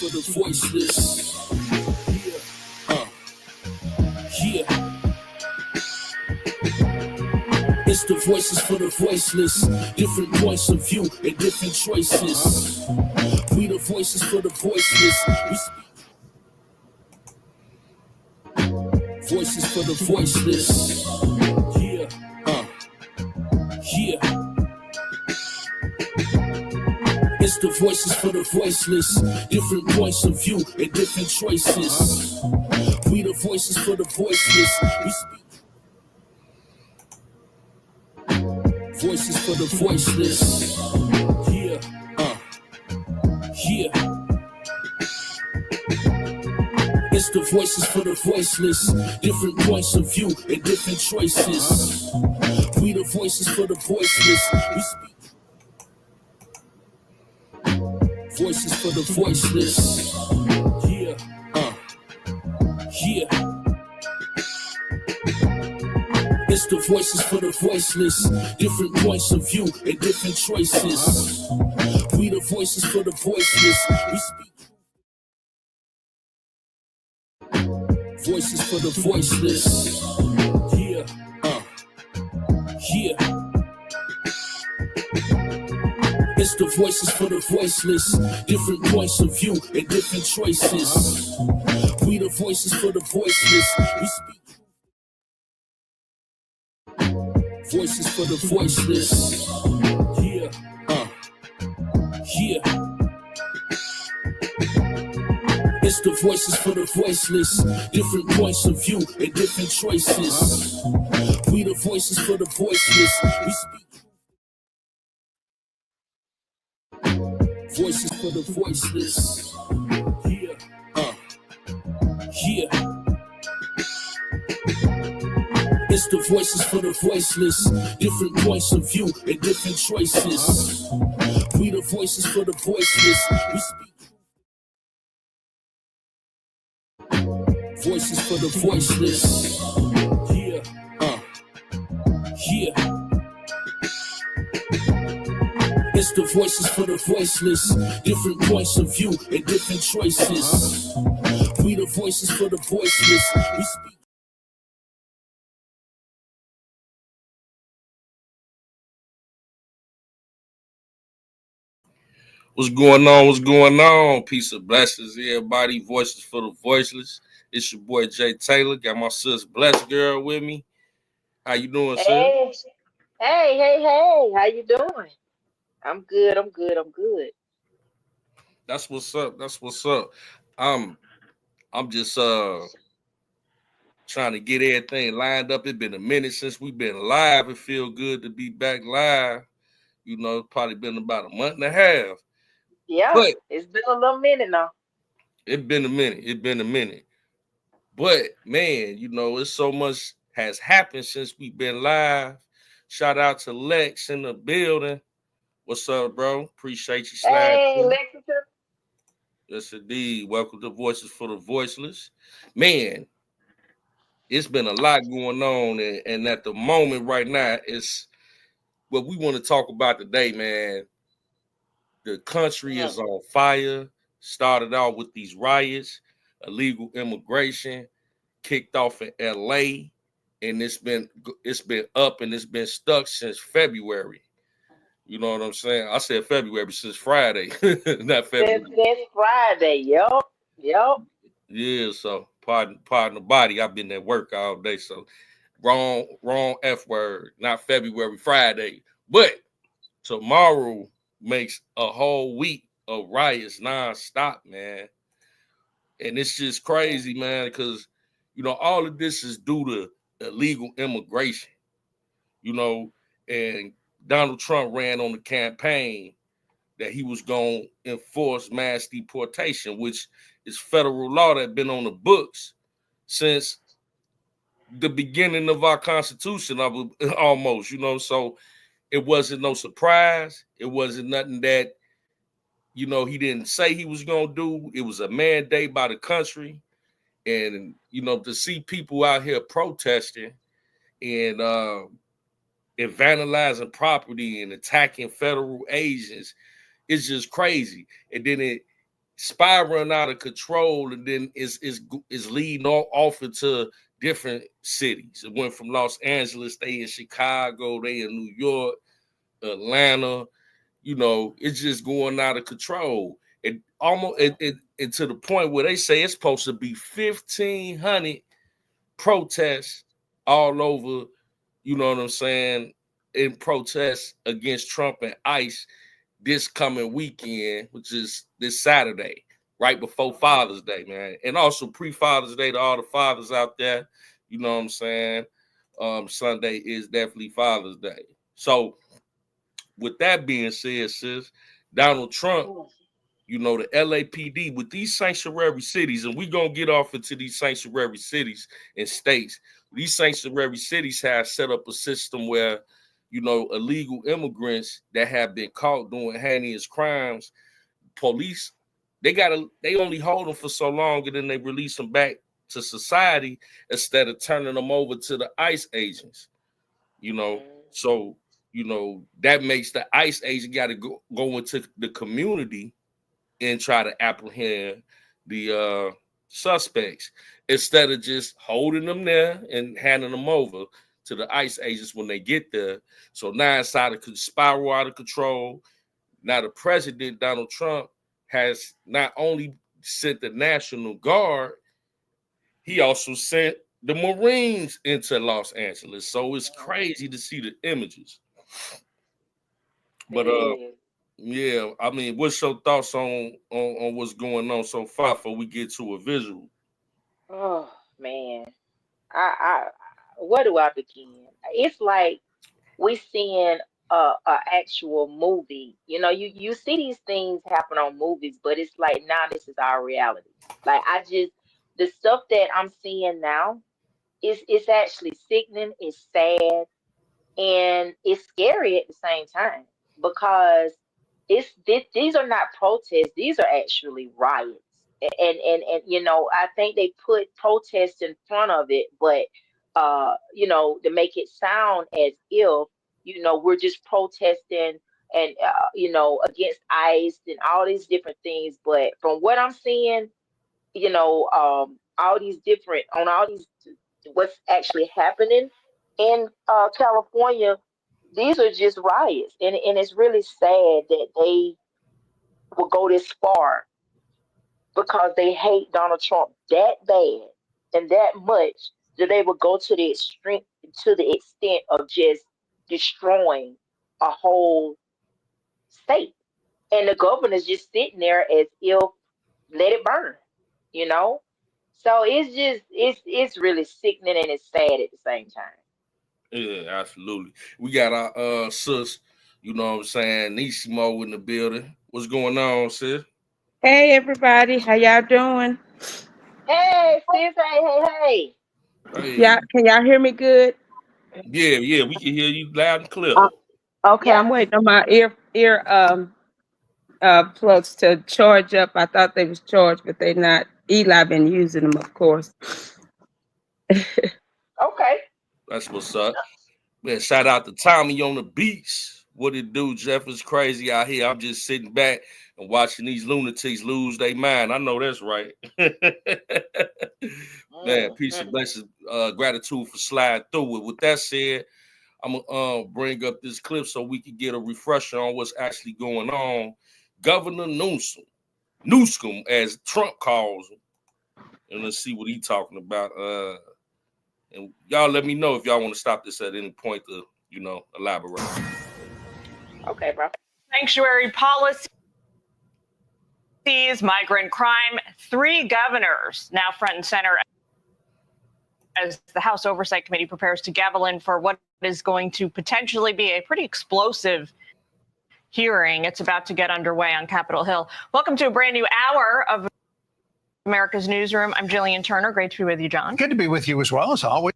for the voiceless. Yeah. It's the voices for the voiceless. Different points of view and different choices. We the voices for the voiceless. We speak. Voices for the voiceless. Yeah. Yeah. It's the voices for the voiceless. Different points of view and different choices. We the voices for the voiceless. We speak. Voices for the voiceless. Yeah. Yeah. It's the voices for the voiceless. Different points of view and different choices. We the voices for the voiceless. We speak. Voices for the voiceless. Yeah. Yeah. It's the voices for the voiceless. Different points of view and different choices. We the voices for the voiceless. We speak. Voices for the voiceless. Yeah. Yeah. It's the voices for the voiceless. Different points of view and different choices. We the voices for the voiceless. We speak. Voices for the voiceless. Yeah. Yeah. It's the voices for the voiceless. Different points of view and different choices. We the voices for the voiceless. We speak. Voices for the voiceless. Yeah. Yeah. It's the voices for the voiceless. Different points of view and different choices. We the voices for the voiceless. We speak. Voices for the voiceless. Yeah. Yeah. It's the voices for the voiceless. Different points of view and different choices. We the voices for the voiceless. We speak. What's going on? What's going on? Peace of blessings, everybody. Voices for the voiceless. It's your boy Jay Taylor. Got my sis Blessed Girl with me. How you doing, sis? Hey, hey, how you doing? I'm good, I'm good, I'm good. That's what's up. That's what's up. I'm I'm just trying to get everything lined up. It's been a minute since we've been live. It feel good to be back live. You know, it's probably been about a month and a half. Yeah, But it's been a little minute now. it been a minute. It been a minute. But man, you know, it's so much has happened since we've been live. Shout out to Lex in the building. What's up, bro? Appreciate you sliding Hey, through. Lexington. Yes, indeed. Welcome to Voices for the Voiceless. Man, it's been a lot going on, and at the moment right now, it's what we want to talk about today, man. The country Mm, is on fire. Started out with these riots, illegal immigration, kicked off in LA, and it's been up and it's been stuck since February. You know what I'm saying? I said February since Friday, not since February. last Friday, yup. Yeah, so pardon the body. I've been at work all day, so wrong F word, not February, Friday. But tomorrow makes a whole week of riots nonstop, man. And it's just crazy, man, because all of this is due to illegal immigration, you know, and Donald Trump ran on the campaign that he was going to enforce mass deportation, which is federal law that been on the books since the beginning of our constitution, almost, so it wasn't no surprise. It wasn't nothing that, he didn't say he was going to do. It was a mandate by the country. And, to see people out here protesting and, and vandalizing property and attacking federal agents, it's just crazy. And then it spiraling out of control, and then is leading off into different cities. It went from Los Angeles, they in Chicago, they in New York, Atlanta. You know, it's just going out of control. It almost it to the point where they say it's supposed to be 1,500 protests all over. You know what I'm saying? In protests against Trump and ICE this coming weekend, which is this Saturday, right before Father's Day, man. And also pre-Father's Day to all the fathers out there. You know what I'm saying? Sunday is definitely Father's Day. So with that being said, sis, Donald Trump, you know, the LAPD with these sanctuary cities, and we're going to get off into these sanctuary cities and states. These sanctuary cities have set up a system where, you know, illegal immigrants that have been caught doing heinous crimes, police, they only hold them for so long and then they release them back to society instead of turning them over to the ICE agents, you know. So, you know, that makes the ICE agent got to go into the community and try to apprehend the suspects instead of just holding them there and handing them over to the ICE agents when they get there. So now it's spiral out of control. Now the president, Donald Trump, has not only sent the National Guard, he also sent the Marines into Los Angeles. So it's crazy to see the images. But yeah, I mean, what's your thoughts on what's going on so far before we get to a visual? Oh man, I where do I begin? It's like we seeing a actual movie. You know, you see these things happen on movies, but it's like now this is our reality. Like the stuff that I'm seeing now it's actually sickening, it's sad, and it's scary at the same time because these are not protests, these are actually riots. And you know, I think they put protest in front of it, but you know, to make it sound as if, you know, we're just protesting and you know, against ICE and all these different things. But from what I'm seeing, you know, all these different on all these what's actually happening in California, these are just riots, and it's really sad that they will go this far because they hate Donald Trump that bad and that much that they would go to the extreme, to the extent of just destroying a whole state, and the governor's just sitting there as if let it burn, you know. So it's really sickening and it's sad at the same time. Yeah, absolutely. We got our sis, you know what I'm saying, Nisimo in the building. What's going on, sis? Hey everybody, how y'all doing? Hey sis, hey. Yeah, Hey, can y'all hear me good? yeah, we can hear you loud and clear. Okay, Yeah. I'm waiting on my ear plugs to charge up. I thought they was charged, but they not. Eli been using them, of course. Okay. That's what's up. Man, shout out to Tommy on the beats. What it do, Jeff? Is crazy out here. I'm just sitting back and watching these lunatics lose their mind. I know that's right. Man, peace and blessings. Gratitude for sliding through it. With that said, I'm gonna bring up this clip so we can get a refresher on what's actually going on. Governor Newsom, as Trump calls him, and let's see what he's talking about. And y'all let me know if y'all want to stop this at any point to, you know, elaborate. Okay, bro. Sanctuary policies, migrant crime, 3 governors now front and center as the House Oversight Committee prepares to gavel in for what is going to potentially be a pretty explosive hearing. It's about to get underway on Capitol Hill. Welcome to a brand new hour of America's Newsroom. I'm Jillian Turner. Great to be with you, John. Good to be with you as well, as always.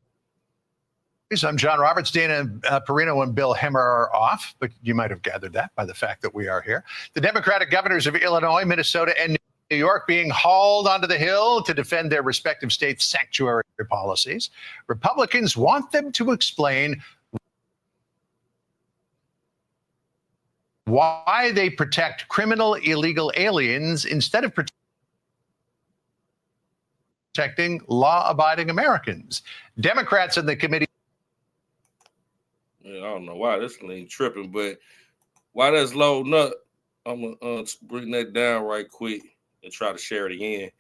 I'm John Roberts. Dana Perino and Bill Hemmer are off, but you might have gathered that by the fact that we are here. The Democratic governors of Illinois, Minnesota, and New York being hauled onto the Hill to defend their respective states' sanctuary policies. Republicans want them to explain why they protect criminal illegal aliens instead of protecting law-abiding Americans. Democrats in the committee. Yeah, I don't know why this thing tripping, but while that's loading up, I'm gonna bring that down right quick and try to share it again.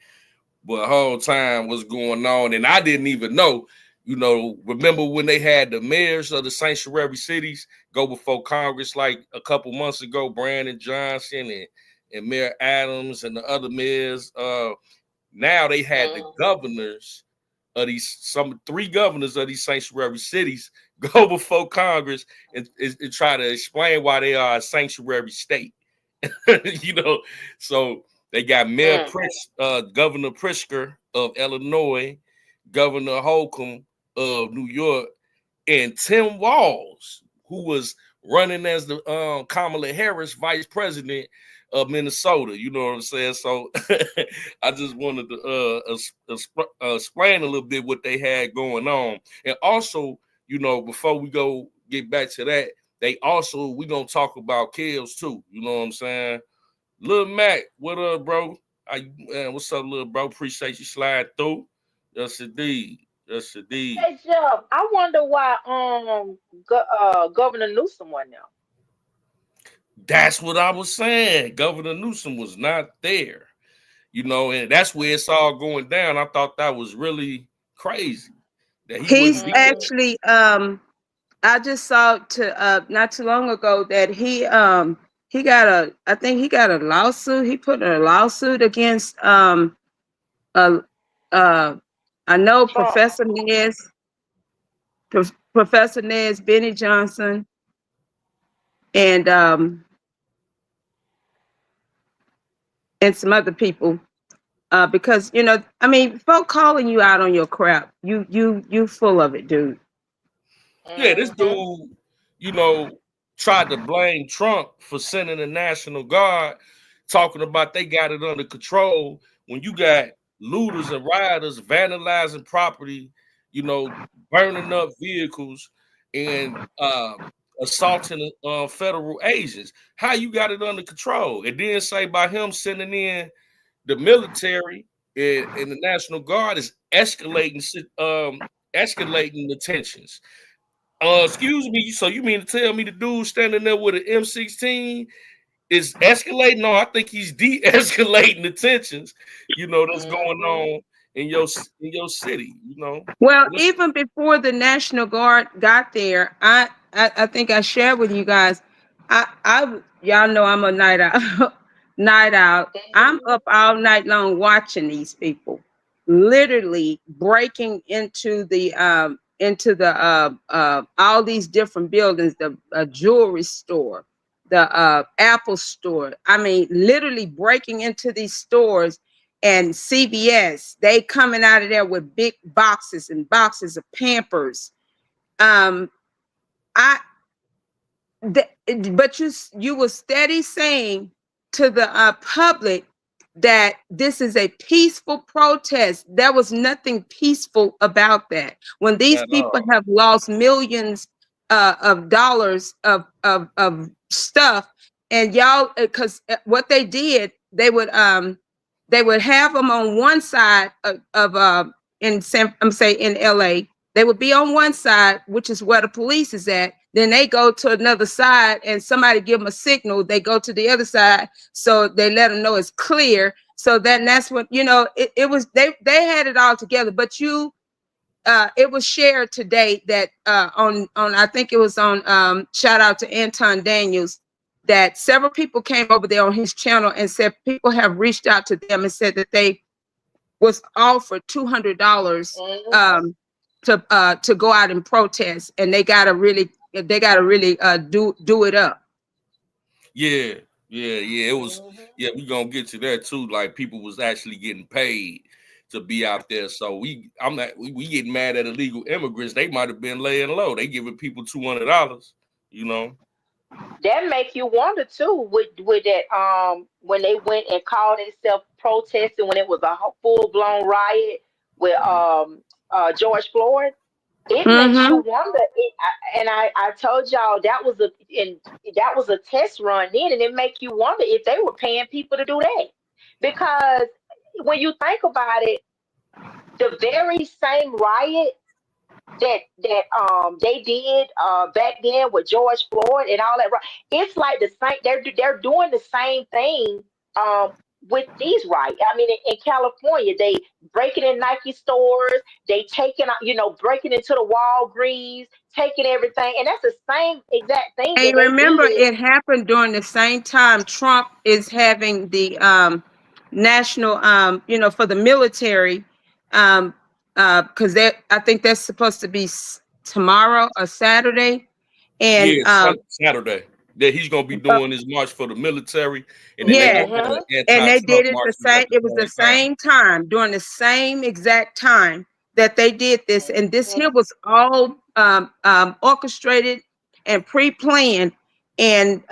But the whole time what's going on, and I didn't even know. Remember when they had the mayors of the sanctuary cities go before Congress like a couple months ago, Brandon Johnson and Mayor Adams and the other mayors. Now they had the governors of three governors of these sanctuary cities go before Congress and try to explain why they are a sanctuary state. So they got Governor Pritzker of Illinois, Governor Holcomb of New York, and Tim Walz, who was running as the Kamala Harris vice president of Minnesota. You know what I'm saying? So I just wanted to explain a little bit what they had going on. And also, before we get back to that, we're going to talk about kills too. You know what I'm saying? Lil Mac, what up, bro? What's up, little bro? Appreciate you sliding through. Yes, indeed. Yes, indeed. Hey, Jeff, I wonder why Governor Newsom wasn't there. That's what I was saying. Governor Newsom was not there, and that's where it's all going down. I thought that was really crazy. That he's actually, I just saw not too long ago that he got a lawsuit. He put a lawsuit against I know Professor Nez, Benny Johnson, and some other people, because folk calling you out on your crap, you full of it, dude. Yeah, this dude, tried to blame Trump for sending the National Guard, talking about they got it under control when you got looters and rioters vandalizing property, burning up vehicles and assaulting federal agents. How you got it under control? And then say by him sending in the military and the National Guard is escalating the tensions. Excuse me. So you mean to tell me the dude standing there with an M16 is escalating? No, I think he's de-escalating the tensions, that's going on in your city, Well, even before the National Guard got there, I think I shared with you guys. Y'all know I'm a night owl. I'm up all night long watching these people literally breaking into the all these different buildings, the jewelry store, the Apple store. I mean, literally breaking into these stores. And CVS, they coming out of there with big boxes and boxes of Pampers. But you were steady saying to the public that this is a peaceful protest. There was nothing peaceful about that. When these people have lost millions of dollars of stuff, and y'all, because what they did, they would have them on one side in LA. They would be on one side, which is where the police is at. Then they go to another side and somebody give them a signal. They go to the other side. So they let them know it's clear. So that's what, it was, they had it all together, but it was shared today that on I think it was on shout out to Anton Daniels, that several people came over there on his channel and said people have reached out to them and said that they was offered $200 to go out and protest, and they gotta really do it up. Yeah. It was. Yeah, we gonna get to that too. Like people was actually getting paid to be out there. So we getting mad at illegal immigrants. They might have been laying low. They giving people $200. That make you wonder too, with that when they went and called themselves protesting when it was a full blown riot with George Floyd. It makes you wonder. I told y'all that was a test run then, and it make you wonder if they were paying people to do that. Because when you think about it, the very same riot that they did back then with George Floyd and all that, it's like the same. They're doing the same thing with these riots. I mean, in California, they breaking in Nike stores, they taking breaking into the Walgreens, taking everything, and that's the same exact thing. And that they remember, did. it happened during the same time Trump is having the national, for the military, because I think that's supposed to be tomorrow or Saturday, and Yeah, Saturday. That he's gonna be doing his march for the military, and then yeah, they gonna have an and they anti-Trump did it the march same. at It was the the same time. same time during the same exact time that they did this, and this here was all orchestrated and pre-planned, and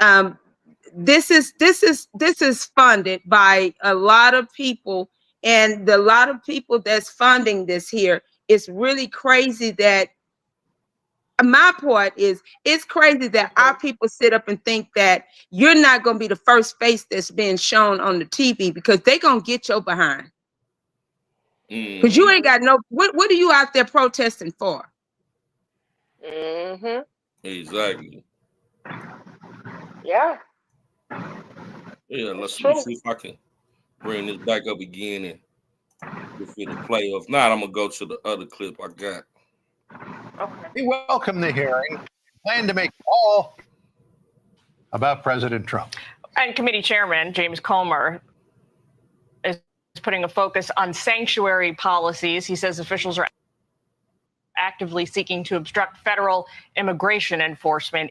this is funded by a lot of people, and the lot of people that's funding this here. It's really crazy that my part is it's crazy that our people sit up and think that you're not going to be the first face that's being shown on the TV, because they're going to get your behind. Because you ain't got no, what are you out there protesting for? Exactly. Yeah. Yeah, let's see if I can bring this back up again and if it'll play. If not, I'm gonna go to the other clip I got. Okay. We welcome the hearing. Plan to make all about President Trump. And committee chairman James Comer is putting a focus on sanctuary policies. He says officials are actively seeking to obstruct federal immigration enforcement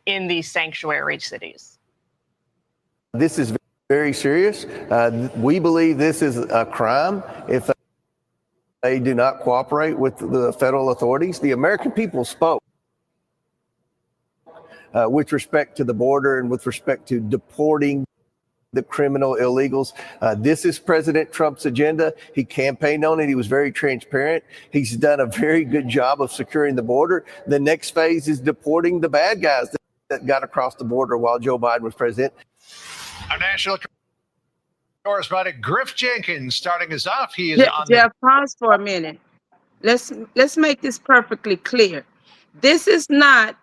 in these sanctuary cities. This is very serious. We believe this is a crime if they do not cooperate with the federal authorities. The American people spoke with respect to the border and with respect to deporting the criminal illegals. This is President Trump's agenda. He campaigned on it. He was very transparent. He's done a very good job of securing the border. The next phase is deporting the bad guys that got across the border while Joe Biden was president. Our national correspondent Griff Jenkins starting us off. He is on Jeff, pause for a minute. Let's make this perfectly clear. This is not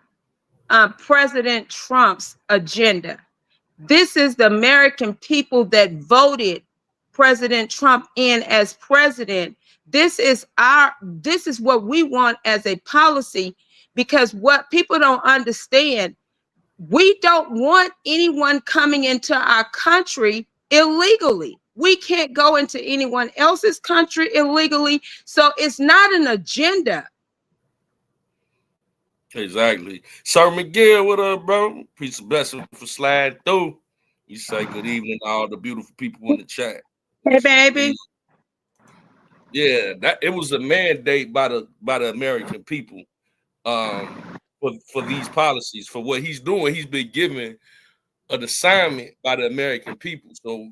President Trump's agenda. This is the American people that voted President Trump in as president. This is what we want as a policy, because what people don't understand, we don't want anyone coming into our country illegally. We can't go into anyone else's country illegally. So it's not an agenda. Exactly. Sir Miguel, what up, bro? Peace and blessings for sliding through. You say good evening to all the beautiful people in the chat. Hey, baby. Yeah, that it was a mandate by the American people for these policies, for what he's doing. He's been given an assignment by the American people. So,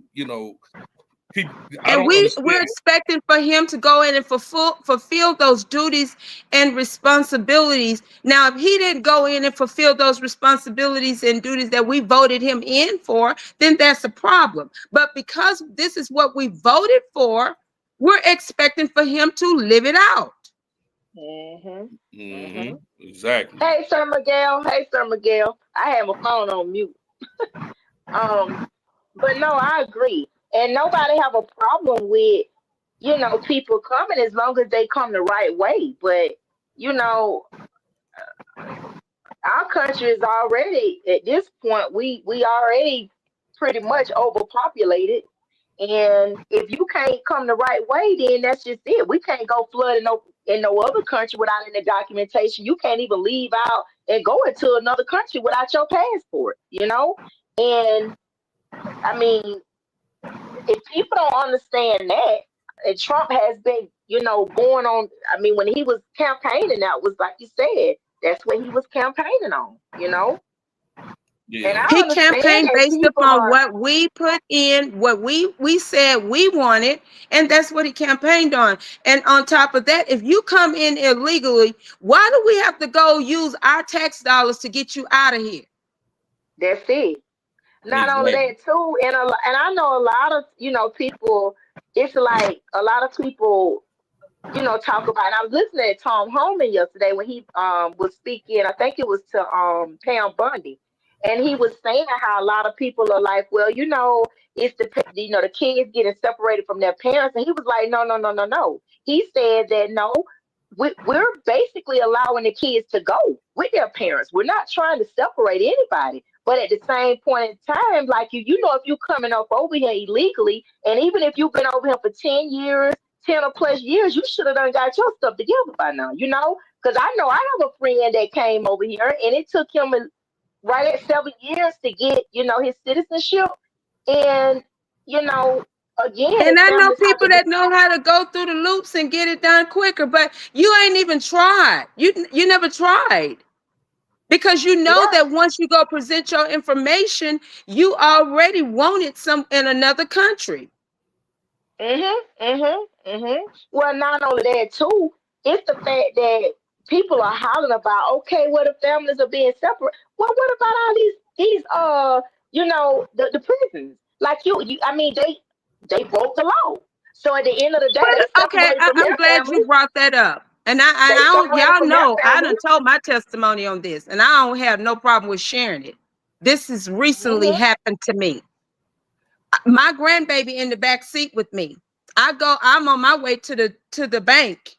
people, and we're expecting for him to go in and fulfill those duties and responsibilities. Now, if he didn't go in and fulfill those responsibilities and duties that we voted him in for, then that's a problem. But because this is what we voted for, we're expecting for him to live it out. Exactly. Hey, Sir Miguel. I have my phone on mute. But no, I agree. And nobody have a problem with, people coming as long as they come the right way. But, our country is already, at this point, we already pretty much overpopulated. And if you can't come the right way, then that's just it. We can't go flood in no other country without any documentation. You can't even leave out and go into another country without your passport, And I mean, if people don't understand that, and Trump has been, going on, I mean, when he was campaigning, that was like you said, that's what he was campaigning on, And Yeah. I He understand campaigned that based people upon are, what we put in, what we said we wanted, and that's what he campaigned on. And on top of that, if you come in illegally, why do we have to go use our tax dollars to get you out of here? that's it. Not only Exactly. that too, and I know a lot of people. It's like a lot of people talk about. And I was listening to Tom Homan yesterday when he was speaking. I think it was to Pam Bundy, and he was saying how a lot of people are like, well, it's the kids getting separated from their parents, and he was like, no, no, no, no, no. He said that no, we're basically allowing the kids to go with their parents. We're not trying to separate anybody. But at the same point in time, like if you're coming up over here illegally, and even if you've been over here for 10 years, 10 or plus years, you should have done got your stuff together by now, Because I know I have a friend that came over here, and it took him right at 7 years to get, his citizenship. And, again, And I know families have people to do. that know how to go through the loops and get it done quicker, but you ain't even tried. You never tried. Because you know Yeah. that once you go present your information, you already wanted some in another country. Well, not only that too, it's the fact that people are hollering about, okay, well the families are being separate. Well, what about all these the prisons? Like I mean they broke the law. So at the end of the day, they But okay, separated from I'm their glad you families. brought that up. And I They don't, separated y'all from their know, I done families. told my testimony on this, and I don't have no problem with sharing it. This has recently Hmm. happened to me. My grandbaby in the back seat with me. I'm on my way to the bank.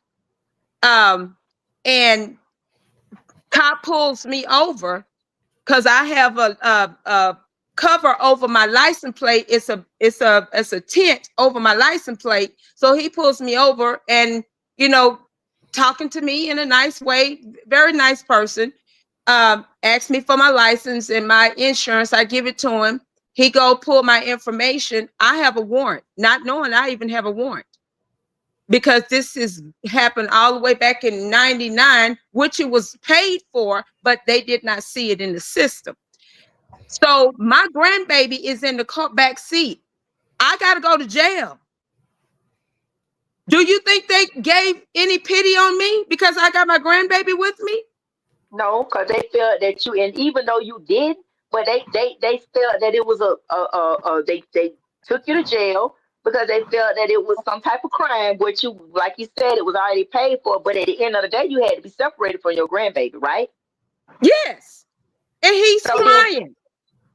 And cop pulls me over because I have a cover over my license plate. It's a tent over my license plate. So he pulls me over and talking to me in a nice way, very nice person. Asked me for my license and my insurance. I give it to him. He go pull my information. I have a warrant, not knowing I even have a warrant. Because this has happened all the way back in 99, which it was paid for, but they did not see it in the system. So my grandbaby is in the back seat. I got to go to jail. Do you think they gave any pity on me because I got my grandbaby with me? No, because they felt that and even though you did, but they felt that it was they took you to jail because they felt that it was some type of crime, which like you said, it was already paid for. But at the end of the day, you had to be separated from your grandbaby, right? Yes. And he's So then, flying.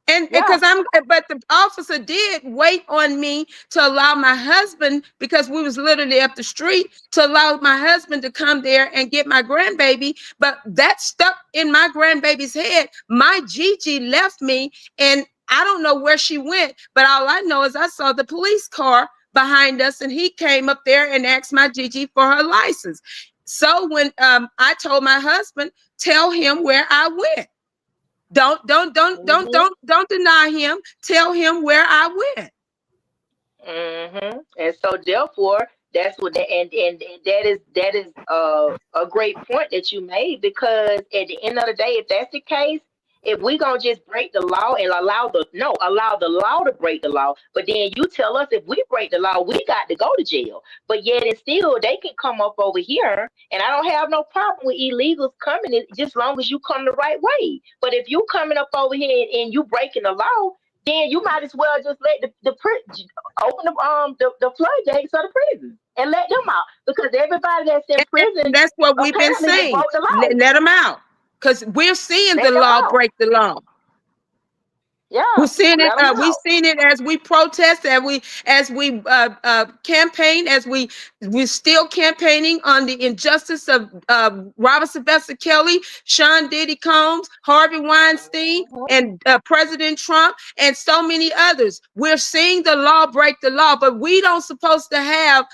And yeah. because but the officer did wait on me to allow my husband, because we was literally up the street, to allow my husband to come there and get my grandbaby. But that stuck in my grandbaby's head. My Gigi left me, and I don't know where she went, but all I know is I saw the police car behind us, and he came up there and asked my Gigi for her license. So when I told my husband, tell him where I went. Hmm. Don't deny him. Tell him where I went. And so therefore, that's what and that is a great point that you made, because at the end of the day, if that's the case, if we gonna just break the law and allow the law to break the law, but then you tell us if we break the law, we got to go to jail. But yet and still they can come up over here, and I don't have no problem with illegals coming in, just long as you come the right way. But if you coming up over here and you breaking the law, then you might as well just let open the floodgates of the prison and let them out, because everybody that's in And prison that's what we've been apparently they saying. broke the law. Let them out. Because we're seeing the Let them law out. break the law. Yeah, We're seeing it. let them We've out. seen it as we protest, as we campaign, as we're still campaigning on the injustice of Robert Sylvester Kelly, Sean Diddy Combs, Harvey Weinstein, Mhm. and President Trump, and so many others. We're seeing the law break the law, but we don't supposed to have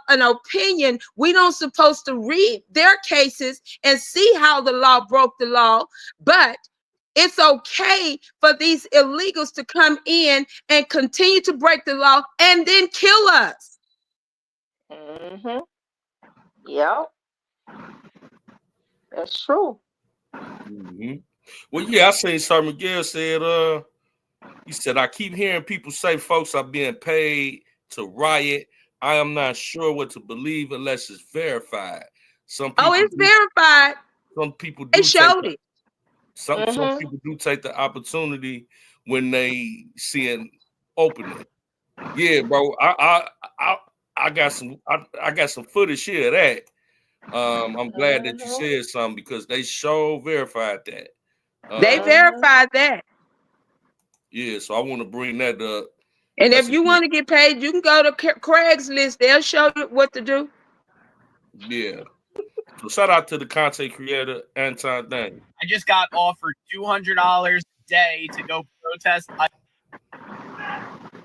an opinion. We don't supposed to read their cases and see how the law broke the law, but it's okay for these illegals to come in and continue to break the law and then kill us. Mhm. Yeah, that's true. Mhm. Well, yeah, I seen Sir Miguel said, he said, I keep hearing people say folks are being paid to riot. I am not sure what to believe unless it's verified. Some Oh, people it's do, verified. some people They do take showed the, it. some Mm-hmm. people do take the opportunity when they see an opening. Yeah, bro. I got some footage here of that. I'm glad that you Mm-hmm. said something because they sure verified that. They Mm-hmm. verified that. Yeah, so I want to bring that up. And That's if a you good, want to get paid, you can go to Craigslist. They'll show you what to do. yeah. So shout out to the content creator Anton Daniel. I just got offered $200 a day to go protest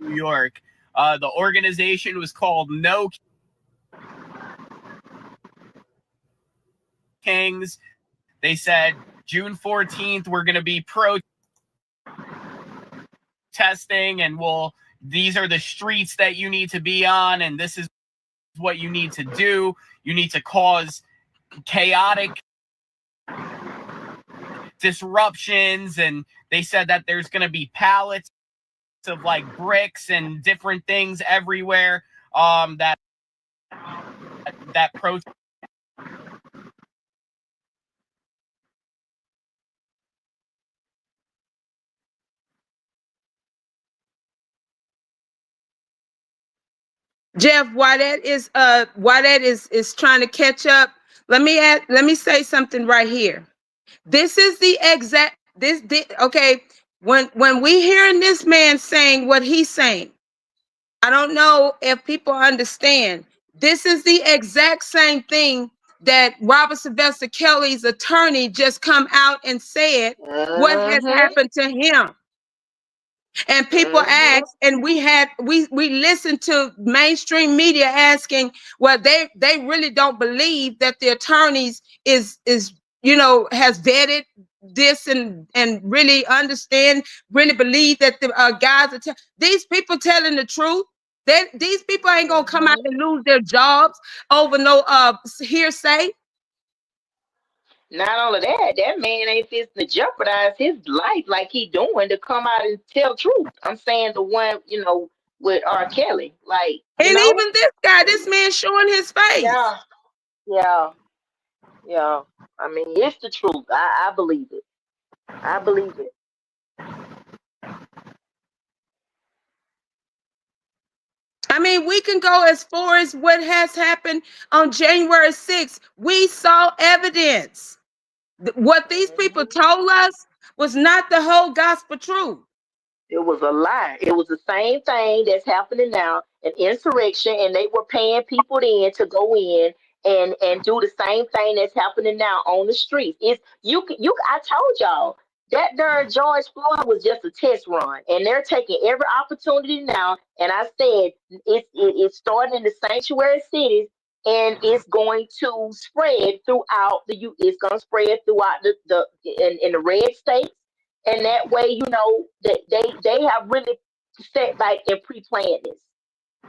New York. The organization was called No Kings. They said June 14th we're going to be protesting, and these are the streets that you need to be on, and this is what you need to do. You need to cause chaotic disruptions, and they said that there's going to be pallets of like bricks and different things everywhere. That protest. Jeff, why that is trying to catch up. Let me say something right here. This is the exact okay. When we hearing this man saying what he's saying, I don't know if people understand. This is the exact same thing that Robert Sylvester Kelly's attorney just come out and said what has Mm-hmm. happened to him. And people Mm-hmm. ask, and we listened to mainstream media asking, well, they really don't believe that the attorneys is has vetted this and really understand, really believe that the guys are these people telling the truth. These people ain't gonna come out and lose their jobs over no hearsay. Not only that, that man ain't fixing to jeopardize his life like he doing to come out and tell truth. I'm saying the one, with R. Kelly. Like, And even this guy, this man showing his face. yeah, yeah, yeah. I mean, it's the truth. I believe it. I believe it. I mean, we can go as far as what has happened on January 6th. We saw evidence. What these people told us was not the whole gospel truth. It was a lie. It was the same thing that's happening now, an insurrection, and they were paying people in to go in and do the same thing that's happening now on the streets. It's I told y'all that darn George Floyd was just a test run, and they're taking every opportunity now. And I said it's starting in the sanctuary cities, and it's going to spread throughout it's going to spread throughout in the red states, and that way, that they have really set back and pre-planned this.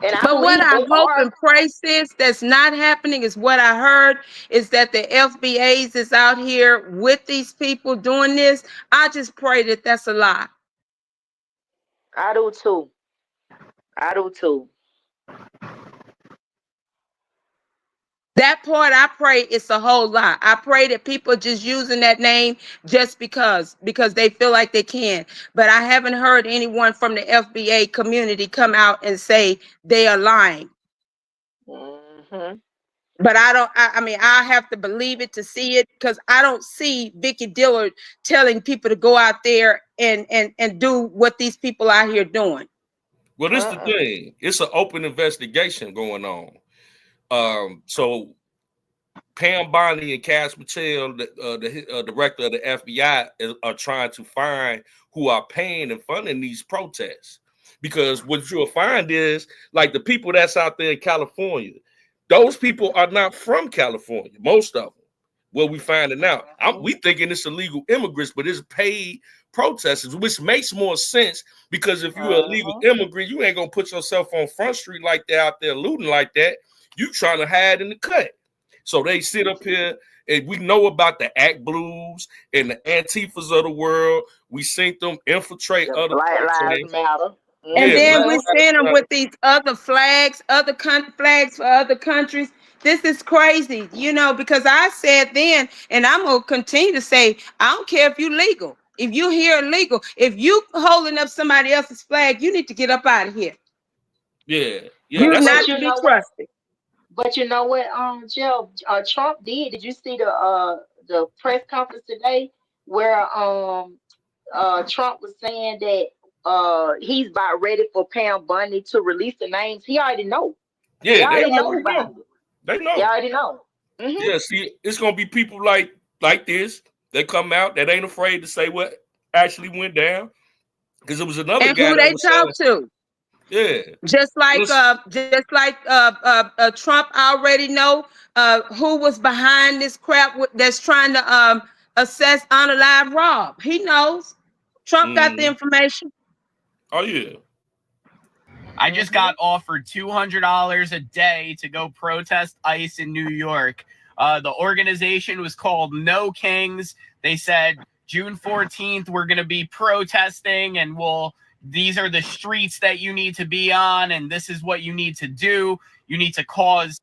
And I But what believe I they hope are. and pray, sis, that's not happening is what I heard is that the FBAs is out here with these people doing this. I just pray that that's a lie. I do too. I do too. That part, I pray it's a whole lot. I pray that people just using that name just because they feel like they can. But I haven't heard anyone from the FBA community come out and say they are lying. Mm-hmm. But I mean, I have to believe it to see it, because I don't see Vicky Dillard telling people to go out there and do what these people out here doing. Well, this is the thing. It's an open investigation going on. So Pam Bondi and Cass Patel, the director of the FBI, are trying to find who are paying and funding these protests. Because what you'll find is, like, the people that's out there in California, those people are not from California, most of them. Well, we finding out. We thinking it's illegal immigrants, but it's paid protesters, which makes more sense, because if you're a legal immigrant, you ain't gonna put yourself on Front Street like that out there looting like that. You trying to hide in the cut. So they sit up here And we know about the Act Blues and the Antifas of the world. We seen them infiltrate The other Black Lives continents. Matter. And Yeah, then Black we Lives send them Matter. with these other flags, flags for other countries. This is crazy, you know, because I said then, and I'm gonna continue to say, I don't care if you're legal. If you're here illegal, if you holding up somebody else's flag, you need to get up out of here. Yeah, You're that's not you to be know what? trusted. But you know what, Jeff, Trump did. Did you see the press conference today where Trump was saying that he's about ready for Pam Bundy to release the names? He already know. He yeah. They already know already about know. it. They He know. already know. Hmm. Yeah, see, it's gonna be people like this that come out that ain't afraid to say what actually went down. Because it was another And guy who that they was talk saying, to. yeah, Just like let's, Trump already know who was behind this crap that's trying to assess Unalive Rob. He knows. Trump got the information. oh yeah. I just got offered $200 a day to go protest ICE in New York. The organization was called No Kings. They said June 14th, we're going to be protesting, and these are the streets that you need to be on, and this is what you need to do. You need to cause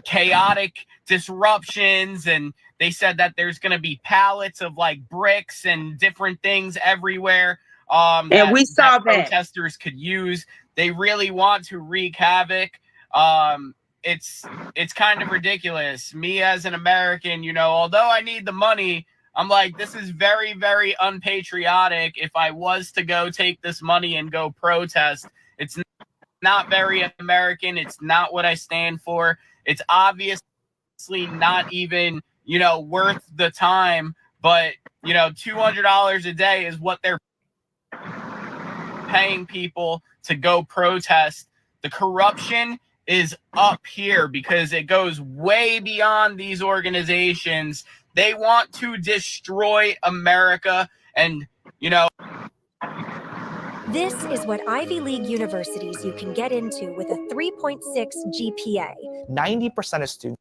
chaotic disruptions, and they said that there's going to be pallets of like bricks and different things everywhere. And we saw that. Protesters could use. They really want to wreak havoc. It's kind of ridiculous. Me as an American, you know, although I need the money, I'm like, this is very, very unpatriotic. If I was to go take this money and go protest, it's not very American. It's not what I stand for. It's obviously not even, you know, worth the time. But, you know, $200 a day is what they're paying people to go protest. The corruption is up here because it goes way beyond these organizations. They want to destroy America, and, you know. This is what Ivy League universities you can get into with a 3.6 GPA. 90% of students.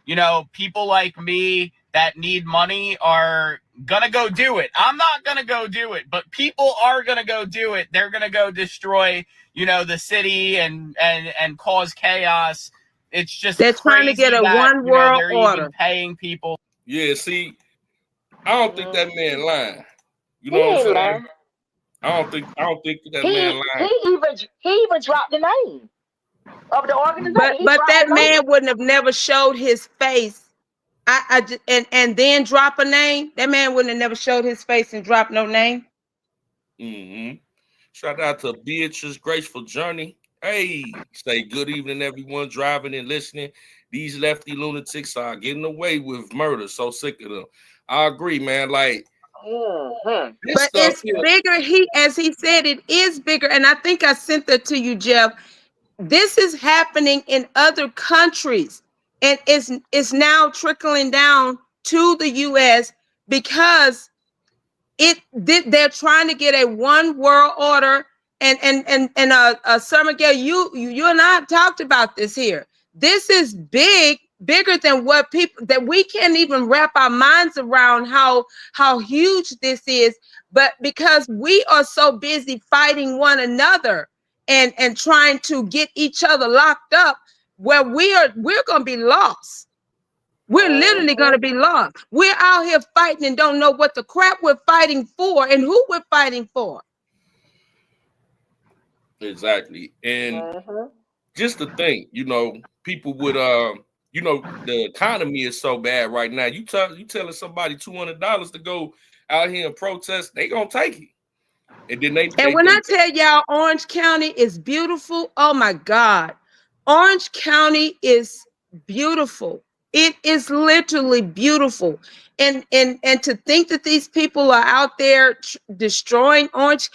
You know, people like me that need money are gonna go do it. I'm not gonna go do it, but people are gonna go do it. They're gonna go destroy, you know, the city and cause chaos. It's just they're trying to get a one world order. Even paying people. Yeah, see, I don't think that man lying. You know He what I'm ain't saying? lying. I don't think that man lying. He even dropped the name of the organization. But that man wouldn't have never showed his face. And then drop a name. That man wouldn't have never showed his face and dropped no name. Shout out to Beatrice Graceful Journey. Hey, say good evening, everyone driving and listening. These lefty lunatics are getting away with murder. So sick of them. I agree, man. Like, but it's bigger. As he said, it is bigger. And I think I sent that to you, Jeff. This is happening in other countries, and it's now trickling down to the U.S. because they're trying to get a one world order. And Sir Miguel, you and I have talked about this here. This is bigger than what people, that we can't even wrap our minds around how huge this is. But because we are so busy fighting one another and trying to get each other locked up, where we're going to be lost. We're literally going to be lost. We're out here fighting and don't know what the crap we're fighting for and who we're fighting for. Exactly. And just to think, you know, people would you know, the economy is so bad right now. You telling somebody $200 to go out here and protest, they gonna take it. And then I tell y'all, Orange County is beautiful. Oh my God, Orange County is beautiful. It is literally beautiful. And to think that these people are out there destroying Orange.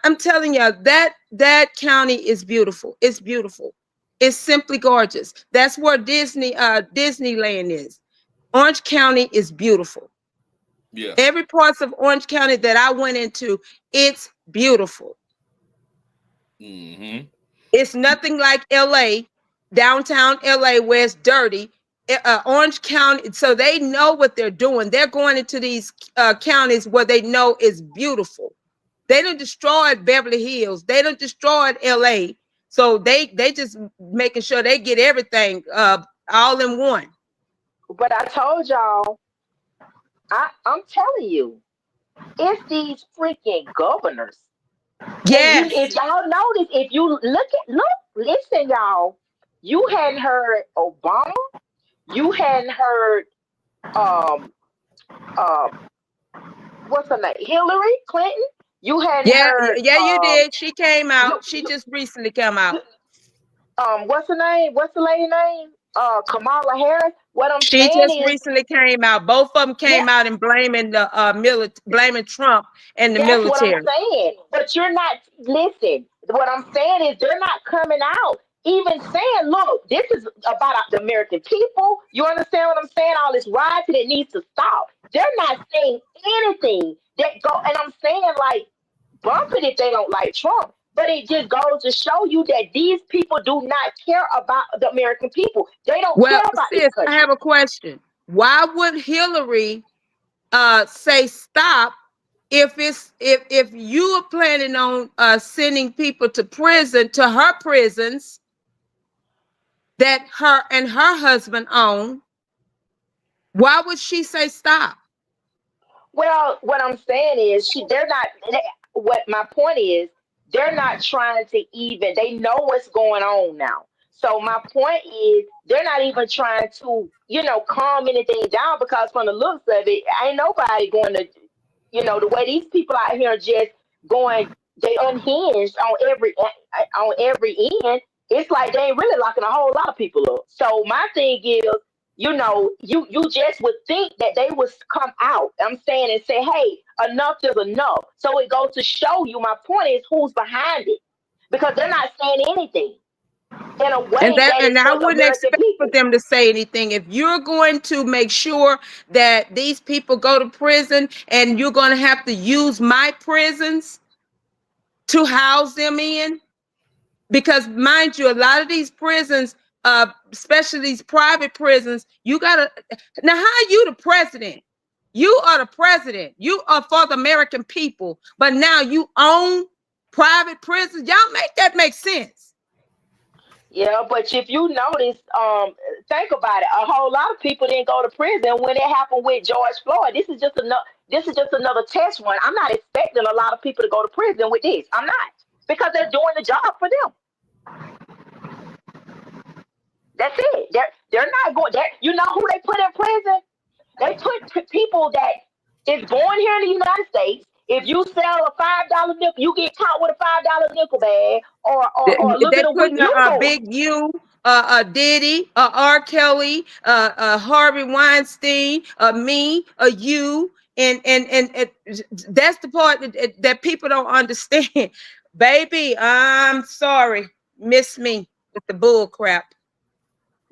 I'm telling you, that county is beautiful. It's beautiful. It's simply gorgeous. That's where Disneyland is. Orange County is beautiful. Yeah. Every part of Orange County that I went into, it's beautiful. It's nothing like LA. downtown LA where it's dirty, Orange County, so they know what they're doing. They're going into these counties where they know is beautiful. They done destroyed Beverly Hills. They done destroyed LA. So they just making sure they get everything all in one. But I told y'all, I'm telling you, it's these freaking governors. Yes. And if y'all notice, if you listen, y'all, you hadn't heard Obama, you hadn't heard what's her name, Hillary Clinton. You hadn't heard. Yeah, you did. She came out. She just recently came out. What's her name? What's the lady name? Kamala Harris. What I'm She saying just is, recently came out. Both of them came out and blaming the blaming Trump and the that's military. what I'm saying. But you're not listen. What I'm saying is they're not coming out, even saying, "Look, this is about the American people." You understand what I'm saying? All this rioting, it needs to stop. They're not saying anything that go. And I'm saying, like, bump it if they don't like Trump. But it just goes to show you that these people do not care about the American people. They don't care about this country. I have a question. Why would Hillary say stop if you are planning on sending people to prison, to her prisons that her and her husband own? Why would she say stop? Well, what I'm saying is what my point is, they're not trying to even, they know what's going on now. So my point is they're not even trying to, calm anything down, because from the looks of it, ain't nobody going to, the way these people out here are just going, they unhinged on every end. It's like they ain't really locking a whole lot of people up. So my thing is, you just would think that they would come out, I'm saying, and say, hey, enough is enough. So it goes to show you, my point is, who's behind it, because they're not saying anything in a way and I wouldn't expect for them to say anything. If you're going to make sure that these people go to prison and you're going to have to use my prisons to house them in, because mind you, a lot of these prisons, especially these private prisons, now how are you the president? You are the president. You are for the American people, but now you own private prisons. Y'all make that make sense. Yeah, but if you notice, think about it. A whole lot of people didn't go to prison when it happened with George Floyd. This is just another test run. I'm not expecting a lot of people to go to prison with this. I'm not, because they're doing the job for them. That's it. They're not going. You know who they put in prison? They put people that is born here in the United States. If you sell a $5 nickel, you get caught with a $5 nickel bag, or look at a Big U, Diddy, R. Kelly, Harvey Weinstein, me, you, and that's the part that people don't understand. Baby, I'm sorry, miss me with the bull crap.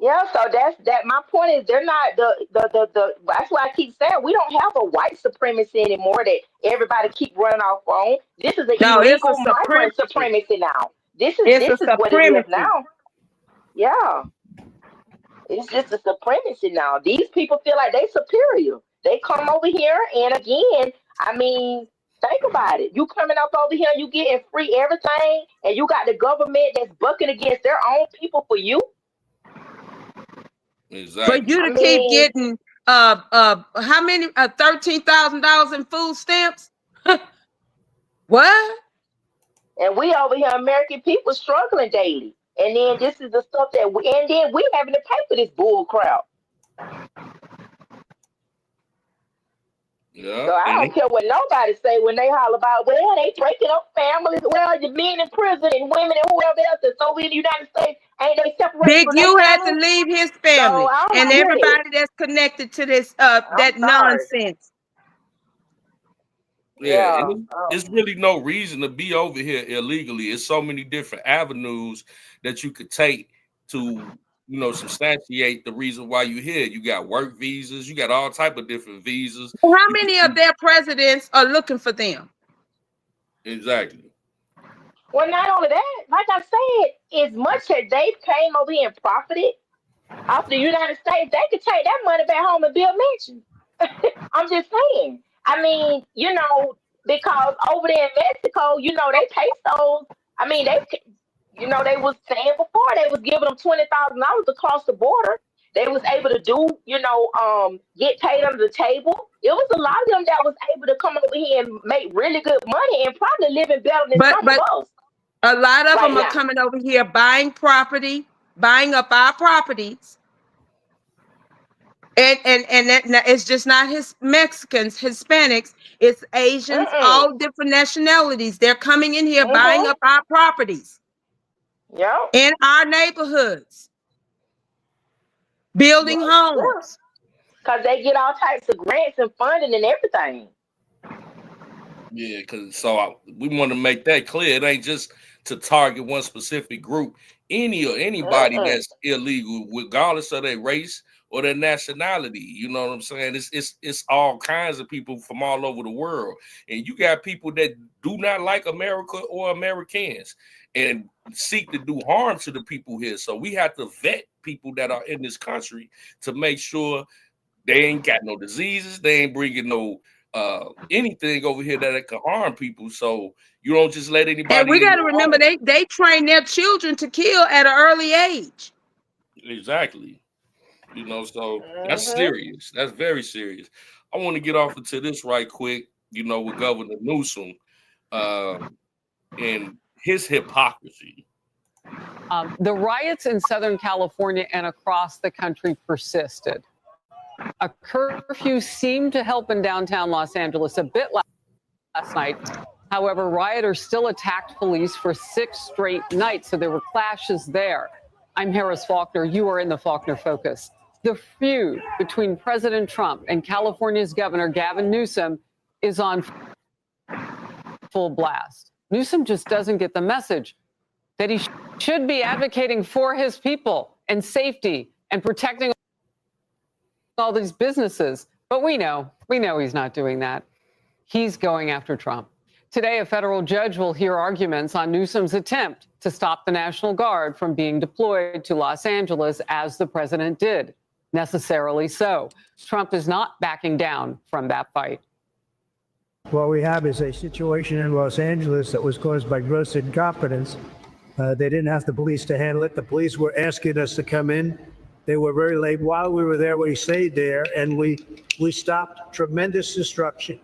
Yeah, so that's that. My point is, they're not the. That's why I keep saying we don't have a white supremacy anymore that everybody keep running off on. This is an illegal migrant supremacy now. This is what it is now. Yeah, it's just a supremacy now. These people feel like they superior. They come over here, and again, I mean, think about it. You coming up over here, you getting free everything, and you got the government that's bucking against their own people for you. Exactly. For you to keep getting how many $13,000 in food stamps? What? And we over here, American people, struggling daily. And then this is the stuff that we having to pay for this bull crap. Yeah. So I don't care what nobody say when they holler about, well, they breaking up families. Well, the men in prison and women and whoever else that's over in the United States, ain't they separated? Big U had to leave his family, and everybody that's connected to this that nonsense. Yeah, and there's really no reason to be over here illegally. It's so many different avenues that you could take to, substantiate the reason why you're here. You got work visas, you got all type of different visas. Well, how many of their presidents are looking for them? Exactly. Well, not only that, like I said, as much as they came over here and profited off the United States, they could take that money back home and build mansions. I'm just saying. I mean, because over there in Mexico, they pesos. I mean, they was saying before they was giving them $20,000 across the border. They was able to do, get paid under the table. It was a lot of them that was able to come over here and make really good money and probably living better than some of us. A lot of Right them are now. coming over here buying property, buying up our properties. And that it's just not Mexicans, Hispanics, it's Asians, all different nationalities. They're coming in here buying up our properties. Yep. In our neighborhoods. Building homes. Because they get all types of grants and funding and everything. Yeah, because we want to make that clear. It ain't just to target one specific group. Anybody that's illegal, regardless of their race or their nationality. You know what I'm saying? It's all kinds of people from all over the world. And you got people that do not like America or Americans and seek to do harm to the people here. So we have to vet people that are in this country to make sure they ain't got no diseases, they ain't bringing no anything over here that can harm people. So you don't just let anybody. And we got to remember they train their children to kill at an early age. Exactly. So that's serious. That's very serious. I want to get off into this right quick, with Governor Newsom and his hypocrisy. The riots in Southern California and across the country persisted. A curfew seemed to help in downtown Los Angeles a bit last night. However, rioters still attacked police for 6 straight nights, so there were clashes there. I'm Harris Faulkner. You are in the Faulkner Focus. The feud between President Trump and California's Governor Gavin Newsom is on full blast. Newsom just doesn't get the message that he should be advocating for his people and safety and protecting all these businesses. But we know he's not doing that. He's going after Trump. Today, a federal judge will hear arguments on Newsom's attempt to stop the National Guard from being deployed to Los Angeles as the president did. Necessarily so. Trump is not backing down from that fight. What we have is a situation in Los Angeles that was caused by gross incompetence. They didn't have the police to handle it. The police were asking us to come in. They were very late. While we were there, we stayed there, and we stopped tremendous destruction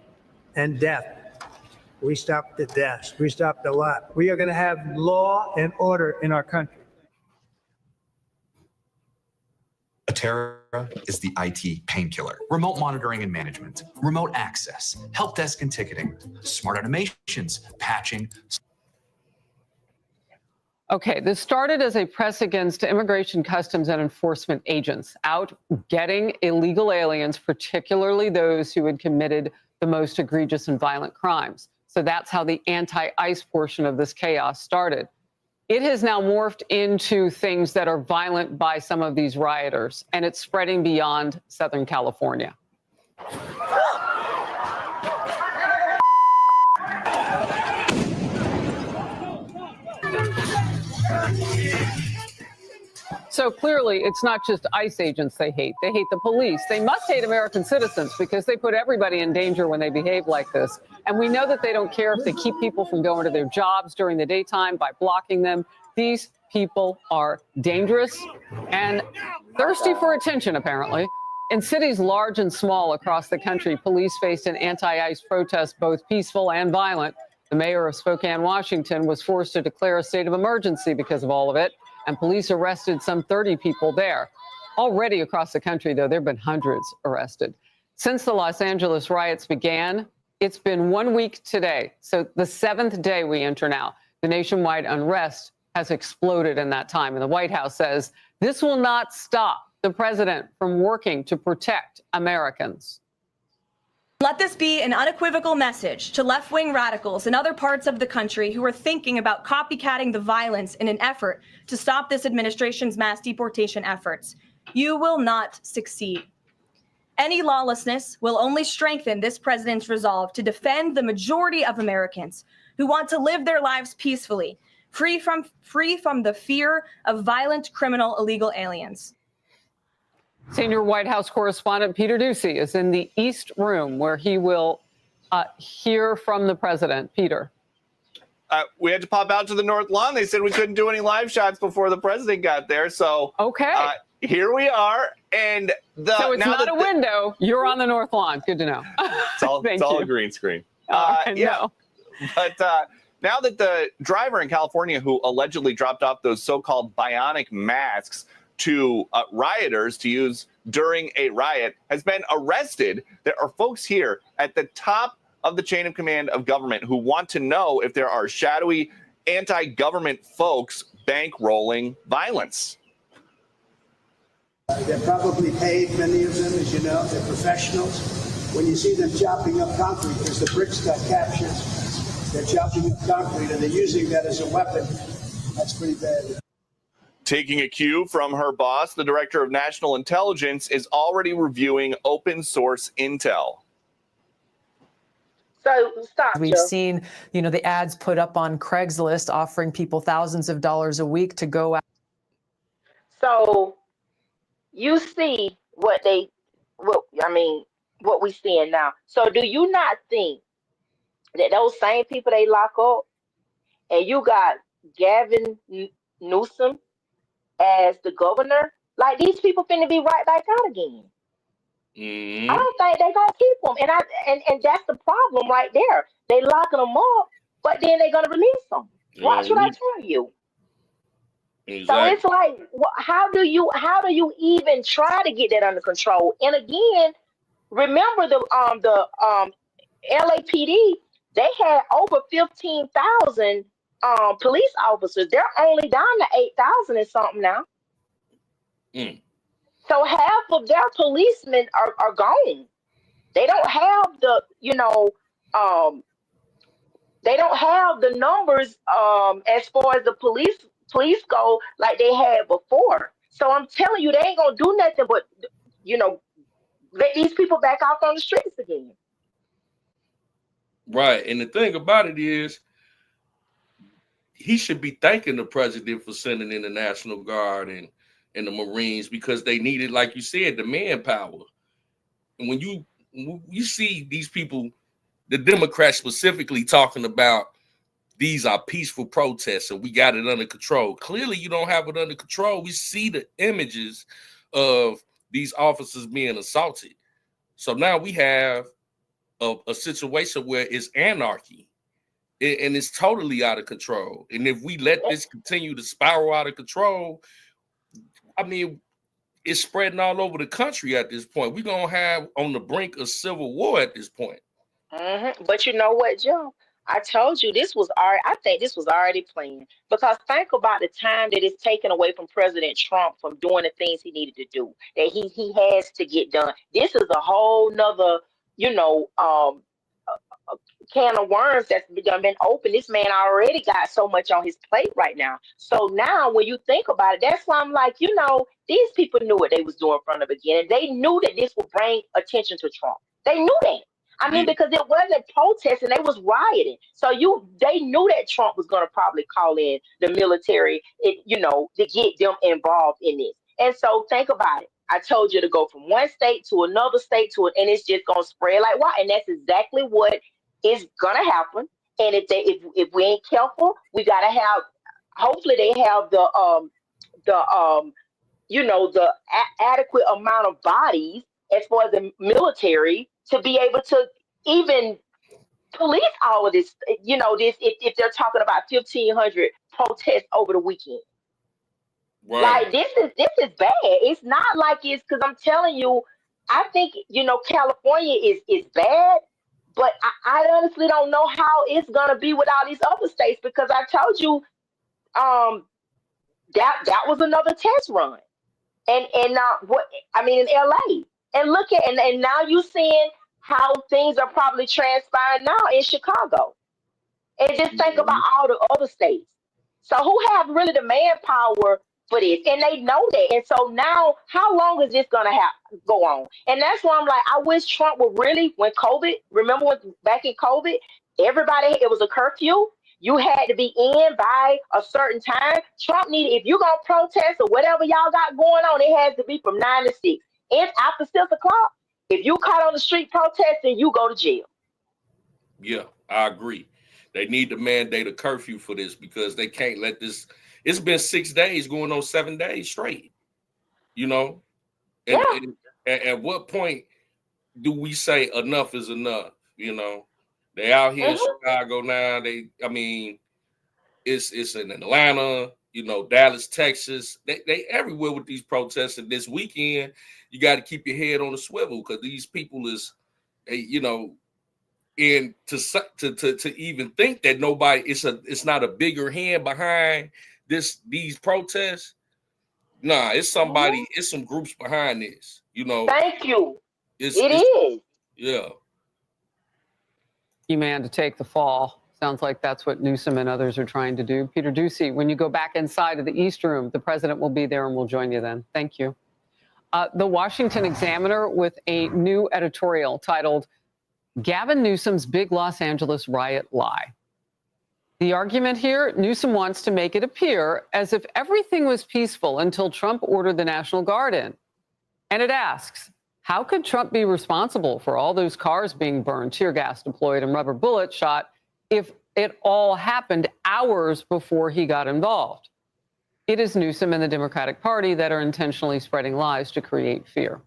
and death. We stopped the deaths. We stopped a lot. We are going to have law and order in our country. Atera is the IT painkiller. Remote monitoring and management, remote access, help desk and ticketing, smart automations, patching. Okay, this started as a press against immigration, customs, and enforcement agents out getting illegal aliens, particularly those who had committed the most egregious and violent crimes. So that's how the anti-ICE portion of this chaos started. It has now morphed into things that are violent by some of these rioters, and it's spreading beyond Southern California. So clearly, it's not just ICE agents they hate. They hate the police. They must hate American citizens because they put everybody in danger when they behave like this. And we know that they don't care if they keep people from going to their jobs during the daytime by blocking them. These people are dangerous and thirsty for attention, apparently. In cities large and small across the country, police faced an anti-ICE protest, both peaceful and violent. The mayor of Spokane, Washington, was forced to declare a state of emergency because of all of it, and police arrested some 30 people there. Already across the country, though, there have been hundreds arrested. Since the Los Angeles riots began, it's been 1 week today. So the 7th day we enter now. The nationwide unrest has exploded in that time. And the White House says this will not stop the president from working to protect Americans. Let this be an unequivocal message to left-wing radicals in other parts of the country who are thinking about copycatting the violence in an effort to stop this administration's mass deportation efforts. You will not succeed. Any lawlessness will only strengthen this president's resolve to defend the majority of Americans who want to live their lives peacefully, free from the fear of violent, criminal, illegal aliens. Senior White House correspondent Peter Doocy is in the East Room where he will hear from the president. Peter. We had to pop out to the North Lawn. They said we couldn't do any live shots before the president got there. So here we are. And so it's not a window. You're on the North Lawn. Good to know. It's all a green screen. No. But now that the driver in California who allegedly dropped off those so-called bionic masks to rioters to use during a riot has been arrested, there are folks here at the top of the chain of command of government who want to know if there are shadowy anti-government folks bankrolling violence. They're probably paid, many of them, as you know, they're professionals. When you see them chopping up concrete, because the bricks got captured, they're chopping up concrete and they're using that as a weapon. That's pretty bad. Taking a cue from her boss, the director of national intelligence is already reviewing open source intel. So stop. We've seen, the ads put up on Craigslist offering people thousands of dollars a week to go out. So you see what we seeing now. So do you not think that those same people they lock up, and you got Gavin Newsom as the governor, like these people finna be right back out again? I don't think they gonna keep them, and that's the problem right there. They locking them up, but then they're gonna release them. Watch what I tell you. Exactly. So it's like, how do you even try to get that under control? And again, remember the LAPD, they had over 15,000 police officers. They're only down to 8,000 and something now. So half of their policemen are gone. They don't have the, they don't have the numbers as far as the police go like they had before. So I'm telling you, they ain't gonna do nothing but, let these people back out on the streets again. Right. And the thing about it is, he should be thanking the president for sending in the National Guard and the Marines, because they needed, like you said, the manpower. And when you see these people, the Democrats specifically talking about these are peaceful protests and we got it under control. Clearly, you don't have it under control. We see the images of these officers being assaulted. So now we have a situation where it's anarchy and it's totally out of control. And if we let this continue to spiral out of control, I mean, it's spreading all over the country at this point. We're going to have on the brink of civil war at this point. But you know what, Joe? I told you I think this was already planned, because think about the time that it's taken away from President Trump from doing the things he needed to do, that he has to get done. This is a whole nother, can of worms that's been open. This man already got so much on his plate right now. So now when you think about it, that's why I'm like, these people knew what they was doing from the beginning. They knew that this would bring attention to Trump. They knew that. I mean, because it wasn't protesting, they was rioting. So they knew that Trump was going to probably call in the military, to get them involved in this. And so think about it. I told you to go from one state to another state and it's just going to spread like why. And that's exactly what is going to happen. And if we ain't careful, we got to have, hopefully they have the adequate amount of bodies as far as the military to be able to even police all of this, if they're talking about 1,500 protests over the weekend. Right. Like this is bad. It's not like it's, because I'm telling you, I think, California is bad, but I honestly don't know how it's going to be with all these other states, because I told you that was another test run. And in LA. And look at, and now you're seeing how things are probably transpiring now in Chicago. And just think about all the other states. So who have really the manpower for this? And they know that. And so now, how long is this going to go on? And that's why I'm like, I wish Trump would really, when COVID, remember back in COVID, Everybody, it was a curfew. You had to be in by a certain time. Trump needed, if you're going to protest or whatever y'all got going on, it has to be from 9 to 6. If after 6 o'clock, if you caught on the street protesting, you go to jail. Yeah, I agree. They need to mandate a curfew for this because they can't let this. It's been 6 days going on 7 days straight. You know, and at what point do we say enough is enough? You know, they out here in Chicago now. It's in Atlanta. You know, Dallas, Texas. They everywhere with these protests. And this weekend, you got to keep your head on the swivel because these people is, you know. And to even think that nobody, it's not a bigger hand behind these protests. Nah, it's somebody, it's some groups behind this. You know. Thank you. It is. Yeah. You man to take the fall. Sounds like that's what Newsom and others are trying to do. Peter Doocy, when you go back inside of the East Room, the president will be there and we'll join you then. Thank you. The Washington Examiner with a new editorial titled Gavin Newsom's Big Los Angeles Riot Lie. The argument here, Newsom wants to make it appear as if everything was peaceful until Trump ordered the National Guard in. And it asks, how could Trump be responsible for all those cars being burned, tear gas deployed, and rubber bullets shot if it all happened hours before he got involved? It is Newsom and the Democratic Party that are intentionally spreading lies to create fear.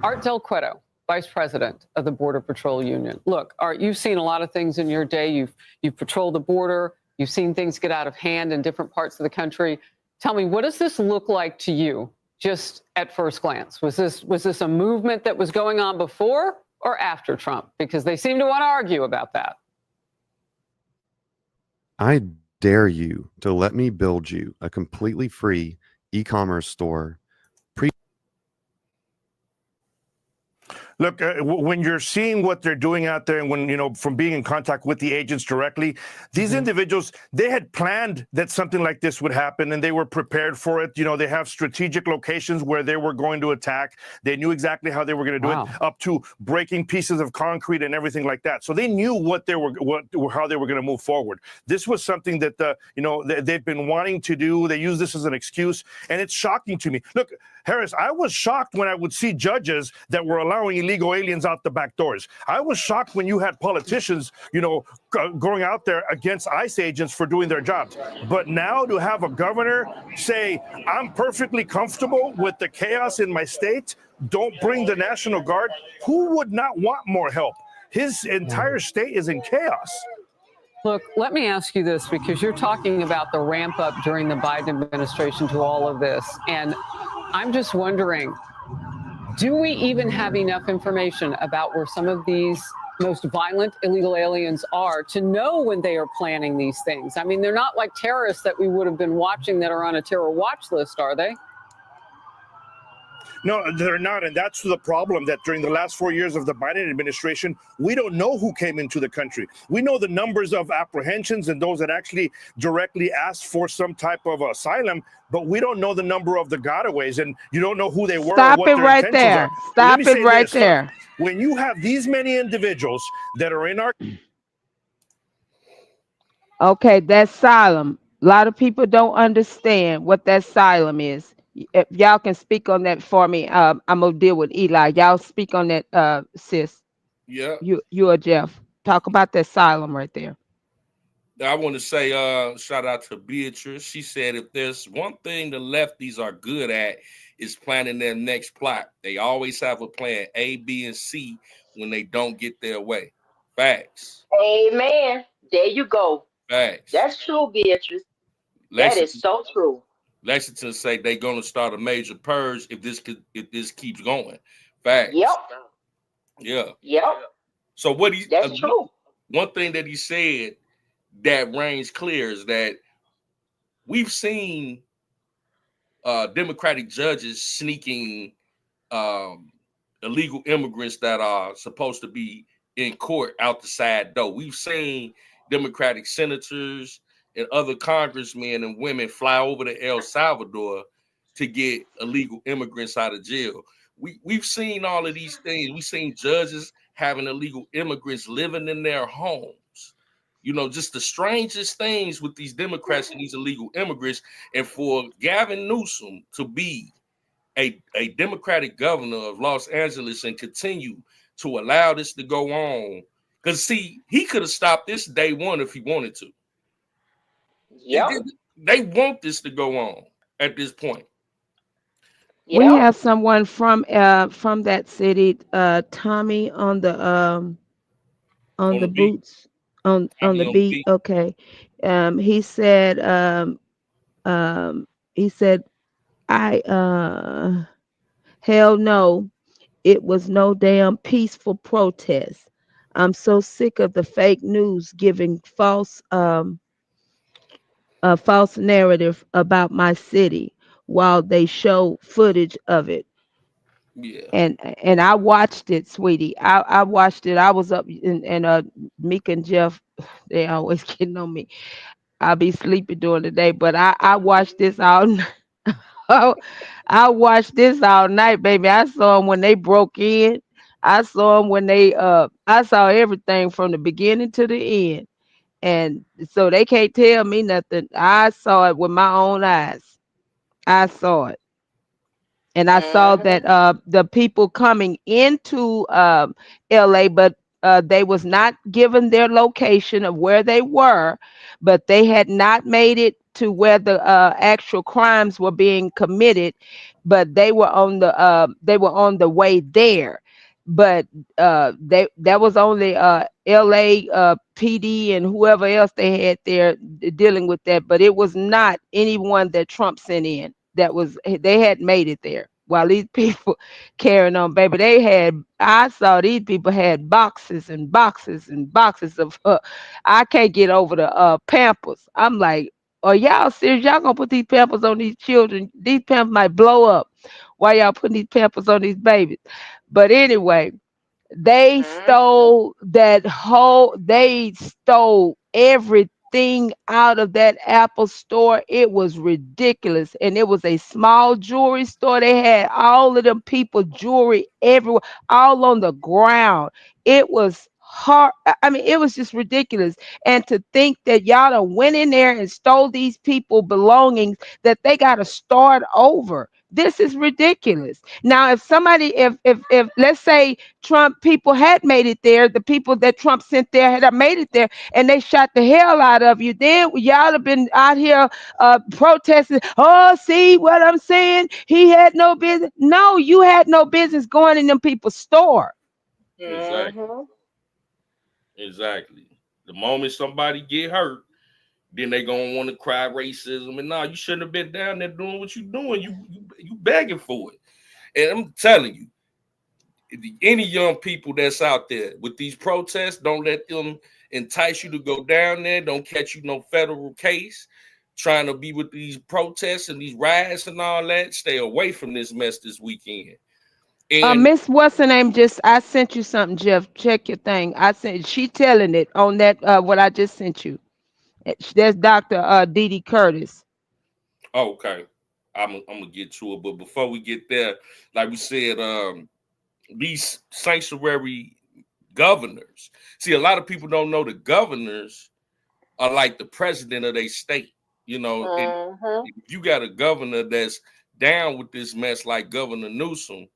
Art Del Cueto, Vice President of the Border Patrol Union. Look, Art, you've seen a lot of things in your day. You've patrolled the border. You've seen things get out of hand in different parts of the country. Tell me, what does this look like to you, just at first glance? Was this a movement that was going on before or after Trump? Because they seem to want to argue about that. I dare you to let me build you a completely free e-commerce store. Look, when you're seeing what they're doing out there and when, you know, from being in contact with the agents directly, these individuals, they had planned that something like this would happen and they were prepared for it. You know, they have strategic locations where they were going to attack. They knew exactly how they were going to do it, up to breaking pieces of concrete and everything like that. So they knew how they were going to move forward. This was something that, you know, they've been wanting to do. They use this as an excuse. And it's shocking to me. Look, Harris, I was shocked when I would see judges that were allowing illegal aliens out the back doors. I was shocked when you had politicians, you know, going out there against ICE agents for doing their jobs. But now to have a governor say, I'm perfectly comfortable with the chaos in my state, don't bring the National Guard, who would not want more help? His entire state is in chaos. Look, let me ask you this, because you're talking about the ramp up during the Biden administration to all of this. And I'm just wondering, do we even have enough information about where some of these most violent illegal aliens are to know when they are planning these things? I mean, they're not like terrorists that we would have been watching that are on a terror watch list, are they? No, they're not. And that's the problem, that during the last 4 years of the Biden administration, we don't know who came into the country. We know the numbers of apprehensions and those that actually directly asked for some type of asylum, but we don't know the number of the gotaways, and you don't know who they were. Stop or what it their right intentions there. are. Stop Let me it say right this. there. When you have these many individuals that are in our... Okay, that's asylum. A lot of people don't understand what that asylum is. If y'all can speak on that for me, I'm gonna deal with Eli. Y'all speak on that, sis. Yeah. You or Jeff. Talk about the asylum right there. I want to say shout out to Beatrice. She said if there's one thing the lefties are good at is planning their next plot. They always have a plan A, B, and C when they don't get their way. Facts. Amen. There you go. Facts. That's true, Beatrice. That is so true. Lexington say they're gonna start a major purge if this keeps going. Facts. Yep. Yeah. Yep. So what he That's true. One thing that he said that reigns clear is that we've seen Democratic judges sneaking illegal immigrants that are supposed to be in court out the side door. We've seen Democratic senators and other congressmen and women fly over to El Salvador to get illegal immigrants out of jail. we've seen all of these things. We've seen judges having illegal immigrants living in their homes. You know, just the strangest things with these Democrats and these illegal immigrants. And for Gavin Newsom to be a Democratic governor of Los Angeles and continue to allow this to go on, because see, he could have stopped this day one if he wanted to. Yep. They want this to go on at this point. We have someone from that city, Tommy on the boots on the beat. Okay. He said hell no, it was no damn peaceful protest. I'm so sick of the fake news giving false narrative about my city while they show footage of it. Yeah. And I watched it, sweetie. I watched it. I was up and Meek and Jeff, they always getting on me. I'll be sleeping during the day, but I watched this all night. I watched this all night, baby. I saw them when they broke in. I saw them when they I saw everything from the beginning to the end. And so they can't tell me nothing. I saw it with my own eyes. I saw it. And I saw that the people coming into LA, but they was not given their location of where they were, but they had not made it to where the actual crimes were being committed, but they were on the way there. But that was only LA PD and whoever else they had there dealing with that, but it was not anyone that Trump sent in. They had made it there while these people carrying on, baby. I saw these people had boxes and boxes and boxes of I can't get over the Pampers. I'm like, are y'all serious? Y'all gonna put these Pampers on these children? These Pampers might blow up. Why y'all putting these Pampers on these babies? But anyway, they stole everything out of that Apple store. It was ridiculous. And it was a small jewelry store. They had all of them people jewelry everywhere, all on the ground. It was hard. I mean, it was just ridiculous. And to think that y'all done went in there and stole these people belongings, that they got to start over. This is ridiculous. Now, if let's say Trump people had made it there, the people that Trump sent there had made it there, and they shot the hell out of you, then y'all have been out here protesting. Oh, see what I'm saying? He had no business. No, you had no business going in them people's store. Exactly. The moment somebody get hurt, then they gonna want to cry racism, and you shouldn't have been down there doing what you're doing. You begging for it. And I'm telling you, any young people that's out there with these protests, don't let them entice you to go down there. Don't catch you no federal case trying to be with these protests and these riots and all that. Stay away from this mess this weekend. And Miss what's her name? I sent you something, Jeff. Check your thing. She telling it on that what I just sent you. That's Dr. Didi Curtis. Okay, I'm gonna get to it, but before we get there, like we said, these sanctuary governors. See, a lot of people don't know the governors are like the president of their state. You know, and if you got a governor that's down with this mess, like Governor Newsom,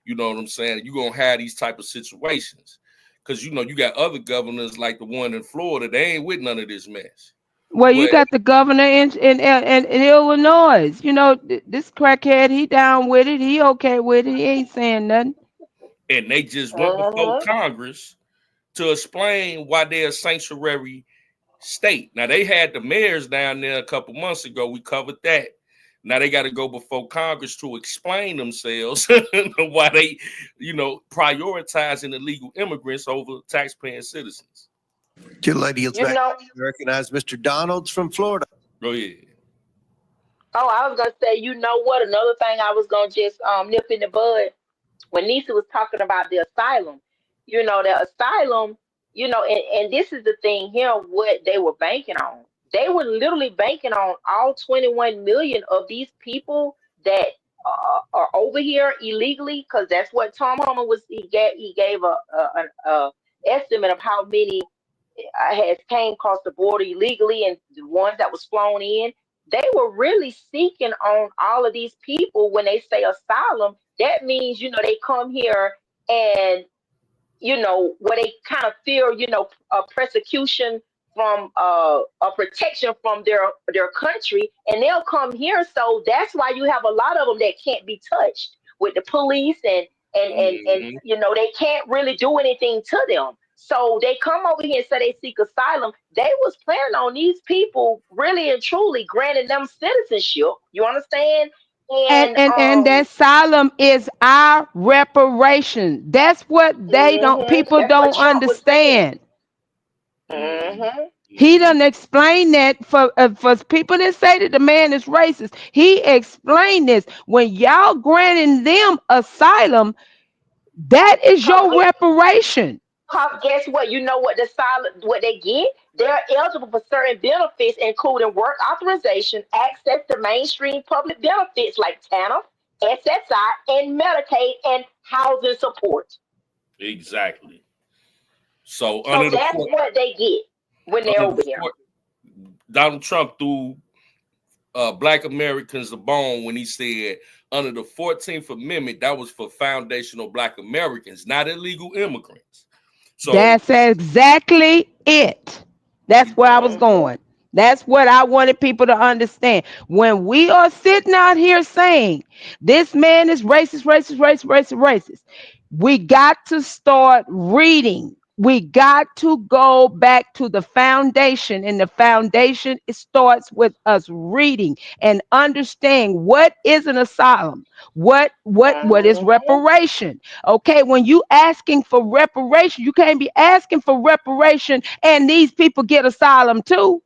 you know what I'm saying? You're gonna have these type of situations because you got other governors like the one in Florida. They ain't with none of this mess. Well, you got the governor in Illinois. You know, this crackhead, he down with it. He okay with it. He ain't saying nothing. And they just went before Congress to explain why they're a sanctuary state. Now, they had the mayors down there a couple months ago. We covered that. Now they got to go before Congress to explain themselves why they, prioritizing illegal immigrants over taxpaying citizens. Two ladies recognize Mr. Donalds from Florida. Go ahead. Oh, I was gonna say, you know what? Another thing I was gonna just nip in the bud when Nisa was talking about the asylum. You know, the asylum. You know, and this is the thing here. What they were banking on. They were literally banking on all 21 million of these people that are over here illegally, because that's what Tom Homan was. He gave an estimate of how many has came across the border illegally, and the ones that was flown in. They were really seeking on all of these people. When they say asylum, that means, they come here and, where they kind of fear, a persecution from a protection from their country, and they'll come here. So that's why you have a lot of them that can't be touched with the police, and they can't really do anything to them. So they come over here and say they seek asylum. They was planning on these people really and truly granting them citizenship. You understand? And that asylum is our reparation. That's what people don't understand. He done explained that for people that say that the man is racist. He explained this. When y'all granting them asylum, that is your reparation. Guess what? You know what what they get? They're eligible for certain benefits, including work authorization, access to mainstream public benefits like TANF, SSI, and Medicaid, and housing support. Exactly. So that's what they get when they're over here. Donald Trump threw Black Americans a bone when he said under the 14th Amendment, that was for foundational Black Americans, not illegal immigrants. So that's exactly it. That's where I was going. That's what I wanted people to understand. When we are sitting out here saying this man is racist, we got to start reading. We got to go back to the foundation, and the foundation, it starts with us reading and understand what is an asylum, what is reparation. Okay, when you asking for reparation, you can't be asking for reparation and these people get asylum too.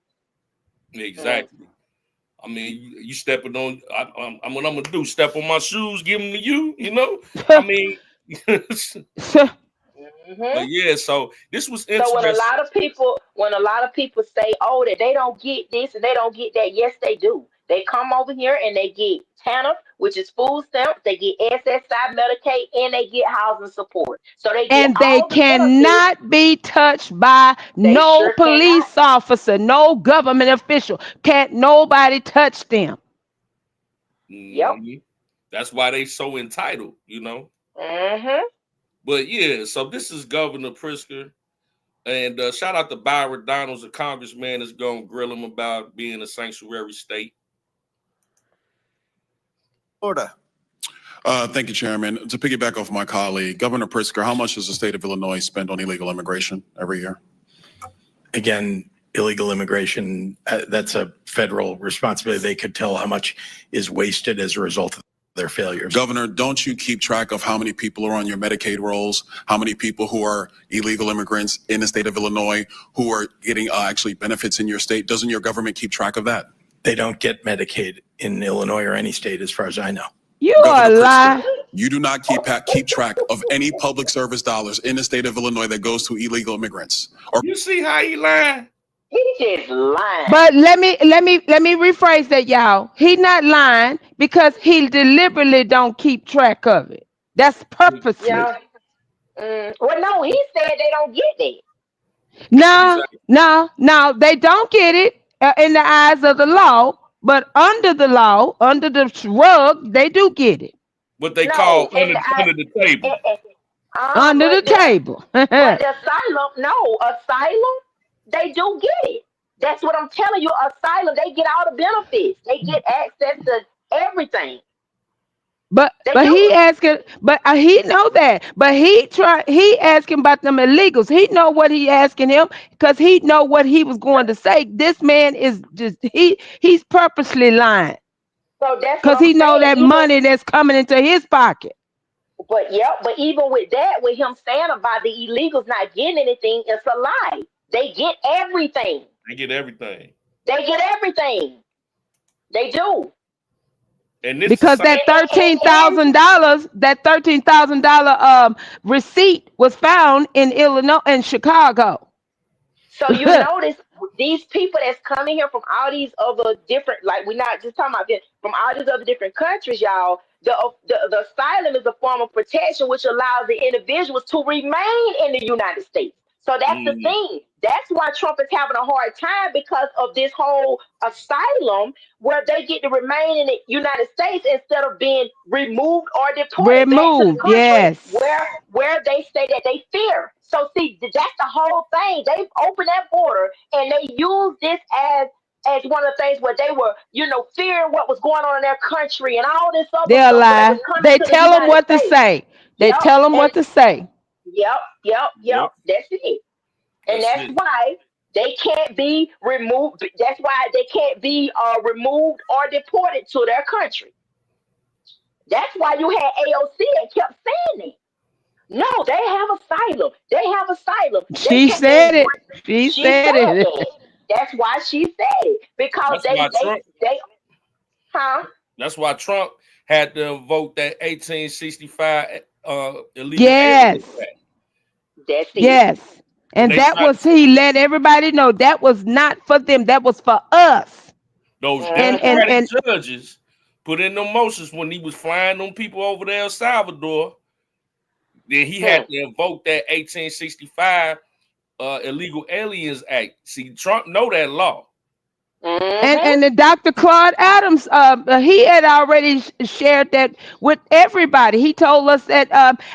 Exactly. I mean, you stepping on. What I'm gonna do? Step on my shoes, give them to you. I mean. But yeah, so this was interesting. So when a lot of people say, oh, that they don't get this and they don't get that, yes, they do. They come over here and they get TANF, which is food stamps, they get SSI, Medicaid, and they get housing support. So they cannot be touched by no police officer, no government official. Can't nobody touch them. Yep. That's why they so entitled, But yeah, so this is Governor Pritzker, and shout out to Byron Donalds, a congressman that's going to grill him about being a sanctuary state. Florida. Thank you, Chairman. To piggyback off my colleague, Governor Pritzker, how much does the state of Illinois spend on illegal immigration every year? Again, illegal immigration, that's a federal responsibility. They could tell how much is wasted as a result of their failures. Governor, don't you keep track of how many people are on your Medicaid rolls, how many people who are illegal immigrants in the state of Illinois who are getting actually benefits in your state? Doesn't your government keep track of that? They don't get Medicaid in Illinois or any state, as far as I know. You are a lie. You do not keep track of any public service dollars in the state of Illinois that goes to illegal immigrants. Or you see how he lying? He just lying. But let me rephrase that, y'all. He not lying because he deliberately don't keep track of it. That's purposely. Yeah. Well, no, he said they don't get it. No, they don't get it in the eyes of the law, but under the law, under the rug, they do get it. What they call under the table. Under the table. But the asylum, they do get it. That's what I'm telling you. Asylum, they get all the benefits. They get access to everything. But he asking, he know that. But he asking about them illegals. He know what he asking him because he know what he was going to say. This man is just he's purposely lying. So that's because he know that money that's coming into his pocket. But even with that, with him saying about the illegals not getting anything, it's a lie. They get everything. They get everything. They do. And this because that $13,000 receipt was found in Illinois and Chicago. So you notice these people that's coming here from all these other different, like we're not just talking about this, from all these other different countries, y'all. The asylum is a form of protection which allows the individuals to remain in the United States. So that's the thing. That's why Trump is having a hard time, because of this whole asylum where they get to remain in the United States instead of being removed or deported back to the country Yes. where they say that they fear. So see, that's the whole thing. They've opened that border and they use this as one of the things where they were, fearing what was going on in their country and all this other They'll stuff. lie. They tell them what to say. They tell them what to say. Yep. That's it. And that's why they can't be removed. That's why they can't be removed or deported to their country. That's why you had AOC and kept saying it. No, they have asylum. They have asylum. She said it. She said it. That's why she said it. Because That's why Trump had to vote that 1865 illegal. Yes. That's it. Yes. And that was, he let everybody know that was not for them. That was for us. Those Democratic judges put in the motions when he was flying them people over to El Salvador. Then he had to invoke that 1865 Illegal Aliens Act. See, Trump know that law. And the Dr. Claude Adams, he had already shared that with everybody. He told us that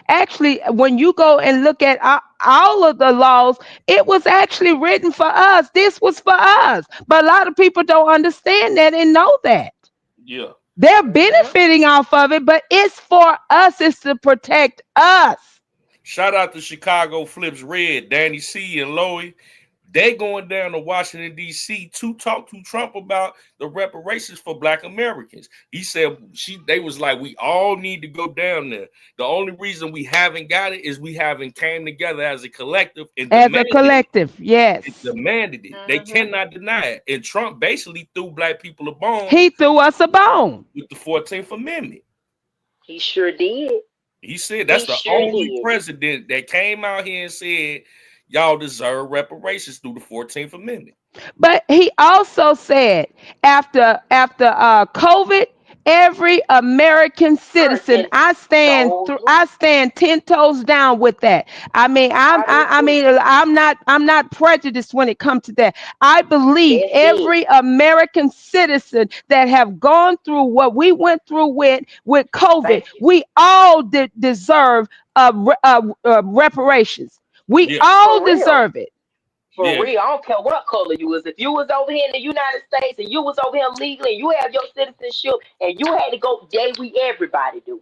actually, when you go and look at all of the laws, it was actually written for us. This was for us. But a lot of people don't understand that and know that. Yeah. They're benefiting off of it, but it's for us. It's to protect us. Shout out to Chicago Flips Red, Danny C. and Loey. They going down to Washington, D.C. to talk to Trump about the reparations for Black Americans. He said they was like, we all need to go down there. The only reason we haven't got it is we haven't came together as a collective. And Yes. Demanded it. They cannot deny it. And Trump basically threw Black people a bone. He threw us a bone. With the 14th Amendment. He sure did. He said that's the only president that came out here and said, y'all deserve reparations through the 14th Amendment. But he also said after COVID, every American citizen, I stand 10 toes down with that. I mean, I'm not prejudiced when it comes to that. I believe every American citizen that have gone through what we went through with COVID, we all deserve reparations. We all deserve it. For real, I don't care what color you was. If you was over here in the United States and you was over here legally and you have your citizenship and you had to go, everybody do.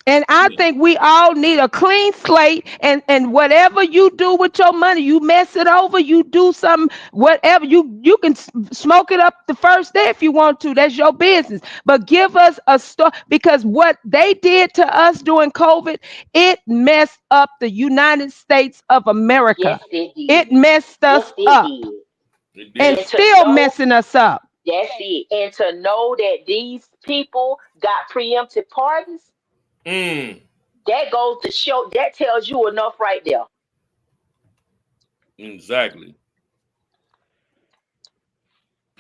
And I think we all need a clean slate, and whatever you do with your money, you mess it over, you do something, whatever, you can smoke it up the first day if you want to. That's your business. But give us a start, because what they did to us during COVID, it messed up the United States of America. Yes, it messed us up. And still messing us up. That's it. And to know that these people got preemptive pardons, that goes to show, that tells you enough right there. Exactly.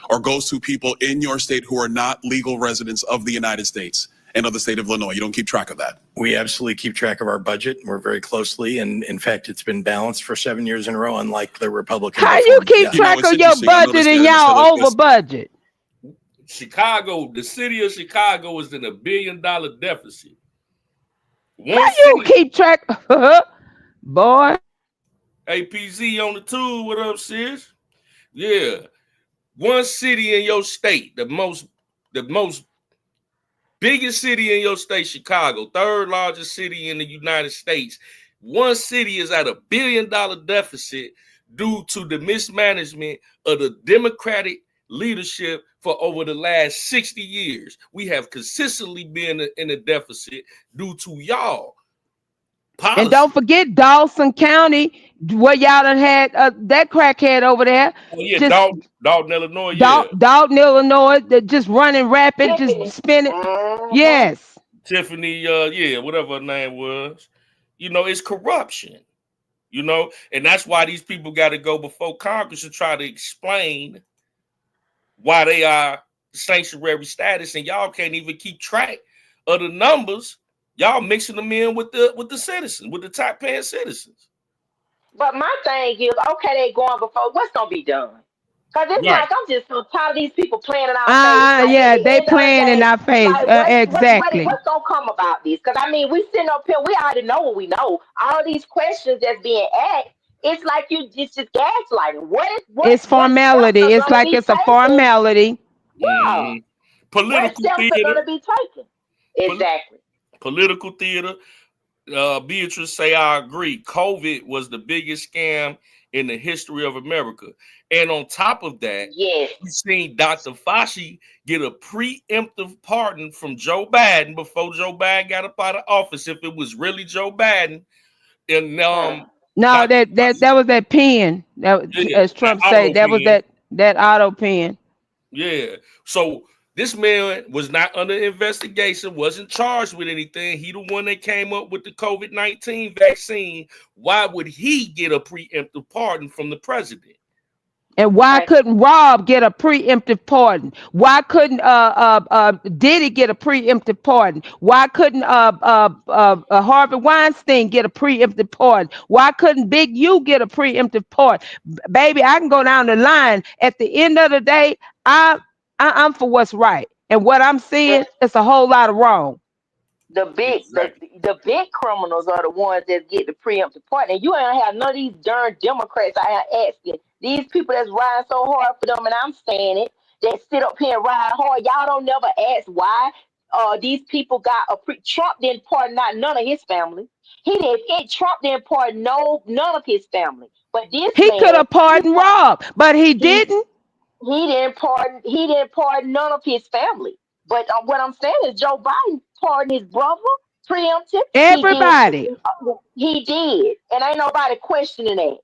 Or goes to people in your state who are not legal residents of the United States and of the state of Illinois. You don't keep track of that. We absolutely keep track of our budget. We're very closely, and in fact, it's been balanced for 7 years in a row, unlike the Republican. How you keep track of your budget and y'all over budget? Chicago, the city of Chicago is in $1 billion deficit. How you keep track, boy? APZ on the tool. What up, sis? Yeah, one city in your state, the most biggest city in your state, Chicago, third largest city in the United States. One city is at $1 billion deficit due to the mismanagement of the Democratic leadership for over the last 60 years. We have consistently been in a deficit due to y'all policy. And don't forget Dawson County, where y'all done had that crackhead over there. Oh, yeah, Dalton, Illinois. Dalton, Illinois, that just running rapid, just spinning. Yes. Tiffany, whatever her name was. You know, it's corruption. You know, and that's why these people got to go before Congress and try to explain why they are sanctuary status, and y'all can't even keep track of the numbers. Y'all mixing them in with the citizens, with the taxpaying citizens. But my thing is, okay, they going before. What's gonna be done? Because it's Right. like I'm just so tired of these people playing in our face. Like, Yeah, at the they end of the playing in day, our face. like, Exactly. what's gonna come about this? Because I mean, we sitting up here, we already know what we know. All these questions that's being asked, it's like it's just gaslighting. It's formality. It's like it's a formality. Yeah. Political What steps theater. are gonna be taken? Exactly. Political theater. Beatrice say, I agree. COVID was the biggest scam in the history of America. And on top of that, yes, we've seen Dr. Fauci get a preemptive pardon from Joe Biden before Joe Biden got up out of office. If it was really Joe Biden, and No, that was that pen. As Trump said, that was that auto pen. Yeah. So this man was not under investigation, wasn't charged with anything. He the one that came up with the COVID-19 vaccine. Why would he get a preemptive pardon from the president? And why couldn't Rob get a preemptive pardon? Why couldn't Diddy get a preemptive pardon? Why couldn't Harvey Weinstein get a preemptive pardon? Why couldn't Big U get a preemptive pardon? Baby, I can go down the line. At the end of the day, I'm for what's right, and what I'm seeing is a whole lot of wrong. The big criminals are the ones that get the preemptive pardon. And you ain't have none of these darn Democrats out here asking. These people that's riding so hard for them, and I'm saying it, that sit up here and ride hard. Y'all don't never ask why these people got Trump didn't pardon none of his family. Trump didn't pardon none of his family. But this he could have pardoned Rob, but he didn't. He didn't pardon none of his family. But what I'm saying is Joe Biden pardoned his brother, preemptive. Everybody. He did. And ain't nobody questioning that.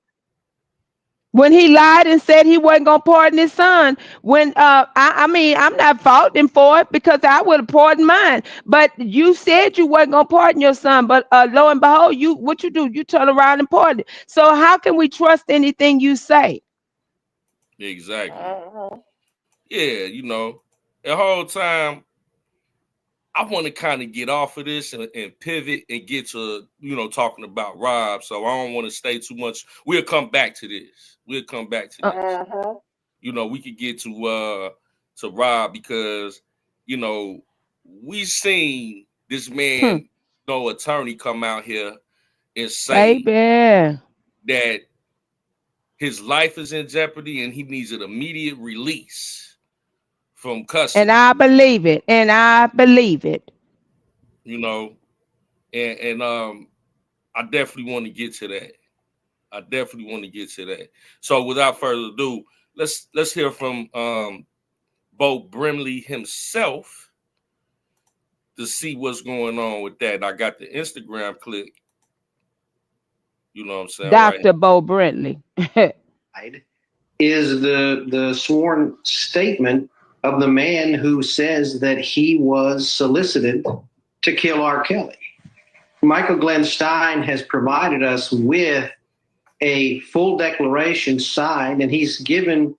When he lied and said he wasn't gonna pardon his son, when I mean, I'm not faulting him for it, because I would have pardoned mine. But you said you wasn't gonna pardon your son, but lo and behold, what you do? You turn around and pardon. So how can we trust anything you say? Exactly. Yeah, you know, the whole time I want to kind of get off of this and pivot and get to, you know, talking about Rob. So I don't want to stay too much. We'll come back to this. You know, we could get to Rob, because, you know, we seen this man, no attorney, come out here and say that his life is in jeopardy and he needs an immediate release from custody. And I believe it. You know, and I definitely want to get to that. So without further ado, let's hear from Bo Brimley himself to see what's going on with that. I got the Instagram clip. You know what I'm saying? Dr. Bo Brimley. Is the sworn statement of the man who says that he was solicited to kill R. Kelly. Michael Glenn Stein has provided us with a full declaration signed, and he's given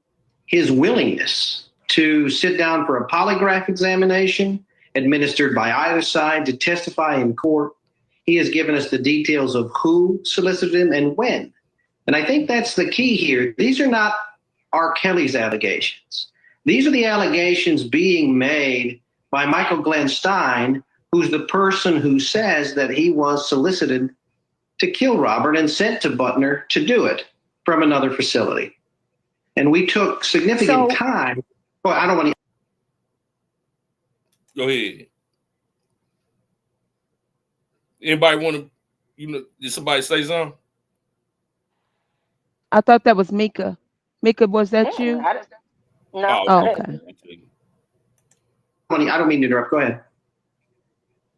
his willingness to sit down for a polygraph examination administered by either side to testify in court. He has given us the details of who solicited him and when. And I think that's the key here. These are not R. Kelly's allegations. These are the allegations being made by Michael Glenn Stein, who's the person who says that he was solicited to kill Robert and sent to Butner to do it from another facility. And we took significant time. Well, I don't want to. Go ahead. Anybody want to, did somebody say something? I thought that was Mika. Mika, was that you? No. Oh, okay. I don't mean to interrupt. Go ahead.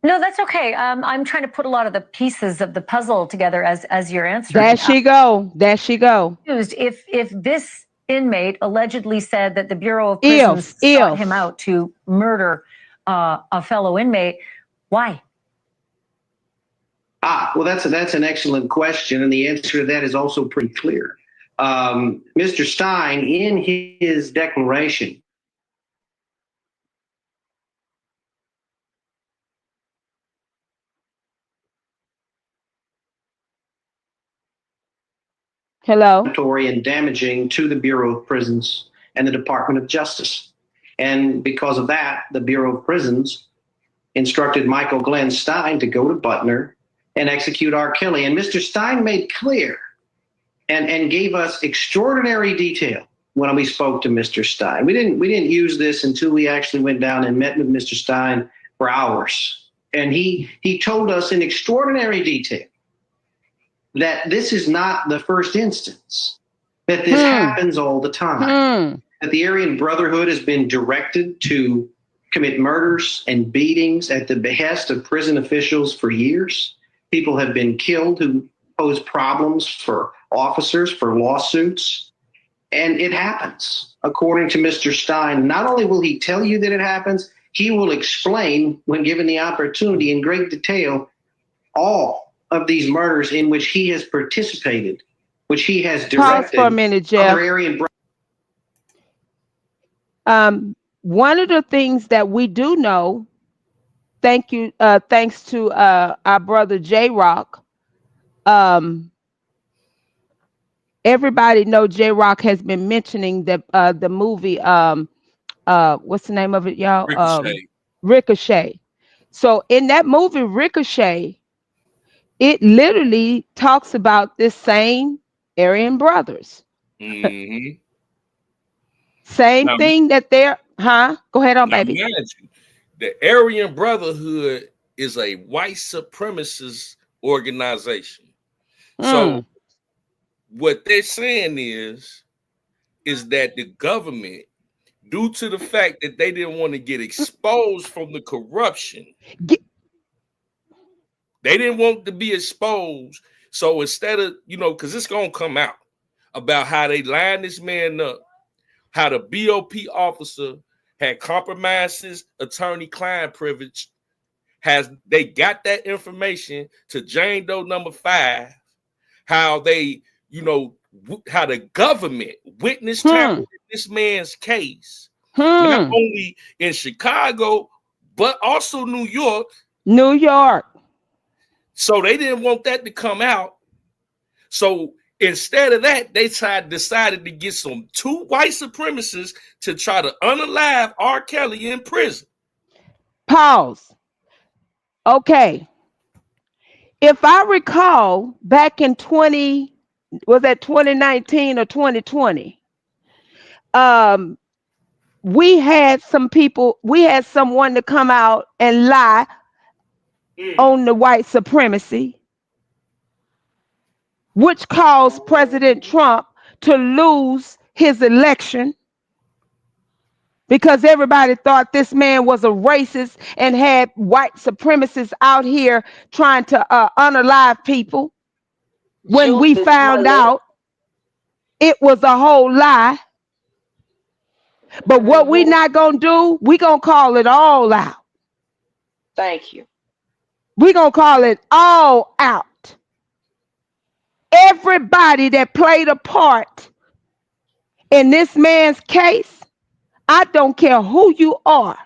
No, that's okay. I'm trying to put a lot of the pieces of the puzzle together as you're answering. There she go. If this inmate allegedly said that the Bureau of Prisons sought him out to murder a fellow inmate, why? Well, that's an excellent question, and the answer to that is also pretty clear. Mr. Stein, in his declaration, Hello. And damaging to the Bureau of Prisons and the Department of Justice. And because of that, the Bureau of Prisons instructed Michael Glenn Stein to go to Butner and execute R. Kelly. And Mr. Stein made clear and gave us extraordinary detail when we spoke to Mr. Stein. We didn't use this until we actually went down and met with Mr. Stein for hours. And he told us in extraordinary detail that this is not the first instance, that this happens all the time, that the Aryan Brotherhood has been directed to commit murders and beatings at the behest of prison officials for years. People have been killed who pose problems for officers, for lawsuits, and it happens. According to Mr. Stein, not only will he tell you that it happens, he will explain, when given the opportunity in great detail, all of these murders in which he has participated, which he has directed. Pause for a minute, Jeff. One of the things that we do know, thanks to our brother J-Rock, everybody know J-Rock has been mentioning the movie, what's the name of it, y'all? Ricochet. Ricochet. So in that movie, Ricochet, it literally talks about this same Aryan brothers. Mm-hmm. Same thing that they're, Go ahead on, baby. Imagine, the Aryan Brotherhood is a white supremacist organization. So what they're saying is that the government, due to the fact that they didn't want to get exposed from the corruption, they didn't want to be exposed. So instead of, because it's going to come out about how they lined this man up, how the BOP officer had compromised his attorney-client privilege, they got that information to Jane Doe number 5, how they, how the government witnessed this man's case, not only in Chicago, but also New York. So they didn't want that to come out. So instead of that, they decided to get two white supremacists to try to unalive R. Kelly in prison. Pause. Okay. If I recall, back in 2019 or 2020, we had someone to come out and lie on the white supremacy, which caused President Trump to lose his election because everybody thought this man was a racist and had white supremacists out here trying to unalive people. When we found out it was a whole lie. But what we not gonna do, we gonna call it all out. Thank you. We gonna call it all out. Everybody that played a part in this man's case, I don't care who you are,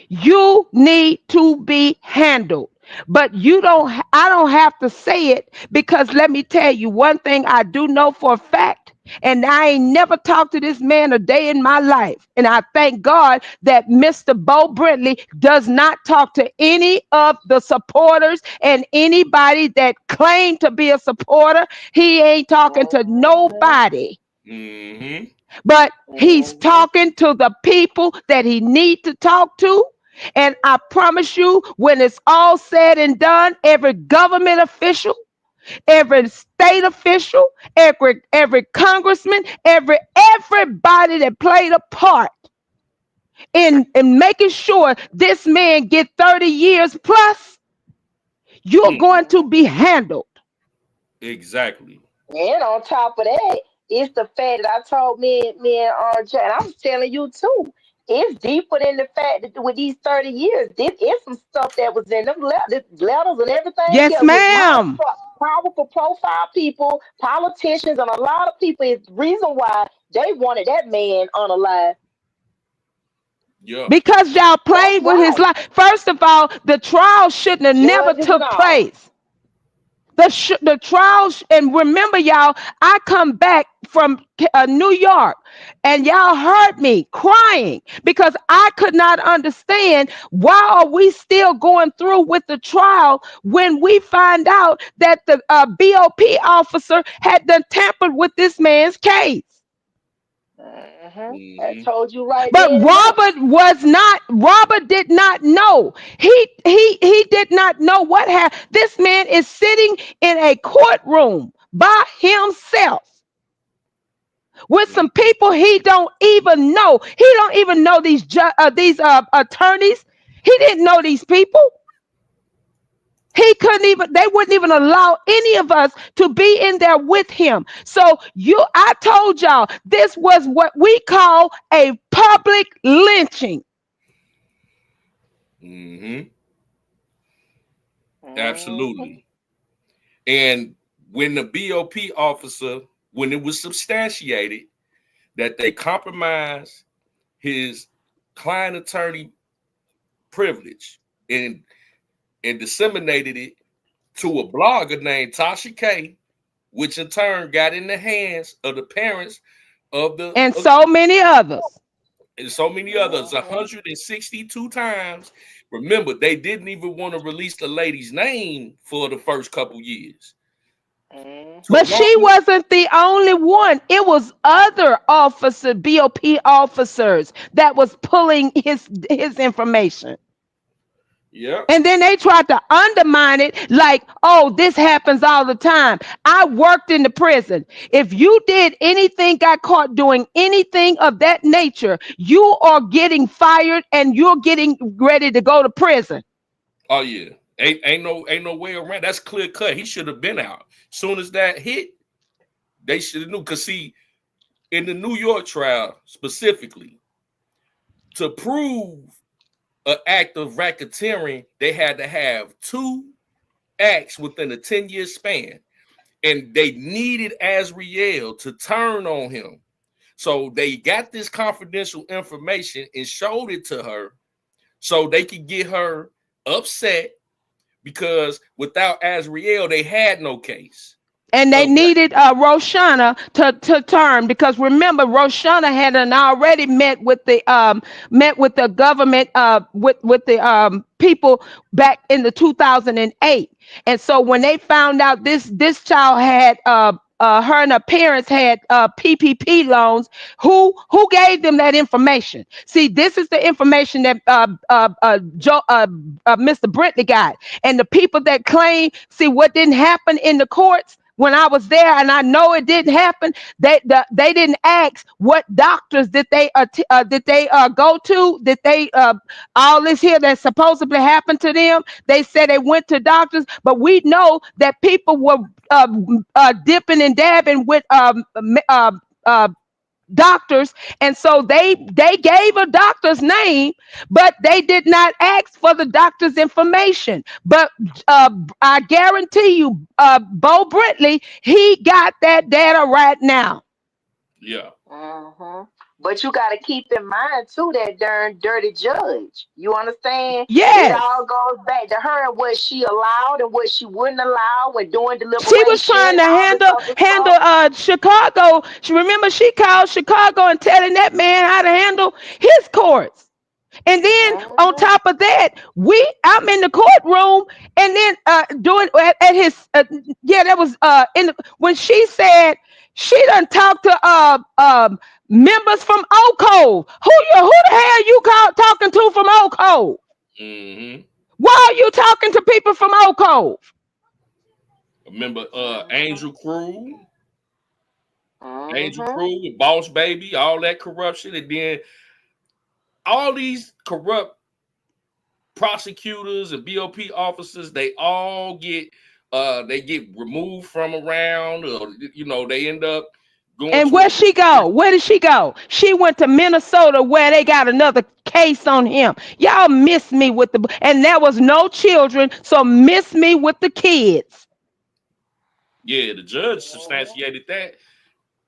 you need to be handled. But I don't have to say it, because let me tell you one thing I do know for a fact, and I ain't never talked to this man a day in my life. And I thank God that Mr. Bo Brentley does not talk to any of the supporters and anybody that claimed to be a supporter. He ain't talking to nobody. Mm-hmm. But he's talking to the people that he needs to talk to. And I promise you, when it's all said and done, every government official, every state official, every congressman, everybody that played a part in making sure this man get 30 years plus, you're going to be handled. Exactly. And on top of that, it's the fact that I told me and Jay, and I was telling you too, it's deeper than the fact that with these 30 years, this is some stuff that was in them letters and everything. Yes, else. With ma'am. powerful profile people, politicians, and a lot of people is the reason why they wanted that man unalive. Yeah. Because y'all played with his life. First of all, the trial shouldn't have never Judges took and all. place. The trials, and remember, y'all, I come back from New York, and y'all heard me crying because I could not understand why are we still going through with the trial when we find out that the BOP officer had done tampered with this man's case. I told you right. But then. Robert did not know. He did not know what happened. This man is sitting in a courtroom by himself with some people he don't even know. He don't even know these attorneys. He didn't know these people. He couldn't even, they wouldn't even allow any of us to be in there with him. So I told y'all, this was what we call a public lynching. Absolutely. And when the BOP officer, when it was substantiated that they compromised his client attorney privilege and disseminated it to a blogger named Tasha K, which in turn got in the hands of the parents of the and so many others. And so many others, 162 times. Remember, they didn't even want to release the lady's name for the first couple years. But she wasn't the only one. It was other BOP officers that was pulling his information. Yeah. And then they tried to undermine it like, oh, this happens all the time. I worked in the prison. If you did anything, got caught doing anything of that nature, you are getting fired and you're getting ready to go to prison. Oh yeah. Ain't no way around. That's clear cut. He should have been out. Soon as that hit, they should have knew. Because see, in the New York trial specifically, to prove an act of racketeering, they had to have 2 acts within a 10-year span. And they needed Azriel to turn on him. So they got this confidential information and showed it to her so they could get her upset, because without Azriel, they had no case. And they needed Roshana to turn, because remember, Roshana had already met with the government, with the people back in the 2008. And so when they found out this child had her and her parents had PPP loans, who gave them that information? See, this is the information that Mr. Brentley got, and the people that claim, see, what didn't happen in the courts. When I was there, and I know it didn't happen, they didn't ask what doctors did they go to, did they all this here that supposedly happened to them. They said they went to doctors, but we know that people were dipping and dabbing with doctors, and so they gave a doctor's name, but they did not ask for the doctor's information. But I guarantee you, Bo Brentley, he got that data right now. Yeah. But you got to keep in mind too that darn dirty judge. You understand? Yes. It all goes back to her and what she allowed and what she wouldn't allow when doing deliberation. She was trying to handle Chicago. Remember, she called Chicago and telling that man how to handle his courts. And then on top of that, I'm in the courtroom, and then doing at his that was when she said she done talked to members from Oak Cove. Who the hell you talking to from Oak Cove? Why are you talking to people from Oak Cove? Remember Angel Crew, Boss Baby, all that corruption, and then all these corrupt prosecutors and BOP officers, they all get removed from around, or they end up And where she go? Where did she go? She went to Minnesota where they got another case on him. Y'all miss me with the, and there was no children, so miss me with the kids. Yeah, the judge substantiated that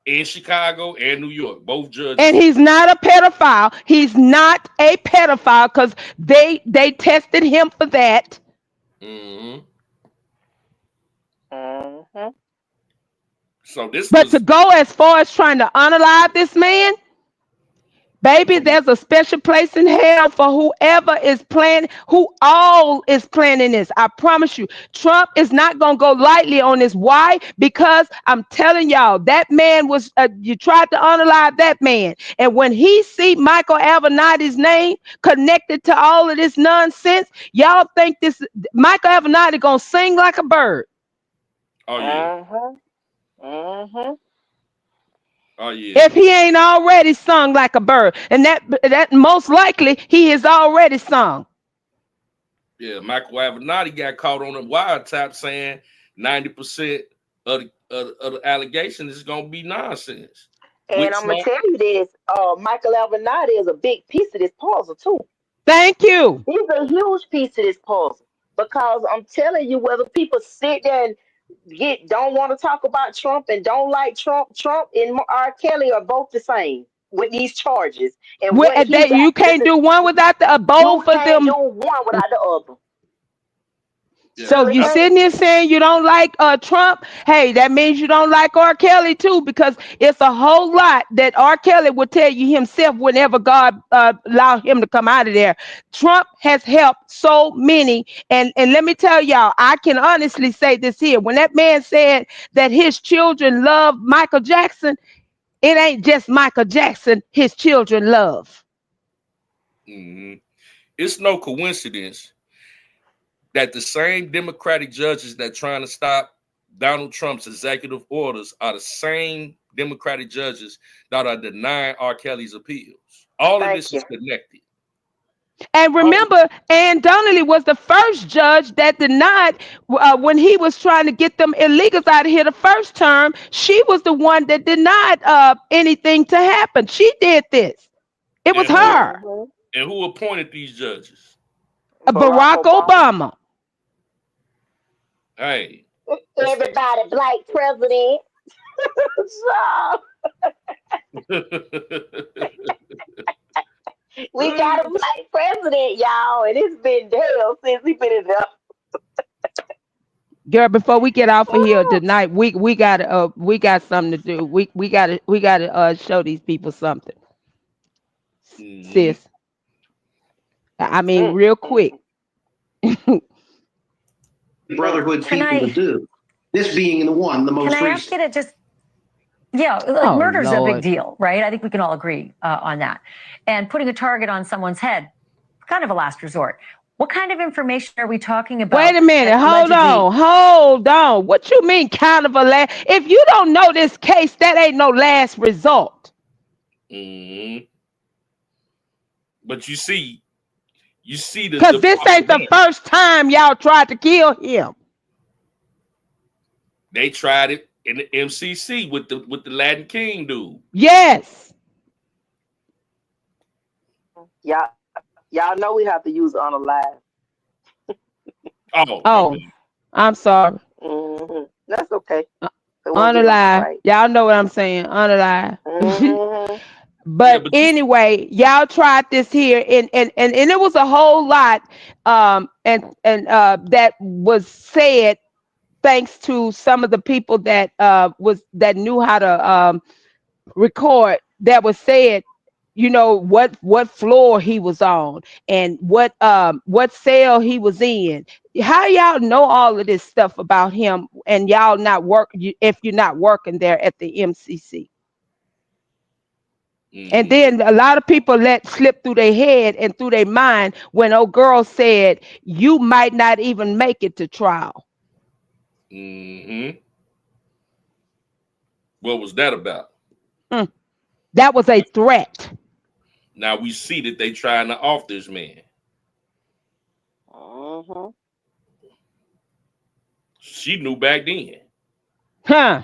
in Chicago and New York, both judges. And he's not a pedophile. He's not a pedophile because they tested him for that. Mm-hmm. Mm-hmm. So this, but to go as far as trying to unalive this man, baby, there's a special place in hell for whoever is planning, who all is planning this. I promise you, Trump is not going to go lightly on this. Why? Because I'm telling y'all, that man was, you tried to unalive that man. And when he see Michael Avenatti's name connected to all of this nonsense, y'all think this, Michael Avenatti going to sing like a bird. Oh, yeah. Mm-hmm. Oh, yeah. If he ain't already sung like a bird, and that most likely he has already sung. Yeah, Michael Avenatti got caught on a wiretap saying 90% of the allegations is gonna be nonsense. And I'm gonna tell you this: Michael Avenatti is a big piece of this puzzle too. Thank you. He's a huge piece of this puzzle because I'm telling you, whether people sit there and don't want to talk about Trump and don't like Trump and R. Kelly are both the same with these charges. And you can't do one without the both of them. You can't do one without the other. So you sitting here saying you don't like Trump, hey, that means you don't like R. Kelly too, because it's a whole lot that R. Kelly would tell you himself whenever God allowed him to come out of there. Trump has helped so many, and let me tell y'all, I can honestly say this here. When that man said that his children love Michael Jackson, it ain't just Michael Jackson his children love. Mm-hmm. It's no coincidence that the same Democratic judges that trying to stop Donald Trump's executive orders are the same Democratic judges that are denying R. Kelly's appeals. All of this is connected. And remember, Ann Donnelly was the first judge that denied when he was trying to get them illegals out of here the first term. She was the one that denied anything to happen. She did this. It was her. And who appointed these judges? Barack Obama. Hey. Everybody black president. We got a black president, y'all, and it's been hell since he been in there. Girl, before we get off of here tonight, we got something to do. We gotta show these people something. Sis. I mean, real quick. Brotherhood people to do. This being the most recent. Can I ask you to just, murder's a Lord. big deal, right? I think we can all agree on that. And putting a target on someone's head, kind of a last resort. What kind of information are we talking about? Wait a minute. Hold on. What you mean kind of a last? If you don't know this case, that ain't no last result. Mm-hmm. But you see the, because this ain't the first time y'all tried to kill him. They tried it in the MCC with the Latin King dude. Yes. Y'all know we have to use unalive. Oh, I'm sorry. Mm-hmm. That's okay. Unalive. Right. Y'all know what I'm saying. Unalive. Mm-hmm. But anyway, y'all tried this here, and it was a whole lot, that was said thanks to some of the people that knew how to record. That was said, what floor he was on and what cell he was in. How y'all know all of this stuff about him, and y'all not if you're not working there at the MCC? And then a lot of people let slip through their head and through their mind when old girl said, you might not even make it to trial. Mm-hmm. What was that about? That was a threat. Now we see that they trying to off this man. Uh-huh. She knew back then. Huh.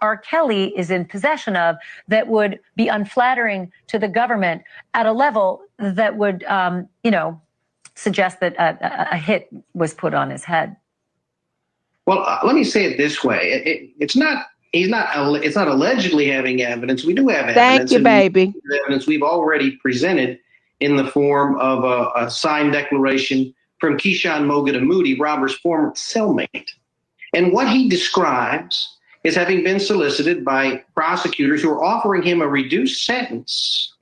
R. Kelly is in possession of that would be unflattering to the government at a level that would, suggest that a hit was put on his head? Well, let me say it this way: it's not allegedly having evidence. We do have evidence. Thank you, baby. Evidence we've already presented in the form of a signed declaration from Keyshawn Mogadamudi, Robert's former cellmate. And what he describes is having been solicited by prosecutors who are offering him a reduced sentence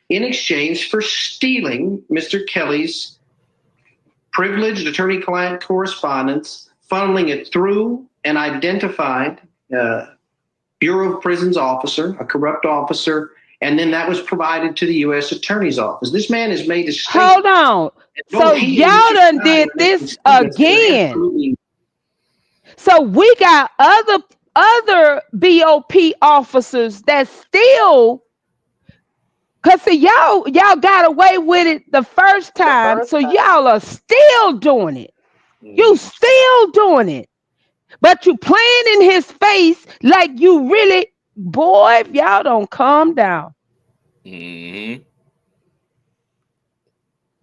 in exchange for stealing Mr. Kelly's privileged attorney-client correspondence, funneling it through an identified Bureau of Prisons officer, a corrupt officer, and then that was provided to the U.S. Attorney's Office. This man has made a statement. Hold on. So y'all done did this again. So we got other BOP officers that still, cause see y'all got away with it the first time, so y'all are still doing it. You still doing it, but you playing in his face like you really, boy. If y'all don't calm down. Mm-hmm.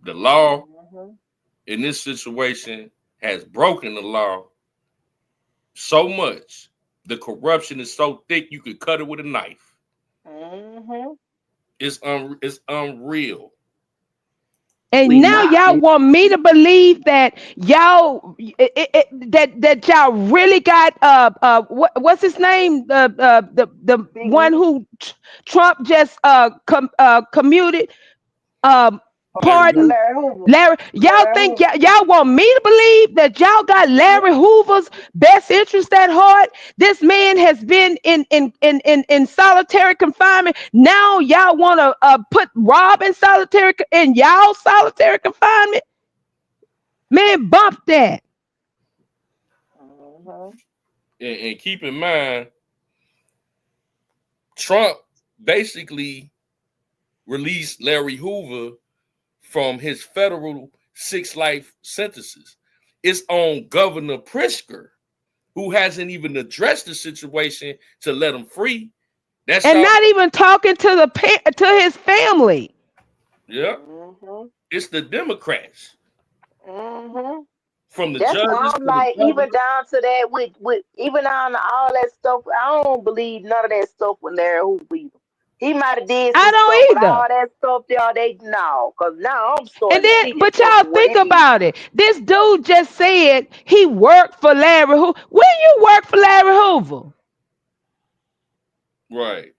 The law in this situation has broken the law so much. The corruption is so thick you could cut it with a knife. It's unreal. And now y'all want me to believe that y'all that y'all really got what's his name, the one who Trump just commuted pardon, Larry. Y'all think y'all want me to believe that y'all got Larry Hoover's best interest at heart? This man has been in solitary confinement. Now y'all want to put Rob in solitary confinement? Man, bump that. And keep in mind, Trump basically released Larry Hoover from his federal 6 life sentences. It's on Governor Pritzker, who hasn't even addressed the situation to let him free. That's and not even talking to his family. Yeah, it's the Democrats. From the That's judges, why I'm like, even down to that with even on all that stuff, I don't believe none of that stuff when Larry Hoover either. He might have did some stuff, but all that stuff there, they know. Cause now I'm sorry. And then, but y'all think about it. This dude just said he worked for Larry Hoover. When you work for Larry Hoover? Right.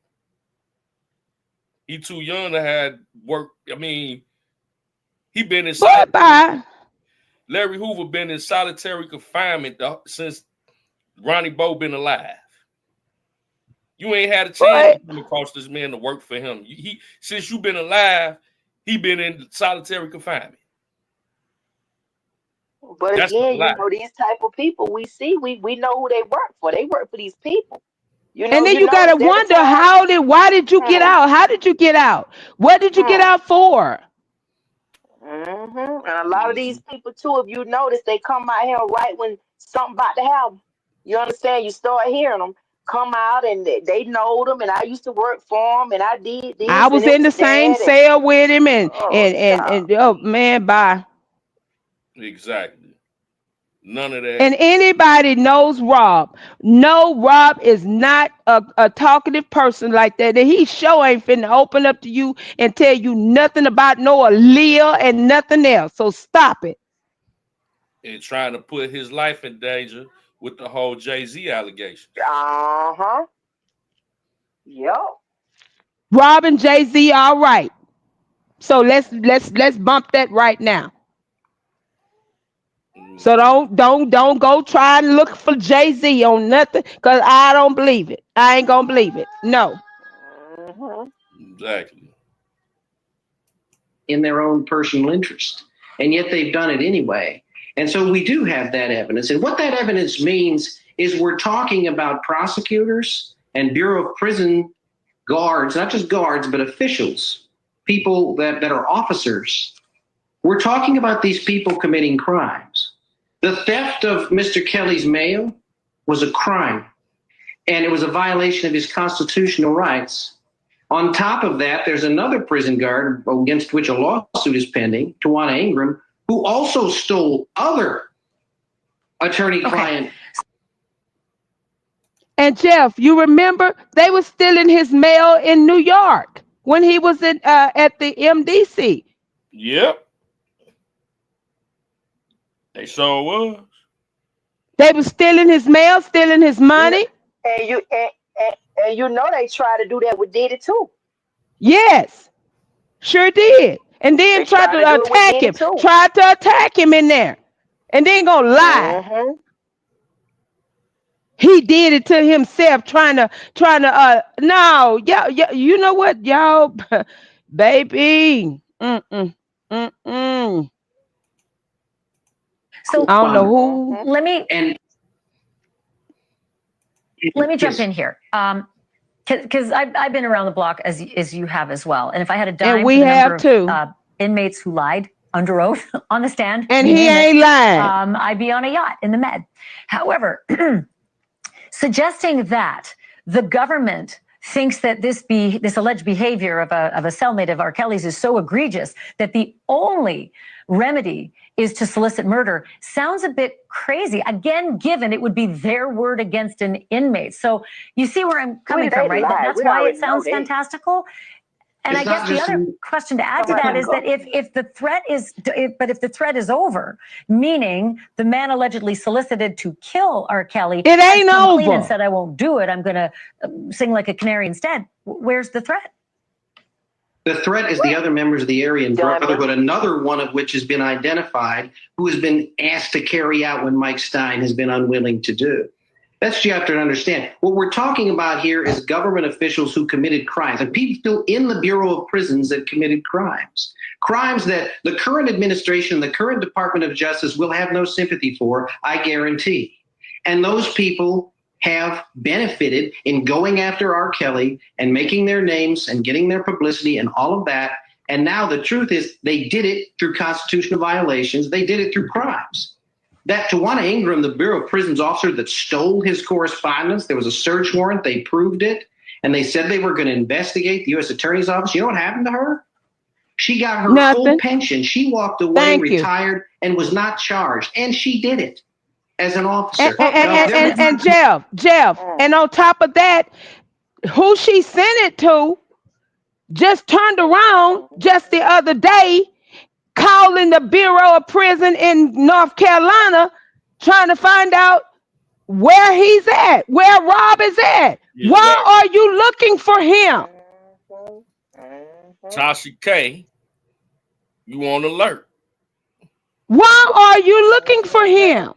He too young to have work. I mean, he been in Larry Hoover been in solitary confinement since Ronnie Bo been alive. You ain't had a chance to come across this man to work for him. He since you been alive, he been in solitary confinement. But again, these type of people we see, we know who they work for. They work for these people. You know, and then you gotta wonder why did you get out? How did you get out? What did you get out for? And a lot of these people too, if you notice, they come out here right when something about to happen. You understand? You start hearing them come out, and they know them. And I used to work for them, and I did this. I was in the same cell with him, and oh man, bye. Exactly. None of that. And anybody knows Rob. No, Rob is not a talkative person like that. And he sure ain't finna open up to you and tell you nothing about no Aaliyah and nothing else. So stop it. And trying to put his life in danger with the whole Jay-Z allegation. Yep. Rob and Jay-Z, all right. So let's bump that right now. So don't go try and look for Jay-Z on nothing, because I don't believe it. I ain't gonna believe it. No. Exactly. In their own personal interest. And yet they've done it anyway. And so we do have that evidence. And what that evidence means is we're talking about prosecutors and Bureau of Prison guards, not just guards, but officials, people that are officers. We're talking about these people committing crimes. The theft of Mr. Kelly's mail was a crime. and it was a violation of his constitutional rights. On top of that, there's another prison guard against which a lawsuit is pending, Tawana Ingram, who also stole other attorney-client. And Jeff, you remember they were stealing his mail in New York when he was at the MDC. Yep. They sure was. They were stealing his mail, stealing his money. And you know they try to do that with Diddy too. Yes, sure did. And then They tried to do it with attack Diddy him. too. Tried to attack him in there. And then gonna lie. Mhm. He did it to himself, trying to no, yeah, you know what, y'all, baby. So I don't know who. Let me jump in here. Because I've been around the block as you have as well. And if I had a dime And we for the have number of, too. Inmates who lied under oath on the stand, And you he name it, ain't lying. I'd be on a yacht in the Med. However, suggesting that the government thinks that this alleged behavior of a cellmate of R. Kelly's is so egregious that the only remedy is to solicit murder sounds a bit crazy. Again, given it would be their word against an inmate. So you see where I'm coming They from, right? lie. That's We why already it sounds know that. fantastical. And It's I not guess the just other question to add to Somebody that is that if the threat is, if the threat is over, meaning the man allegedly solicited to kill R. Kelly, It ain't has come clean over. and said, I won't do it. I'm going to sing like a canary instead. Where's the threat? The threat is the other members of the Aryan Brotherhood, another one of which has been identified, who has been asked to carry out what Mike Stein has been unwilling to do. That's what you have to understand. What we're talking about here is government officials who committed crimes, and people in the Bureau of Prisons that committed crimes. Crimes that the current administration, the current Department of Justice will have no sympathy for, I guarantee. And those people have benefited in going after R. Kelly and making their names and getting their publicity and all of that. And now the truth is they did it through constitutional violations. They did it through crimes. That Tawana Ingram, the Bureau of Prisons officer that stole his correspondence, there was a search warrant, they proved it, and they said they were going to investigate the U.S. Attorney's Office. You know what happened to her? She got her full pension. She walked away, retired, and was not charged. And she did it as an officer. And Jeff, and on top of that, who she sent it to just turned around just the other day, calling the Bureau of Prison in North Carolina, trying to find out where he's at, where Rob is at. Yeah, Why are you looking for him? Tasha K, you on alert. Why are you looking for him?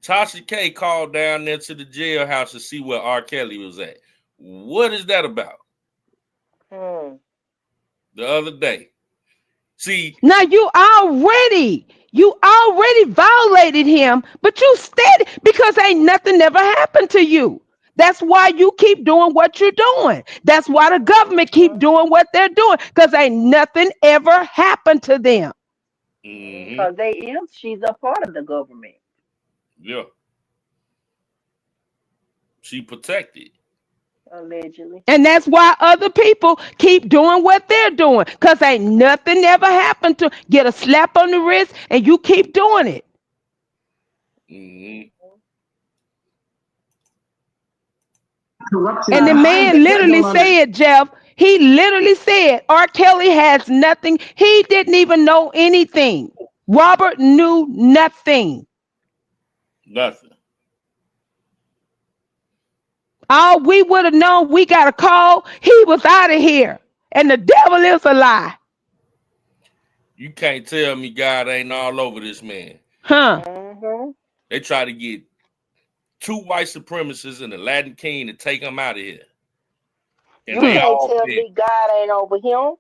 Tasha K called down there to the jailhouse to see where R. Kelly was at. What is that about? The other day. See, now you already violated him, but you steady because ain't nothing ever happened to you. That's why you keep doing what you're doing. That's why the government keep doing what they're doing, because ain't nothing ever happened to them. Because she's a part of the government. Yeah. She protected. Allegedly. And that's why other people keep doing what they're doing, because ain't nothing ever happened to get a slap on the wrist and you keep doing it. And the man literally said, Jeff, he literally said R. Kelly has nothing. He didn't even know anything. Robert knew nothing. Nothing. All we would have known, we got a call, he was out of here. And the devil is a lie. You can't tell me God ain't all over this man. Huh? They try to get 2 white supremacists and the Latin King to take him out of here. And You they can't all tell dead. me God ain't over him.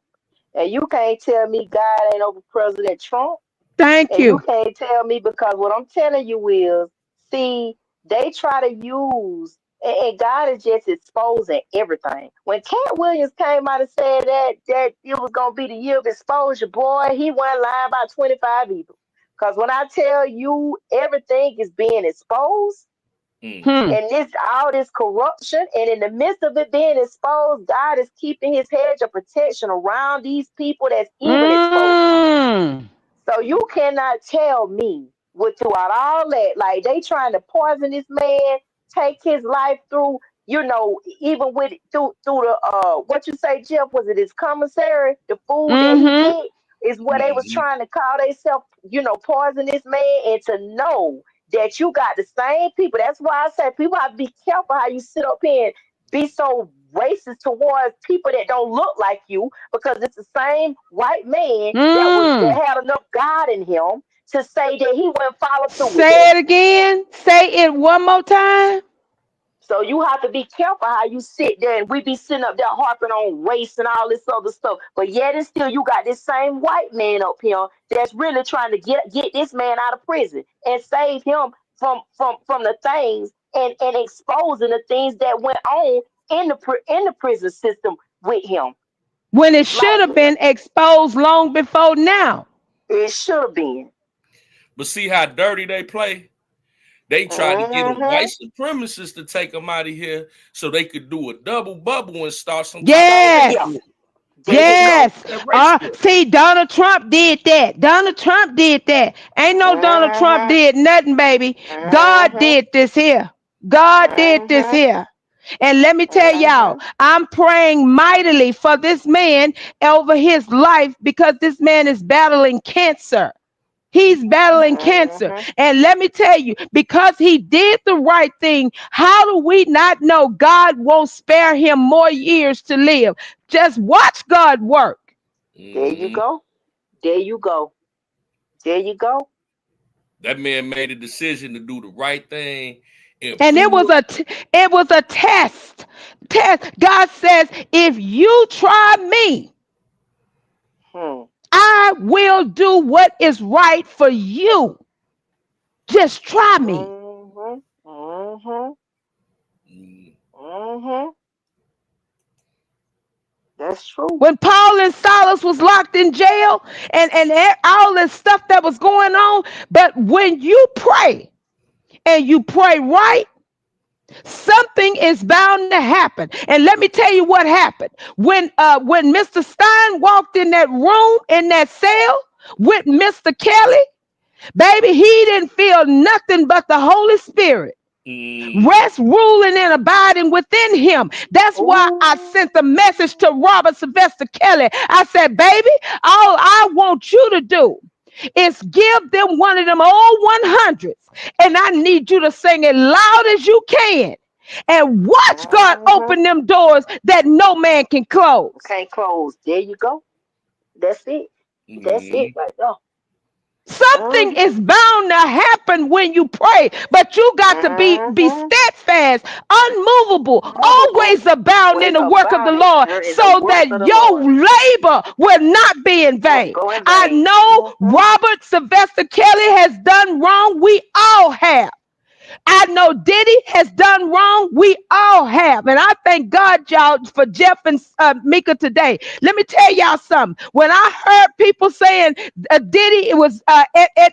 And you can't tell me God ain't over President Trump. Thank And you. you can't tell me, because what I'm telling you is, see, they try to use, and God is just exposing everything. When Cat Williams came out and said that it was going to be the year of exposure, boy, he wasn't lying about 25 either. Because when I tell you everything is being exposed, And all this corruption, and in the midst of it being exposed, God is keeping his hedge of protection around these people that's even exposed. So you cannot tell me throughout all that, like they trying to poison this man, take his life through, even with through the what you say, Jeff, was it his commissary? The food that he get is what they was trying to call themselves, poison this man, and to know that you got the same people. That's why I say people have to be careful how you sit up here and be so racist towards people that don't look like you, because it's the same white man that had enough God in him to say that he wouldn't follow through with Say it again. Say it one more time. So you have to be careful how you sit there, and we be sitting up there harping on race and all this other stuff. But yet and still, you got this same white man up here that's really trying to get this man out of prison and save him from the things and exposing the things that went on in the prison system with him. When it should have been exposed long before now. It should have been. But see how dirty they play? They tried to get them white supremacists to take them out of here so they could do a double bubble and start some. Yes. Yes. See, Donald Trump did that. Donald Trump did that. Ain't no Donald Trump did nothing, baby. God did this here. God did this here. And let me tell y'all, I'm praying mightily for this man over his life, because this man is battling cancer. He's battling cancer. And let me tell you, because he did the right thing, how do we not know God won't spare him more years to live? Just watch God work. There you go. There you go. There you go. That man made a decision to do the right thing. And it was a test. God says, if you try me, I will do what is right for you. Just try me. That's true. When Paul and Silas was locked in jail and all this stuff that was going on, but when you pray and you pray right, something is bound to happen. And let me tell you what happened. When Mr. Stein walked in that room, in that cell with Mr. Kelly, baby, he didn't feel nothing but the Holy Spirit. Rest, ruling, and abiding within him. That's why I sent the message to Robert Sylvester Kelly. I said, baby, all I want you to do is give them one of them old 100s, and I need you to sing it loud as you can, and watch God open them doors that no man can close. Can't close. There you go. That's it. That's it right there. Something is bound to happen when you pray, but you got to be steadfast, unmovable, always abound in the work of the Lord, so that your labor will not be in vain. I know Robert Sylvester Kelly has done wrong. We all have. I know Diddy has done wrong. We all have. And I thank God, y'all, for Jeff and Mika today. Let me tell y'all something. When I heard people saying Diddy, it was at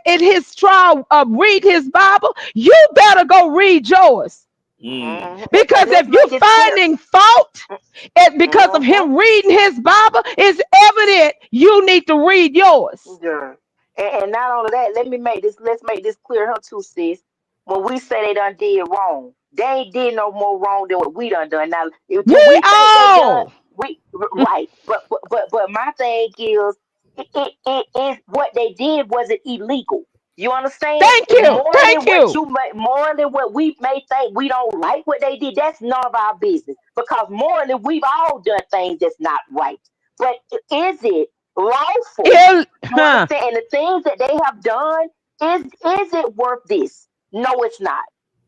his trial, read his Bible, you better go read yours. Because if you're finding fault because of him reading his Bible, it's evident you need to read yours. Yeah. And not only that, let's make this clear, her too, sis. When we say they done did wrong, they ain't did no more wrong than what we done. Now, if right. But my thing is, it what they did wasn't illegal. You understand? Thank you. Thank you. More than what we may think we don't like what they did, that's none of our business. Because morally, we've all done things that's not right. But is it lawful? You understand? And the things that they have done, is it worth this? No, it's not.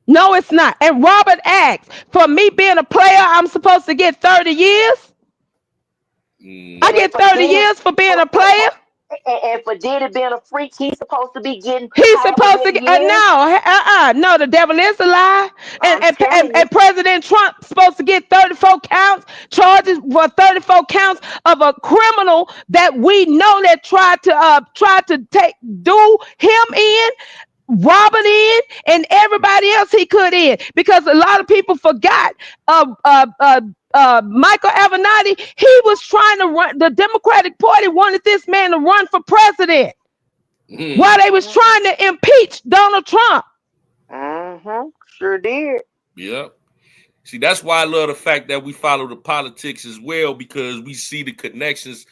No, it's not. And Robert asked, for me being a player, I'm supposed to get 30 years? I get 30 years for being a player? And for Diddy being a freak, he's supposed to be getting. He's supposed to get no. The devil is a lie. And President Trump supposed to get 34 counts, charges for 34 counts of a criminal that we know that tried to do him in. Robert in and everybody else he could in, because a lot of people forgot Michael Avenatti. He was trying to run. The Democratic Party wanted this man to run for president while they was trying to impeach Donald Trump. Sure did. Yep. See, that's why I love the fact that we follow the politics as well, because we see the connections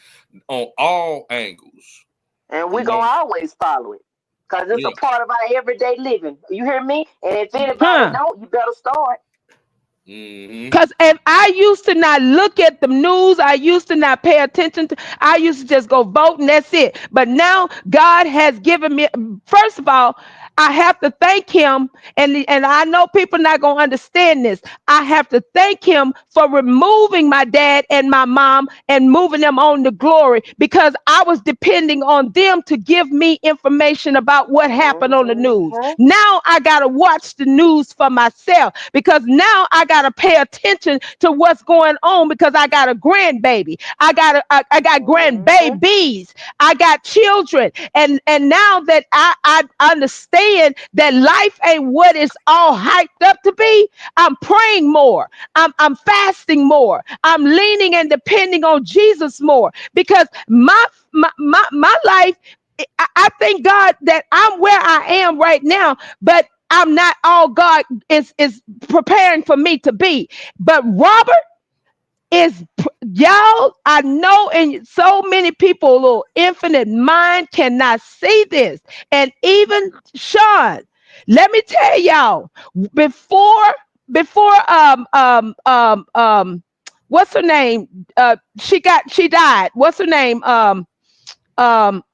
on all angles. And we're going to always follow it, because it's a part of our everyday living. You hear me? And if anybody don't, you better start. Because if I used to not look at the news, I used to not pay attention to, I used to just go vote and that's it. But now God has given me, first of all, I have to thank him, and I know people not going to understand this. I have to thank him for removing my dad and my mom and moving them on to glory, because I was depending on them to give me information about what happened on the news. Now I got to watch the news for myself, because now I got to pay attention to what's going on, because I got a grandbaby. I got grandbabies. I got children. And now that I understand that life ain't what it's all hyped up to be, I'm praying more. I'm fasting more. I'm leaning and depending on Jesus more, because my life, I thank God that I'm where I am right now, but I'm not all God is preparing for me to be. But Robert is, y'all, I know, and so many people, little infinite mind cannot see this. And even Sean, let me tell y'all, before what's her name? She died. What's her name? The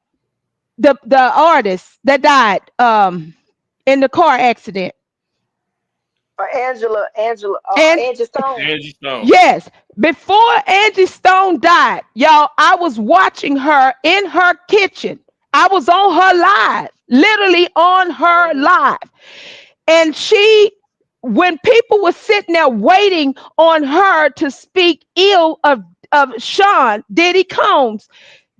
artist that died in the car accident. Angie Stone. Angie Stone. Yes. Before Angie Stone died, y'all, I was watching her in her kitchen. I was on her live, literally on her live. And when people were sitting there waiting on her to speak ill of Sean Diddy Combs,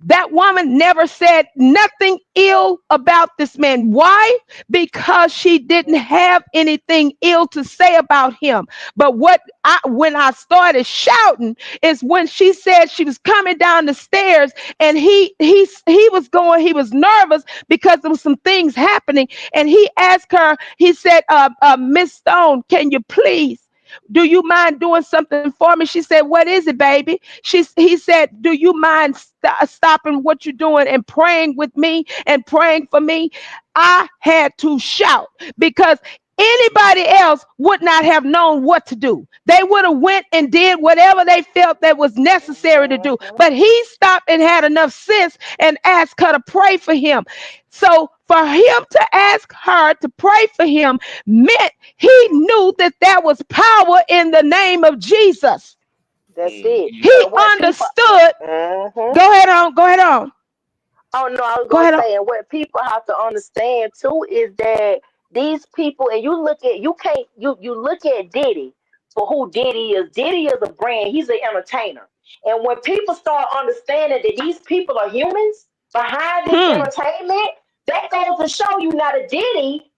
that woman never said nothing ill about this man. Why? Because she didn't have anything ill to say about him. But when I started shouting is when she said she was coming down the stairs, and he was nervous because there was some things happening. And he asked her, he said, Miss Stone, can you please, do you mind doing something for me? She said, what is it, baby? He said, do you mind stopping what you're doing and praying with me and praying for me? I had to shout, because anybody else would not have known what to do. They would have went and did whatever they felt that was necessary to do. But he stopped and had enough sense and asked her to pray for him. So for him to ask her to pray for him meant he knew that there was power in the name of Jesus. That's it. He understood. Go ahead on. Oh no, I was going to say, and what people have to understand too is that these people, and you look at Diddy for who Diddy is. Diddy is a brand. He's an entertainer. And when people start understanding that these people are humans behind this entertainment, that goes to show you not a Diddy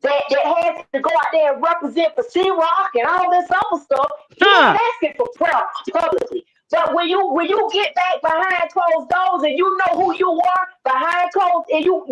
that has to go out there and represent for C-Rock and all this other stuff. He's not asking for prayer publicly. But when you get back behind closed doors and you know who you are behind closed, and you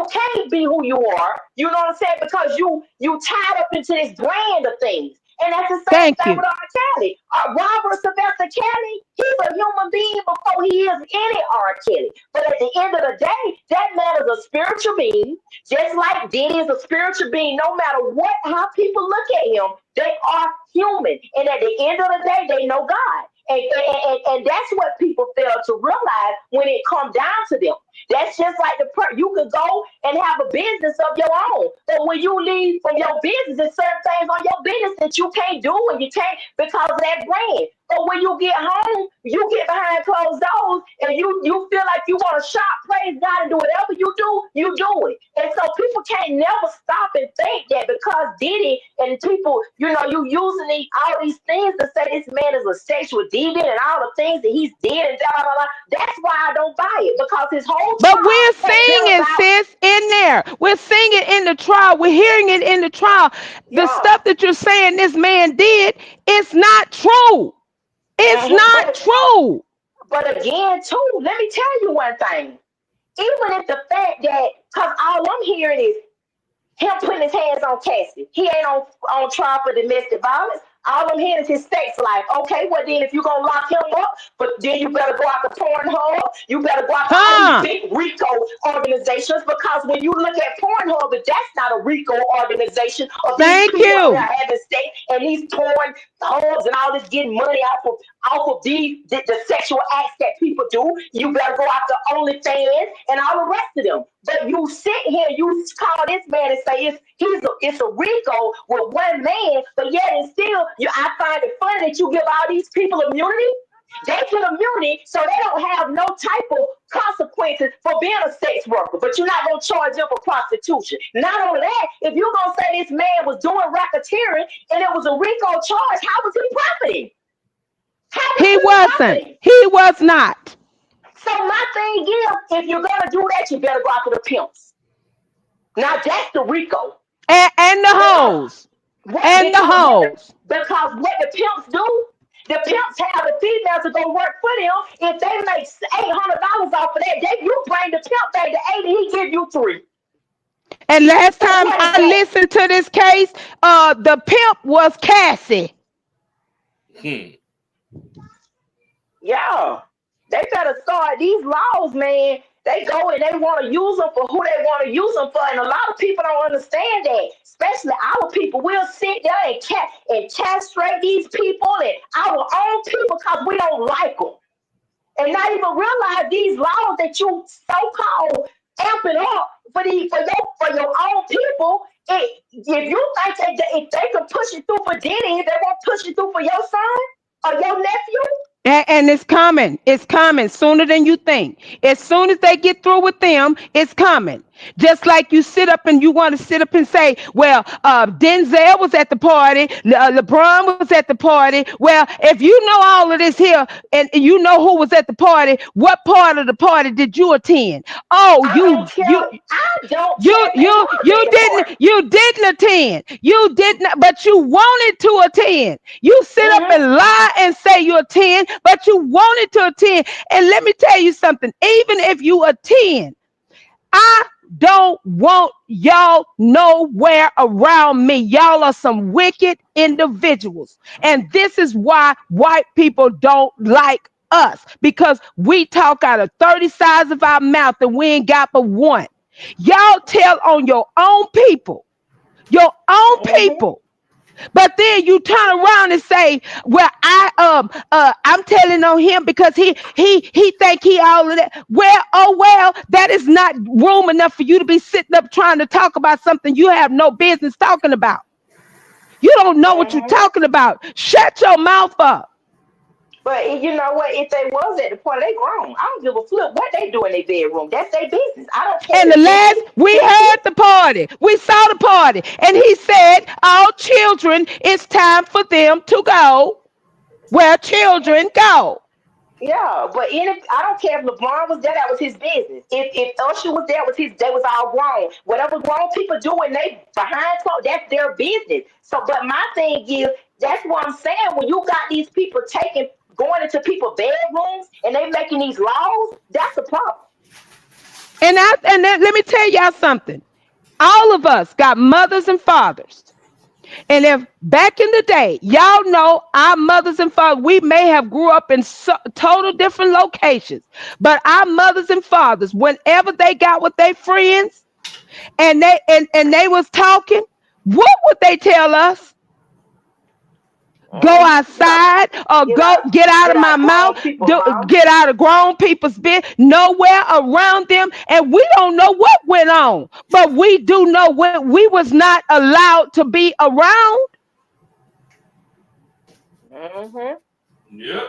can't be who you are, you know what I'm saying? Because you tied up into this brand of things. And that's the same thing with R. Kelly. Robert Sylvester Kelly, he's a human being before he is any R. Kelly. But at the end of the day, that man is a spiritual being, just like Diddy is a spiritual being. No matter how people look at him, they are human. And at the end of the day, they know God. And that's what people fail to realize when it comes down to them. That's just like you could go and have a business of your own, but when you leave from your business, there's certain things on your business that you can't do and you can't because of that brand. But when you get home, you get behind closed doors and you feel like you want to shop, praise God, and do whatever you do it. And so people can't never stop and think that because Diddy and people, you using all these things to say this man is a sexual deviant and all the things that he's did and blah, blah, blah. That's why I don't buy it, because his whole But trial we're has been seeing it, about- sis, in there. We're seeing it in the trial. We're hearing it in the trial. The stuff that you're saying this man did, it's not true. It's not true. But again, too, let me tell you one thing. Even if the fact that, because all I'm hearing is him putting his hands on Cassie. He ain't on trial for domestic violence. All I'm hearing is his state's like, okay, well then if you're going to lock him up, but then you better go out to Pornhub. You better go out to all these big RICO organizations, because when you look at Pornhub, that's not a RICO organization. Of Thank these people you. out there having state and he's torn hubs and all this, getting money off of the sexual acts that people do. You better go out to OnlyFans and all the rest of them. But you sit here, you call this man and say it's a RICO with one man, but yet and still, I find it funny that you give all these people immunity. They get immunity, so they don't have no type of consequences for being a sex worker, but you're not going to charge them for prostitution. Not only that, if you're going to say this man was doing racketeering and it was a RICO charge, how was he profiting? He wasn't. He was not. So my thing is, if you're going to do that, you better go after the pimps. Now that's the RICO. And the hoes. And the hoes. Because what the pimps do, the pimps have the females to go work for them. If they make $800 off of that, you bring the pimp back to 80, he give you 3. And last time I listened to this case, the pimp was Cassie. Yeah. They better start these laws, man. They go and they want to use them for who they want to use them for. And a lot of people don't understand that. Especially our people. We'll sit there and castrate these people and our own people because we don't like them. And not even realize these laws that you so-called amping up for your own people. If you think that if they can push it through for Diddy, they won't push it through for your son or your nephew. And it's coming. It's coming sooner than you think. As soon as they get through with them, it's coming. Just like you sit up and you want to sit up and say, well, Denzel was at the party, LeBron was at the party. Well, if you know all of this here and you know who was at the party, what part of the party did you attend? Oh, you didn't attend. You didn't, but you wanted to attend. You sit up and lie and say you attend, but you wanted to attend. And let me tell you something, even if you attend, I don't want y'all nowhere around me. Y'all are some wicked individuals. And this is why white people don't like us, because we talk out of 30 sides of our mouth and we ain't got but one. Y'all tell on your own people. Your own people. But then you turn around and say, well, I'm telling on him because he think he all of that. Well, that is not room enough for you to be sitting up trying to talk about something you have no business talking about. You don't know what you're talking about. Shut your mouth up. But you know what? If they was at the party, they grown. I don't give a flip what they do in their bedroom. That's their business. I don't care. And the last, we heard the party. We saw the party. And he said, all children, it's time for them to go where children go. Yeah, but I don't care if LeBron was there, that was his business. If Usher was there, they was all grown. Whatever grown people do when they behind clothes, that's their business. So, but my thing is, that's what I'm saying. When you got these people going into people's bedrooms and they making these laws, that's a problem. And then let me tell y'all something. All of us got mothers and fathers. And if back in the day, y'all know our mothers and fathers, we may have grew up in total different locations, but our mothers and fathers, whenever they got with their friends and they was talking, what would they tell us? Go outside or get out of my mouth, get out of grown people's bed, nowhere around them. And we don't know what went on, but we do know when we was not allowed to be around. Yep.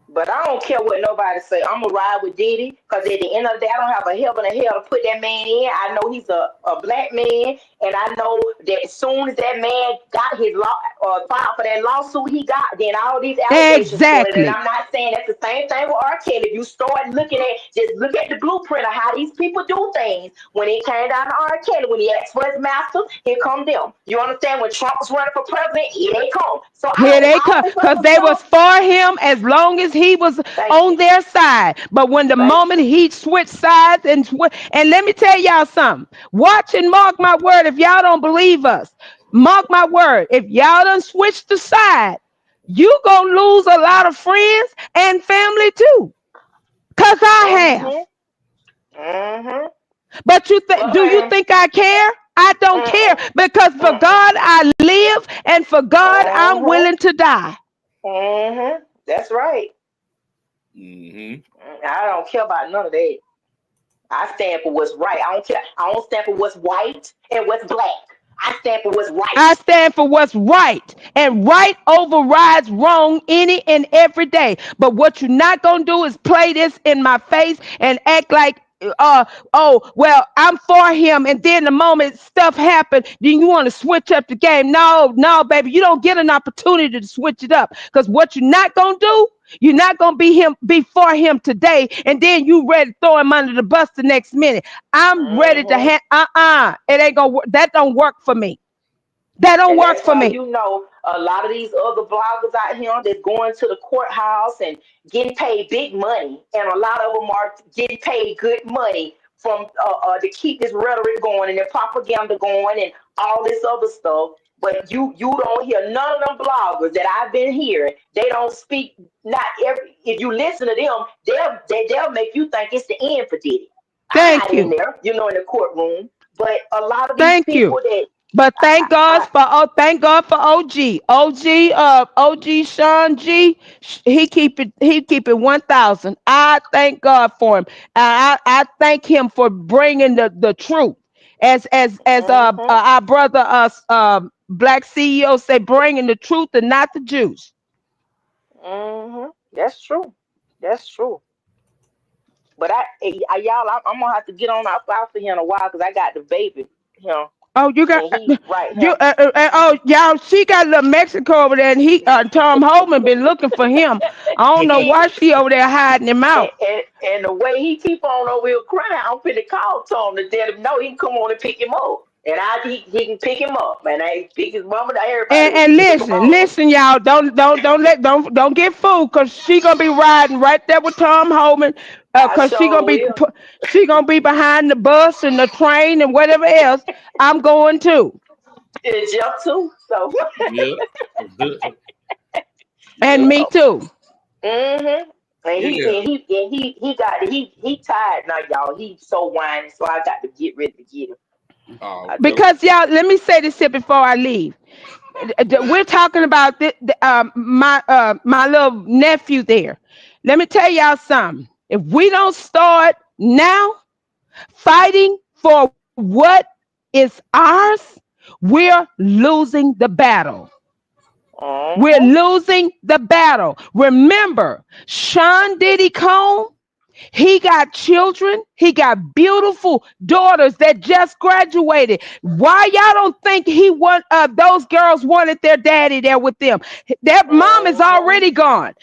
But I don't care what nobody say. I'm going to ride with Diddy because at the end of the day, I don't have a heaven and hell to put that man in. I know he's a black man, and I know that as soon as that man got his filed for that lawsuit he got, then all these allegations started. And I'm not saying that's the same thing with R. Kelly. If you start looking at, just look at the blueprint of how these people do things. When it came down to R. Kelly, when he asked for his masters, here come them. You understand? When Trump was running for president, here they come. So Here they come, because they was for him as long as he was on their side. But when the moment he switched sides and let me tell y'all something. Watch and mark my word. If y'all don't believe us, mark my word. If y'all done switched the side, you gonna lose a lot of friends and family too. Cause I have. But you think? Do you think I care? I don't care, because for God I live, and for God I'm willing to die. That's right. Mm-hmm. I don't care about none of that. I stand for what's right. I don't care. I don't stand for what's white and what's black. I stand for what's right. I stand for what's right, and right overrides wrong any and every day. But what you're not gonna do is play this in my face and act like, oh, well, I'm for him, and then the moment stuff happened, then you want to switch up the game. No, baby, you don't get an opportunity to switch it up, because what you're not gonna do, you're not gonna be for him today, and then you ready to throw him under the bus the next minute. I'm ready to it ain't gonna work. That don't work for me. That don't work for me. You know, a lot of these other bloggers out here that's going to the courthouse and getting paid big money, and a lot of them are getting paid good money from to keep this rhetoric going and the propaganda going and all this other stuff. But you don't hear none of them bloggers that I've been hearing. They don't speak. Not every. If you listen to them, they'll make you think it's the end for Diddy. I'm not in there, in the courtroom. But a lot of these people that. But thank God for OG. OG Sean G. He keep it 1,000. I thank God for him. I thank him for bringing the truth. As our brother Black CEO say, bringing the truth and not the juice. That's true. That's true. But y'all, I'm gonna have to get on out for here in a while because I got the baby. Oh, you got y'all. She got a little Mexico over there, and he Tom Holman been looking for him. I don't know why she over there hiding him out. And the way he keep on over here crying, I'm finna call Tom to let him know he can come on and pick him up, and he can pick him up, and I pick his mama to everybody. And listen, y'all, don't get fooled, cause she gonna be riding right there with Tom Holman. Cause she gonna be behind the bus and the train and whatever else. I'm going too. And Jeff too. So. And me too. And he tired now, y'all. He's so whiny, so I got to get ready to get him. Because y'all, let me say this here before I leave. We're talking about my little nephew there. Let me tell y'all something. If we don't start now fighting for what is ours, we're losing the battle. We're losing the battle. Remember, Sean Diddy Combs, he got children. He got beautiful daughters that just graduated. Why y'all don't think those girls wanted their daddy there with them? Their mom is already gone.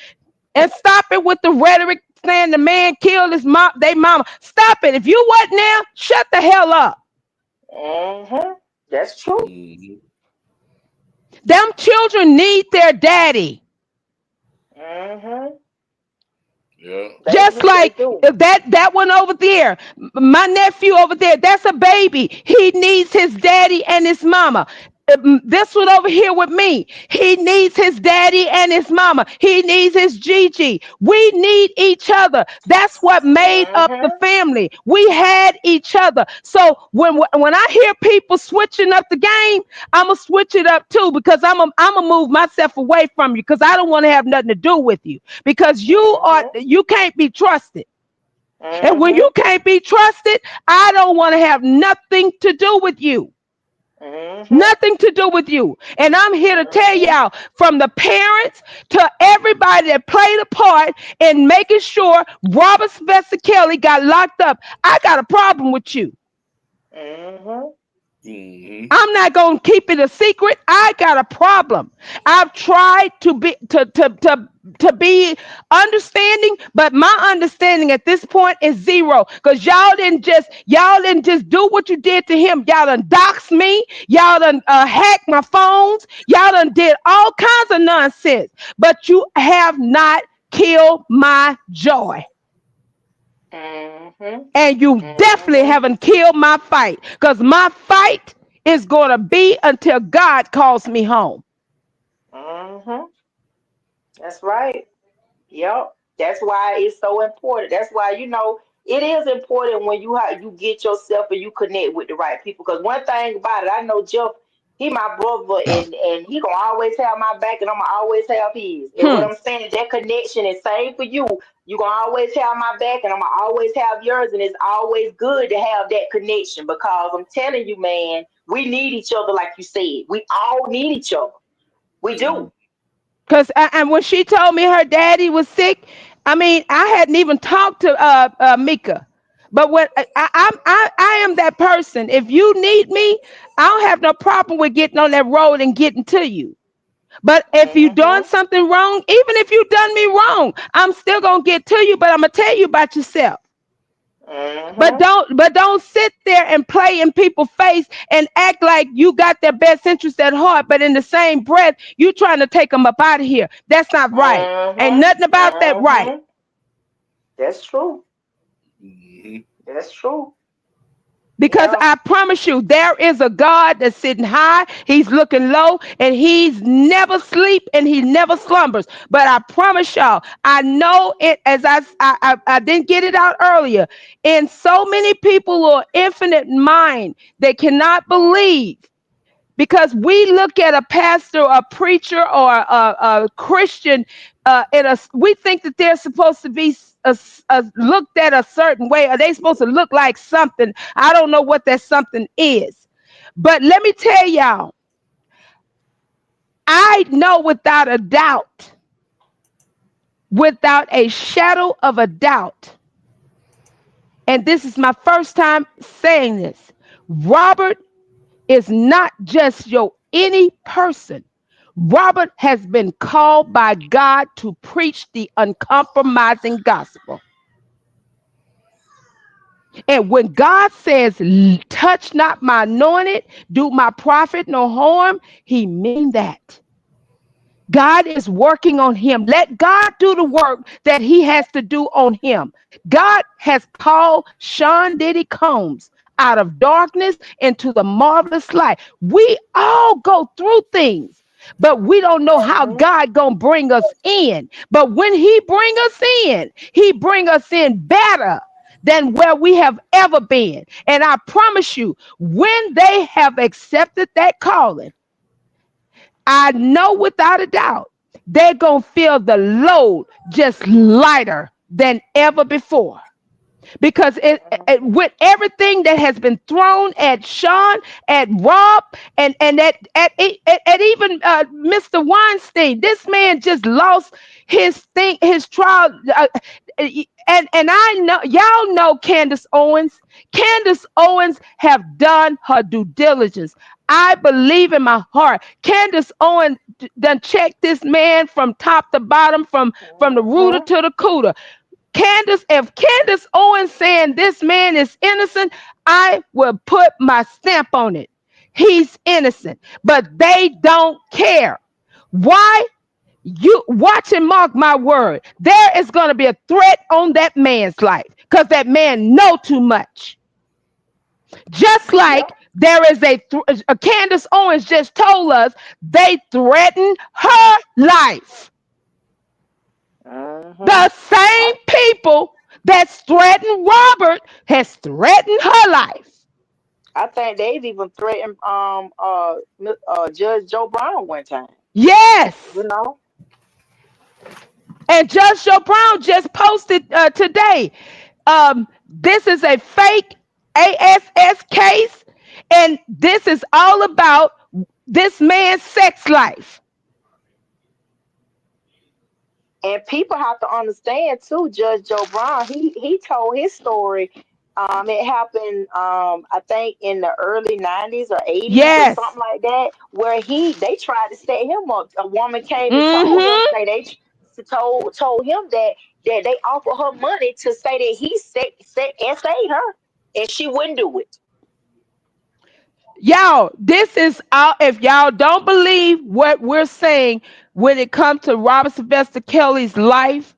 And stop it with the rhetoric saying the man killed his mom, they mama. Stop it. If you wasn't there, shut the hell up. That's true. Them children need their daddy. Yeah. Just like that one over there, my nephew over there, that's a baby. He needs his daddy and his mama. This one over here with me, he needs his daddy and his mama. He needs his Gigi. We need each other. That's what made up the family. We had each other. So when I hear people switching up the game, I'm gonna switch it up too, because I'm gonna move myself away from you, because I don't want to have nothing to do with you, because you can't be trusted. And when you can't be trusted, I don't want to have nothing to do with you. Nothing to do with you. And I'm here to tell y'all, from the parents to everybody that played a part in making sure Robert Sylvester Kelly got locked up, I got a problem with you. I'm not gonna keep it a secret. I got a problem. I've tried to be be understanding, but my understanding at this point is zero. Because y'all didn't just do what you did to him. Y'all done doxed me. Y'all done hacked my phones. Y'all done did all kinds of nonsense. But you have not killed my joy. And you definitely haven't killed my fight, because my fight is going to be until God calls me home. That's right. Yep. That's why it's so important. That's why, you know, it is important when you get yourself and you connect with the right people. Because one thing about it, I know Jeff, he my brother, and he gonna always have my back, and I'm gonna always have his. And what I'm saying is that connection is same for you. You gonna always have my back, and I'm gonna always have yours. And it's always good to have that connection, because I'm telling you, man, we need each other, like you said. We all need each other. We do. Because and when she told me her daddy was sick, I mean, I hadn't even talked to Mika. But what I am that person. If you need me, I don't have no problem with getting on that road and getting to you. But if you done something wrong, even if you done me wrong, I'm still gonna get to you. But I'm gonna tell you about yourself. But don't sit there and play in people's face and act like you got their best interest at heart. But in the same breath, you trying to take them up out of here. That's not right. Ain't nothing about that right. That's true. That's true. Because I promise you, there is a God that's sitting high, he's looking low, and he's never sleep and he never slumbers. But I promise y'all, I know it, as I didn't get it out earlier, in so many people or infinite mind, they cannot believe. Because we look at a pastor, a preacher, or a Christian, we think that they're supposed to be looked at a certain way. Are they supposed to look like something? I don't know what that something is. But let me tell y'all, I know without a doubt, without a shadow of a doubt, and this is my first time saying this, Robert is not just any person. Robert has been called by God to preach the uncompromising gospel. And when God says, touch not my anointed, do my prophet no harm, he means that. God is working on him. Let God do the work that he has to do on him. God has called Sean Diddy Combs out of darkness into the marvelous light. We all go through things, but we don't know how God gonna bring us in. But when he bring us in, he bring us in better than where we have ever been. And I promise you, when they have accepted that calling, I know without a doubt, they're gonna feel the load just lighter than ever before. Because with everything that has been thrown at Sean, at Rob, and at even Mr. Weinstein, this man just lost his trial. And I know y'all know Candace Owens. Candace Owens have done her due diligence. I believe in my heart. Candace Owens done checked this man from top to bottom, from the rooter to the cooter. If Candace Owens saying this man is innocent, I will put my stamp on it. He's innocent, but they don't care. Why? You watch and mark my word. There is going to be a threat on that man's life because that man know too much. Just like there is a Candace Owens just told us they threatened her life. The same people that's threatened Robert has threatened her life. I think they've even threatened Judge Joe Brown one time. Yes. You know. And Judge Joe Brown just posted today. This is a fake ASS case. And this is all about this man's sex life. And people have to understand too, Judge Joe Brown, he told his story. It happened, I think in the early 90s or 80s Yes. or something like that, where they tried to set him up. A woman came and told him that they offered her money to say that he essayed her, and she wouldn't do it. Y'all, this is all. If y'all don't believe what we're saying when it comes to Robert Sylvester Kelly's life,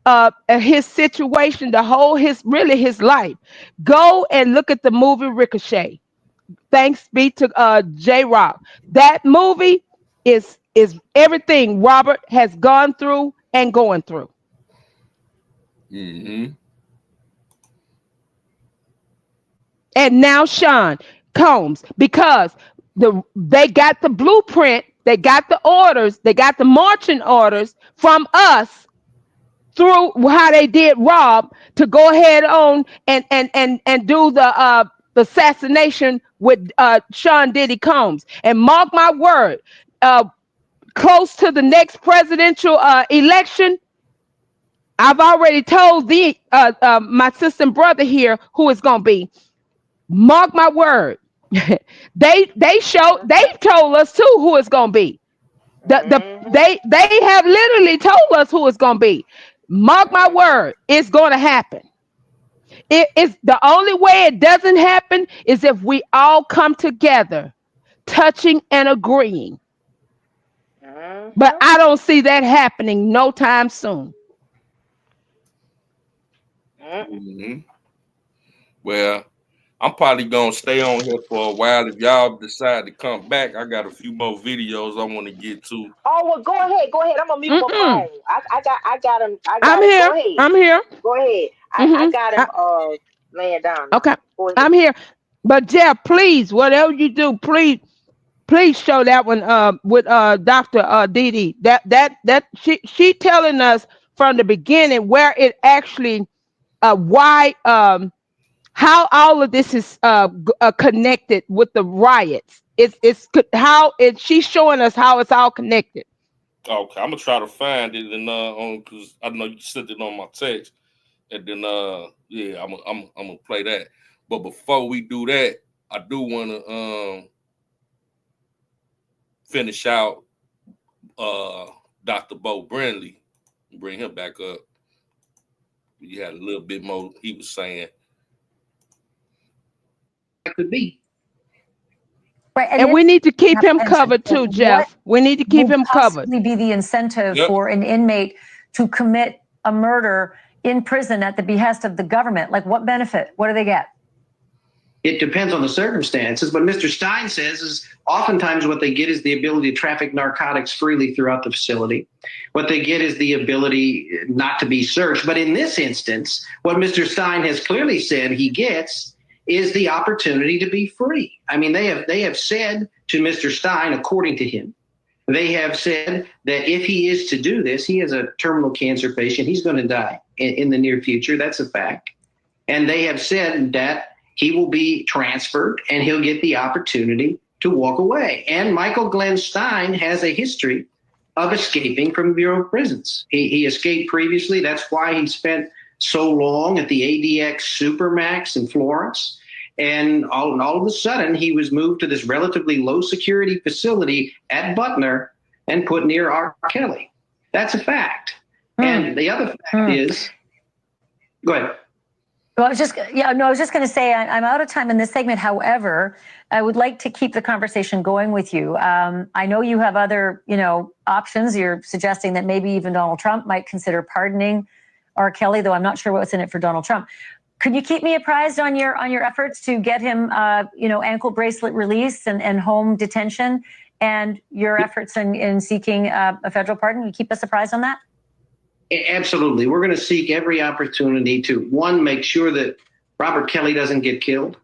and his situation, his life, go and look at the movie Ricochet. Thanks be to J-Rock. That movie is everything Robert has gone through and going through. Mm-hmm. And now Sean Combs, because they got the blueprint, they got the orders, they got the marching orders from us through how they did Rob to go ahead on and do the assassination with Sean Diddy Combs. And mark my word, close to the next presidential election, I've already told my sister and brother here who it's gonna be. Mark my word. They told us too who it's gonna be. They have literally told us who it's gonna be. Mark my word, it's gonna happen. It's the only way it doesn't happen is if we all come together, touching and agreeing. But I don't see that happening no time soon. Mm-hmm. Well, I'm probably gonna stay on here for a while. If y'all decide to come back, I got a few more videos I want to get to. Oh well, go ahead. I'm gonna mute my phone. I got him. I'm here. Go ahead. I'm here. Go ahead. I got him laying down. Okay. I'm here. But Jeff, please, whatever you do, please show that one with Dr. Didi. That she telling us from the beginning where it actually why how all of this is connected with the riots. She's showing us how it's all connected. Okay, I'm gonna try to find it and because I know you sent it on my text, and then yeah, I'm gonna play that. But before we do that, I do want to finish out Dr. Bo Brindley, bring him back up. You had a little bit more he was saying. Could be. Right, and we need to keep him covered too, Jeff. We need to keep him covered. Be the incentive for an inmate to commit a murder in prison at the behest of the government. Like, what benefit? What do they get? It depends on the circumstances, but Mr. Stein says is oftentimes what they get is the ability to traffic narcotics freely throughout the facility. What they get is the ability not to be searched. But in this instance, what Mr. Stein has clearly said he gets is the opportunity to be free. I mean, they have said to Mr. Stein, according to him, they have said that if he is to do this, he is a terminal cancer patient. He's going to die in the near future. That's a fact. And they have said that he will be transferred and he'll get the opportunity to walk away. And Michael Glenn Stein has a history of escaping from the Bureau of Prisons. He escaped previously. That's why he spent so long at the ADX Supermax in Florence. And all of a sudden, he was moved to this relatively low security facility at Butner and put near R. Kelly. That's a fact. And the other fact is, go ahead. Well, I was just going to say I'm out of time in this segment. However, I would like to keep the conversation going with you. I know you have other, options. You're suggesting that maybe even Donald Trump might consider pardoning R. Kelly, though I'm not sure what's in it for Donald Trump. Could you keep me apprised on your efforts to get him, ankle bracelet release and home detention, and your efforts in seeking a federal pardon? Can you keep us apprised on that? Absolutely. We're going to seek every opportunity to, one, make sure that Robert Kelly doesn't get killed,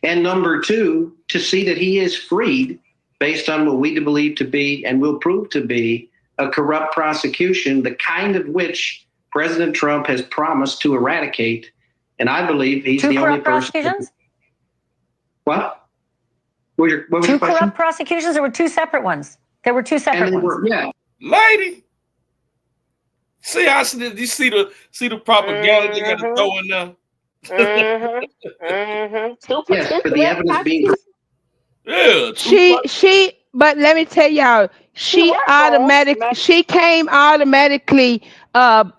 and number two, to see that he is freed based on what we believe to be and will prove to be a corrupt prosecution, the kind of which President Trump has promised to eradicate. And I believe he's the only person. Prosecutions? What? What was Two your question? corrupt prosecutions, or were two separate ones? There were two separate And they ones. were, yeah. Lady. See, you see the propaganda they got to throw in there. Yes, for the evidence being. She, but let me tell y'all, she came automatically with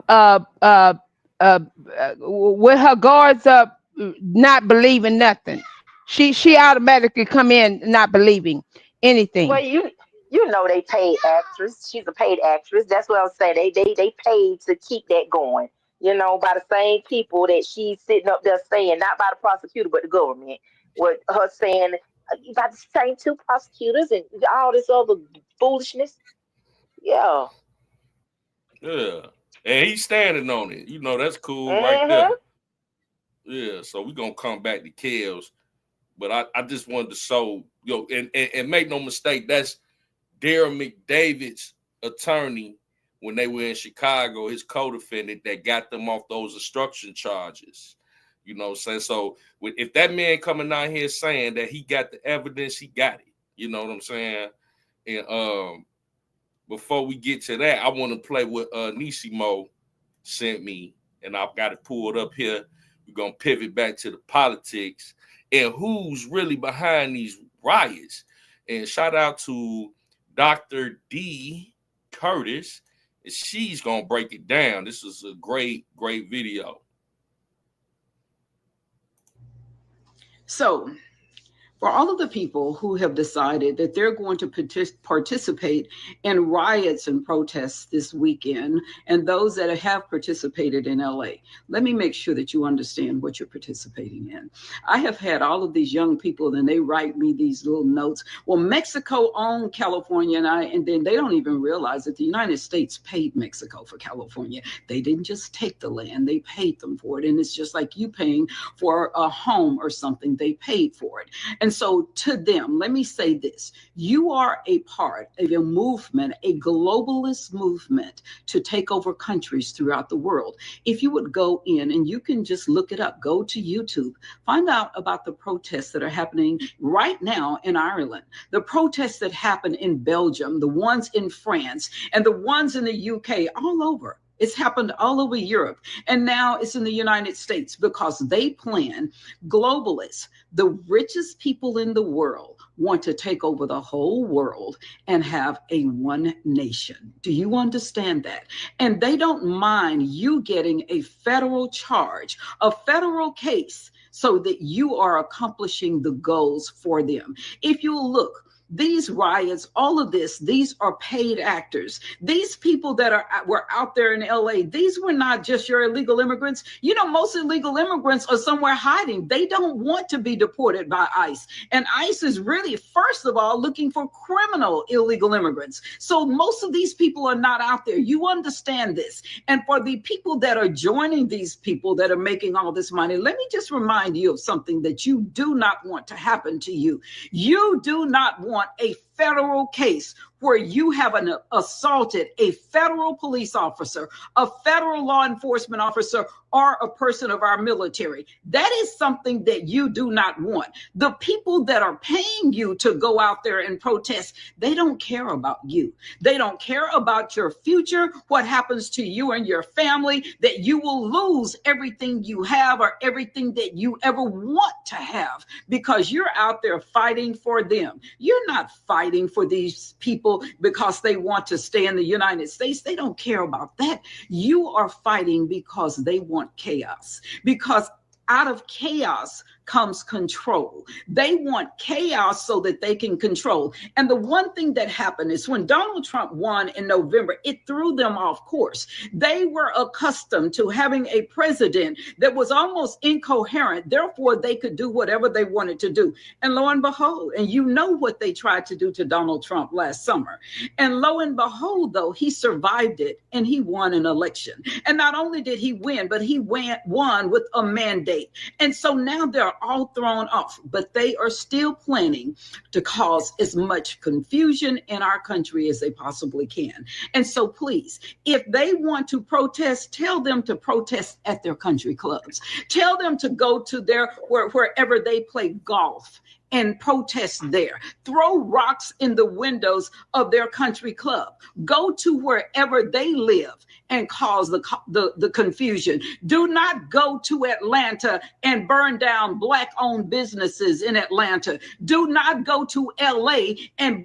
her guards up, not believing nothing. She automatically come in not believing anything. Well, you know they paid actress. She's a paid actress. That's what I was saying. They paid to keep that going. You know, by the same people that she's sitting up there saying, not by the prosecutor, but the government, with her saying about the same two prosecutors and all this other foolishness. Yeah. Yeah. And he's standing on it. You know, that's cool right there. Yeah. So we're gonna come back to Kels. But I just wanted to show, and make no mistake, that's Darren McDavid's attorney when they were in Chicago, his co-defendant that got them off those obstruction charges. You know what I'm saying? So if that man coming out here saying that he got the evidence, he got it. You know what I'm saying? And before we get to that, I want to play what Nisimo sent me, and I've got it pulled up here. We're going to pivot back to the politics and who's really behind these riots. And shout out to Dr. D. Curtis. And she's going to break it down. This is a great, great video. So, for all of the people who have decided that they're going to participate in riots and protests this weekend, and those that have participated in LA, let me make sure that you understand what you're participating in. I have had all of these young people, and they write me these little notes. Well, Mexico owned California, and then they don't even realize that the United States paid Mexico for California. They didn't just take the land, they paid them for it. And it's just like you paying for a home or something, they paid for it. And so to them, let me say this, you are a part of a movement, a globalist movement to take over countries throughout the world. If you would go in, and you can just look it up, go to YouTube, find out about the protests that are happening right now in Ireland, the protests that happen in Belgium, the ones in France, and the ones in the UK, all over. It's happened all over Europe. And now it's in the United States because they plan, globalists, the richest people in the world, want to take over the whole world and have a one nation. Do you understand that? And they don't mind you getting a federal charge, a federal case, so that you are accomplishing the goals for them. If you look, these riots, all of this, these are paid actors. These people that were out there in LA, these were not just your illegal immigrants. You know, most illegal immigrants are somewhere hiding. They don't want to be deported by ICE. And ICE is really, first of all, looking for criminal illegal immigrants. So most of these people are not out there. You understand this. And for the people that are joining these people that are making all this money, let me just remind you of something that you do not want to happen to you. You do not want a federal case where you have assaulted a federal police officer, a federal law enforcement officer, or a person of our military. That is something that you do not want. The people that are paying you to go out there and protest, they don't care about you. They don't care about your future, what happens to you and your family, that you will lose everything you have or everything that you ever want to have because you're out there fighting for them. You're not fighting for these people because they want to stay in the United States. They don't care about that. You are fighting because they want chaos, because out of chaos comes control. They want chaos so that they can control. And the one thing that happened is when Donald Trump won in November, it threw them off course. They were accustomed to having a president that was almost incoherent. Therefore, they could do whatever they wanted to do. And lo and behold, and you know what they tried to do to Donald Trump last summer. And lo and behold, though, he survived it and he won an election. And not only did he win, but he won with a mandate. And so now they're all thrown off, but they are still planning to cause as much confusion in our country as they possibly can. And so please, if they want to protest, tell them to protest at their country clubs. Tell them to go to their wherever they play golf and protest there. Throw rocks in the windows of their country club. Go to wherever they live and cause the confusion. Do not go to Atlanta and burn down Black-owned businesses in Atlanta. Do not go to LA and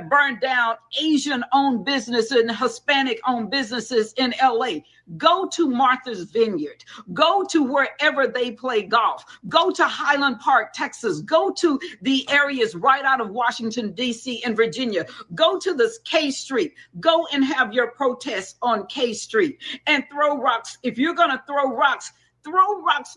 burn down Asian-owned businesses and Hispanic-owned businesses in LA. Go to Martha's Vineyard. Go to wherever they play golf. Go to Highland Park, Texas. Go to the areas right out of Washington, D.C. and Virginia. Go to the K Street. Go and have your protests on K Street and throw rocks. If you're going to throw rocks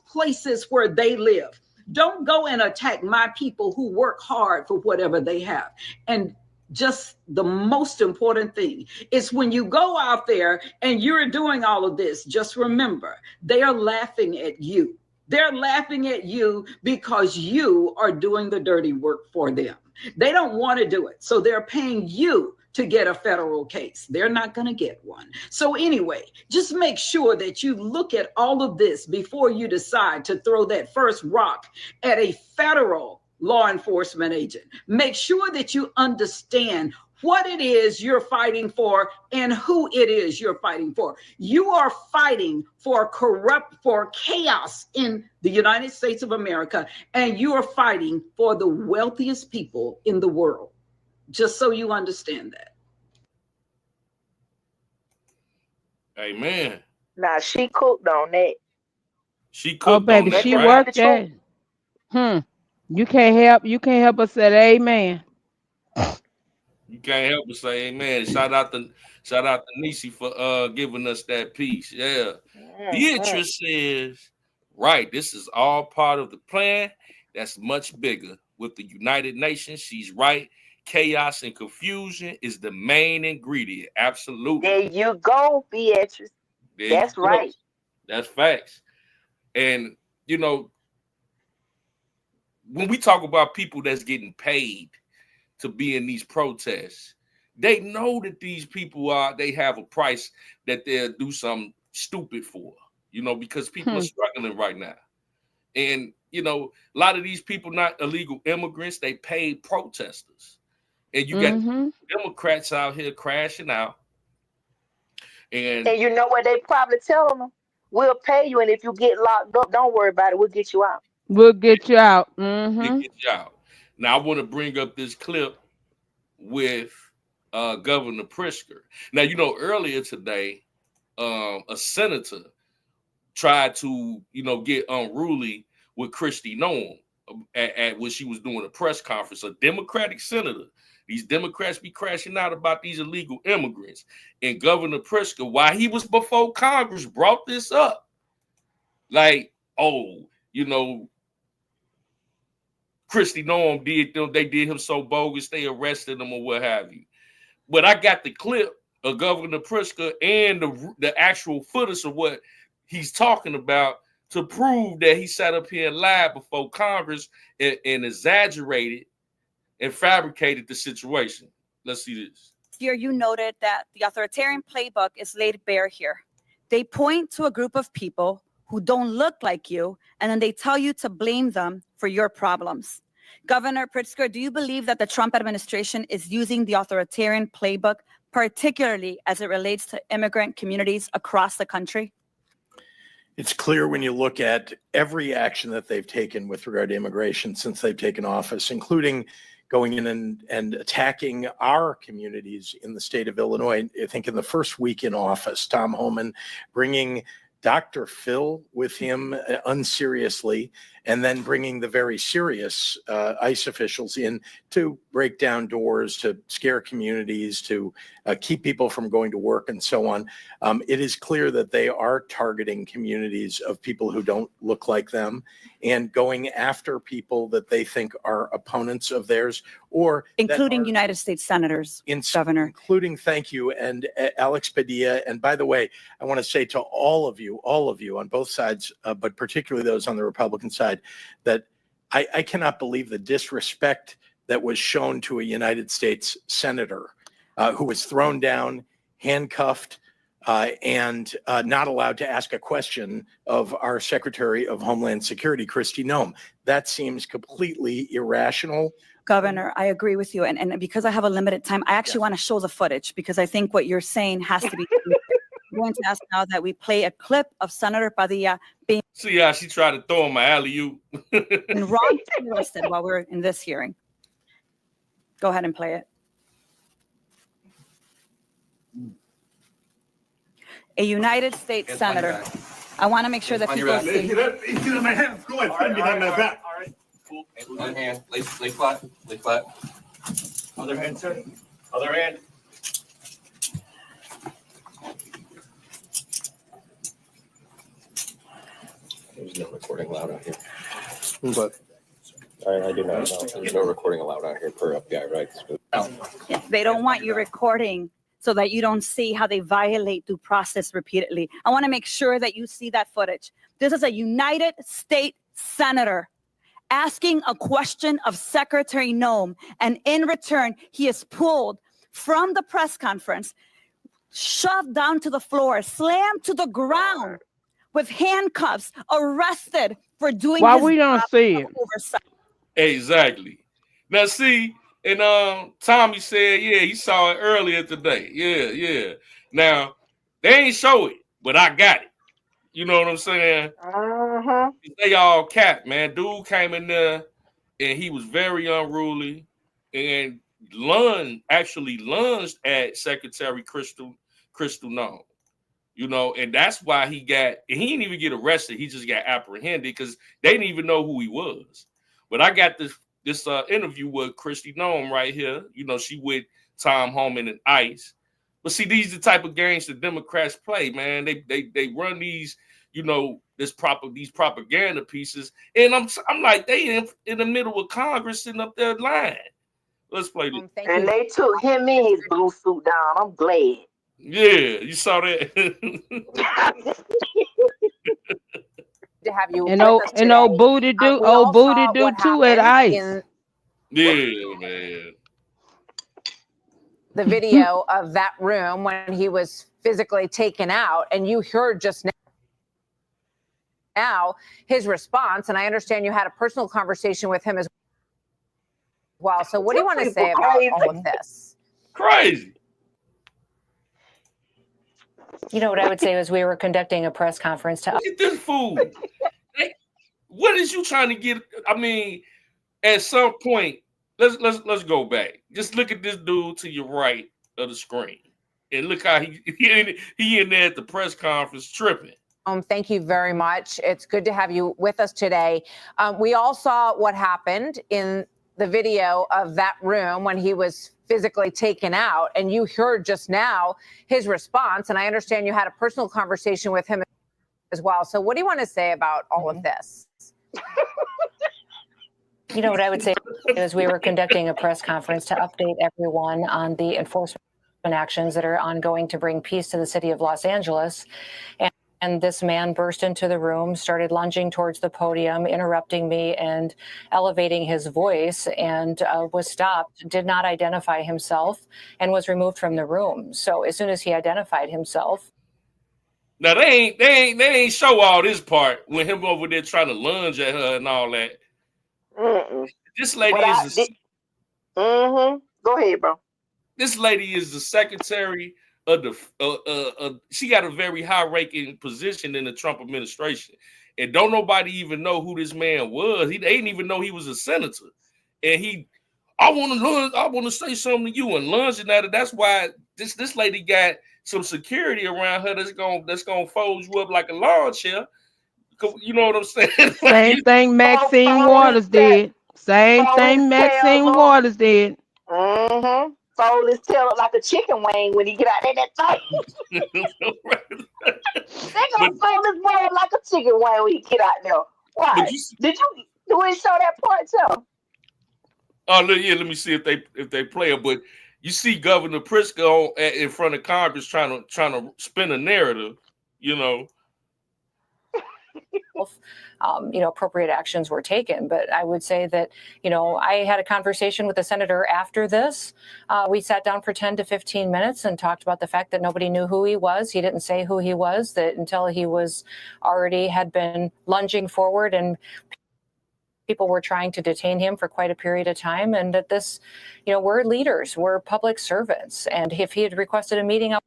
places where they live. Don't go and attack my people who work hard for whatever they have. And just the most important thing is when you go out there and you're doing all of this, just remember, they are laughing at you. They're laughing at you because you are doing the dirty work for them. They don't want to do it. So they're paying you to get a federal case. They're not going to get one. So anyway, just make sure that you look at all of this before you decide to throw that first rock at a federal law enforcement agent. Make sure that you understand what it is you're fighting for and who it is you're fighting for. You are fighting for chaos in the United States of America, and you are fighting for the wealthiest people in the world. Just so you understand that. Amen. Now she cooked on that. She cooked Oh, baby, on that, she right? worked that. You can't help but say amen. You can't help but say amen. Shout out to Nisi for giving us that piece. Yeah. Beatrice says, right, this is all part of the plan that's much bigger. With the United Nations, she's right. Chaos and confusion is the main ingredient. Absolutely. There you go, Beatrice. That's right. That's facts. And, you know, when we talk about people that's getting paid to be in these protests, they know that these people they have a price that they'll do something stupid for, you know, because people are struggling right now. And, you know, a lot of these people, not illegal immigrants, they paid protesters. And you got Democrats out here crashing out. And you know what they probably telling them? We'll pay you, and if you get locked up, don't worry about it. We'll get you out. We'll get you out. We'll get you out. Now, I want to bring up this clip with Governor Pritzker. Now, you know, earlier today, a senator tried to, you know, get unruly with Kristi Noem at when she was doing a press conference. A Democratic senator. These Democrats be crashing out about these illegal immigrants. And Governor Pritzker, while he was before Congress, brought this up. Like, oh, you know, Kristi Noem they did him so bogus, they arrested him or what have you. But I got the clip of Governor Pritzker and the actual footage of what he's talking about to prove that he sat up here and lied before Congress and exaggerated and fabricated the situation. Let's see this. Here you noted that the authoritarian playbook is laid bare here. They point to a group of people who don't look like you, and then they tell you to blame them for your problems. Governor Pritzker, do you believe that the Trump administration is using the authoritarian playbook, particularly as it relates to immigrant communities across the country? It's clear when you look at every action that they've taken with regard to immigration since they've taken office, including going in and attacking our communities in the state of Illinois. I think in the first week in office, Tom Homan bringing Dr. Phil with him unseriously, and then bringing the very serious ICE officials in to break down doors, to scare communities, to keep people from going to work and so on. It is clear that they are targeting communities of people who don't look like them and going after people that they think are opponents of theirs, or including United States senators, Governor. Including, thank you, and Alex Padilla. And by the way, I want to say to all of you on both sides, but particularly those on the Republican side, that I cannot believe the disrespect that was shown to a United States senator who was thrown down, handcuffed, and not allowed to ask a question of our Secretary of Homeland Security, Kristi Noem. That seems completely irrational. Governor, I agree with you. And because I have a limited time, I actually want to show the footage because I think what you're saying has to be. I'm going to ask now that we play a clip of Senator Padilla being See how she tried to throw him an alley-oop. wrongly arrested while we're in this hearing. Go ahead and play it. A United States Senator. I want to make sure that people see. Get on my hands. Go ahead. Stand behind my back. All right. Cool. One hand. Lay flat. Lay flat. Other hand, sir. Other hand. There's no recording allowed out here. But I do not know. There's no recording allowed out here per FBI rights. Yeah, they don't want you recording so that you don't see how they violate due process repeatedly. I want to make sure that you see that footage. This is a United States Senator asking a question of Secretary Noem, and in return, he is pulled from the press conference, shoved down to the floor, slammed to the ground with handcuffs, arrested for doing Why his we don't job see of it? oversight. Exactly. Now see, and Tommy said, yeah, he saw it earlier today. Yeah. Now they ain't show it, but I got it. You know what I'm saying? They all cap, man. Dude came in there and he was very unruly and actually lunged at Secretary Crystal Noem. You know, and that's why he didn't even get arrested. He just got apprehended because they didn't even know who he was. But I got this interview with Kristi Noem right here. You know, she with Tom Homan and ICE. But see, these are the type of games the Democrats play, man. They run these, you know, these propaganda pieces, and I'm like, they in the middle of Congress sitting up there lying. Let's play this. And they took him in his blue suit down. I'm glad. Yeah, you saw that. To have you And old booty do too at ICE. Yeah, man. The video of that room when he was physically taken out, and you heard just now his response, and I understand you had a personal conversation with him as well. So what do you want to say about all of this? Crazy. You know what I would say was we were conducting a press conference to Look at this fool. What is you trying to get? I mean, at some point, let's go back. Just look at this dude to your right of the screen, and look how he in there at the press conference tripping. Thank you very much. It's good to have you with us today. We all saw what happened in the video of that room when he was physically taken out, and you heard just now his response, and I understand you had a personal conversation with him as well. So what do you want to say about all of this? You know what I would say is we were conducting a press conference to update everyone on the enforcement actions that are ongoing to bring peace to the city of Los Angeles. And this man burst into the room, started lunging towards the podium, interrupting me and elevating his voice, and was stopped, did not identify himself, and was removed from the room. So as soon as he identified himself. Now they ain't show all this part when him over there trying to lunge at her and all that. This lady Go ahead, bro. This lady is the secretary of the. She got a very high-ranking position in the Trump administration, and don't nobody even know who this man was. They didn't even know he was a senator, and I want to say something to you, and lunging at her. That's why this lady got some security around her that's gonna fold you up like a lawn chair. You know what I'm saying? Same thing Maxine Waters did. Same thing Maxine Waters did. Fold his tail up like a chicken wing when he get out there that thing. They gonna fold his boy up like a chicken wing when he get out there. Why? Do we show that part too? Oh, yeah. Let me see if they play it. But you see Governor Pritzker in front of Congress trying to spin a narrative. You know. appropriate actions were taken. But I would say that, I had a conversation with the senator after this. We sat down for 10 to 15 minutes and talked about the fact that nobody knew who he was. He didn't say who he was, that until he was already had been lunging forward and people were trying to detain him for quite a period of time. And that this, we're leaders, we're public servants. And if he had requested a meeting, I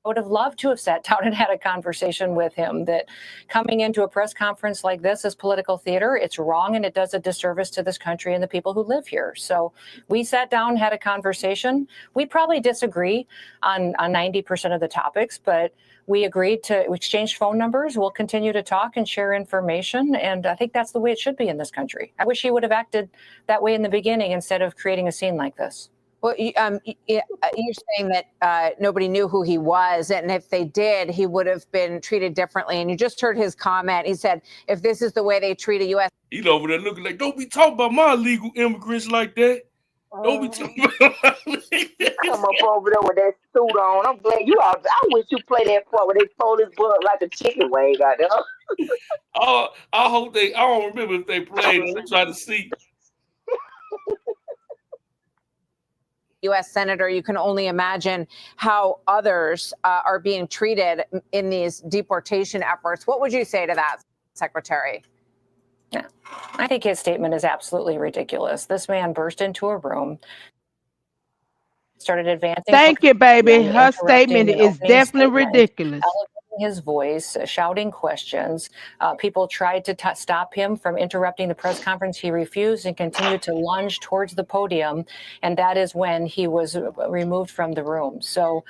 would have loved to have sat down and had a conversation with him. That coming into a press conference like this is political theater. It's wrong, and it does a disservice to this country and the people who live here. So we sat down, had a conversation. We probably disagree on 90% of the topics, but we agreed to exchange phone numbers. We'll continue to talk and share information. And I think that's the way it should be in this country. I wish he would have acted that way in the beginning instead of creating a scene like this. Well, you're saying that nobody knew who he was, and if they did, he would have been treated differently. And you just heard his comment. He said, if this is the way they treat a U.S. He's over there looking like, don't be talking about my illegal immigrants like that. Don't be talking about come up over there with that suit on. I'm glad I wish you play that part where they fold his butt like a chicken wing out there. I don't remember if they played it. I'm trying to see. U.S. Senator, you can only imagine how others are being treated in these deportation efforts. What would you say to that, Secretary? Yeah, I think his statement is absolutely ridiculous. This man burst into a room, started advancing. Thank you, baby. Her statement is definitely ridiculous. His voice, shouting questions. People tried to stop him from interrupting the press conference. He refused and continued to lunge towards the podium. And that is when he was removed from the room. So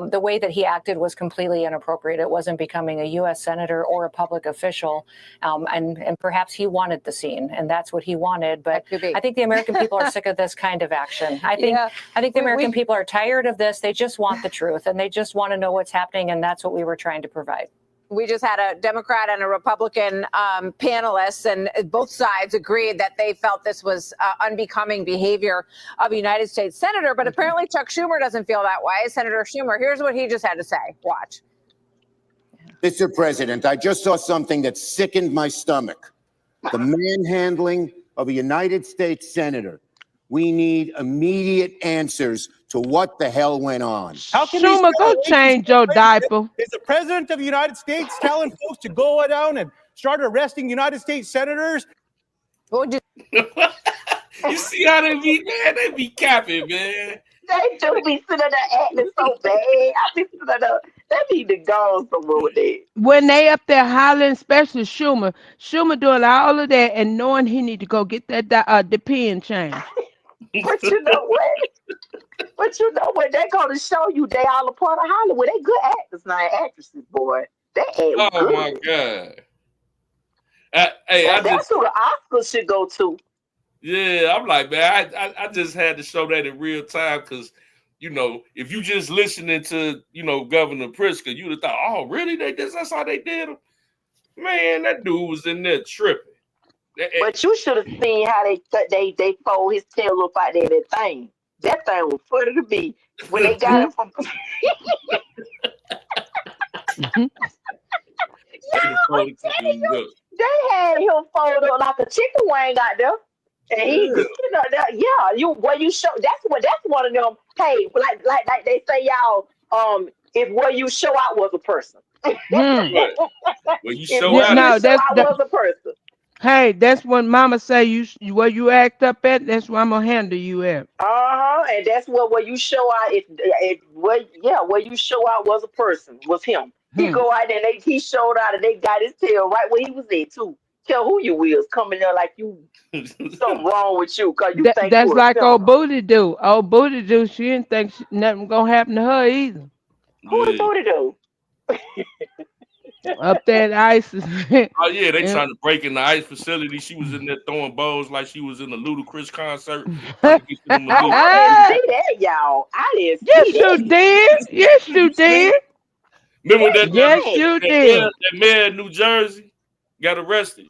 the way that he acted was completely inappropriate. It wasn't becoming a U.S. senator or a public official. And perhaps he wanted the scene, and that's what he wanted. But I think the American people are sick of this kind of action. I think the American people are tired of this. They just want the truth, and they just want to know what's happening. And that's what we were trying to provide. We just had a Democrat and a Republican panelists, and both sides agreed that they felt this was unbecoming behavior of a United States senator. But apparently Chuck Schumer doesn't feel that way. Senator Schumer, here's what he just had to say. Watch. Mr. President, I just saw something that sickened my stomach. The manhandling of a United States senator. We need immediate answers to what the hell went on. How can Schumer, go change your diaper? Is the president of the United States telling folks to go down and start arresting United States senators? You see how they be, man? They be capping, man. They do be sitting there acting so bad. I be sitting there, they need to go somewhere with it. When they up there hollering, especially Schumer doing all of that and knowing he need to go get that the pen changed. But you know what? They're gonna show you they all a part of Hollywood. They good actors, not actresses, boy. They ain't Oh good. my God. That's who the Oscars should go to. Yeah, I'm like, man, I just had to show that in real time because, if you just listening to, Governor Pritzker, you'd have thought, oh, really? That's how they did him? Man, that dude was in there tripping. But you should have seen how they fold his tail up out there, that thing. That thing was funny to me. When they got it from... They had him folded up like a chicken wing out there. And he, where you show, that's one of them. Hey, like they say, y'all, if where you show out was a person. Where you show out, was a person. Hey, that's when Mama say where you act up at. That's where I'm gonna handle you at. And that's where you show out. Where you show out was a person, was him. He go out there and he showed out, and they got his tail right where he was at too. Tell who you is coming there like you something wrong with you because you think that's like old Booty Do. Old Booty Do, she didn't think nothing gonna happen to her either. Who is Booty Do? Up there at ISIS. Oh yeah, they trying to break in the ICE facility. She was in there throwing balls like she was in a Ludacris concert. I didn't see that, y'all. I didn't see that. You did. Yes, you did. Remember that? Yes, you did. That mayor in New Jersey got arrested.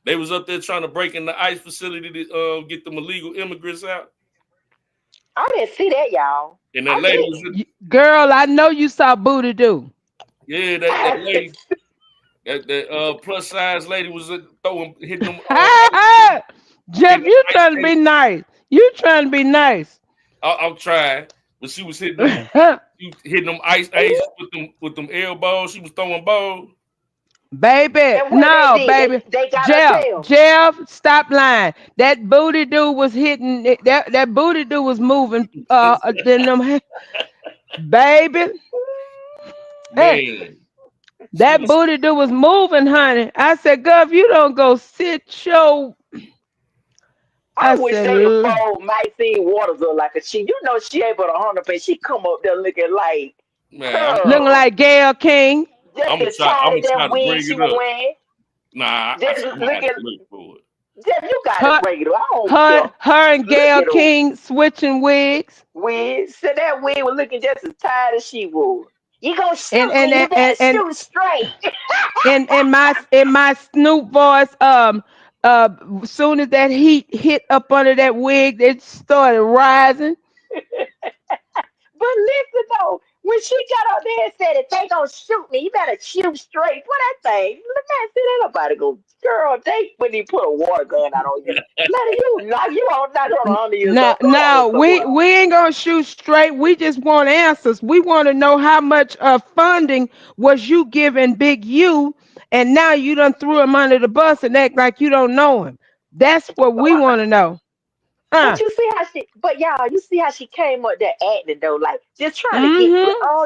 They was up there trying to break in the ICE facility to get them illegal immigrants out. I didn't see that, y'all. And that lady was Girl, I know you saw Booty Do. Yeah, that That plus size lady was hitting them. Jeff, you trying to be nice. You trying to be nice. I'm trying, but she was hitting them, hitting them ice with them elbows. She was throwing balls. Baby, no, baby. They got a tail. Jeff, stop lying. That booty dude was hitting. That booty dude was moving. Then them, baby. Hey, that booty dude was moving, honey. I said, girl, if you don't go sit your. I wish they would fold Maxine Waters up like a she. You know she ain't but 100, but she come up there looking like looking like Gayle King. I'm gonna try to bring it up. Nah, Jeff, you got to bring it up. Her and Gayle King switching wigs. So that wig was looking just as tired as she was. You gonna shoot me? You better shoot straight. in my Snoop voice, soon as that heat hit up under that wig, it started rising. But listen though, when she got up there and said, if they gonna shoot me, you better shoot straight. What that thing? Look at see that nobody go, girl, they when he put a water gun out on you. Let you on not on under you. No, we ain't gonna shoot straight. We just want answers. We want to know how much funding was you giving Big U, and now you done threw him under the bus and act like you don't know him. That's what we want to know. But you see how you see how she came up there acting though, like just trying to get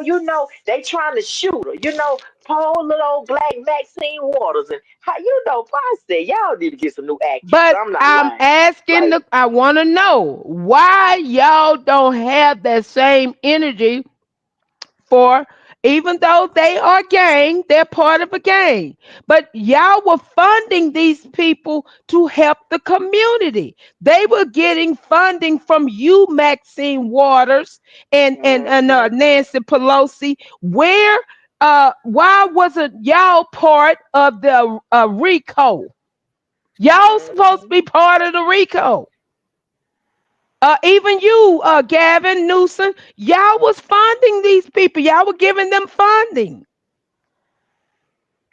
you know, they trying to shoot her, you know, poor little old black Maxine Waters, and how you know, I said y'all need to get some new actors. But I'm asking I want to know why y'all don't have that same energy for. Even though they are gang, they're part of a gang. But y'all were funding these people to help the community. They were getting funding from you, Maxine Waters, and Nancy Pelosi. Why wasn't y'all part of the RICO? Y'all supposed to be part of the RICO. Even you, Gavin Newsom, y'all was funding these people. Y'all were giving them funding.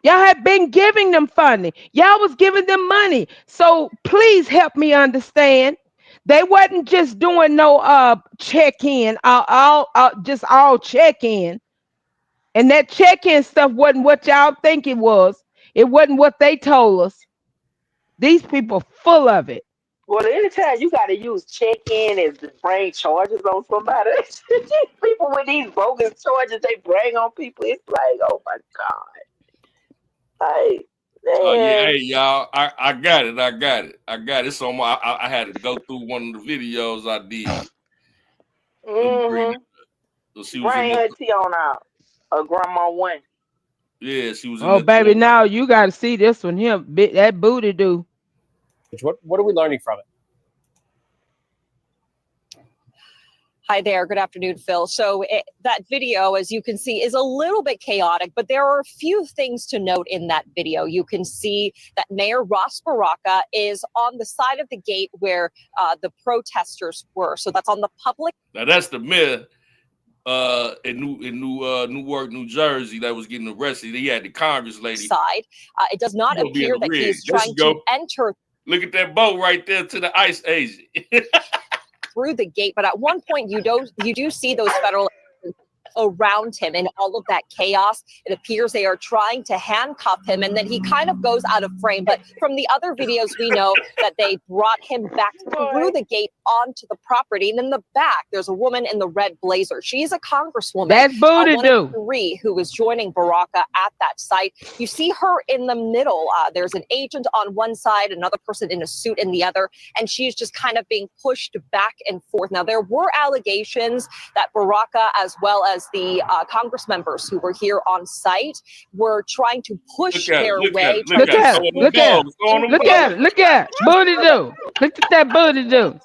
Y'all had been giving them funding. Y'all was giving them money. So please help me understand. They wasn't just doing no check-in, just all check-in. And that check-in stuff wasn't what y'all think it was. It wasn't what they told us. These people full of it. Well, anytime you got to use check-in as to bring charges on somebody, people with these bogus charges they bring on people, it's like, oh my God. Like, yeah, hey y'all, I got it. So I had to go through one of the videos I did. So bring her tea on out. Grandma one. Yeah, she was. Oh, baby, now you got to see this one here. That booty do. What are we learning from it? Hi there. Good afternoon, Phil. So that video, as you can see, is a little bit chaotic, but there are a few things to note in that video. You can see that Mayor Ras Baraka is on the side of the gate where the protesters were. So that's on the public. Now that's the mayor in Newark, New Jersey, that was getting arrested. He had the Congress lady side. It does not appear that he's trying to enter. Look at that boat right there to the ICE agent. Through the gate, but at one point you do see those federal agents around him and all of that chaos. It appears they are trying to handcuff him, and then he kind of goes out of frame. But from the other videos, we know that they brought him back through the gate onto the property. And in the back, there's a woman in the red blazer. She's a congresswoman. That's booty one of three who was joining Baraka at that site. You see her in the middle. There's an agent on one side, another person in a suit in the other, and she's just kind of being pushed back and forth. Now, there were allegations that Baraka, as well as the Congress members who were here on site, were trying to push their way. Look at booty do. Look at that booty do.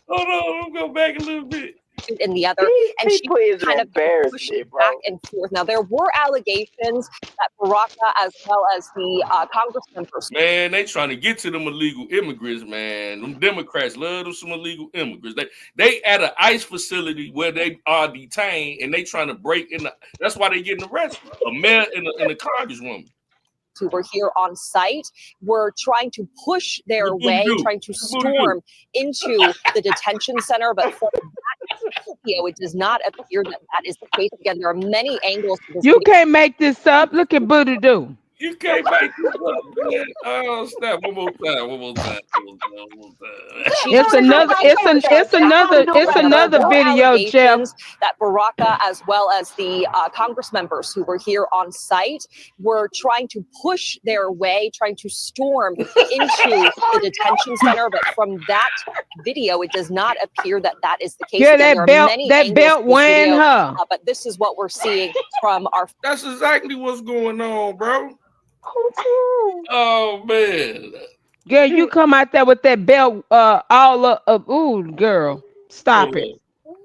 Hold on, I'm going back a little bit. suit in the other, and she kind of pushed back and forth. Now, there were allegations that Baraka, as well as the Congress members, Man, they trying to get to them illegal immigrants, man. Them Democrats love them some illegal immigrants. They at an ICE facility where they are detained, and they trying to break in. That's why they getting arrested. A mayor and a congresswoman who were here on site were trying to push their way, trying to storm into the detention center. But from that video, it does not appear that that is the case. Again, there are many angles to this You video. can't make this up. Look at Booty Doo. You can't make this up, man. Oh, snap. One more time. It's another video, Jeff. That Baraka, as well as the Congress members who were here on site, were trying to push their way, trying to storm into the detention center. But from that video, it does not appear that that is the case. Yeah, Again, that belt wearing her. But this is what we're seeing from our. That's exactly what's going on, bro. Oh man, girl, you come out there with that belt, all up. Ooh, girl, stop it. Let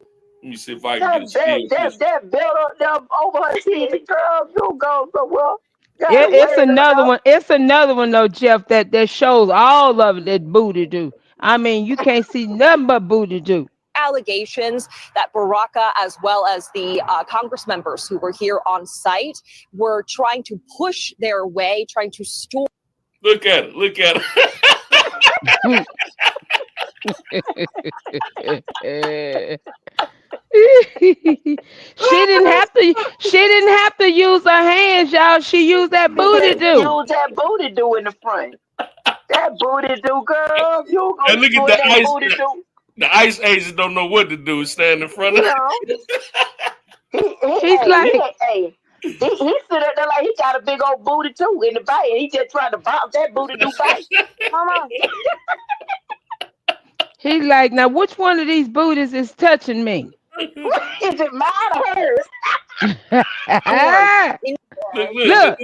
me see if I can get that belt up there over her head, girl. You go well. It's another one. It's another one though, Jeff. That shows all of it. That Booty Doo. I mean, you can't see nothing but Booty Doo. Allegations that Baraka, as well as the Congress members who were here on site, were trying to push their way, trying to storm. Look at it. Look at it. She didn't have to use her hands, y'all. She used that Booty Doo. Use that Booty Doo in the front. That Booty Doo, girl. You And look at the ice. The ICE agents don't know what to do. Stand in front of him. He's like, he sit up there like he got a big old booty too in the back. He just trying to bounce that Booty Doo back. Come on. He's like, now which one of these booties is touching me? Is it mine or hers? Look.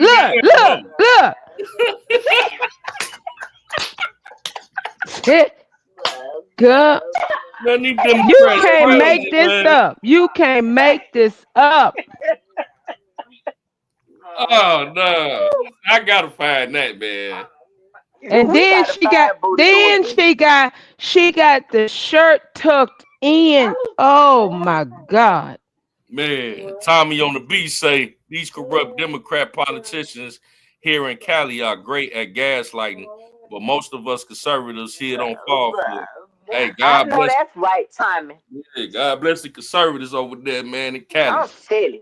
Girl, you can't make this up. You can't make this up. Oh no, I gotta find that, man. And then she got the shirt tucked in. Oh my God. Man, Tommy on the beat say these corrupt Democrat politicians here in Cali are great at gaslighting, but most of us conservatives here don't fall for it. Hey, God bless. That's right, Tommy. Yeah, God bless the conservatives over there, man, in Cali. I'm silly.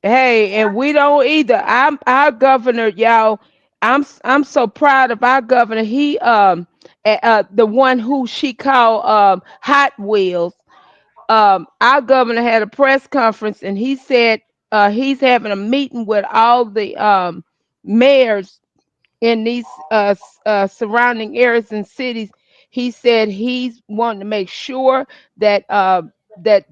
Hey, and we don't either. Our governor, y'all. I'm so proud of our governor. He the one who she called Hot Wheels. Our governor had a press conference and he said he's having a meeting with all the mayors in these surrounding areas and cities. He said he's wanting to make sure that that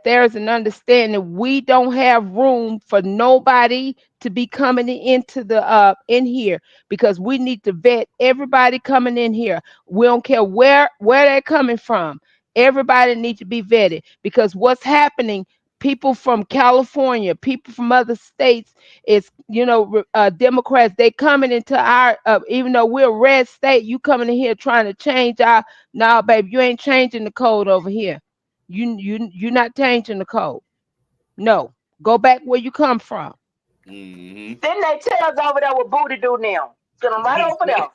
there's an understanding. We don't have room for nobody to be coming into the in here, because we need to vet everybody coming in here. We don't care where they're coming from. Everybody needs to be vetted, because what's happening, people from California, people from other states, is, Democrats, they coming into our, even though we're a red state, you coming in here trying to change our, no, baby, you ain't changing the code over here. You're not changing the code. No, go back where you come from. Then they tell us over there what Booty do now. Sit them right over there.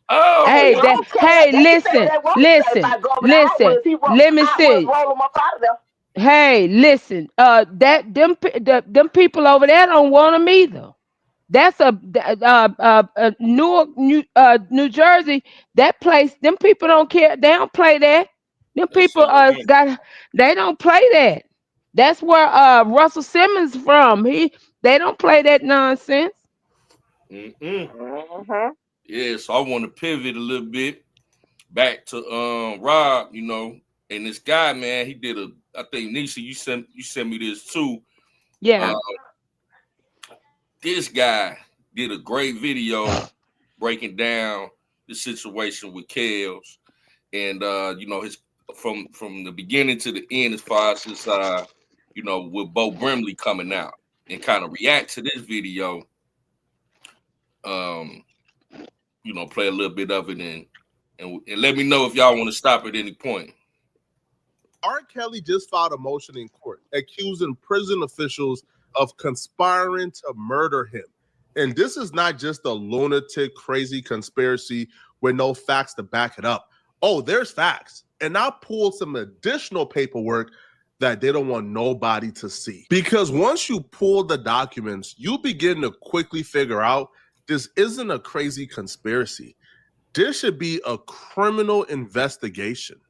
Oh, hey, listen. Let me see. Hey, listen. Them people over there don't want them either. That's New Jersey. That place, them people don't care. They don't play that. Them people they don't play that. That's where Russell Simmons from. They don't play that nonsense. Yeah, so I want to pivot a little bit back to Rob, and this guy, man, he did I think Nisha, you sent me this too. Yeah. This guy did a great video breaking down the situation with Kels. and you know, his from the beginning to the end, as far as his you know, with Bo Brimley coming out and kind of react to this video. You know, play a little bit of it and let me know if y'all want to stop at any point. R. Kelly just filed a motion in court accusing prison officials of conspiring to murder him. And this is not just a lunatic, crazy conspiracy with no facts to back it up. Oh, there's facts. And I pulled some additional paperwork that they don't want nobody to see. Because once you pull the documents, you begin to quickly figure out this isn't a crazy conspiracy. This should be a criminal investigation.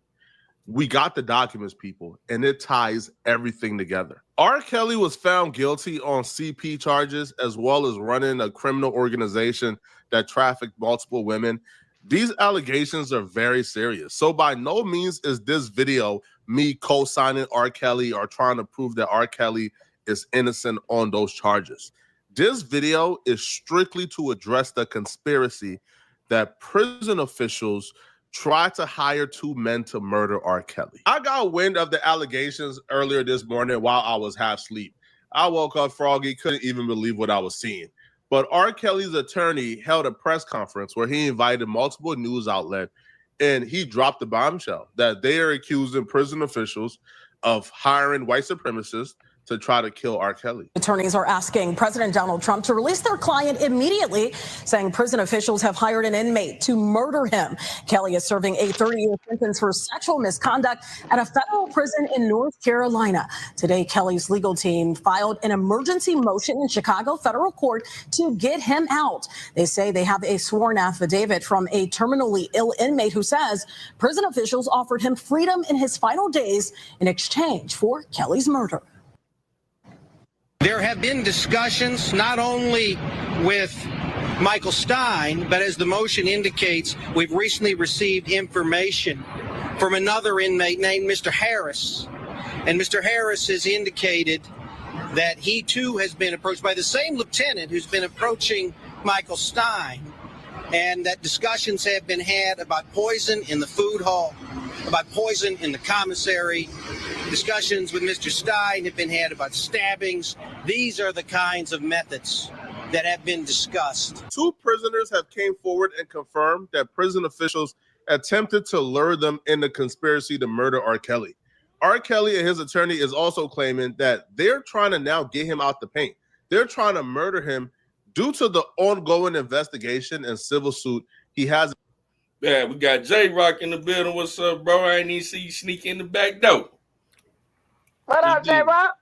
We got the documents, people, and it ties everything together. R. Kelly was found guilty on CP charges as well as running a criminal organization that trafficked multiple women. These allegations are very serious. So by no means is this video me co-signing R. Kelly or trying to prove that R. Kelly is innocent on those charges. This video is strictly to address the conspiracy that prison officials tried to hire two men to murder R. Kelly. I got wind of the allegations earlier this morning while I was half asleep. I woke up froggy, couldn't even believe what I was seeing. But R. Kelly's attorney held a press conference where he invited multiple news outlets, and he dropped the bombshell that they are accusing prison officials of hiring white supremacists to try to kill R. Kelly. Attorneys are asking President Donald Trump to release their client immediately, saying prison officials have hired an inmate to murder him. Kelly is serving a 30-year sentence for sexual misconduct at a federal prison in North Carolina. Today, Kelly's legal team filed an emergency motion in Chicago federal court to get him out. They say they have a sworn affidavit from a terminally ill inmate who says prison officials offered him freedom in his final days in exchange for Kelly's murder. There have been discussions not only with Michael Stein, but as the motion indicates, we've recently received information from another inmate named Mr. Harris. And Mr. Harris has indicated that he too has been approached by the same lieutenant who's been approaching Michael Stein, and that discussions have been had about poison in the food hall, about poison in the commissary. Discussions with Mr. Stein have been had about stabbings. These are the kinds of methods that have been discussed. Two prisoners have came forward and confirmed that prison officials attempted to lure them in the conspiracy to murder R. Kelly. R. Kelly and his attorney is also claiming that they're trying to now get him out the paint. They're trying to murder him due to the ongoing investigation and civil suit he has. Yeah, we got J-Rock in the building. What's up, bro? I ain't even see you sneak in the back door. What up, J-Rock?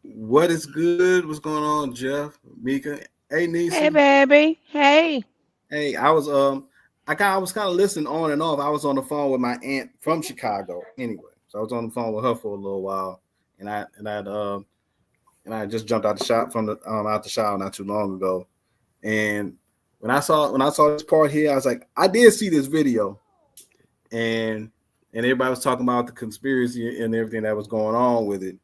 What is good? What's going on, Jeff, Mika? Hey, Nisa. Hey, baby. Hey. Hey, I was kind of listening on and off. I was on the phone with my aunt from Chicago, anyway. So I was on the phone with her for a little while, and I just jumped out the shower not too long ago, and when I saw this part here, I was like, I did see this video, and everybody was talking about the conspiracy and everything that was going on with it,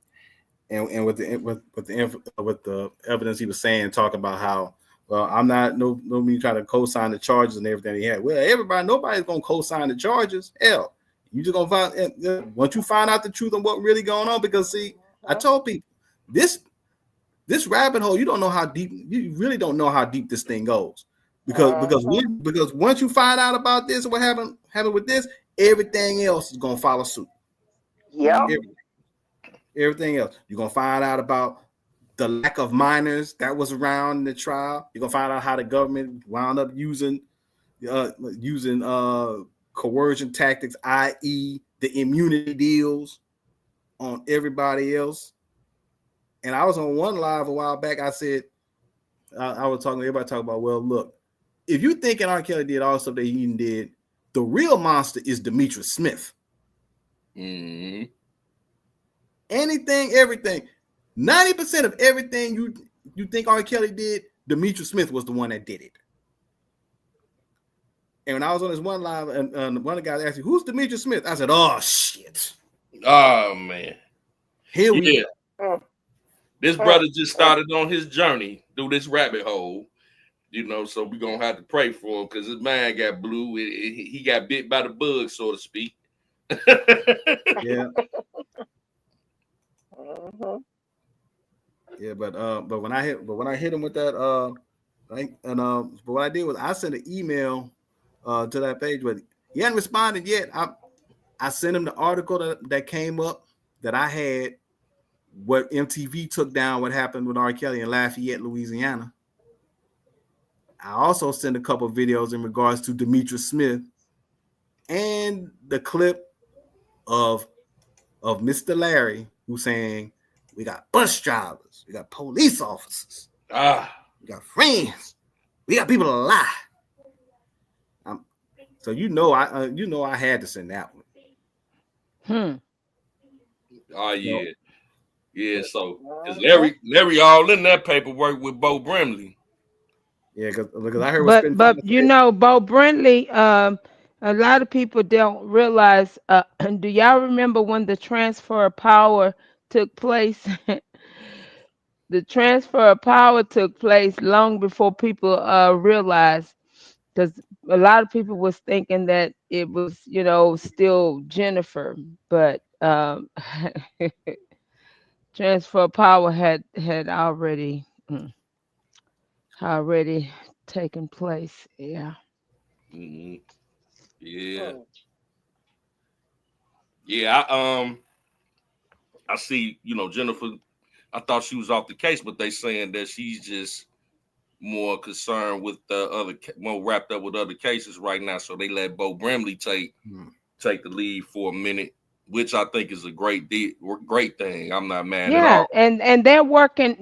and with the evidence he was saying, talking about how, well, I'm not me trying to co-sign the charges and everything he had. Well, nobody's gonna co-sign the charges. Hell, you just gonna find once you find out the truth on what really going on. Because see, I told people this rabbit hole, you don't know how deep. You really don't know how deep this thing goes. Because once you find out about this, what happened with this, everything else is gonna follow suit. Yeah. Everything else. You're gonna find out about the lack of minors that was around in the trial. You're gonna find out how the government wound up using coercion tactics, i.e., the immunity deals on everybody else. And I was on one live a while back. I said, I was talking to everybody talking about, well, look, if you thinking R. Kelly did all the stuff that he did, the real monster is Demetrius Smith. Mm-hmm. Anything, everything, 90% of everything you think R. Kelly did, Demetrius Smith was the one that did it. And when I was on this one live, and one of the guys asked me, "Who's Demetrius Smith?" I said, "Oh shit! Oh man, here we go." This brother just started on his journey through this rabbit hole. You know, so we're gonna have to pray for him because his mind got blue. He got bit by the bug, so to speak. Yeah. Mhm. Yeah, but when I hit him with that but what I did was I sent an email to that page, but he hadn't responded yet. I sent him the article that came up that I had, what MTV took down, what happened with R. Kelly in Lafayette, Louisiana. I also sent a couple of videos in regards to Demetrius Smith and the clip of Mr. Larry, who's saying, we got bus drivers, we got police officers, we got friends, we got people to lie. So I had to send that one. Oh yeah, yeah. So because Larry all in that paperwork with Bo Brimley. Yeah, because I heard. But you know, Bo Brindley. A lot of people don't realize. Do y'all remember when the transfer of power took place? The transfer of power took place long before people realized, because a lot of people was thinking that it was, still Jennifer, but transfer of power had already taken place. Yeah. Mm-hmm. Yeah. Yeah. I see. Jennifer. I thought she was off the case, but they saying that she's just more concerned with more wrapped up with other cases right now. So they let Bo Brimley take the lead for a minute, which I think is a great thing. I'm not mad at all. And they're working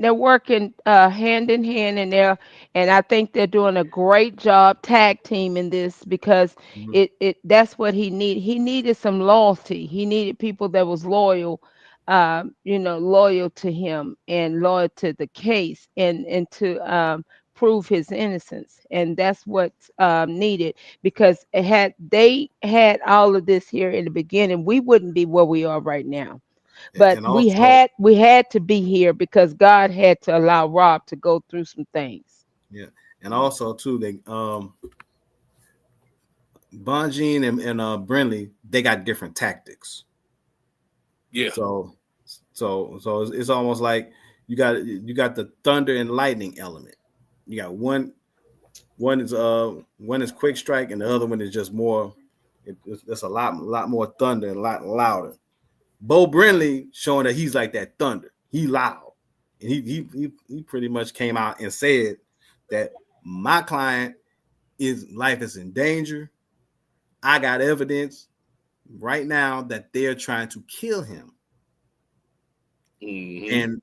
hand in hand in there, and I think they're doing a great job tag team in this, because that's what he needed. He needed some loyalty. He needed people that was loyal, loyal to him and loyal to the case, and to prove his innocence. And that's what's needed, because had they had all of this here in the beginning, we wouldn't be where we are right now. But we had to be here because God had to allow Rob to go through some things. Yeah, and also too, they Bonjean and Brindley, they got different tactics. Yeah. So it's almost like you got the thunder and lightning element. You got one is quick strike, and the other one is just more. It's a lot more thunder and a lot louder. Bo Brindley showing that he's like that thunder. He loud, and he pretty much came out and said that my client life is in danger. I got evidence right now that they're trying to kill him. Mm-hmm.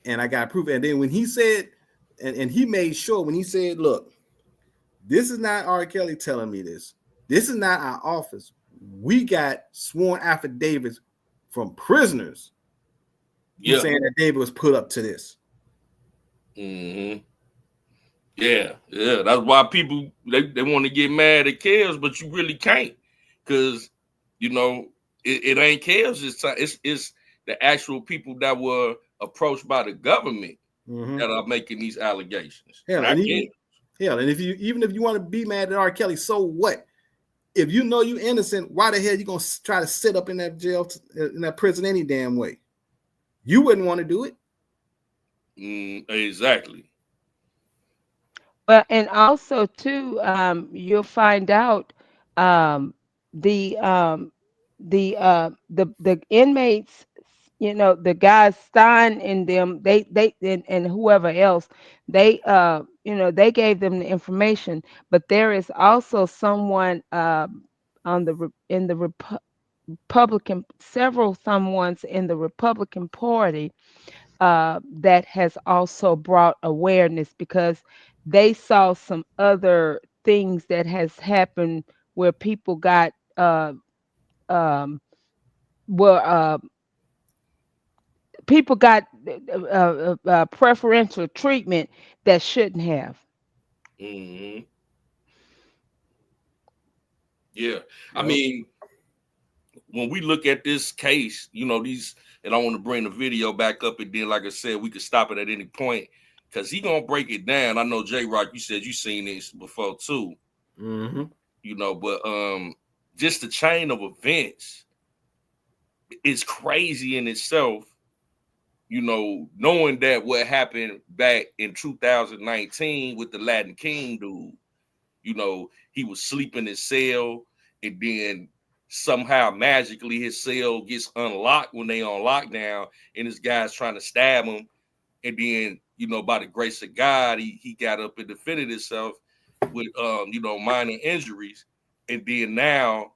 And I got proof. And then when he said, and he made sure when he said, look, this is not R. Kelly telling me this. This is not our office. We got sworn affidavits from prisoners saying that David was put up to this. Mm-hmm. Yeah. That's why people they want to get mad at Kells, but you really can't, because it ain't Kells. It's the actual people that were approached by the government that are making these allegations. And if you want to be mad at R. Kelly, so what? If you know you're innocent, why the hell you gonna try to sit up in that jail, in that prison any damn way? You wouldn't want to do it. Exactly. But and also too, you'll find out the inmates, the guys Stein and them, they and whoever else, they they gave them the information. But there is also someone in the Republican, someone's in the Republican Party that has also brought awareness, because they saw some other things that has happened where people got people got preferential treatment that shouldn't have. Mm-hmm. Yeah. I mean, when we look at this case, and I want to bring the video back up, and then, like I said, we could stop it at any point, because he gonna break it down. I know J Rock, you said you seen this before too. Mm-hmm. You know, but just the chain of events is crazy in itself. You know, knowing that what happened back in 2019 with the Latin King dude, you know, he was sleeping in his cell, and then somehow magically his cell gets unlocked when they on lockdown, and this guy's trying to stab him, and then, you know, by the grace of God, he got up and defended himself with you know, minor injuries. And then now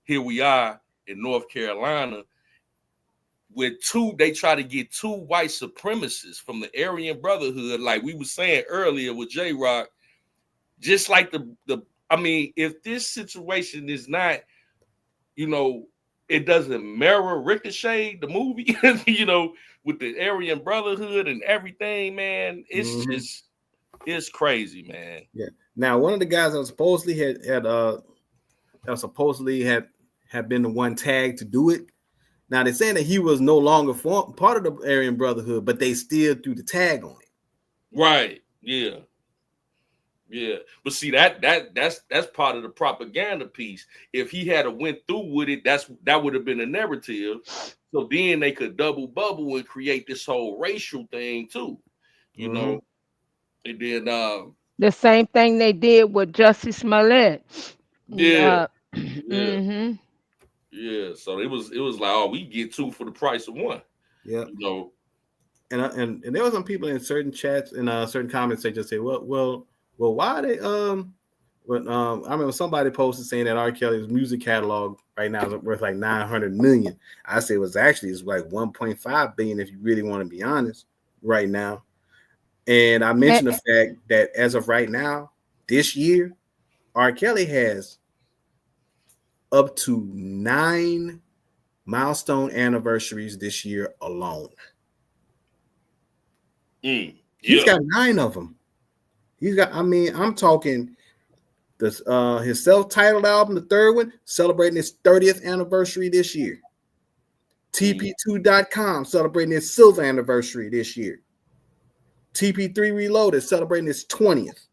here we are in North Carolina with they try to get 2 white supremacists from the Aryan Brotherhood, like we were saying earlier with J Rock. Just like I mean, if this situation is not, you know, it doesn't mirror Ricochet, the movie, you know, with the Aryan Brotherhood and everything, man, it's just, it's crazy, man. Yeah. Now, one of the guys that supposedly had been the one tagged to do it. Now they're saying that he was no longer part of the Aryan Brotherhood, but they still threw the tag on it. Right. Yeah. Yeah. But see, that's part of the propaganda piece. If he had went through with it, that would have been a narrative. So then they could double bubble and create this whole racial thing too. You know. And then the same thing they did with Justice Smollett. Yeah. Mm-hmm. Yeah, so it was like, oh, we get 2 for the price of 1. Yeah, you know, and there were some people in certain chats and certain comments. They just say, well, why they I remember somebody posted saying that R. Kelly's music catalog right now is worth like $900 million. I say it's like 1.5 billion if you really want to be honest right now. And I mentioned the fact that as of right now, this year, R. Kelly has up to 9 milestone anniversaries this year alone. He's got 9 of them. He's got, I mean, I'm talking this his self-titled album, the 3rd one, celebrating its 30th anniversary this year. TP2.com celebrating its silver anniversary this year. TP3 Reloaded celebrating its 20th.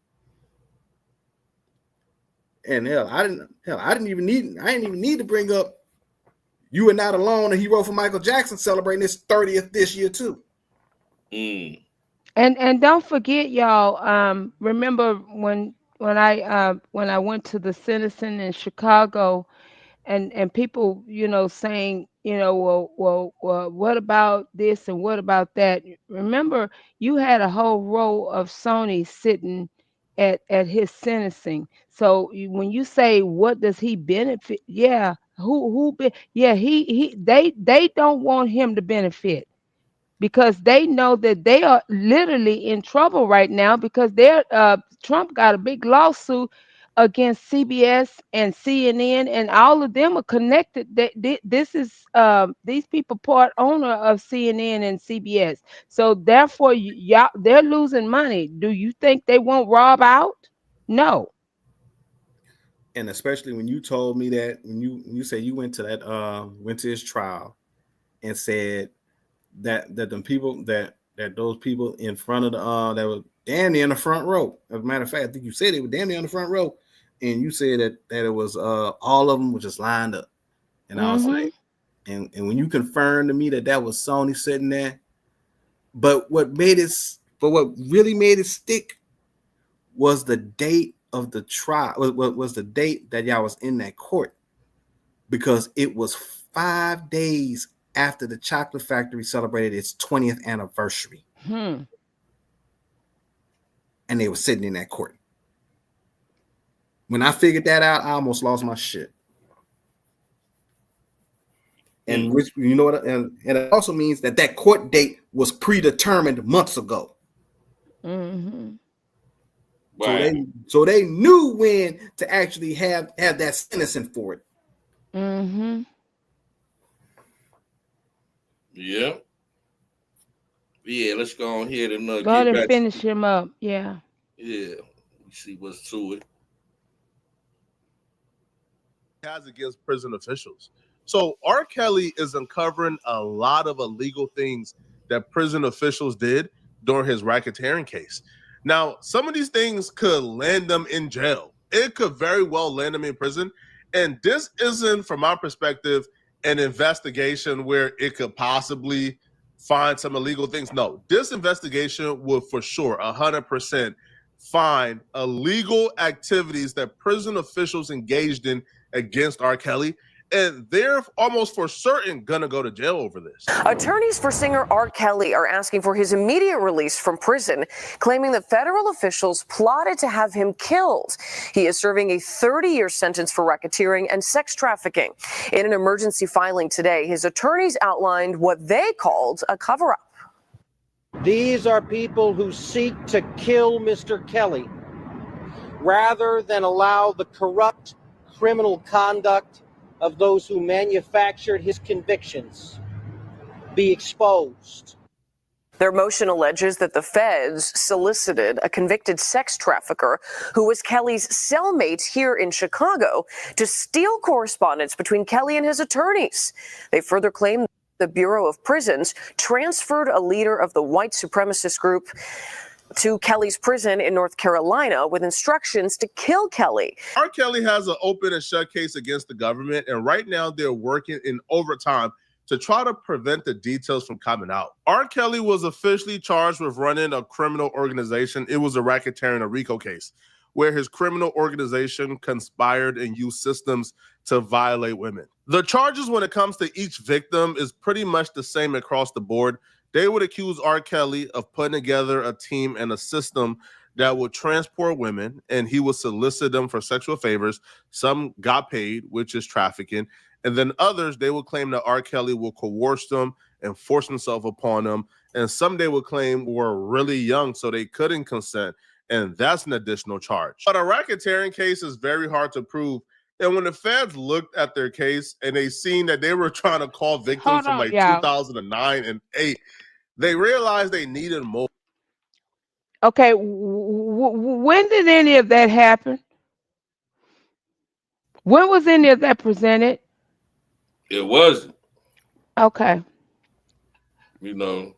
And I didn't even need to bring up You Are Not Alone, and he wrote for Michael Jackson, celebrating his 30th this year too. And don't forget, y'all. Remember when I went to the Citizen in Chicago, and people, you know, saying, you know, well, what about this and what about that? Remember, you had a whole row of Sony sitting at his sentencing. So when you say what does he benefit? Yeah, they don't want him to benefit, because they know that they are literally in trouble right now, because Trump got a big lawsuit against CBS and CNN, and all of them are connected. This is these people part owner of CNN and CBS. So therefore, y'all, they're losing money. Do you think they won't rob out? No. And especially when you told me that, when you say you went to his trial and said that the people that those people in front of the that were damn near in the front row. As a matter of fact, I think you said they were damn near in the front row, and you said that it was all of them were just lined up. And I was like, and when you confirmed to me that was Sony sitting there, but what really made it stick was the date of the trial. Was the date that y'all was in that court, because it was 5 days after the Chocolate Factory celebrated its 20th anniversary. And they were sitting in that court. When I figured that out, I almost lost my shit. And which, you know what, and it also means that court date was predetermined months ago. So they knew when to actually have that sentencing for it. Yeah. Let's go on here and go ahead and finish him up. Yeah. We see what's to it. Has against prison officials. So R. Kelly is uncovering a lot of illegal things that prison officials did during his racketeering case. Now, some of these things could land them in jail. It could very well land them in prison. And this isn't, from my perspective, an investigation where it could possibly find some illegal things. No, this investigation will for sure 100% find illegal activities that prison officials engaged in against R. Kelly. And they're almost for certain gonna go to jail over this. Attorneys for singer R. Kelly are asking for his immediate release from prison, claiming that federal officials plotted to have him killed. He is serving a 30-year sentence for racketeering and sex trafficking. In an emergency filing today, his attorneys outlined what they called a cover-up. These are people who seek to kill Mr. Kelly rather than allow the corrupt criminal conduct of those who manufactured his convictions be exposed. Their motion alleges that the feds solicited a convicted sex trafficker who was Kelly's cellmate here in Chicago to steal correspondence between Kelly and his attorneys. They further claim the Bureau of Prisons transferred a leader of the white supremacist group to Kelly's prison in North Carolina with instructions to kill Kelly. R. Kelly has an open and shut case against the government, and right now they're working in overtime to try to prevent the details from coming out. R. Kelly was officially charged with running a criminal organization. It was a racketeering, a RICO case, where his criminal organization conspired and used systems to violate women. The charges when it comes to each victim is pretty much the same across the board. They would accuse R. Kelly of putting together a team and a system that would transport women, and he would solicit them for sexual favors. Some got paid, which is trafficking. And then others, they would claim that R. Kelly will coerce them and force himself upon them. And some they would claim were really young, so they couldn't consent. And that's an additional charge. But a racketeering case is very hard to prove. And when the feds looked at their case and they seen that they were trying to call victims from 2009 and 8, they realized they needed more. Okay, when did any of that happen? When was any of that presented? It wasn't. Okay. You know,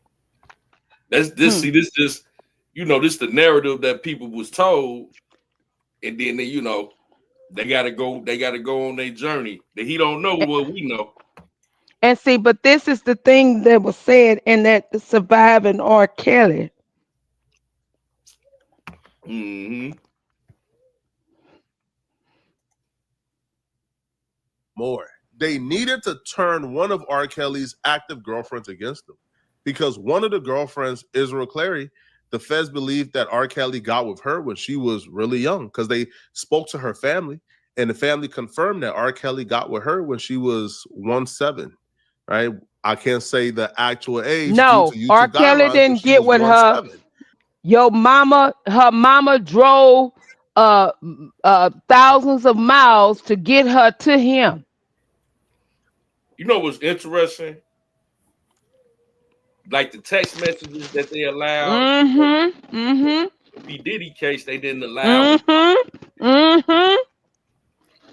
that's this. See, this just, you know, this the narrative that people was told, and then they, you know, they gotta go on their journey. That he don't know what we know. And see, but this is the thing that was said in that surviving R. Kelly. More. They needed to turn one of R. Kelly's active girlfriends against him, because one of the girlfriends, Israel Clary, the feds believed that R. Kelly got with her when she was really young, because they spoke to her family, and the family confirmed that R. Kelly got with her when she was 17, right? I can't say the actual age. No, R. Kelly didn't get with her. Her mama drove thousands of miles to get her to him. You know what's interesting? Like the text messages that they allowed. The Diddy case, they didn't allow.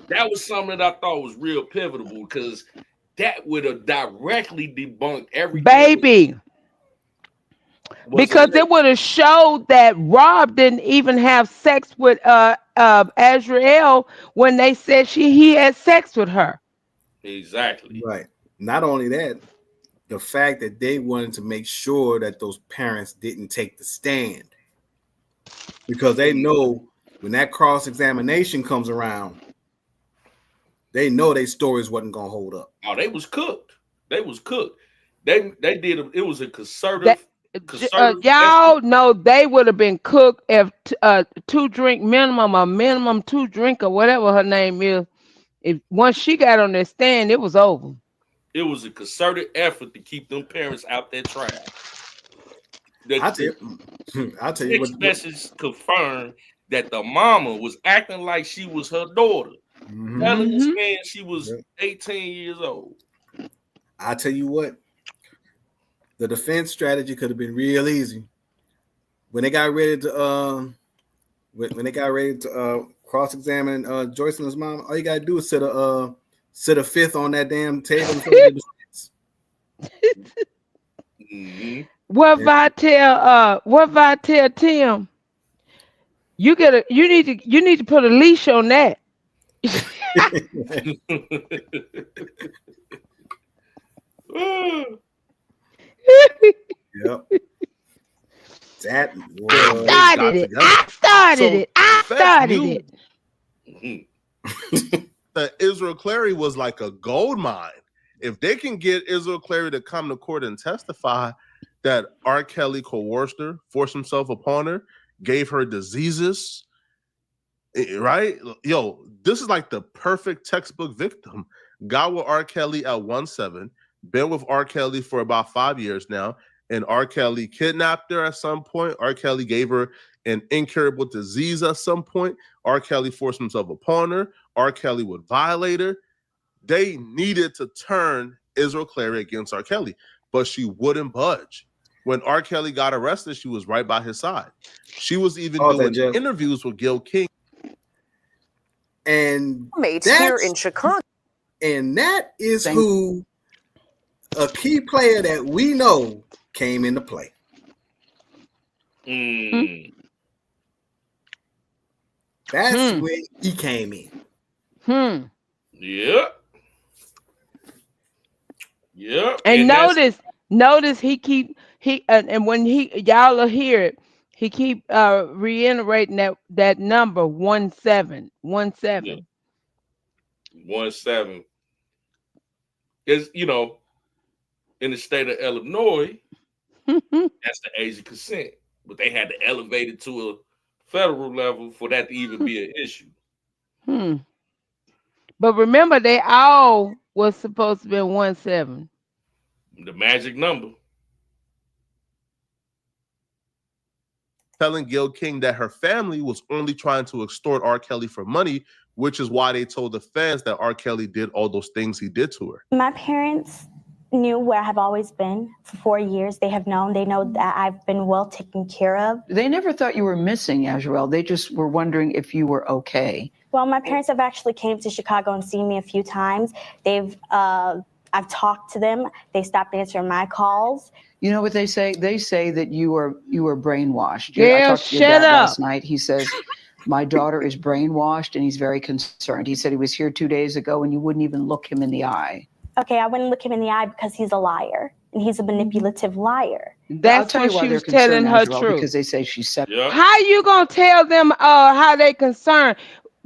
That was something that I thought was real pivotal, because that would have directly debunked everything. Baby. Because it would have showed that Rob didn't even have sex with Azriel when they said he had sex with her. Exactly. Right. Not only that, the fact that they wanted to make sure that those parents didn't take the stand, because they know when that cross-examination comes around, they know their stories wasn't gonna hold up. Oh, they was cooked. They was cooked. They did it was a conservative. Y'all know they would have been cooked if 2 drink minimum or minimum 2 drink or whatever her name is. If once she got on that stand, it was over. It was a concerted effort to keep them parents out their trial. I'll tell you what. Message confirmed that the mama was acting like she was her daughter, telling this man she was 18 years old. I tell you what, the defense strategy could have been real easy. When they got ready to cross-examine Joyce and his mom, all you gotta do is sit a fifth on that damn table. What if I tell Tim? You need to put a leash on that. Yep. That I started it. That Israel Clary was like a gold mine. If they can get Israel Clary to come to court and testify that R. Kelly coerced her, forced himself upon her, gave her diseases, right? Yo, this is like the perfect textbook victim. Got with R. Kelly at 17, been with R. Kelly for about 5 years now, and R. Kelly kidnapped her at some point. R. Kelly gave her an incurable disease at some point. R. Kelly forced himself upon her. R. Kelly would violate her. They needed to turn Israel Clary against R. Kelly, but she wouldn't budge. When R. Kelly got arrested, she was right by his side. She was even doing interviews with Gil King. And mates here in Chicago. And that is who a key player that we know came into play. That's where he came in. Yep. Yep. And notice and when y'all will hear it, he keep reiterating that number 17. 17. 17. Is in the state of Illinois, that's the age of consent, but they had to elevate it to a federal level for that to even be an issue. But remember, they all was supposed to be 17. The magic number. Telling Gil King that her family was only trying to extort R. Kelly for money, which is why they told the fans that R. Kelly did all those things he did to her. My parents knew where I have always been for 4 years. They have known. They know that I've been well taken care of. They never thought you were missing, Azriel. They just were wondering if you were okay. Well, my parents have actually came to Chicago and seen me a few times. I've talked to them. They stopped answering my calls. You know what they say? They say that you were brainwashed. Yeah, I talked to your shut dad up. last night. He says, my daughter is brainwashed and he's very concerned. He said he was here 2 days ago and you wouldn't even look him in the eye. Okay, I wouldn't look him in the eye because he's a liar and he's a manipulative liar. That's when she was telling her truth. Because they say she's set. How you gonna tell them how they concerned?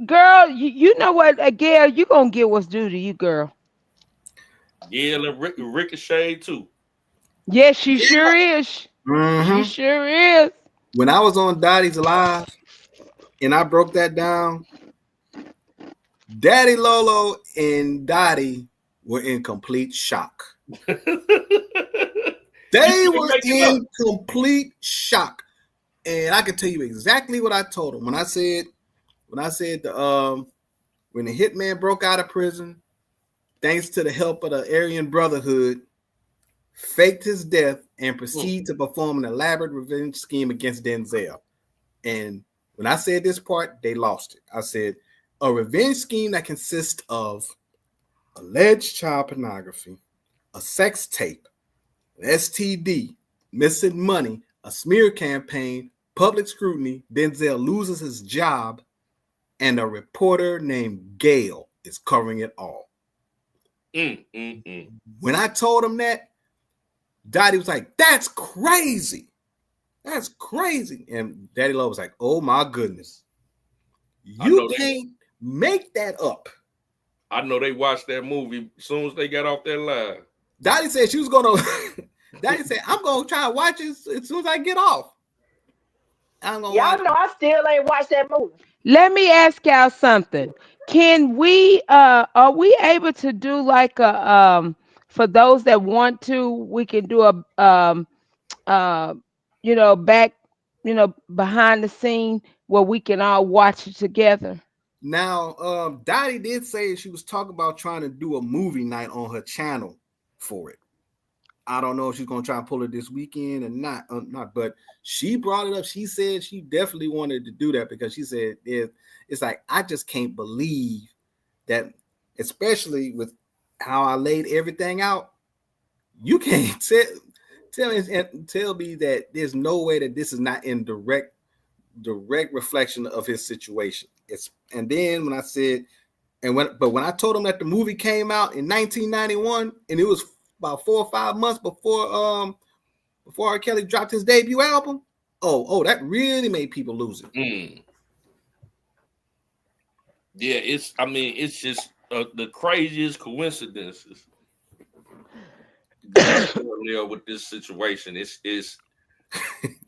Girl, you know what, Gail, you gonna get what's due to you, girl. Yeah, and Ricochet too. Yes, she sure is. She sure is. When I was on Dottie's Live and I broke that down, Daddy Lolo and Dottie were in complete shock. They were in complete shock. And I can tell you exactly what I told them. When I said when the hitman broke out of prison, thanks to the help of the Aryan Brotherhood, faked his death and proceeded to perform an elaborate revenge scheme against Denzel. And when I said this part, they lost it. I said a revenge scheme that consists of alleged child pornography, a sex tape, an STD, missing money, a smear campaign, public scrutiny, Denzel loses his job, and a reporter named Gail is covering it all. When I told him that, Dottie was like, that's crazy. That's crazy. And Daddy Love was like, oh my goodness. You can't make that up. I know they watched that movie as soon as they got off their live. Dottie said she was gonna Dottie said, I'm gonna try to watch it as soon as I get off. Y'all know I still ain't watched that movie. Let me ask y'all something. Can we are we able to do like a for those that want to, we can do a back, behind the scene where we can all watch it together? Now, Dottie did say she was talking about trying to do a movie night on her channel for it. I don't know if she's gonna try and pull it this weekend or not, but she brought it up. She said she definitely wanted to do that because she said it's like, I just can't believe that, especially with how I laid everything out. You can't tell me that there's no way that this is not in direct reflection of his situation. And then when I said, when I told him that the movie came out in 1991 and it was about 4 or 5 months before R. Kelly dropped his debut album, that really made people lose it. Yeah, it's just the craziest coincidences with this situation. It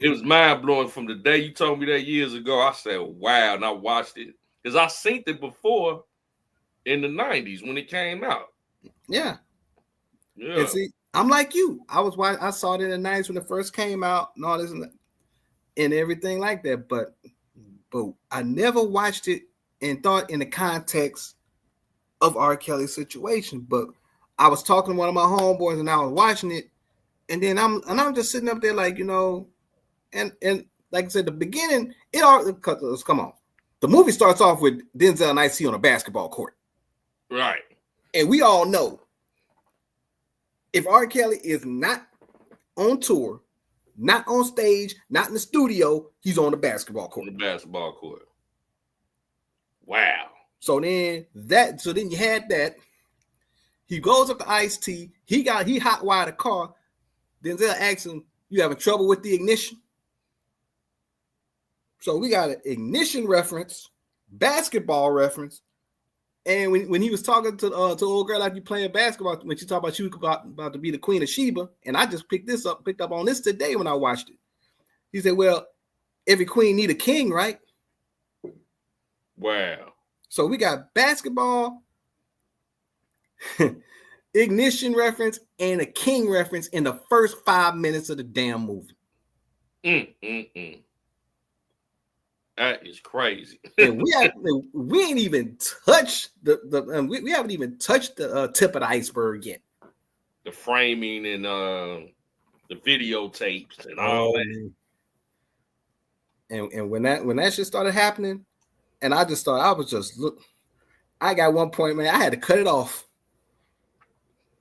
was mind blowing from the day you told me that years ago. I said, wow, and I watched it because I seen it before in the 90s when it came out. Yeah. And see, I'm like you. I saw it in the 90s when it first came out and all this and everything like that. But I never watched it and thought in the context of R. Kelly's situation. But I was talking to one of my homeboys and I was watching it, and then I'm just sitting up there like, and like I said, the beginning, come on. The movie starts off with Denzel and Ice-T on a basketball court. Right. And we all know if R. Kelly is not on tour, not on stage, not in the studio, he's on the basketball court. Wow. So then you had that. He goes up to Ice-T. He hot-wired a car. Denzel asks him, "You having trouble with the ignition?" So we got an ignition reference, basketball reference, and when he was talking to old girl like you playing basketball, when she talked about she was about to be the Queen of Sheba, and I just picked up on this today when I watched it. He said, "Well, every queen need a king, right?" Wow. So we got basketball, ignition reference, and a king reference in the first 5 minutes of the damn movie. That is crazy. And we ain't even touched we haven't even touched the tip of the iceberg yet. The framing and the videotapes and all that. And when that shit started happening, and I just thought I got one point, man, I had to cut it off.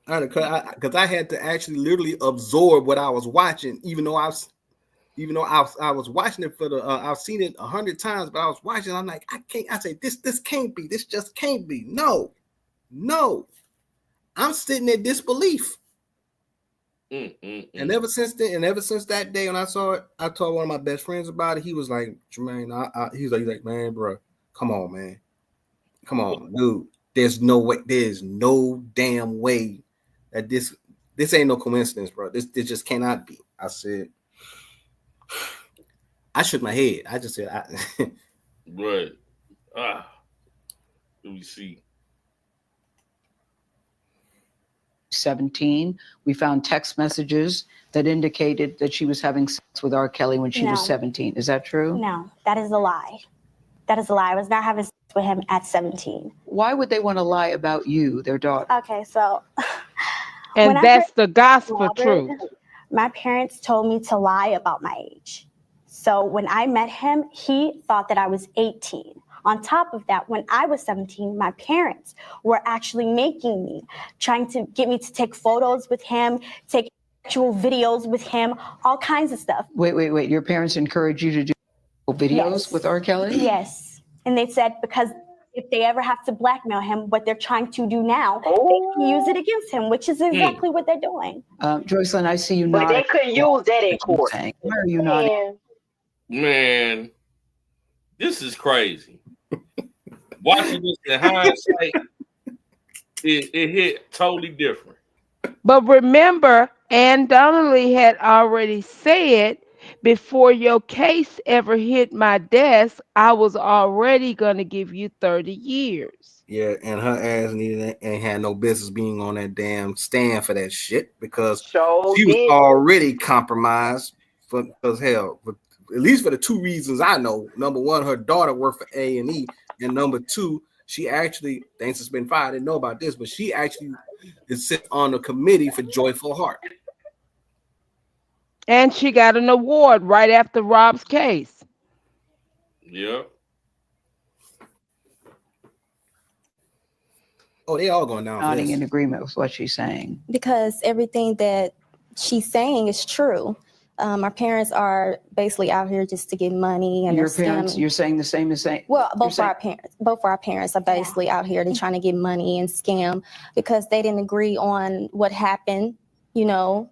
Because I had to actually literally absorb what I was watching, even though I was watching it for I've seen it 100 times, but I was watching. I'm like, I can't. I say this can't be. This just can't be. No. I'm sitting in disbelief. And ever since that day when I saw it, I told one of my best friends about it. He was like, Jermaine, he's like, man, bro, come on, man, come on, dude. There's no way. There's no damn way that this ain't no coincidence, bro. This just cannot be. I said. I shook my head. I just said, right. Let me see. 17. We found text messages that indicated that she was having sex with R. Kelly when she was 17. Is that true? No, that is a lie. That is a lie. I was not having sex with him at 17. Why would they want to lie about you, their daughter? Okay, so. And that's the gospel truth. My parents told me to lie about my age. So when I met him, he thought that I was 18. On top of that, when I was 17, my parents were actually making me, trying to get me to take photos with him, take actual videos with him, all kinds of stuff. Wait. Your parents encouraged you to do videos with R. Kelly? Yes. And they said because if they ever have to blackmail him, what they're trying to do now, they can use it against him, which is exactly what they're doing. Joycelyn, I see you But nodding. they couldn't use that in court. Why are you nodding? Man, this is crazy. Watching this in hindsight, it hit totally different. But remember, Ann Donnelly had already said, before your case ever hit my desk, I was already going to give you 30 years. Yeah, and her ass ain't had no business being on that damn stand for that shit because she was already compromised because hell, at least for the two reasons I know. Number one, her daughter worked for A&E, and number two, she actually, thanks to been fired, I didn't know about this, but she actually is sit on the committee for Joyful Heart. And she got an award right after Rob's case. Yeah. Oh, they all going down. Nodding in agreement with what she's saying. Because everything that she's saying is true. Our parents are basically out here just to get money, and Your they're parents, scamming. you're saying the same as saying. Well, you're both saying- of our parents are basically out here. They're trying to get money and scam because they didn't agree on what happened, you know,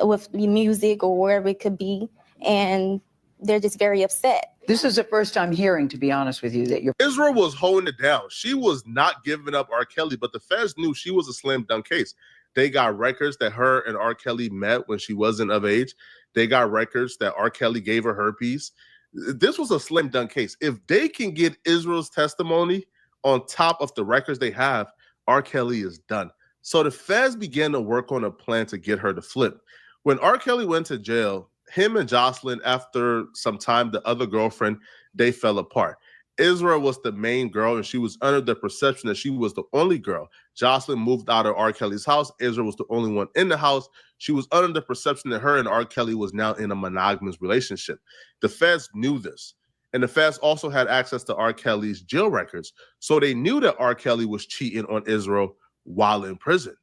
with music or wherever it could be, and they're just very upset. This is the first time hearing, to be honest with you, that you're. Israel was holding it down. She was not giving up R. Kelly, but the feds knew she was a slam dunk case. They got records that her and R. Kelly met when she wasn't of age. They got records that R. Kelly gave her herpes. This was a slam dunk case. If they can get Israel's testimony on top of the records they have, R. Kelly is done. So the feds began to work on a plan to get her to flip. When R. Kelly went to jail, him and Jocelyn, after some time, the other girlfriend, they fell apart. Israel was the main girl, and she was under the perception that she was the only girl. Jocelyn moved out of R. Kelly's house. Israel was the only one in the house. She was under the perception that her and R. Kelly was now in a monogamous relationship. The feds knew this. And the feds also had access to R. Kelly's jail records. So they knew that R. Kelly was cheating on Israel while in prison.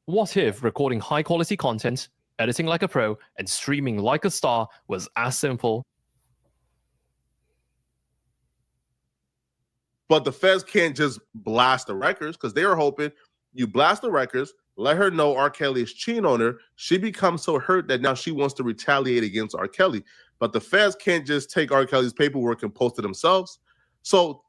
What if recording high-quality content, editing like a pro, and streaming like a star was as simple? But the feds can't just blast the records because they were hoping you blast the records, let her know R. Kelly is cheating on her. She becomes so hurt that now she wants to retaliate against R. Kelly. But the feds can't just take R. Kelly's paperwork and post it themselves. So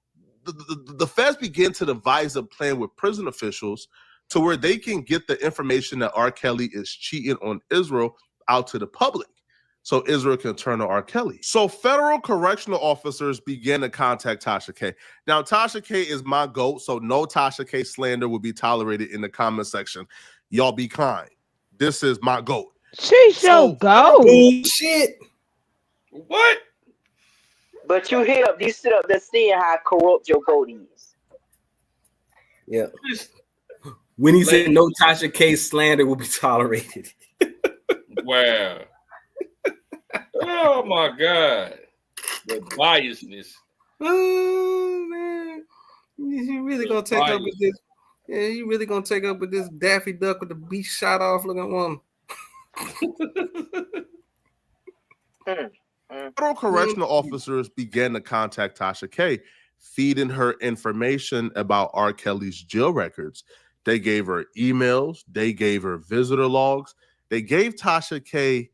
the feds begin to devise a plan with prison officials to where they can get the information that R. Kelly is cheating on Israel out to the public, so Israel can turn on R. Kelly. So federal correctional officers began to contact Tasha K. Now, Tasha K is my GOAT, so no Tasha K slander will be tolerated in the comment section. Y'all be kind. This is my GOAT. She's your GOAT. Shit. What? But you sit up there seeing how corrupt your goat is. Yeah. When he said no Tasha K slander will be tolerated. Wow. Oh my God. The biasness. Oh man. You really gonna take up with this? Yeah, you really gonna take up with this Daffy Duck with the beach shot off looking one? Federal correctional officers began to contact Tasha K, feeding her information about R. Kelly's jail records. They gave her emails. They gave her visitor logs. They gave Tasha K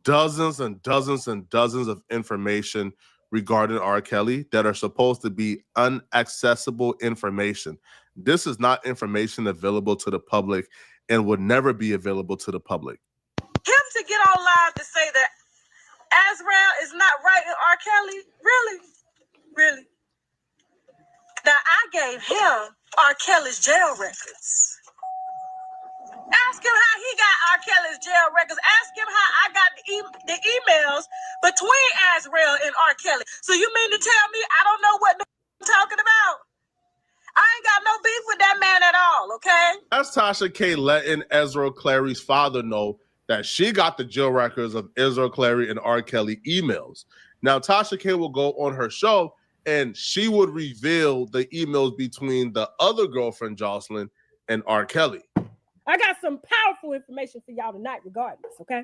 dozens and dozens and dozens of information regarding R. Kelly that are supposed to be inaccessible information. This is not information available to the public and would never be available to the public. Him to get on live to say that Azrael is not right in R. Kelly, really? Really? Now, I gave him R. Kelly's jail records. Ask him how he got R. Kelly's jail records. Ask him how I got the emails between Azrael and R. Kelly. So you mean to tell me I don't know what I'm talking about? I ain't got no beef with that man at all, okay? That's Tasha K letting Ezra Clary's father know that she got the jail records of Ezra Clary and R. Kelly emails. Now, Tasha K will go on her show and she would reveal the emails between the other girlfriend, Jocelyn, and R. Kelly. I got some powerful information for y'all tonight regardless, okay?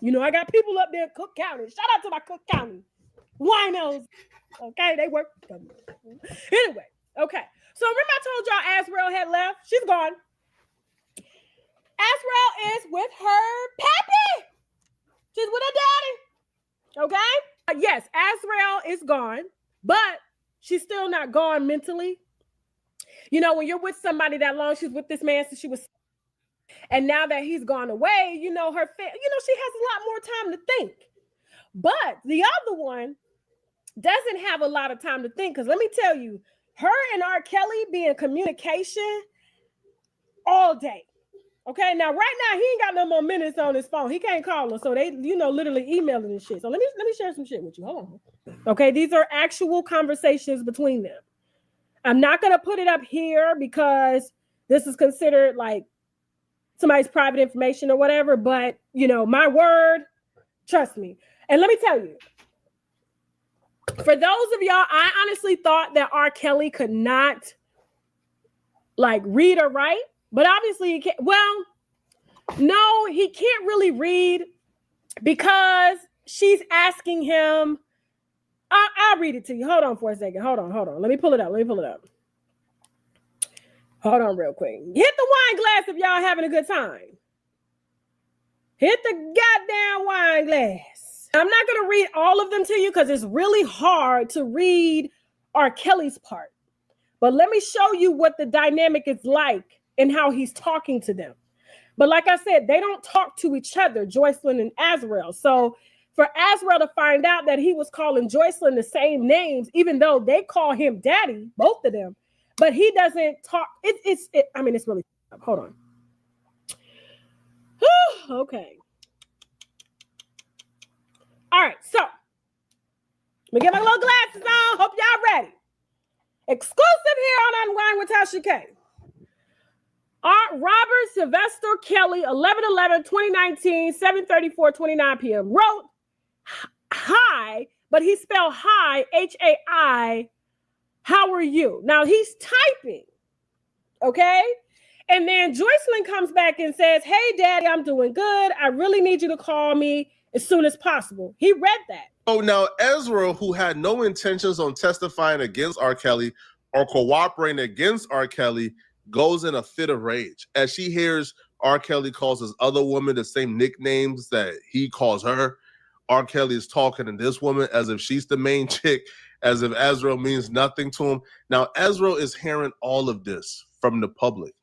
You know, I got people up there in Cook County. Shout out to my Cook County winos, okay? They work. Anyway, okay. So remember I told y'all Azrael had left? She's gone. Azrael is with her pappy. She's with her daddy, okay? Yes, Azrael is gone, but she's still not gone mentally. You know, when you're with somebody that long, she's with this man since she was, and now that he's gone away, you know, she has a lot more time to think. But the other one doesn't have a lot of time to think, because let me tell you, her and R. Kelly be in communication all day. Okay, now right now he ain't got no more minutes on his phone. He can't call her, so they, literally emailing and shit. So let me share some shit with you. Hold on. Okay, these are actual conversations between them. I'm not gonna put it up here because this is considered like somebody's private information or whatever. But my word, trust me. And let me tell you, for those of y'all, I honestly thought that R. Kelly could not read or write, but obviously he can. Well, No, he can't really read because she's asking him. I'll read it to you. Hold on for a second. Hold on. Let me pull it up. Hold on real quick. Hit the wine glass if y'all having a good time. Hit the goddamn wine glass. I'm not going to read all of them to you because it's really hard to read R. Kelly's part. But let me show you what the dynamic is like and how he's talking to them. But like I said, they don't talk to each other, Joycelyn and Azriel. So for Azriel to find out that he was calling Joycelyn the same names, even though they call him daddy, both of them, but he doesn't talk. It's really, hold on. Okay. All right, so let me get my little glasses on. Hope y'all ready. Exclusive here on Unwind with Tasha K. Robert Sylvester Kelly, 11/11/2019, 7:34:29 p.m. wrote hi, but he spelled hi, H-A-I. How are you? Now he's typing, okay? And then Joycelyn comes back and says, hey, daddy, I'm doing good. I really need you to call me as soon as possible. He read that. Oh, now Ezra, who had no intentions on testifying against R. Kelly or cooperating against R. Kelly, goes in a fit of rage as she hears R. Kelly calls his other woman the same nicknames that he calls her. R. Kelly is talking to this woman as if she's the main chick, as if Ezra means nothing to him. Now, Ezra is hearing all of this from the public.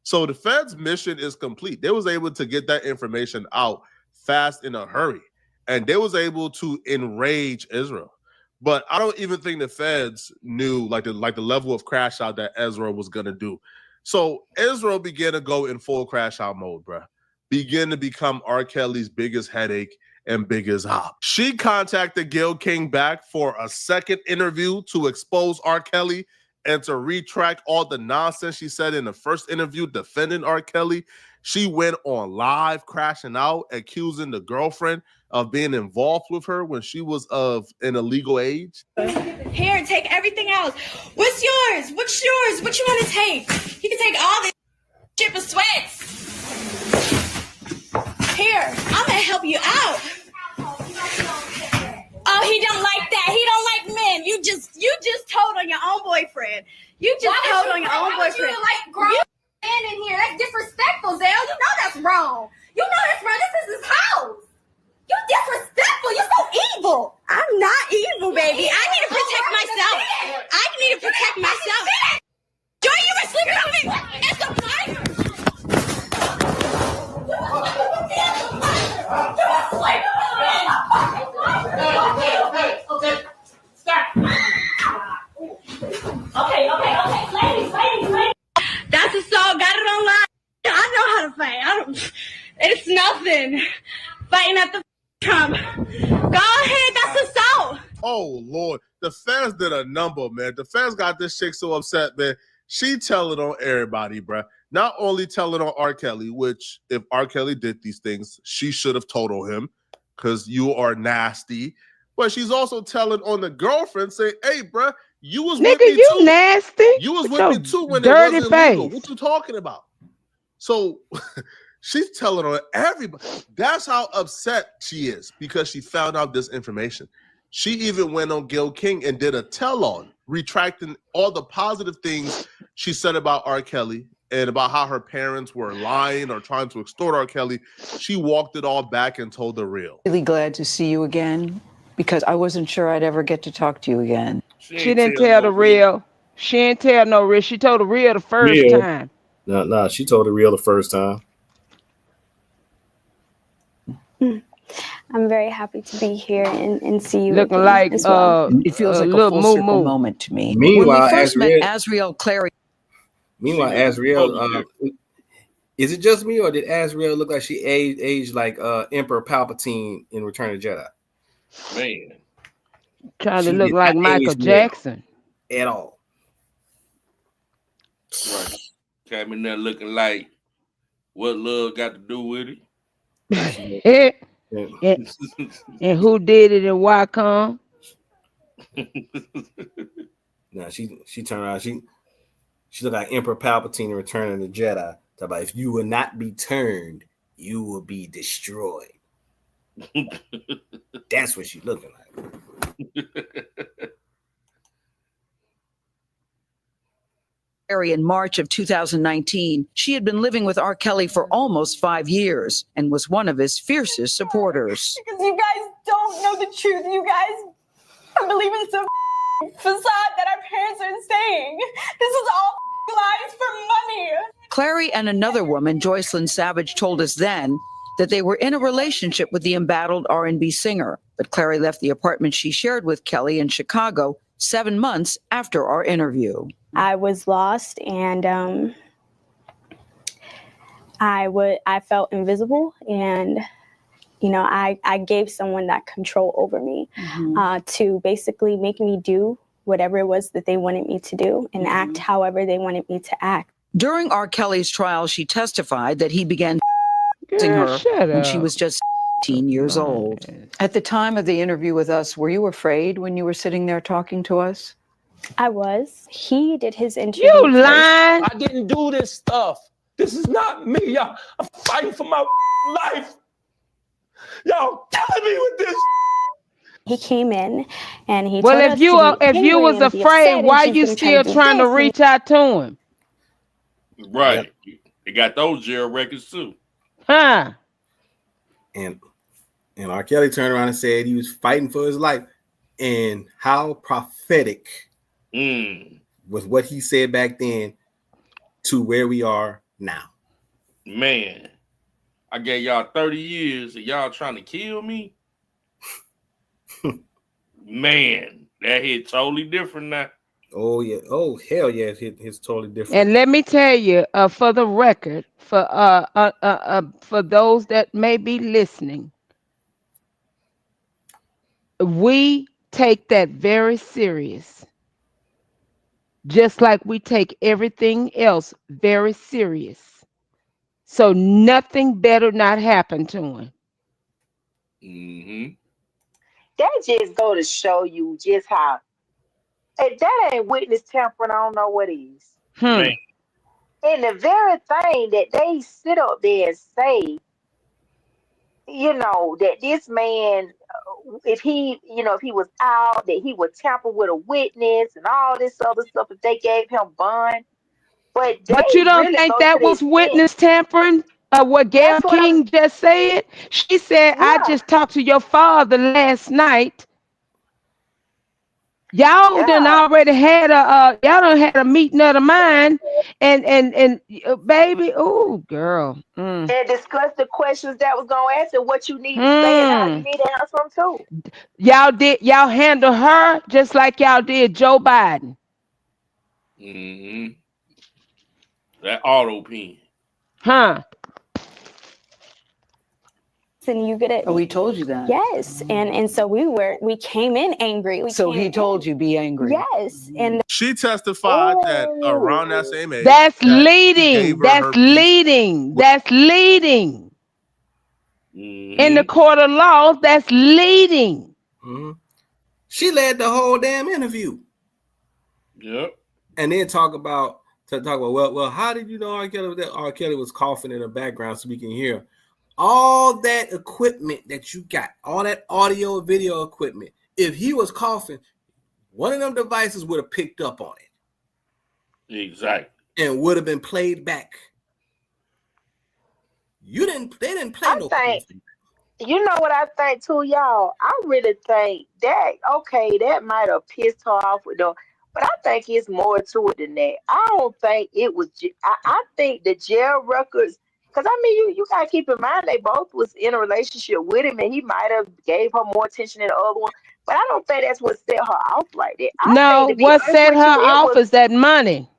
So the Fed's mission is complete. They was able to get that information out fast in a hurry, and they was able to enrage Israel. But I don't even think the Feds knew like the level of crash out that Ezra was gonna do. So Ezra began to go in full crash out mode, bruh. Begin to become R. Kelly's biggest headache and biggest op. She contacted Gayle King back for a second interview to expose R. Kelly and to retract all the nonsense she said in the first interview defending R. Kelly. She went on live crashing out, accusing the girlfriend of being involved with her when she was of an illegal age. Here, take everything else. What's yours? What's yours? What you want to take? You can take all this shit for sweats. Here, I'm gonna help you out. Oh, he don't like that. He don't like men. You just told on your own boyfriend. You just told on your own boyfriend. You like grown men in here. That's disrespectful, Zell. You know that's wrong. You know that's wrong. This is his house. You disrespectful. You're so evil. I'm not evil, baby. I need to protect myself. I need to protect myself. Joy, you were sleeping with me. It's a fire. Okay. Stop. Okay. Ladies. That's assault. Got it online. I know how to fight. It's nothing. Fighting at the Trump. Go ahead. That's assault. Oh, Lord. The fans did a number, man. The fans got this chick so upset, man. She telling on everybody, bruh. Not only telling on R. Kelly, which if R. Kelly did these things, she should have told on him because you are nasty. But she's also telling on the girlfriend, saying, hey, bruh, you was with me you too. Nasty. You was With with me your too when it dirty wasn't legal. face. What you talking about? So she's telling on everybody. That's how upset she is because she found out this information. She even went on Gayle King and did a tell-on, retracting all the positive things she said about R. Kelly and about how her parents were lying or trying to extort R. Kelly. She walked it all back and told the real. Really glad to see you again because I wasn't sure I'd ever get to talk to you again. She didn't tell the real. She didn't tell no real. She told the real the first time. No, she told the real the first time. I'm very happy to be here and see you. Looking again like as well. It feels like a little full circle moo-moo. moment to me. Meanwhile, when we first met Azriel- Azriel Clary. Meanwhile, Azriel, is it just me or did Azriel look like she aged like Emperor Palpatine in Return of the Jedi? Man, Trying to She look did like not Michael age well Jackson. at all. right. Came in there looking like what love got to do with it. and who did it and why come? No, she turned around. She looked like Emperor Palpatine in Return of the Jedi. Talk about if you will not be turned, you will be destroyed. That's what she's looking like. In March of 2019, she had been living with R. Kelly for almost 5 years and was one of his fiercest supporters. Because you guys don't know the truth. You guys are believing some facade that our parents are saying. This is all lies for money. Clary and another woman, Joycelyn Savage, told us then that they were in a relationship with the embattled R&B singer. But Clary left the apartment she shared with Kelly in Chicago 7 months after our interview. I was lost, and I felt invisible, and I gave someone that control over me to basically make me do whatever it was that they wanted me to do and act however they wanted me to act. During R. Kelly's trial, she testified that he began her when she was just 18 years old. At the time of the interview with us, were you afraid when you were sitting there talking to us? I was. He did his interview. You lying? I didn't do this stuff. This is not me, y'all. I'm fighting for my life. Y'all killing me with this. He came in and he Well, told if us you to be if you angry was and be afraid, upset, why and you she's still gonna do trying to this and- reach out to him? Right. They got those jail records too. Huh? And R. Kelly turned around and said he was fighting for his life. And how prophetic was what he said back then to where we are now. Man, I gave y'all 30 years and y'all trying to kill me. Man, that hit totally different now. Oh yeah. Oh hell yeah, it's totally different. And let me tell you, for the record, for those that may be listening, we take that very serious, just like we take everything else very serious. So nothing better not happen to him. That just go to show you just how. If that ain't witness tampering, I don't know what is. And the very thing that they sit up there and say, that this man, if he was out, that he would tamper with a witness and all this other stuff if they gave him bond. But you don't really think go that to the was extent- witness tampering? What Gail King just said? She said, I just talked to your father last night. Y'all done already had a meeting of the mind, and baby, oh girl, and discuss the questions that was gonna answer what you need to say and how you need to answer them too. Y'all handle her just like y'all did Joe Biden. That auto pen. Huh? And you get it. Oh, he told you that. Yes, and so we came in angry. So he told you be angry. Yes, and She testified that around that same age. That's that he leading. gave her That's her leading. That's leading. In the court of law, that's leading. She led the whole damn interview. Yep. And then talk about well, how did you know R. Kelly was there? R. Kelly was coughing in the background so we can hear. All that equipment that you got, all that audio video equipment, if he was coughing, one of them devices would have picked up on it. Exactly. And would have been played back. They didn't play no coughing. You know what I think too, y'all? I really think that that might have pissed her off with them, but I think it's more to it than that. I don't think it was. I think the jail records. Because, I mean, you got to keep in mind they both was in a relationship with him, and he might have gave her more attention than the other one. But I don't think that's what set her off like that. What set her off is that money.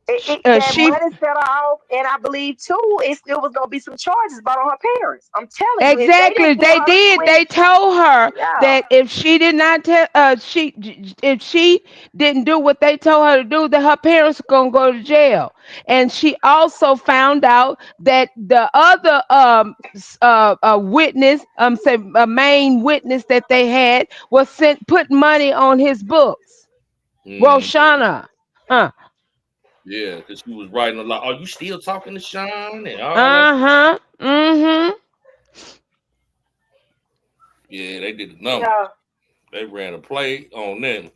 That money set her off, and I believe, too, it was going to be some charges brought on her parents. I'm telling you. Exactly. They did. They told her that if she did not if she didn't do what they told her to do, that her parents were going to go to jail. And she also found out that the other witness, a main witness that they had, was put money on his books. Roshana. Yeah, because she was writing a lot. Are you still talking to Sean? And all that? Yeah, they did a number. Yeah. They ran a play on them.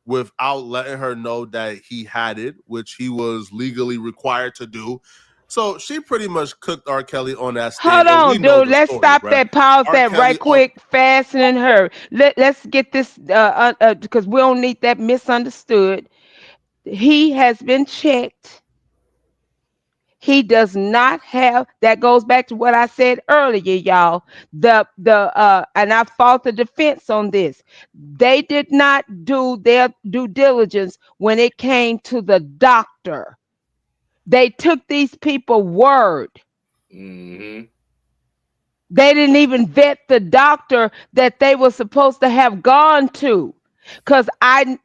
Without letting her know that he had it, which he was legally required to do. So she pretty much cooked R. Kelly on that stage. Hold on, dude. Let's stop bruh. that. Pause R. that Kelly right quick, fast and hurry. Let's get this because we don't need that misunderstood. He has been checked. He does not have, that goes back to what I said earlier, y'all. And I fought the defense on this. They did not do their due diligence when it came to the doctor. They took these people's word. Mm-hmm. They didn't even vet the doctor that they were supposed to have gone to. But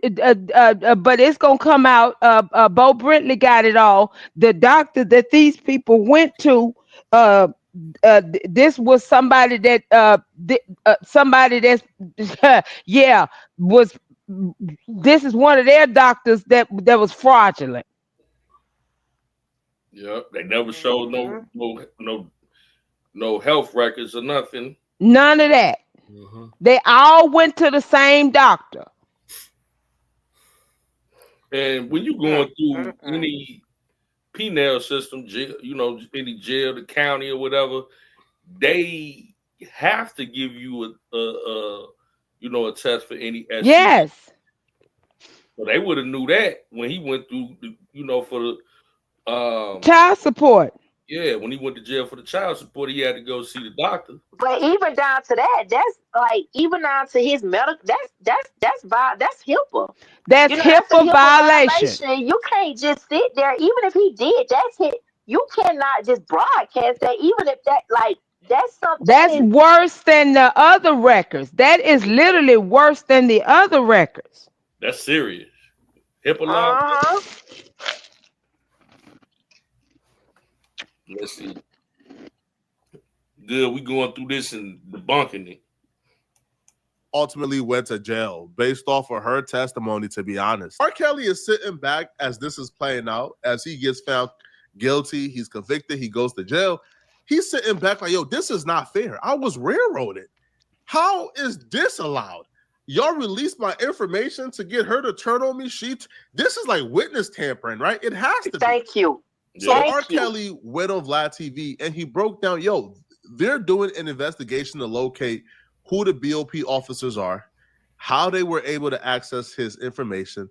it's gonna come out. Bo Brentley got it all. The doctor that these people went to, this was somebody that somebody that's yeah was. This is one of their doctors that was fraudulent. Yep, they never showed no health records or nothing. None of that. Mm-hmm. They all went to the same doctor. And when you going through any penal system, jail, any jail, the county or whatever, they have to give you a test for any STD. Yes. So they would have knew that when he went through, for the child support. Yeah, when he went to jail for the child support, he had to go see the doctor. But even down to that, that's like even down to his medical. That's HIPAA. That's HIPAA violation. You can't just sit there. Even if he did, that's it. You cannot just broadcast that. Even if that's something. That's worse than the other records. That is literally worse than the other records. That's serious. HIPAA law. Let's see. Good, we going through this and debunking it. Ultimately went to jail based off of her testimony, to be honest. R. Kelly is sitting back as this is playing out, as he gets found guilty, he's convicted, he goes to jail. He's sitting back like, yo, this is not fair. I was railroaded. How is this allowed? Y'all released my information to get her to turn on me. This is like witness tampering, right? It has to be. Thank you. So R. Kelly went on Vlad TV and he broke down, yo, they're doing an investigation to locate who the BOP officers are, how they were able to access his information.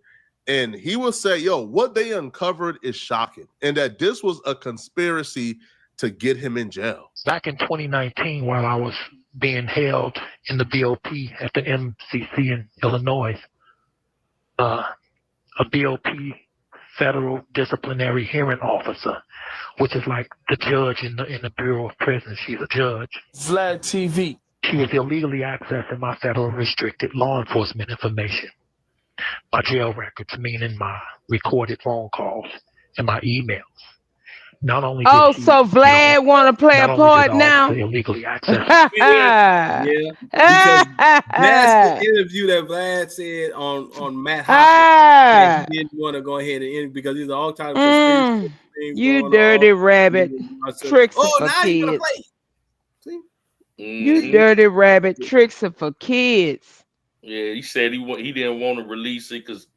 And he will say, yo, what they uncovered is shocking. And that this was a conspiracy to get him in jail. Back in 2019, while I was being held in the BOP at the MCC in Illinois, a BOP Federal Disciplinary Hearing Officer, which is like the judge in the Bureau of Prisons. She's a judge. Vlad TV. She was illegally accessing my federal restricted law enforcement information, my jail records, meaning my recorded phone calls and my emails. Not only so Vlad want to play a part now. Illegally access. Yeah, because that's the interview that Vlad said on Matt Hopper. He didn't want to go ahead and end because he's all kind of you dirty rabbit, tricks for kids. You dirty rabbit, tricks are for kids. Yeah, he said he didn't want to release it because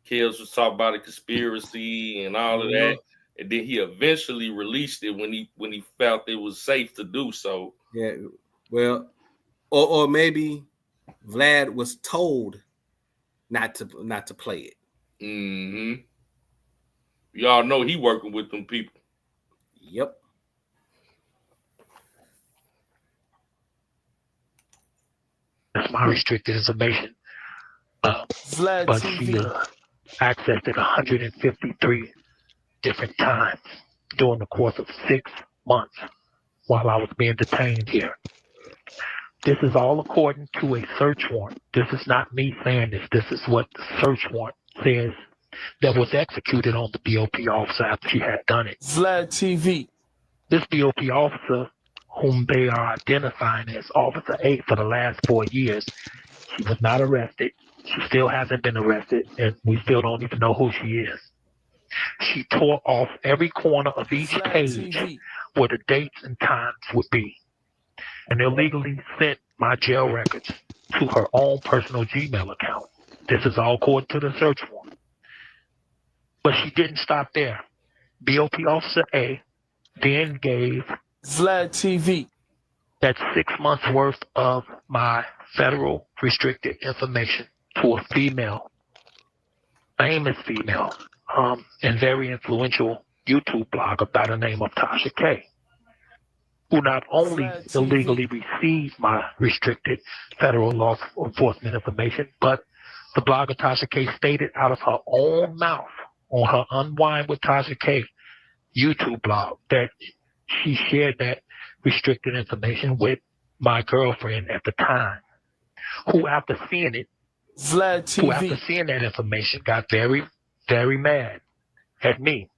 Kels was talking about a conspiracy and all of that. And then he eventually released it when he felt it was safe to do so. Yeah, well, or maybe Vlad was told not to play it. Mm-hmm. Y'all know he working with them people. Yep. That's my restricted information. But she accessed it 153 different times during the course of 6 months while I was being detained here. This is all according to a search warrant. This is not me saying this. This is what the search warrant says that was executed on the BOP officer after she had done it. Vlad TV. This BOP officer, whom they are identifying as Officer 8 for the last 4 years, She was not arrested. She still hasn't been arrested, and we still don't even know who she is. She tore off every corner of each page where the dates and times would be, and illegally sent my jail records to her own personal Gmail account. This is all according to the search warrant. But she didn't stop there. BOP Officer A then gave Vlad TV that's 6 months worth of my federal restricted information to a female, famous female, and very influential YouTube blogger by the name of Tasha K, who not only illegally received my restricted federal law enforcement information, but the blogger Tasha K stated out of her own mouth on her Unwind with Tasha K YouTube blog that she shared that restricted information with my girlfriend at the time, who after seeing it, who after seeing that information got very, very mad at me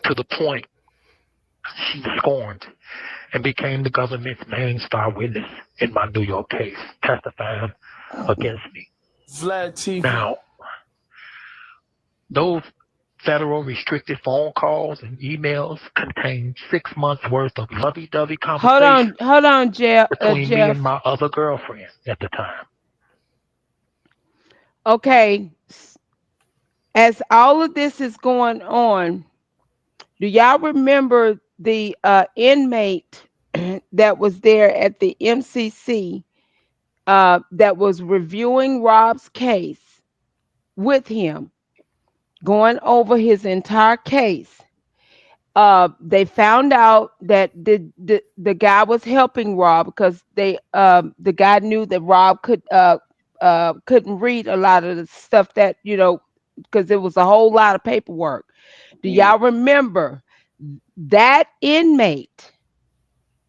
to the point she scorned and became the government's main star witness in my New York case, testifying against me. Vlad TV. Now, those federal restricted phone calls and emails contain 6 months worth of lovey-dovey conversations. Hold on, Jeff. Between me and my other girlfriend at the time. Okay. As all of this is going on, do y'all remember the inmate that was there at the MCC that was reviewing Rob's case with him, going over his entire case? They found out that the guy was helping Rob because the guy knew that Rob couldn't read a lot of the stuff that, you know, because it was a whole lot of paperwork. Do y'all remember that inmate?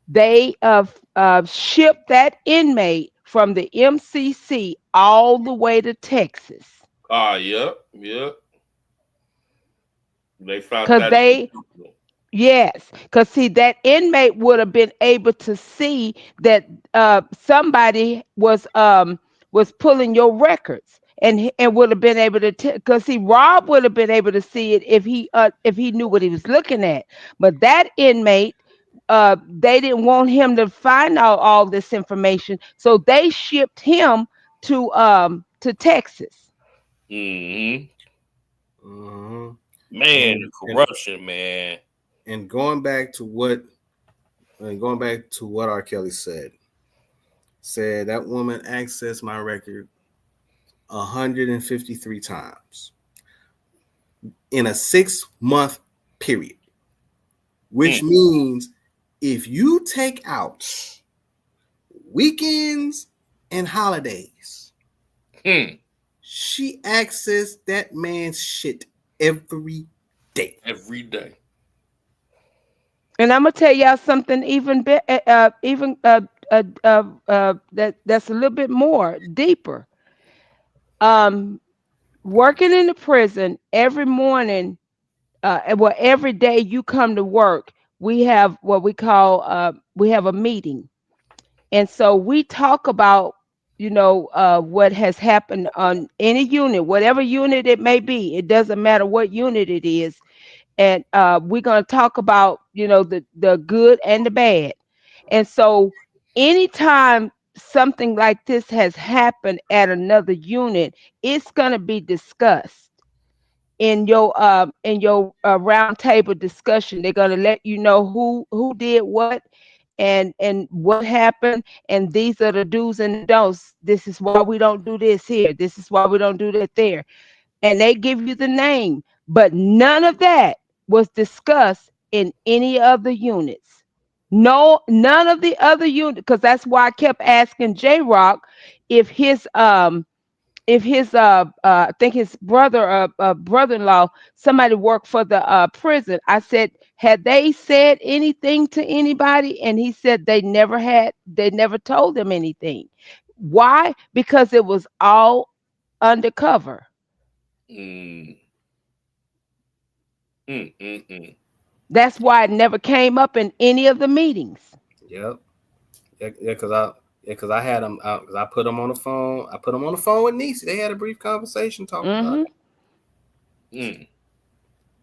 They shipped that inmate from the MCC all the way to Texas. Yep. They found because yes, because see, that inmate would have been able to see that somebody was pulling your records, and would have been able to because see, Rob would have been able to see it if he knew what he was looking at. But that inmate, they didn't want him to find out all this information, so they shipped him to Texas. Man, the corruption, man. And going back to what R. Kelly said that woman accessed my record 153 times in a 6-month period, which means if you take out weekends and holidays, she accessed that man's shit every day. And I'm gonna tell y'all something even that's a little bit more deeper. Working in the prison every morning, every day you come to work, we have what we call we have a meeting, and so we talk about, you know, what has happened on any unit, whatever unit it may be. It doesn't matter what unit it is. And we're going to talk about, you know, the good and the bad. And so anytime something like this has happened at another unit, it's going to be discussed in your round table discussion. They're going to let you know who did what and what happened, and these are the do's and don'ts. This is why we don't do this here. This is why we don't do that there. And they give you the name, but none of that was discussed in any other units. No, none of the other units, because that's why I kept asking J-Rock if his I think his brother-in-law, somebody worked for the prison. I said, had they said anything to anybody? And he said they never told them anything. Why? Because it was all undercover. Mm. That's why it never came up in any of the meetings. Yep. Yeah, because Yeah, because I had him out because I put him on the phone. I put him on the phone with Niecy. They had a brief conversation talking about it.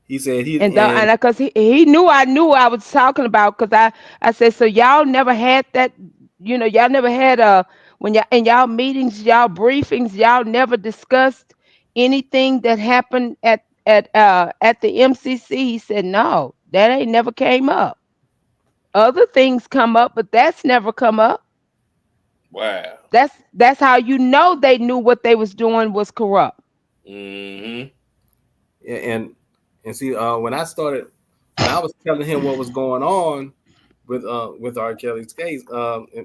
He said and because he knew I knew I was talking about, because I said, so y'all never had that, y'all never had when y'all in y'all meetings, y'all briefings, y'all never discussed anything that happened at the MCC. He said, no, that ain't never came up. Other things come up, but that's never come up. Wow. That's how you know they knew what they was doing was corrupt. Yeah, and see, when I was telling him what was going on with R. Kelly's case,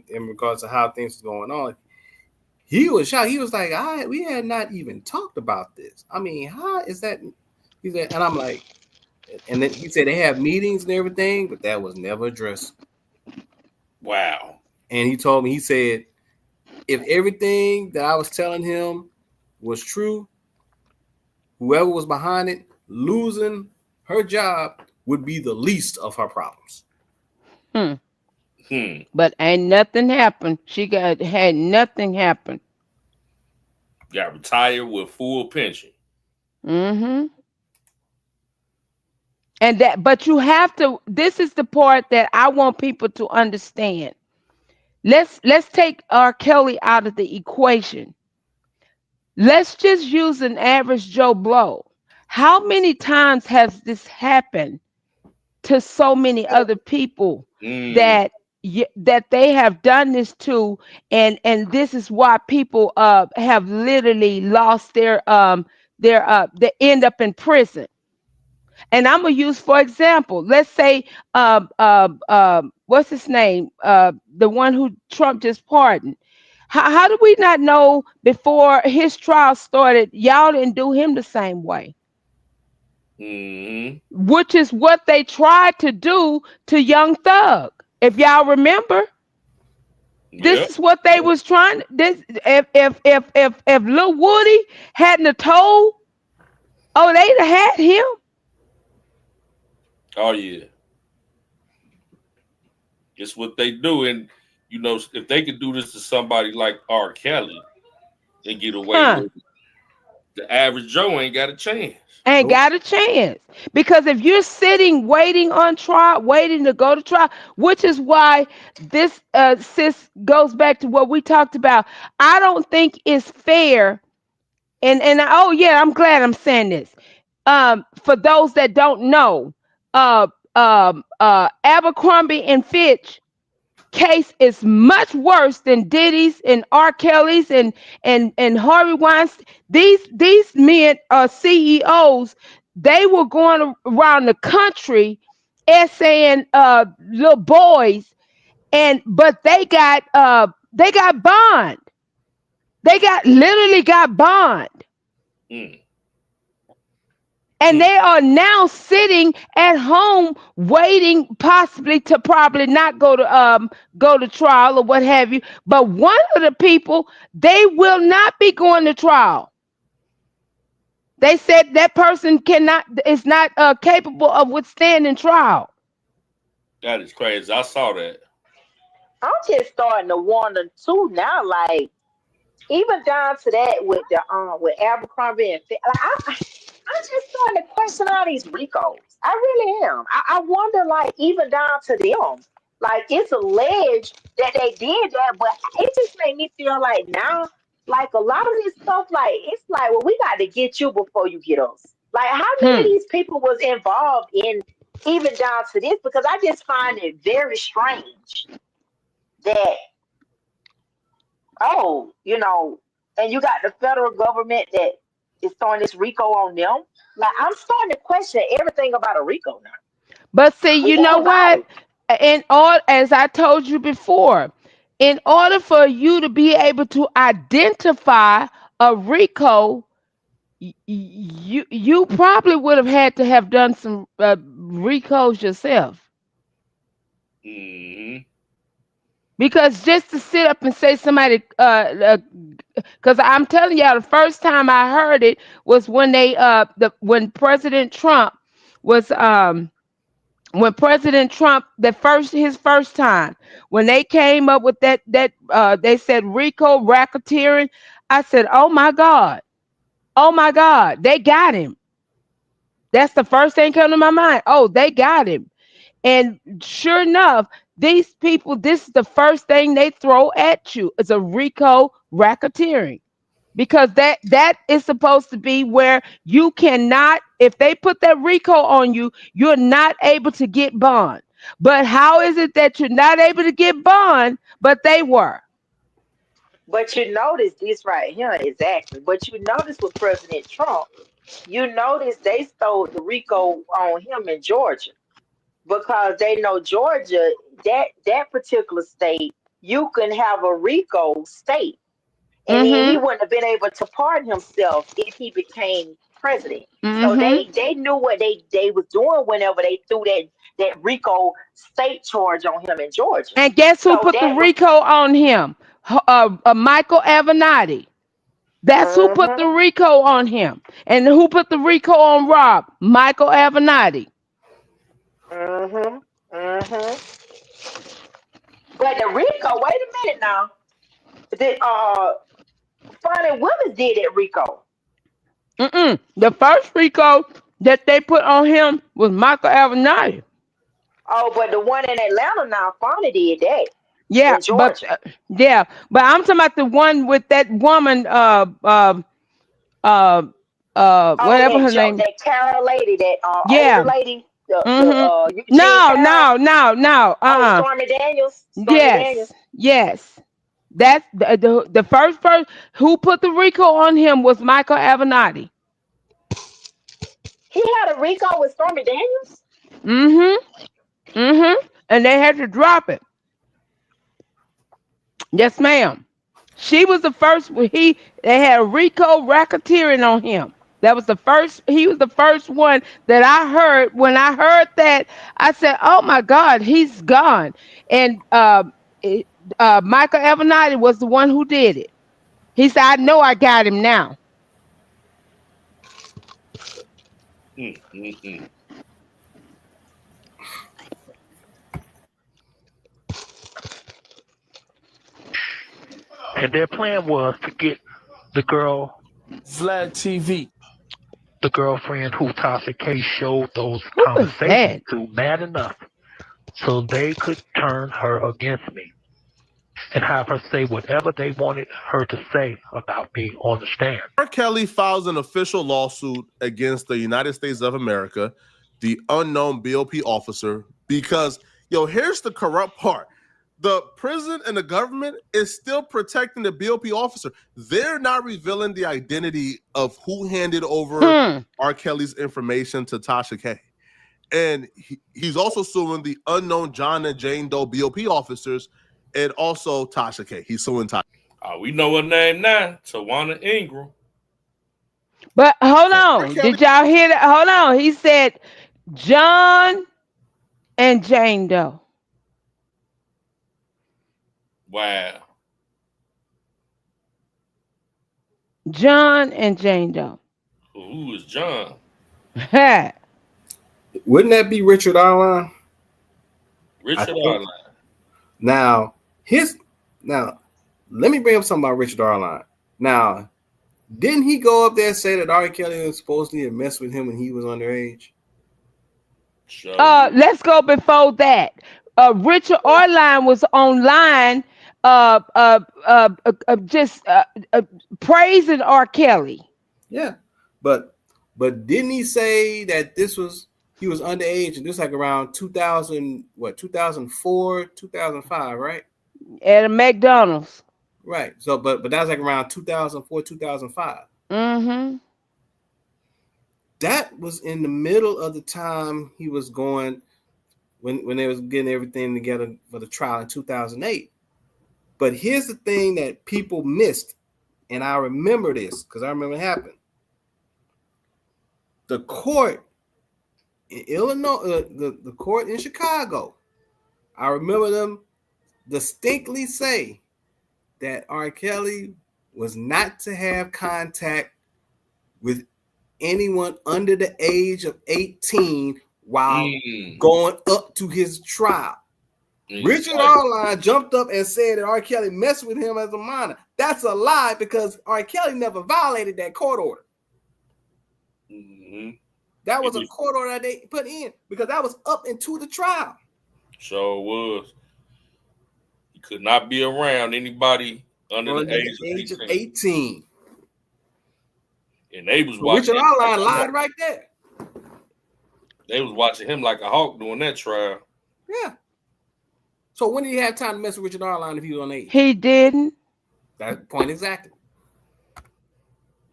in regards to how things were going on, he was shocked. He was like, we had not even talked about this. I mean, how is that? He said, and I'm like, and then he said they have meetings and everything, but that was never addressed. Wow. And he told me, he said, if everything that I was telling him was true, whoever was behind it, losing her job would be the least of her problems. But ain't nothing happened. Had nothing happen. Got retired with full pension. And but you have to. This is the part that I want people to understand. Let's take R. Kelly out of the equation. Let's just use an average Joe Blow. How many times has this happened to so many other people that they have done this to, and this is why people have literally lost they end up in prison. And I'm gonna use, for example, let's say what's his name, the one who Trump just pardoned. How do we not know before his trial started y'all didn't do him the same way? Which is what they tried to do to Young Thug. If y'all remember, this is what they was trying. If Lil Woody hadn't have told, they'd have had him. Oh yeah, it's what they do, and if they could do this to somebody like R. Kelly and get away with it, the average Joe ain't got a chance. Got a chance. Because if you're sitting waiting on trial, waiting to go to trial, which is why this sis goes back to what we talked about. I don't think it's fair. And I'm glad I'm saying this. For those that don't know, Abercrombie and Fitch case is much worse than Diddy's and R. Kelly's and Harvey Weinstein. These men are CEOs. They were going around the country essaying little boys, but they got bond. They literally got bond. And they are now sitting at home waiting possibly to probably not go to trial or what have you. But one of the people, they will not be going to trial. They said that person is not capable of withstanding trial. That is crazy. I saw that. I'm just starting to wonder too now, like even down to that with with Abercrombie and Fitch. Like, I'm just starting to question all these RICOs. I really am. I wonder, like, even down to them. Like, it's alleged that they did that, but it just made me feel like now, like, a lot of this stuff, like, it's like, well, we got to get you before you get us. Like, how many of these people was involved in even down to this? Because I just find it very strange that, and you got the federal government that is throwing this RICO on them. Like, I'm starting to question everything about a RICO now. But see, you know what? As I told you before, in order for you to be able to identify a RICO, you probably would have had to have done some RICOs yourself. Because just to sit up and say somebody, because I'm telling y'all, the first time I heard it was when when President Trump was when President Trump, his first time, when they came up with that they said RICO racketeering, I said, oh my God, they got him. That's the first thing came to my mind. Oh, they got him. And sure enough, these people, this is the first thing they throw at you is a RICO racketeering. Because that is supposed to be where you cannot, if they put that RICO on you, you're not able to get bond. But how is it that you're not able to get bond, but they were? But you notice this right here, exactly. But you notice with President Trump, you notice they stole the RICO on him in Georgia because they know Georgia, that particular state, you can have a RICO state. And then he wouldn't have been able to pardon himself if he became president. So they knew what they was doing whenever they threw that RICO state charge on him in Georgia. And guess who put the RICO on him? Michael Avenatti. That's who put the RICO on him. And who put the RICO on Rob? Michael Avenatti. But the RICO, wait a minute now. Funny Women did it, RICO. The first RICO that they put on him was Michael Avenatti. Oh, but the one in Atlanta now, Funny did that. Yeah, but I'm talking about the one with that woman, whatever her name. That Carol lady, that older lady. No. Stormy Daniels. Yes. That's the first person who put the RICO on him was Michael Avenatti. He had a RICO with Stormy Daniels? And they had to drop it. Yes, ma'am. She was the first. They had a RICO racketeering on him. That was the first. He was the first one that I heard. When I heard that, I said, "Oh my God, he's gone." And Michael Avenatti was the one who did it. He said, "I know I got him now." And their plan was to get the girl, Vlad TV, the girlfriend who Tasha K showed those conversations to, mad enough so they could turn her against me and have her say whatever they wanted her to say about me on the stand. R. Kelly files an official lawsuit against the United States of America, the unknown BOP officer, because, here's the corrupt part. The prison and the government is still protecting the BOP officer. They're not revealing the identity of who handed over R. Kelly's information to Tasha K. And he's also suing the unknown John and Jane Doe BOP officers and also Tasha K. He's suing Tasha. We know her name now, Tawana Ingram. But hold on. Did y'all hear that? Hold on. He said John and Jane Doe. Wow. John and Jane Doe. Who is John? Wouldn't that be Richard Arline? Richard Arline. Now, let me bring up something about Richard Arline. Now, didn't he go up there and say that R. Kelly was supposedly messed with him when he was underage? Sure. Let's go before that. Richard Arline was online just praising R. Kelly. Yeah, but didn't he say that he was underage and this like around 2004, 2005, right? At a McDonald's. Right. So, but that was like around 2004, 2005. That was in the middle of the time he was going when they was getting everything together for the trial in 2008. But here's the thing that people missed, and I remember this because I remember it happened. The court in Illinois, the court in Chicago, I remember them distinctly say that R. Kelly was not to have contact with anyone under the age of 18 while going up to his trial. Richard Arline jumped up and said that R. Kelly messed with him as a minor. That's a lie because R. Kelly never violated that court order. That was a court order that they put in because that was up into the trial. Sure was. You could not be around anybody under the age of 18. And they was watching. Richard Arline lied right there. They was watching him like a hawk doing that trial. Yeah. So when did he have time to mess with Richard Arline if he was on age? He didn't. That point exactly.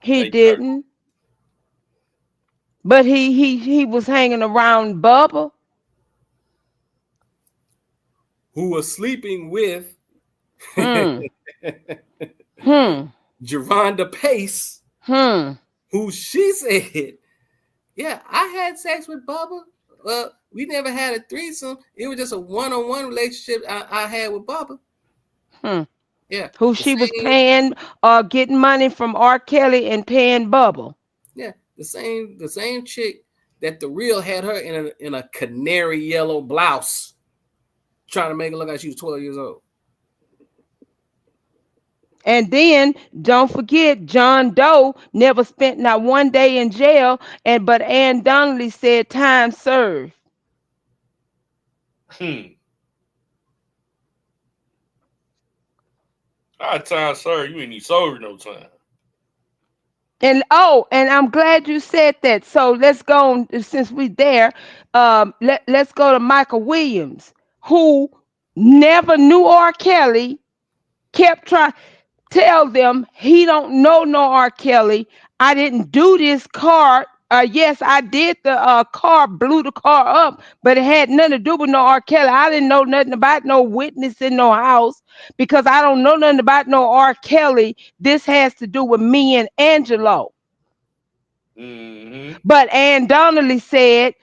He didn't. But he was hanging around Bubba, who was sleeping with Geronda Pace, who she said, yeah, I had sex with Bubba. We never had a threesome. It was just a one-on-one relationship I had with Bubba. Yeah. Who she was paying, getting money from R. Kelly and paying Bubba. Yeah, the same chick that the real had her in a canary yellow blouse, trying to make it look like she was 12 years old. And then don't forget, John Doe never spent not one day in jail, but Ann Donnelly said time served. Time, sir. You ain't even served no time. And I'm glad you said that. So let's go on, since we there. Let's go to Michael Williams, who never knew R. Kelly, kept trying. Tell them he don't know no R. Kelly. I didn't do this car. Yes, I did the car, blew the car up, but it had nothing to do with no R. Kelly. I didn't know nothing about no witness in no house because I don't know nothing about no R. Kelly. This has to do with me and Angelo. But Ann Donnelly said,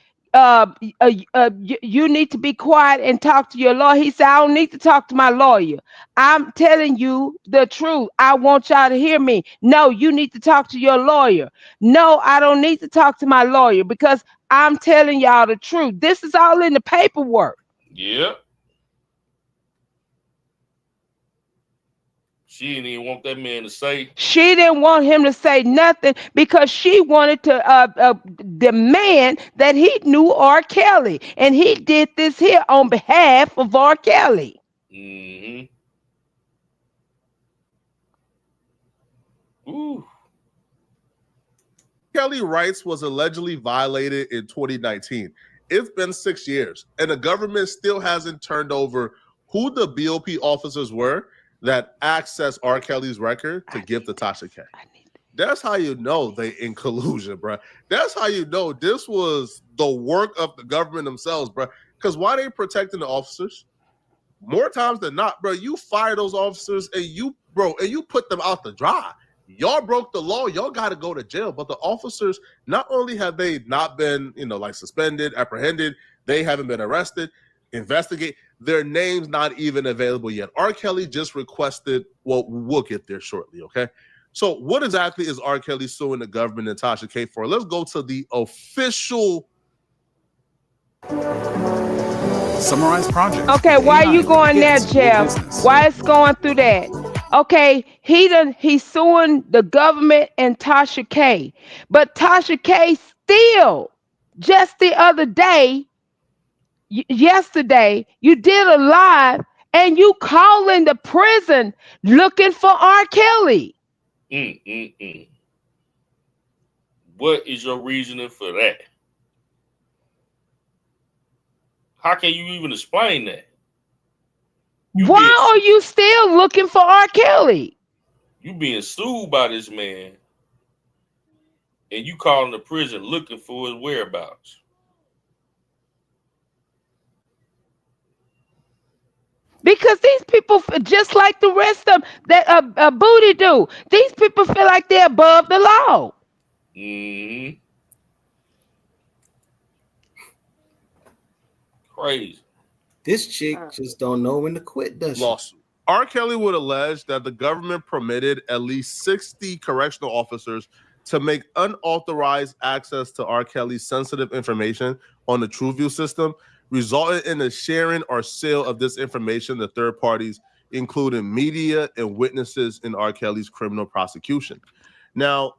you need to be quiet and talk to your lawyer. He said, I don't need to talk to my lawyer. I'm telling you the truth. I want y'all to hear me. No, you need to talk to your lawyer. No, I don't need to talk to my lawyer because I'm telling y'all the truth. This is all in the paperwork. Yeah. She didn't even want that man to say. She didn't want him to say nothing because she wanted to demand that he knew R. Kelly. And he did this here on behalf of R. Kelly. Ooh. Kelly rights was allegedly violated in 2019. It's been 6 years, and the government still hasn't turned over who the BOP officers were that accessed R. Kelly's record to give to Tasha K. That's how you know they in collusion, bro. That's how you know this was the work of the government themselves, bro. Because why they protecting the officers? More times than not, bro, you fire those officers and you put them out to dry. Y'all broke the law. Y'all got to go to jail. But the officers, not only have they not been, like suspended, apprehended, they haven't been arrested, investigate. Their name's not even available yet. R. Kelly just requested, well, we'll get there shortly, okay? So what exactly is R. Kelly suing the government and Tasha K for? Let's go to the official Summarized project. Okay, why are you going there, Jeff? Why it's going through that? Okay, he's suing the government and Tasha K. But Tasha K still, just the other day, yesterday, you did a live and you calling the prison looking for R. Kelly. What is your reasoning for that? How can you even explain that? Why are you still looking for R. Kelly? You being sued by this man and you calling the prison looking for his whereabouts. Because these people, just like the rest of that booty do, these people feel like they're above the law. Crazy. This chick just don't know when to quit, does she? Lawsuit. R. Kelly would allege that the government permitted at least 60 correctional officers to make unauthorized access to R. Kelly's sensitive information on the TrueView system resulted in the sharing or sale of this information to third parties, including media and witnesses in R. Kelly's criminal prosecution. Now,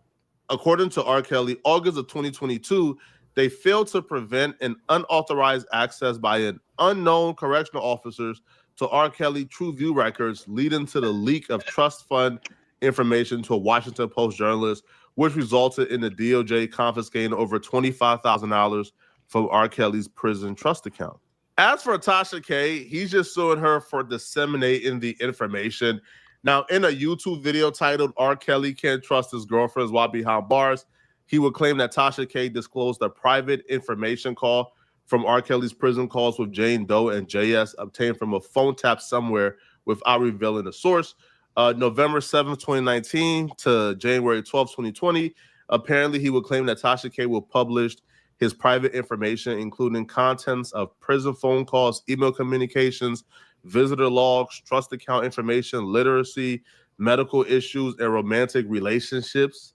according to R. Kelly, August of 2022, they failed to prevent an unauthorized access by an unknown correctional officers to R. Kelly TrueView records, leading to the leak of trust fund information to a Washington Post journalist, which resulted in the DOJ confiscating over $25,000 from R. Kelly's prison trust account. As for Tasha K, he's just suing her for disseminating the information. Now, in a YouTube video titled R. Kelly Can't Trust His Girlfriends While Behind Bars, he would claim that Tasha K disclosed a private information call from R. Kelly's prison calls with Jane Doe and JS obtained from a phone tap somewhere without revealing the source. November 7th, 2019 to January 12th, 2020, apparently he would claim that Tasha K will publish his private information, including contents of prison phone calls, email communications, visitor logs, trust account information, literacy, medical issues, and romantic relationships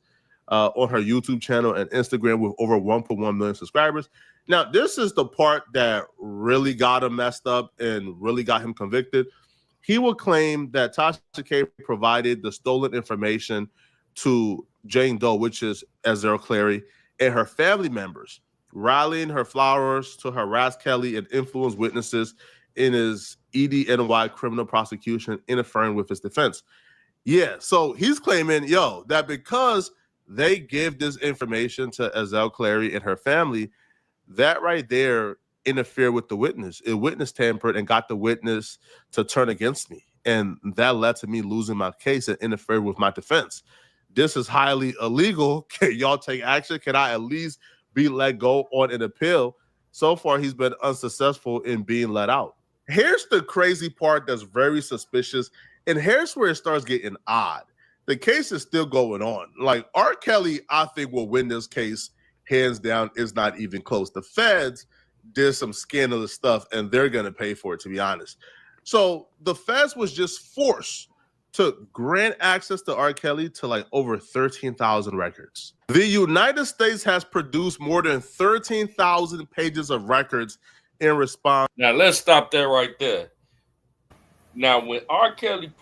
on her YouTube channel and Instagram with over 1.1 million subscribers. Now, this is the part that really got him messed up and really got him convicted. He will claim that Tasha K provided the stolen information to Jane Doe, which is Azriel Clary, and her family members, rallying her followers to harass Kelly and influence witnesses in his EDNY criminal prosecution, interfering with his defense. Yeah, so he's claiming, that because they give this information to Azriel Clary and her family, that right there interfered with the witness. It witness tampered and got the witness to turn against me. And that led to me losing my case and interfered with my defense. This is highly illegal. Can y'all take action? Can I at least be let go on an appeal? So far, he's been unsuccessful in being let out. Here's the crazy part that's very suspicious, and here's where it starts getting odd. The case is still going on. Like, R. Kelly, I think, will win this case hands down. Is not even close. The feds did some scandalous stuff, and they're going to pay for it, to be honest. So the feds was just forced to grant access to R. Kelly to like over 13,000 records. The United States has produced more than 13,000 pages of records in response. Now, let's stop there right there. Now, when R. Kelly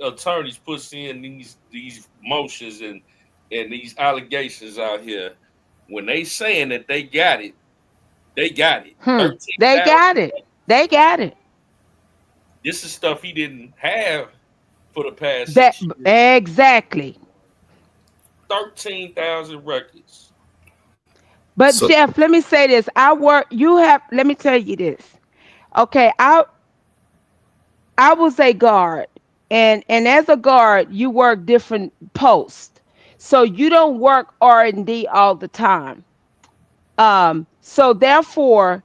attorneys puts in these motions and these allegations out here, when they saying that they got it, they got it. They got it. They got it. This is stuff he didn't have for the past 6 years. Exactly. 13,000 records. But Jeff, let me say this. Let me tell you this. Okay, I was a guard, and as a guard, you work different posts. So you don't work R&D all the time. So therefore,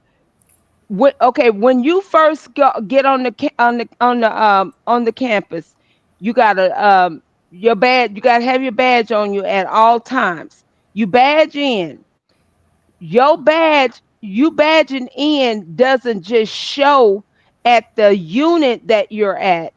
when you first get on the campus, you gotta you gotta have your badge on you at all times. You badge in. Your badge, you badging in doesn't just show at the unit that you're at.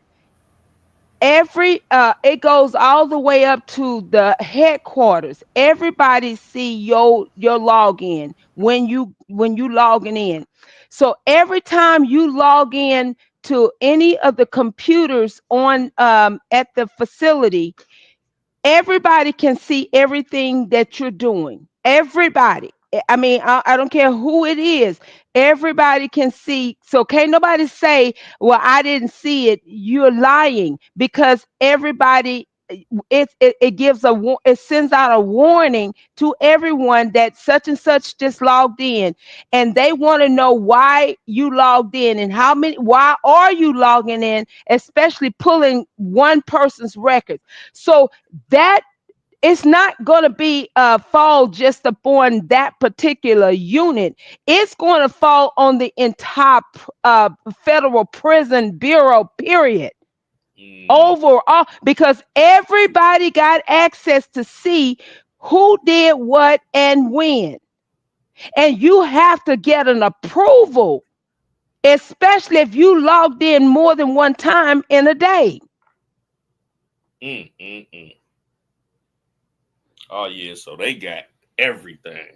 It goes all the way up to the headquarters. Everybody see your login when you logging in. So every time you log in to any of the computers on at the facility, everybody can see everything that you're doing. Everybody. I mean, I don't care who it is. Everybody can see. So can't nobody say, well, I didn't see it. You're lying, because everybody, it sends out a warning to everyone that such and such just logged in, and they want to know why you logged in and why are you logging in, especially pulling one person's records. So that it's not going to be fall just upon that particular unit. It's going to fall on the entire Federal Prison Bureau, period. Overall, because everybody got access to see who did what and when. And you have to get an approval, especially if you logged in more than one time in a day. Oh yeah, so they got everything.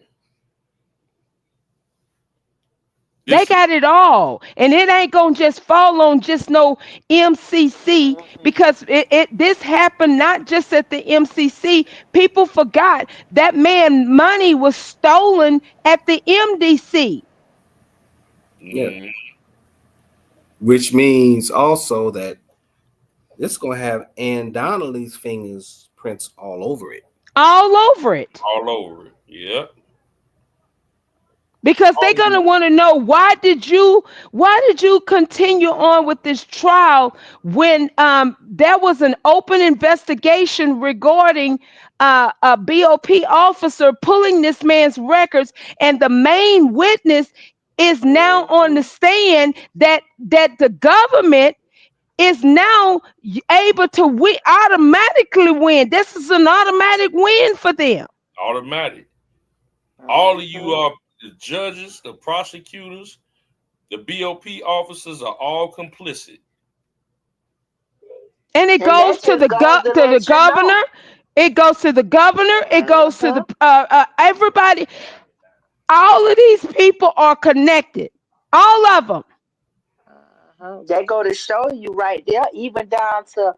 They got it all, and it ain't gonna just fall on just no MCC because this happened not just at the MCC. People forgot that man money was stolen at the MDC. Yeah. Which means also that it's gonna have Ann Donnelly's fingerprints all over it. All over it. All over it. Yep. Because they're gonna want to know why did you continue on with this trial when there was an open investigation regarding a BOP officer pulling this man's records, and the main witness is now on the stand that the government is now able to automatically win. This is an automatic win for them. Automatic. All of you are the judges, the prosecutors, the BOP officers are all complicit. And it goes to the governor. It goes to the governor. It goes to the everybody. All of these people are connected. All of them. They go to show you right there, even down to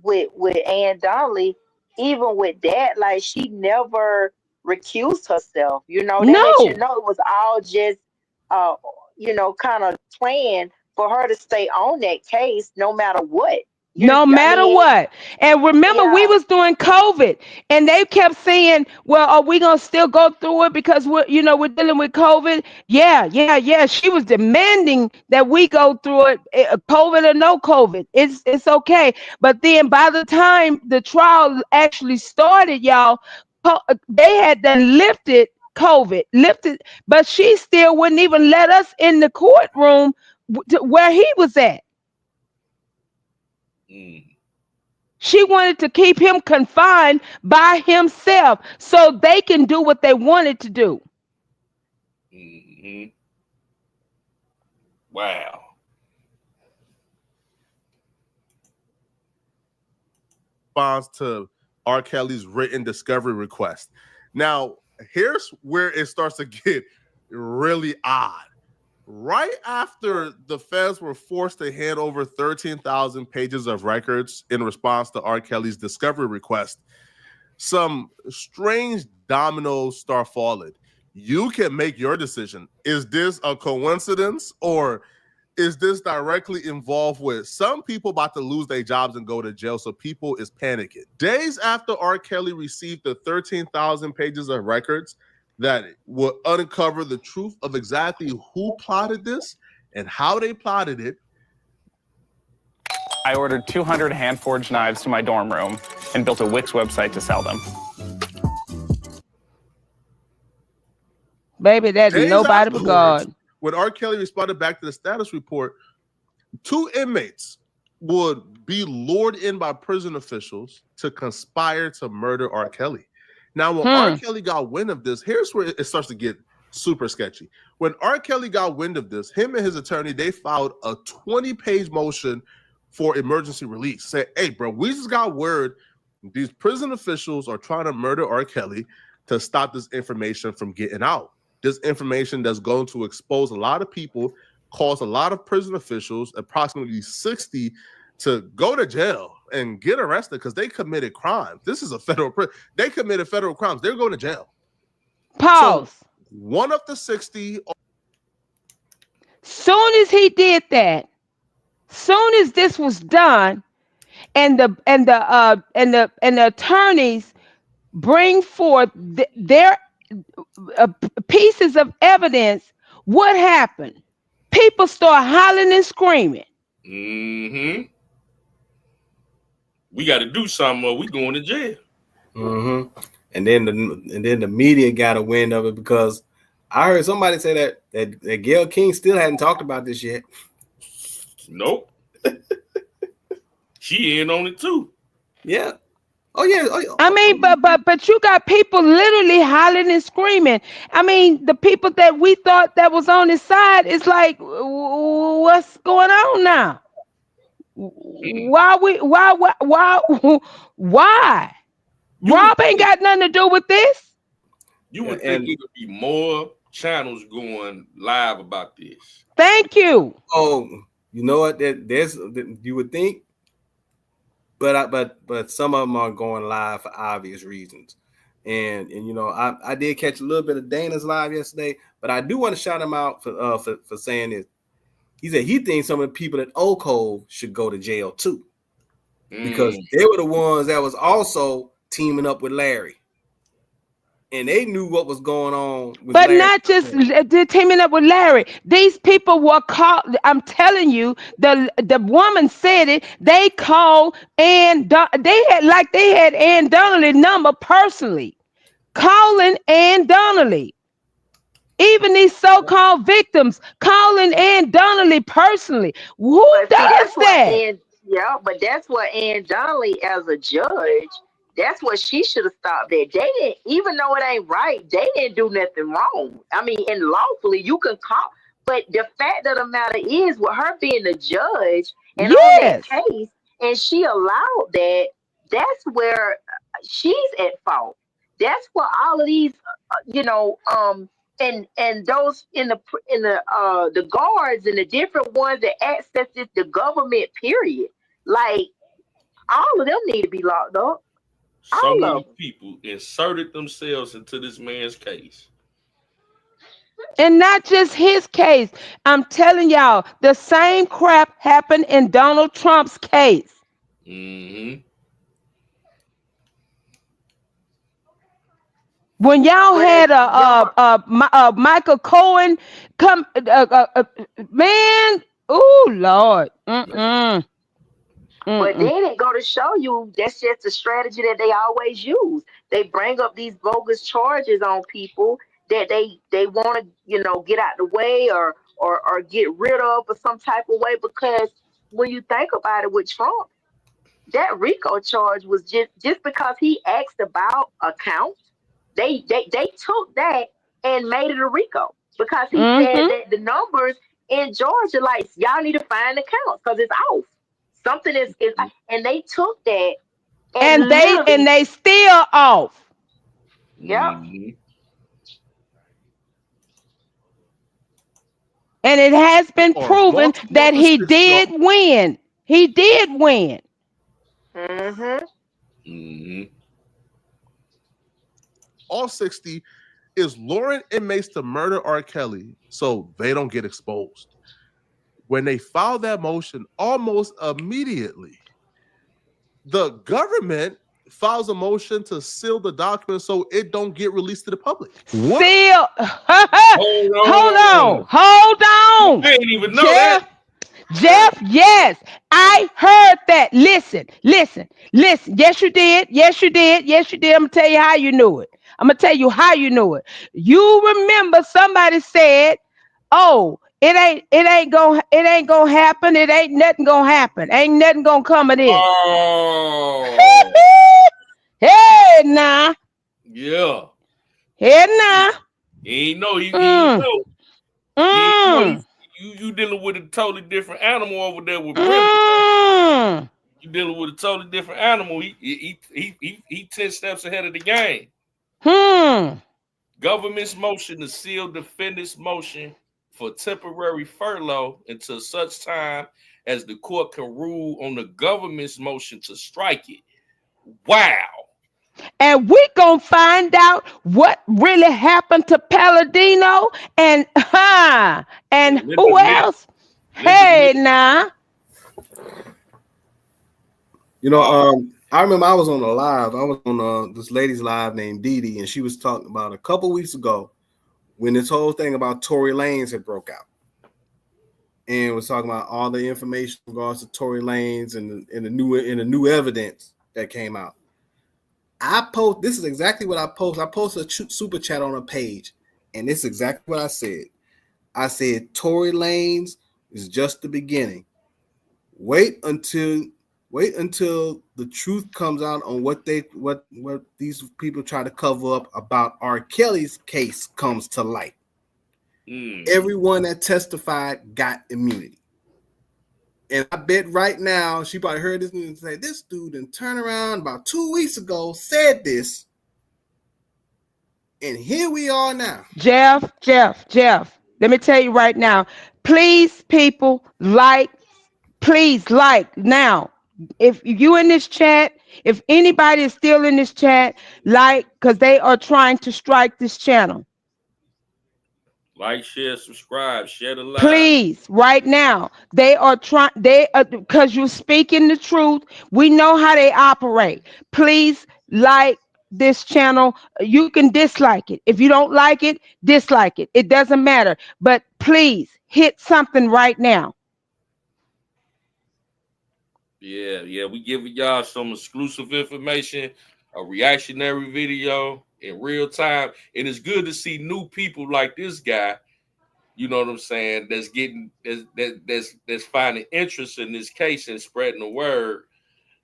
with Ann Donnelly, even with that, like she never recused herself. You know, that lets you know it was all just kind of planned for her to stay on that case no matter what. No matter what. And remember, we was doing COVID, and they kept saying, well, are we gonna still go through it because we're dealing with COVID? Yeah. She was demanding that we go through it, COVID or no COVID. It's okay. But then by the time the trial actually started, y'all, they had done lifted COVID, but she still wouldn't even let us in the courtroom where he was at. She wanted to keep him confined by himself so they can do what they wanted to do. Wow. Response to R. Kelly's written discovery request. Now, here's where it starts to get really odd. Right after the feds were forced to hand over 13,000 pages of records in response to R. Kelly's discovery request, some strange dominoes start falling. You can make your decision. Is this a coincidence, or is this directly involved with some people about to lose their jobs and go to jail, so people is panicking? Days after R. Kelly received the 13,000 pages of records that will uncover the truth of exactly who plotted this and how they plotted it. I ordered 200 hand-forged knives to my dorm room and built a Wix website to sell them. Baby, that's nobody but God. When R. Kelly responded back to the status report, 2 inmates would be lured in by prison officials to conspire to murder R. Kelly. Now, when R. Kelly got wind of this, here's where it starts to get super sketchy. When R. Kelly got wind of this, him and his attorney, they filed a 20-page motion for emergency release. Say, hey, bro, we just got word these prison officials are trying to murder R. Kelly to stop this information from getting out. This information that's going to expose a lot of people, cause a lot of prison officials, approximately 60, to go to jail and get arrested because they committed crimes. This is a federal prison. They committed federal crimes. They're going to jail. Pause. So one of the 60. Soon as he did that, soon as this was done, and the attorneys bring forth their pieces of evidence, what happened? People start hollering and screaming. We got to do something or we going to jail. And then the media got a wind of it because I heard somebody say that Gayle King still hadn't talked about this yet. Nope. She in on it too. Yeah. Oh yeah. I mean, but you got people literally hollering and screaming. I mean, the people that we thought that was on his side is like, what's going on now? Why? Rob ain't got nothing to do with this. You would think it would be more channels going live about this. Thank you. Oh, you know what? You would think, but some of them are going live for obvious reasons. And you know, I did catch a little bit of Dana's live yesterday, but I do want to shout him out for saying this. He said he thinks some of the people at Oco should go to jail too, because they were the ones that was also teaming up with Larry, and they knew what was going on. But Larry. Not just teaming up with Larry. These people were called. I'm telling you, the woman said it. They called and they had Ann Donnelly number personally, calling Ann Donnelly. Even these so-called victims calling Ann Donnelly personally. Who does that? But that's what Ann Donnelly, as a judge, that's what she should have stopped at. They didn't, even though it ain't right, they didn't do nothing wrong. I mean, and lawfully you can call, but the fact of the matter is, with her being the judge and on that case, and she allowed that, that's where she's at fault. That's what all of these, and those in the guards and the different ones that access the government, period. Like, all of them need to be locked up. So many people inserted themselves into this man's case. And not just his case. I'm telling y'all, the same crap happened in Donald Trump's case. Mm-hmm. When y'all had Michael Cohen come, man, oh Lord. But then it go to show you that's just a strategy that they always use. They bring up these bogus charges on people that they want to, get out the way or get rid of or some type of way. Because when you think about it with Trump, that RICO charge was just because he asked about accounts. They took that and made it a RICO because he said that the numbers in Georgia, like, y'all need to find accounts because it's off. Something is and they took that and they still off. Yeah. And it has been proven that he did win. He did win. All 60 is luring inmates to murder R. Kelly so they don't get exposed. When they filed that motion, almost immediately, the government files a motion to seal the document so it don't get released to the public. What? Seal. Hold on. I didn't even know that. Jeff, yes, I heard that. Listen. Yes, you did. I'm gonna tell you how you knew it. You remember somebody said, "Oh, it ain't gonna happen. It ain't nothing gonna happen. Ain't nothing gonna come of this." Oh. Hey, nah. Yeah. Hey, nah. He ain't know. He know. You dealing with a totally different animal over there with Brim. You dealing with a totally different animal. He 10 steps ahead of the game. Government's motion to seal defendant's motion for temporary furlough until such time as the court can rule on the government's motion to strike it. Wow. And we're gonna find out what really happened to Palladino and who else? Hey, now. I remember I was on a live. I was on this lady's live named Dee Dee, and she was talking about a couple weeks ago when this whole thing about Tory Lanez had broke out, and was talking about all the information in regards to Tory Lanez and the new evidence that came out. This is exactly what I post. I posted a super chat on a page, and this is exactly what I said. I said Tory Lanez is just the beginning. Wait until the truth comes out on what these people try to cover up about R. Kelly's case comes to light. Everyone that testified got immunity. And I bet right now she probably heard this news and say, this dude and turn around about 2 weeks ago, said this. And here we are now. Jeff, let me tell you right now. Please, people, please like now. If you in this chat, if anybody is still in this chat, because they are trying to strike this channel. Like, share, subscribe, share the live. Please, right now. They are trying, because you're speaking the truth. We know how they operate. Please like this channel. You can dislike it. If you don't like it, dislike it. It doesn't matter. But please hit something right now. Yeah, we giving y'all some exclusive information, a reactionary video in real time, and it's good to see new people like this guy. You know what I'm saying? That's getting that's finding interest in this case and spreading the word.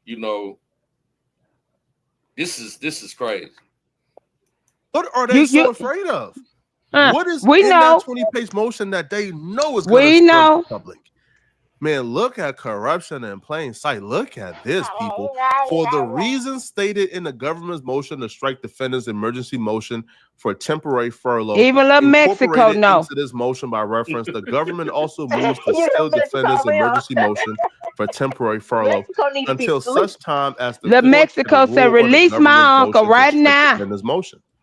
You know, this is crazy. What are they so afraid of? What is in that 20-page motion that they know is going to disturb the public? Man, look at corruption in plain sight. Look at this, people. For the reasons stated in the government's motion to strike defendants' emergency motion for temporary furlough, even little Mexico into this motion by reference, the government also moves to still defendants' emergency motion for temporary furlough until such time as the Mexico said, "Release my uncle right now."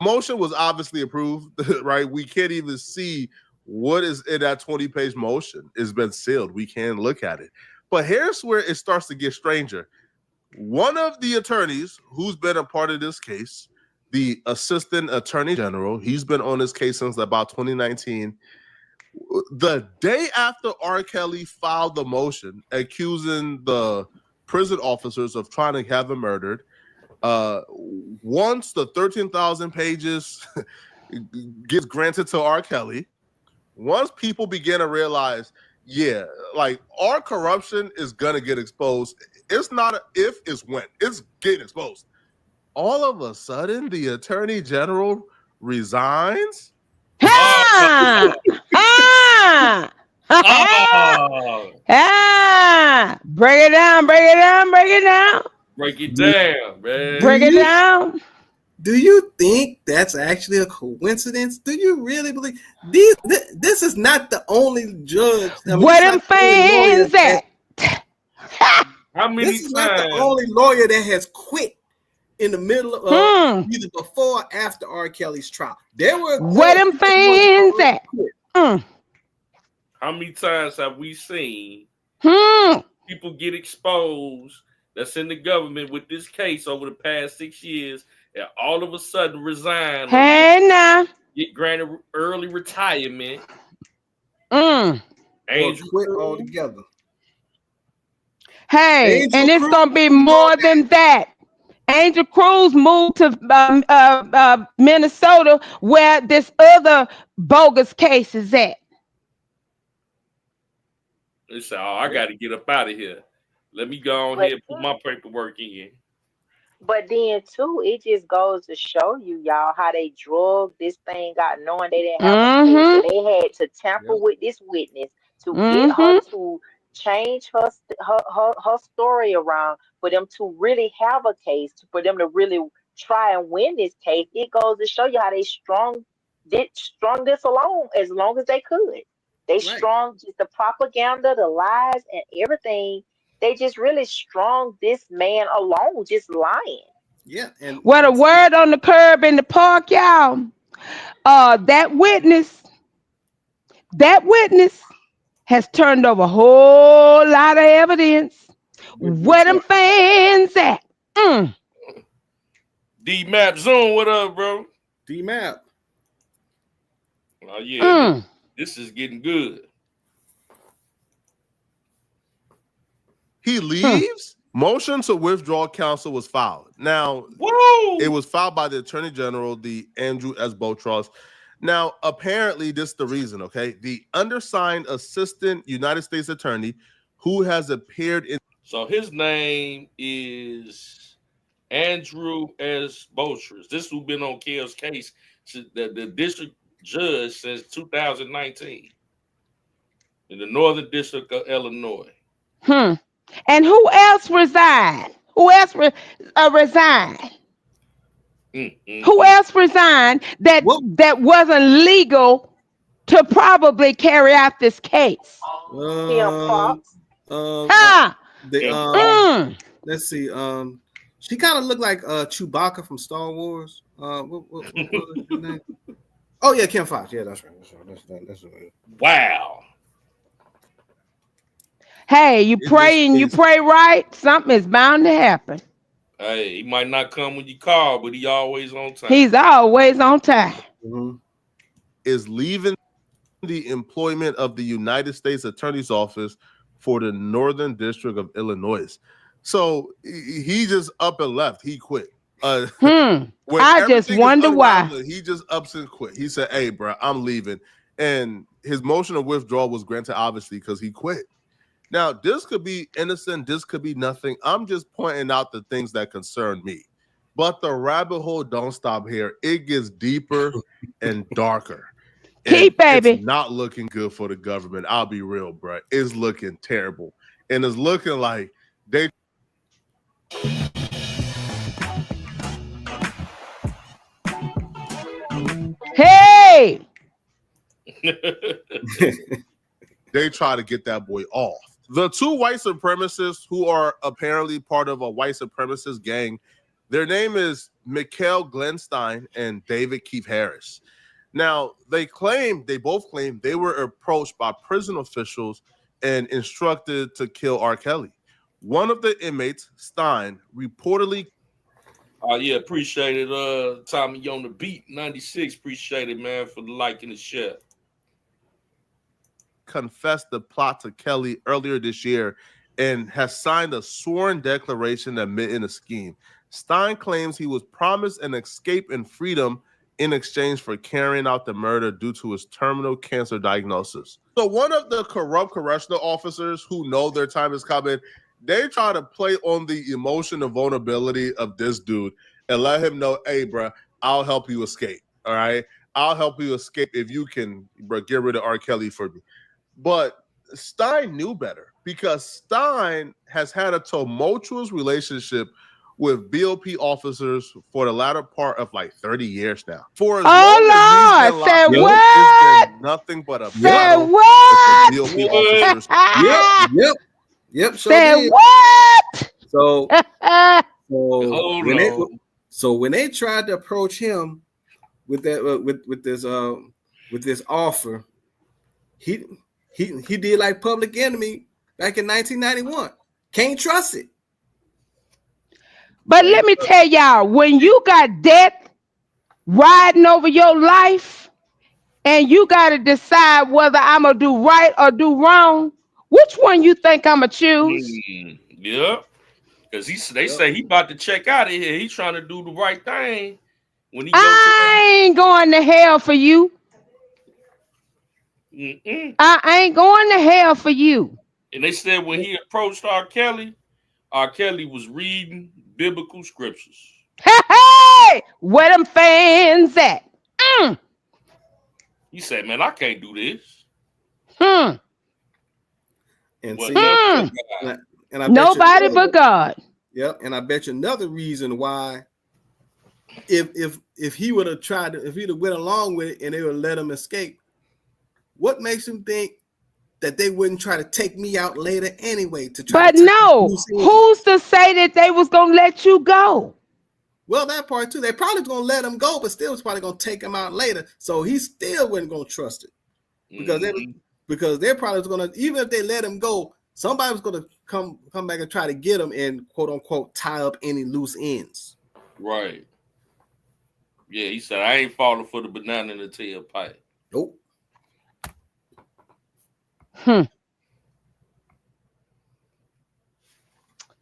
Motion was obviously approved, right? We can't even see what is in that 20-page motion. It's been sealed. We can't look at it. But here's where it starts to get stranger. One of the attorneys who's been a part of this case, the assistant attorney general, he's been on this case since about 2019. The day after R. Kelly filed the motion accusing the prison officers of trying to have him murdered, once the 13,000 pages gets granted to R. Kelly, once people begin to realize, yeah, like our corruption is gonna get exposed. It's not a if, it's when. It's getting exposed. All of a sudden, the attorney general resigns. Break it down. Break it down, man. Break it down. Do you think that's actually a coincidence? Do you really believe this is not the only judge? Where them fans at? How many This is not the only lawyer that has quit in the middle of either before or after R. Kelly's trial. There were where them fans at? How many times have we seen people get exposed that's in the government with this case over the past 6 years and all of a sudden resign? Hey, now. Get granted early retirement. Angel quit altogether. Hey, Angel and it's going to be more than that. Angel Cruz moved to Minnesota where this other bogus case is at. They say, oh, I got to get up out of here. Let me go on here and put my paperwork in. But then, too, it just goes to show you, y'all, how they drug this thing out knowing they didn't have a case. They had to tamper with this witness to get her to change her story around for them to really have a case, for them to really try and win this case. It goes to show you how they strung this along as long as they could. They strung just the propaganda, the lies, and everything. They just really strung this man along, just lying. Yeah. And what a word on the curb in the park, y'all. That witness has turned over a whole lot of evidence. Where them fans at? D-Map Zoom, what up, bro? D-Map. Oh, yeah. This is getting good. He leaves. Motion to withdraw counsel was filed. Now, it was filed by the Attorney General, the Andrew S. Botros. Now, apparently, this is the reason, okay? The undersigned assistant United States attorney who has appeared in... So his name is Andrew S. Botros. This who's been on Kel's case, the district judge since 2019 in the Northern District of Illinois. And who else resigned? Who else resigned? Who else resigned that wasn't legal to probably carry out this case? Let's see. She kind of looked like Chewbacca from Star Wars. What was her name? Oh yeah, Kim Fox. Yeah, that's right. That's right. Wow. Hey, you pray and you pray right, something is bound to happen. Hey, he might not come when you call, but he always on time. He's always on time. Is leaving the employment of the United States Attorney's Office for the Northern District of Illinois. So he just up and left. He quit. I just wonder why. He just ups and quit. He said, "Hey, bro, I'm leaving." And his motion of withdrawal was granted, obviously, because he quit. Now, this could be innocent. This could be nothing. I'm just pointing out the things that concern me. But the rabbit hole don't stop here. It gets deeper and darker. Keep, baby. It's not looking good for the government. I'll be real, bro. It's looking terrible. And it's looking like they... Hey! They try to get that boy off. The two white supremacists who are apparently part of a white supremacist gang, their name is Mikhail Glenstein and David Keith Harris. Now, they both claim they were approached by prison officials and instructed to kill R. Kelly. One of the inmates, Stein, reportedly... Yeah, appreciate it. Tommy, you on the beat, 96. Appreciate it, man, for the like and the share. Confessed the plot to Kelly earlier this year and has signed a sworn declaration admitting the scheme. Stein claims he was promised an escape and freedom in exchange for carrying out the murder due to his terminal cancer diagnosis. So one of the corrupt correctional officers who know their time is coming, they try to play on the emotion and vulnerability of this dude and let him know, "Hey, bro, I'll help you escape. All right, I'll help you escape if you can, bro, get rid of R. Kelly for me." But Stein knew better because Stein has had a tumultuous relationship with BOP officers for the latter part of like 30 years now. For as long as he's been Say locked up, what? it's been nothing but a Say battle what? with the BOP officers. Yep. Say what? So when they tried to approach him with that with this offer, he did like Public Enemy back in 1991. Can't trust it. But let me tell y'all, when you got death riding over your life and you got to decide whether I'm going to do right or do wrong, which one you think I'm going to choose? Yeah, because they say he about to check out of here. He's trying to do the right thing. When he I ain't going to hell for you. I ain't going to hell for you. And they said when he approached R. Kelly was reading biblical scriptures. Hey, where them fans at? He said, "Man, I can't do this." And Well, see, and I bet nobody but God. Yep, and I bet you another reason why, if he would have tried to, if he'd have went along with it and they would let him escape, what makes him think that they wouldn't try to take me out later anyway? But no, who's to say that they was gonna let you go? Well, that part too. They probably was gonna let him go, but still was probably gonna take him out later. So he still wasn't gonna trust it because they're probably gonna, even if they let him go, somebody was gonna come back and try to get him and quote unquote tie up any loose ends. Right. Yeah, he said, "I ain't falling for the banana in the tailpipe." Nope.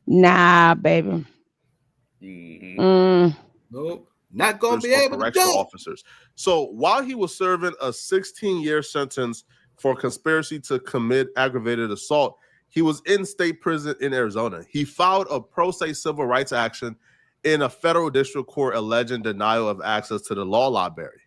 Nah, baby. Nope. Not gonna be able to do. Officers. So while he was serving a 16-year sentence for conspiracy to commit aggravated assault, he was in state prison in Arizona. He filed a pro se civil rights action in a federal district court alleging denial of access to the law library.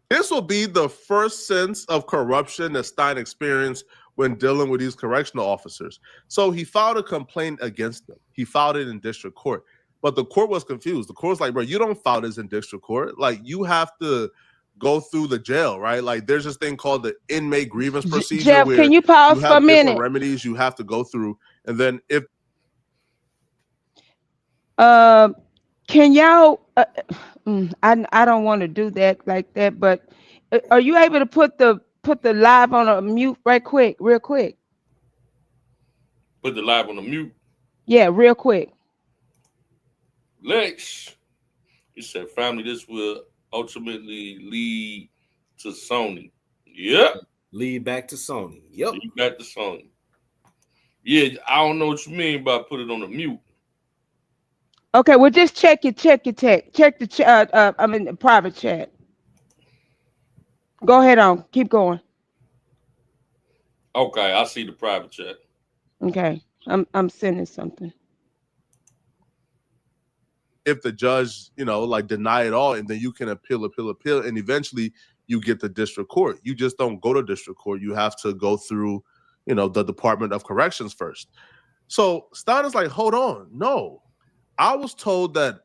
This will be the first sense of corruption that Stein experienced when dealing with these correctional officers. So he filed a complaint against them. He filed it in district court. But the court was confused. The court was like, bro, you don't file this in district court. Like, you have to go through the jail, right? Like, there's this thing called the inmate grievance procedure. Jeff, where can you pause you for a have different minute? remedies you have to go through. And then if Can y'all? I don't want to do that like that, but are you able to put the live on a mute real quick? Put the live on the mute. Yeah, real quick. Lex, he said, family, this will ultimately lead to Sony. Yep. Lead back to Sony. Yep. Lead back to Sony. Yeah, I don't know what you mean by put it on the mute. Okay, well, just check the chat. The private chat. Go ahead on. Keep going. Okay, I see the private chat. Okay, I'm sending something. if the judge, like deny it all, and then you can appeal, and eventually you get the district court. You just don't go to district court. You have to go through, the Department of Corrections first. So Stein is like, hold on. No, I was told that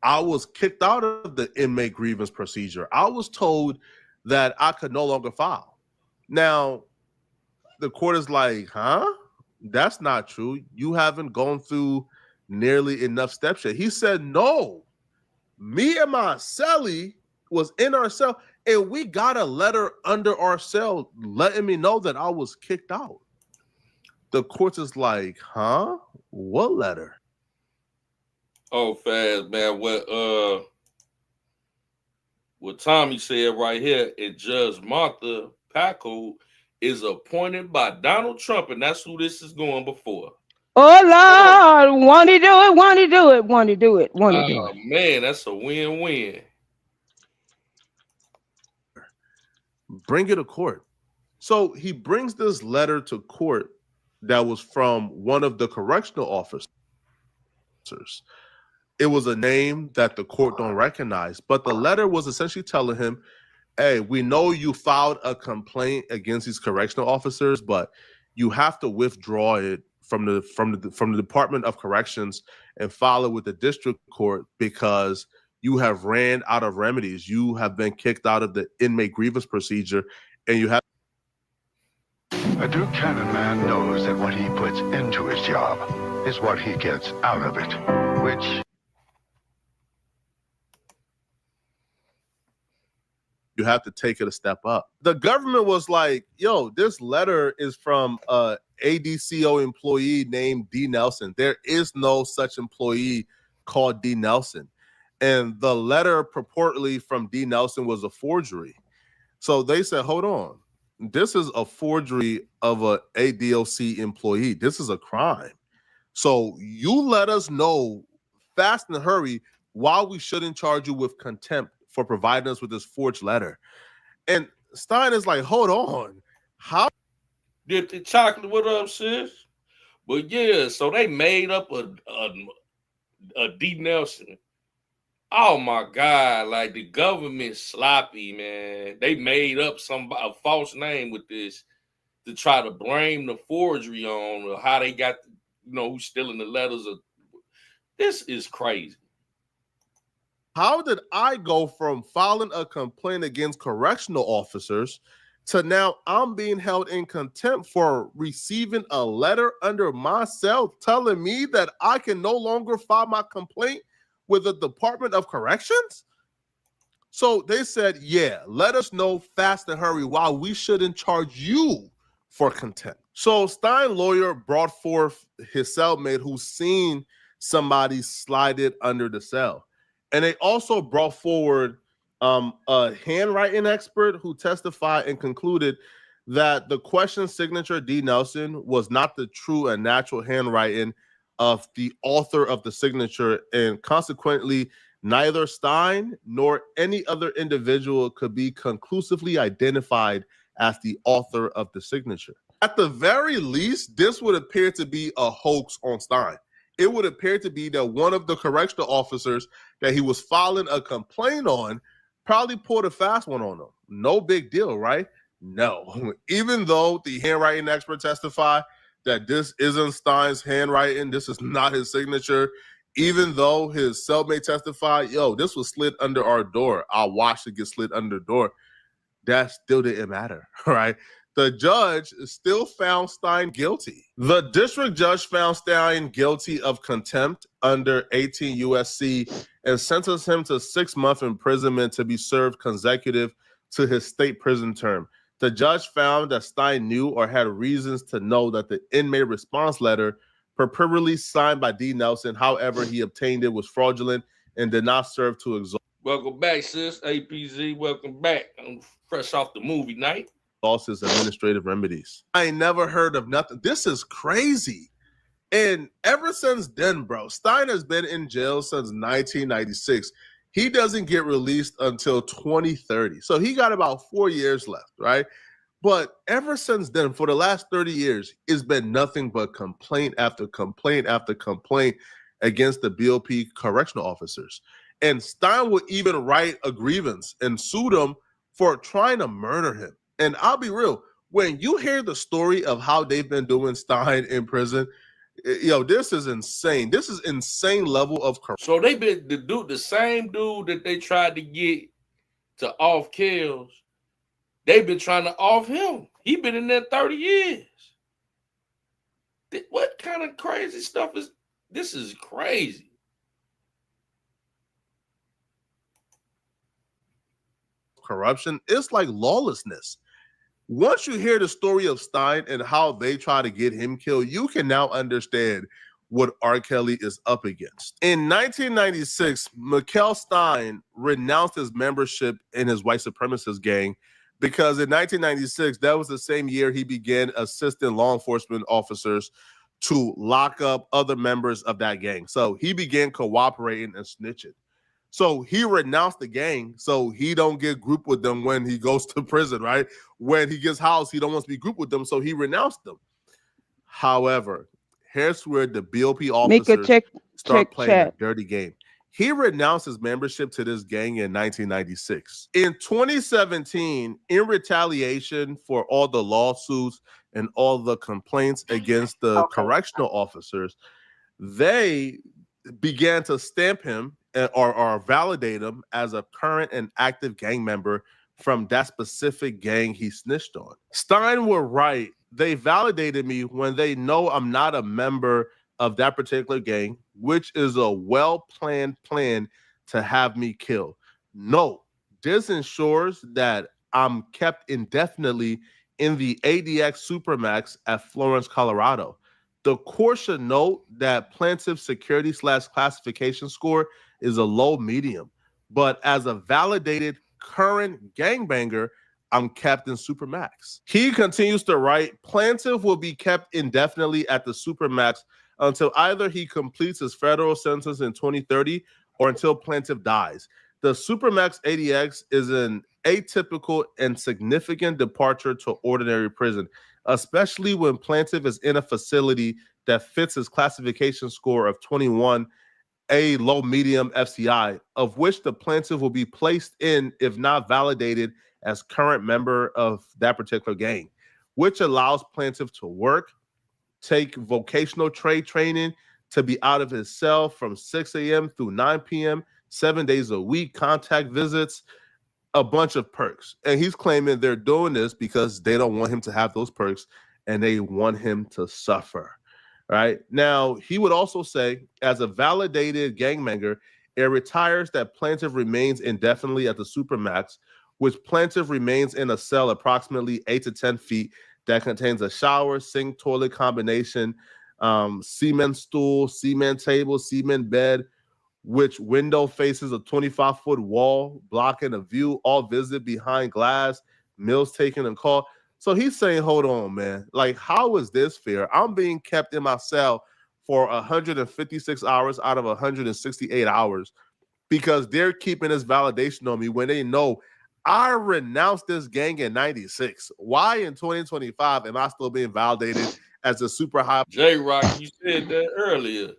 I was kicked out of the inmate grievance procedure. I was told that I could no longer file. Now, the court is like, huh? That's not true. You haven't gone through nearly enough steps yet. He said, no, me and my cellie was in our cell, and we got a letter under our cell letting me know that I was kicked out. The court is like, huh? What letter? Oh, fast, man. What Tommy said right here, and Judge Martha Paco is appointed by Donald Trump, and that's who this is going before. Oh, Lord, want to do it, want to do it, want to do it, want to do Oh, it. man, that's a win-win. Bring it to court. So he brings this letter to court that was from one of the correctional officers. It was a name that the court don't recognize, but the letter was essentially telling him, hey, we know you filed a complaint against these correctional officers, but you have to withdraw it from the Department of Corrections and file it with the district court because you have ran out of remedies. You have been kicked out of the inmate grievance procedure, and you have. A Duke Cannon man knows that what he puts into his job is what he gets out of it, which you have to take it a step up. The government was like, yo, this letter is from a ADCO employee named D. Nelson. There is no such employee called D. Nelson. And the letter purportedly from D. Nelson was a forgery. So they said, hold on. This is a forgery of a ADOC employee. This is a crime. So you let us know fast and hurry why we shouldn't charge you with contempt for providing us with this forged letter. And Stein is like, hold on. How did the chocolate? What up, sis? But yeah, so they made up a D. Nelson. Oh my God, like the government sloppy, man. They made up a false name with this to try to blame the forgery on or how they got, who's stealing the letters. This is crazy. How did I go from filing a complaint against correctional officers to now I'm being held in contempt for receiving a letter under my cell telling me that I can no longer file my complaint with the Department of Corrections? So they said, yeah, let us know fast and hurry why we shouldn't charge you for contempt. So Stein lawyer brought forth his cellmate who's seen somebody slide it under the cell. And they also brought forward a handwriting expert who testified and concluded that the question signature D. Nelson was not the true and natural handwriting of the author of the signature, and consequently, neither Stein nor any other individual could be conclusively identified as the author of the signature. At the very least, this would appear to be a hoax on Stein. It would appear to be that one of the correctional officers that he was filing a complaint on probably pulled a fast one on him. No big deal, right? No. Even though the handwriting expert testified that this isn't Stein's handwriting, this is not his signature, even though his cellmate testified, yo, this was slid under our door. I watched it get slid under the door. That still didn't matter, right? The judge still found Stein guilty. The district judge found Stein guilty of contempt under 18 U.S.C. and sentenced him to 6-month imprisonment to be served consecutive to his state prison term. The judge found that Stein knew or had reasons to know that the inmate response letter purportedly signed by D. Nelson, however he obtained it, was fraudulent and did not serve to exhaust. Welcome back, sis. APZ, welcome back. I'm fresh off the movie night. His administrative remedies. I ain't never heard of nothing. This is crazy. And ever since then, bro, Stein has been in jail since 1996. He doesn't get released until 2030. So he got about 4 years left, right? But ever since then, for the last 30 years, it's been nothing but complaint after complaint after complaint against the BOP correctional officers. And Stein would even write a grievance and sue them for trying to murder him. And I'll be real, when you hear the story of how they've been doing Stein in prison, this is insane. This is insane level of corruption. So they been the same dude that they tried to get to off Kells, they've been trying to off him. He been in there 30 years. What kind of crazy stuff is this? Is crazy. Corruption, it's like lawlessness. Once you hear the story of Stein and how they try to get him killed, you can now understand what R. Kelly is up against. In 1996, Mikkel Stein renounced his membership in his white supremacist gang because in 1996, that was the same year he began assisting law enforcement officers to lock up other members of that gang. So he began cooperating and snitching. So he renounced the gang so he don't get grouped with them when he goes to prison, right? When he gets housed, he don't want to be grouped with them, so he renounced them. However, here's where the BOP officers start playing a dirty game. He renounced his membership to this gang in 1996. In 2017, in retaliation for all the lawsuits and all the complaints against the correctional officers, they began to stamp him or validate him as a current and active gang member from that specific gang he snitched on. Stein were right. They validated me when they know I'm not a member of that particular gang, which is a well-planned plan to have me killed. No, this ensures that I'm kept indefinitely in the ADX Supermax at Florence, Colorado. The court should note that plaintiff's security/classification score is a low medium, but as a validated current gangbanger, I'm kept in Supermax. He continues to write, plaintiff will be kept indefinitely at the Supermax until either he completes his federal sentence in 2030 or until plaintiff dies. The Supermax ADX is an atypical and significant departure to ordinary prison, especially when plaintiff is in a facility that fits his classification score of 21, a low medium FCI, of which the plaintiff will be placed in if not validated as current member of that particular gang, which allows plaintiff to work, take vocational trade training, to be out of his cell from 6 a.m. through 9 p.m., 7 days a week, contact visits, a bunch of perks. And he's claiming they're doing this because they don't want him to have those perks and they want him to suffer. Right now, he would also say, as a validated gangbanger, it retires that plaintiff remains indefinitely at the Supermax, which plaintiff remains in a cell approximately 8 to 10 feet that contains a shower, sink, toilet combination, cement stool, cement table, cement bed, which window faces a 25-foot wall blocking a view, all visited behind glass, meals taken and called. So he's saying, hold on, man. Like, how is this fair? I'm being kept in my cell for 156 hours out of 168 hours because they're keeping this validation on me when they know I renounced this gang in 96. Why in 2025 am I still being validated as a super high? J-Rock, you said that earlier.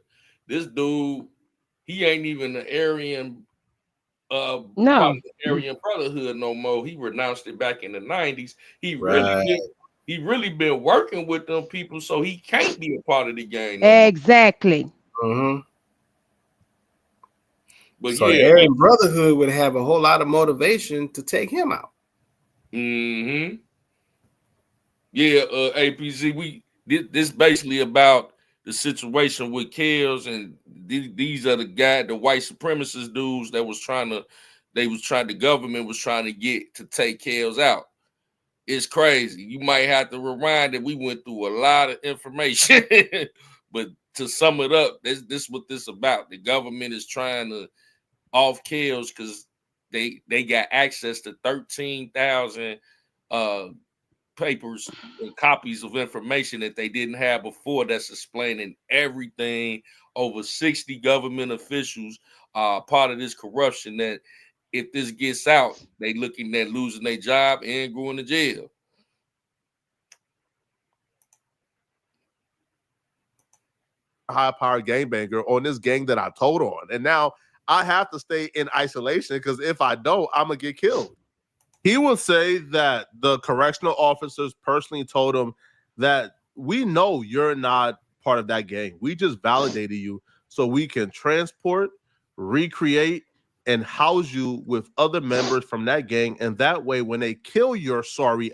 This dude, he ain't even an Aryan part No. of the Aryan Brotherhood no more. He renounced it back in the 90s. He Right. really been working with them people, so he can't be a part of the gang no more. Exactly. Mm-hmm. But So yeah, Aryan Brotherhood would have a whole lot of motivation to take him out. mm-hmm. Yeah, APZ, this basically about the situation with Kels, and these are the white supremacist dudes that the government was trying to get to take Kels out. It's crazy. You might have to rewind that we went through a lot of information, but to sum it up, this is what this about. The government is trying to off Kels because they got access to 13,000 papers and copies of information that they didn't have before, that's explaining everything. Over 60 government officials are part of this corruption that if this gets out, they looking at losing their job and going to jail. High-powered gangbanger on this gang that I told on. And now I have to stay in isolation because if I don't, I'm going to get killed. He will say that the correctional officers personally told him that we know you're not part of that gang. We just validated you so we can transport, recreate, and house you with other members from that gang. And that way, when they kill your sorry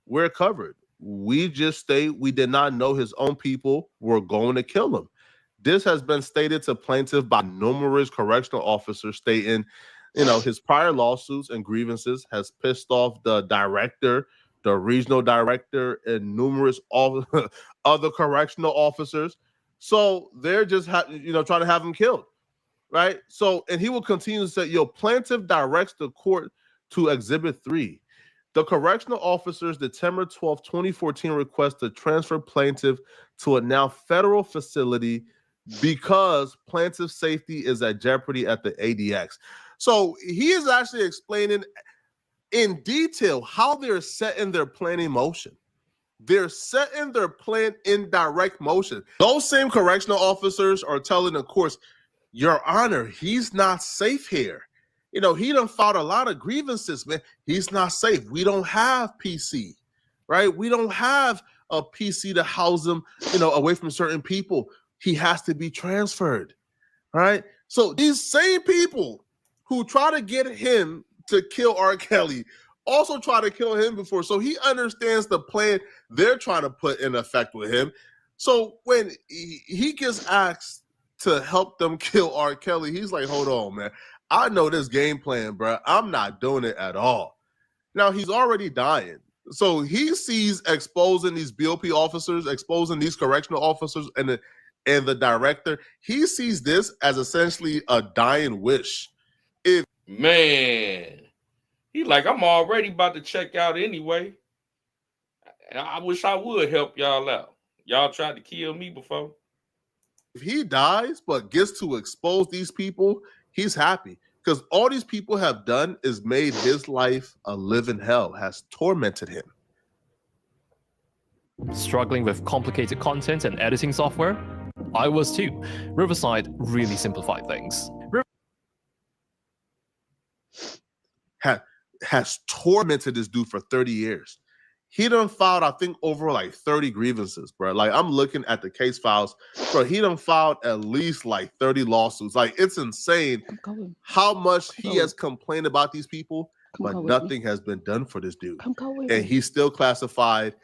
we're covered. We did not know his own people were going to kill him. This has been stated to plaintiff by numerous correctional officers stating, his prior lawsuits and grievances has pissed off the director, the regional director, and numerous other correctional officers. So they're just, trying to have him killed, right? So, and he will continue to say, plaintiff directs the court to Exhibit 3. The correctional officers, December 12, 2014, request to transfer plaintiff to a now federal facility because plaintiff's safety is at jeopardy at the ADX. So he is actually explaining in detail how they're setting their plan in motion. They're setting their plan in direct motion. Those same correctional officers are telling the courts, Your Honor, he's not safe here. He done filed a lot of grievances, man. He's not safe. We don't have PC, right? We don't have a PC to house him, away from certain people. He has to be transferred, right? So these same people who try to get him to kill R. Kelly also try to kill him before. So he understands the plan they're trying to put in effect with him. So when he gets asked to help them kill R. Kelly, he's like, hold on, man. I know this game plan, bro. I'm not doing it at all. Now, he's already dying. So he sees exposing these BOP officers, exposing these correctional officers and the director. He sees this as essentially a dying wish. Man, he like, I'm already about to check out anyway. I wish I would help y'all out. Y'all tried to kill me before. If he dies but gets to expose these people, he's happy because all these people have done is made his life a living hell, has tormented him. Struggling with complicated content and editing software? I was too. Riverside really simplified things. Has tormented this dude for 30 years. He done filed, I think, over like 30 grievances, bro. Like, I'm looking at the case files, bro. He done filed at least like 30 lawsuits. Like, it's insane how much he has complained about these people, but nothing has been done for this dude. And he's still classified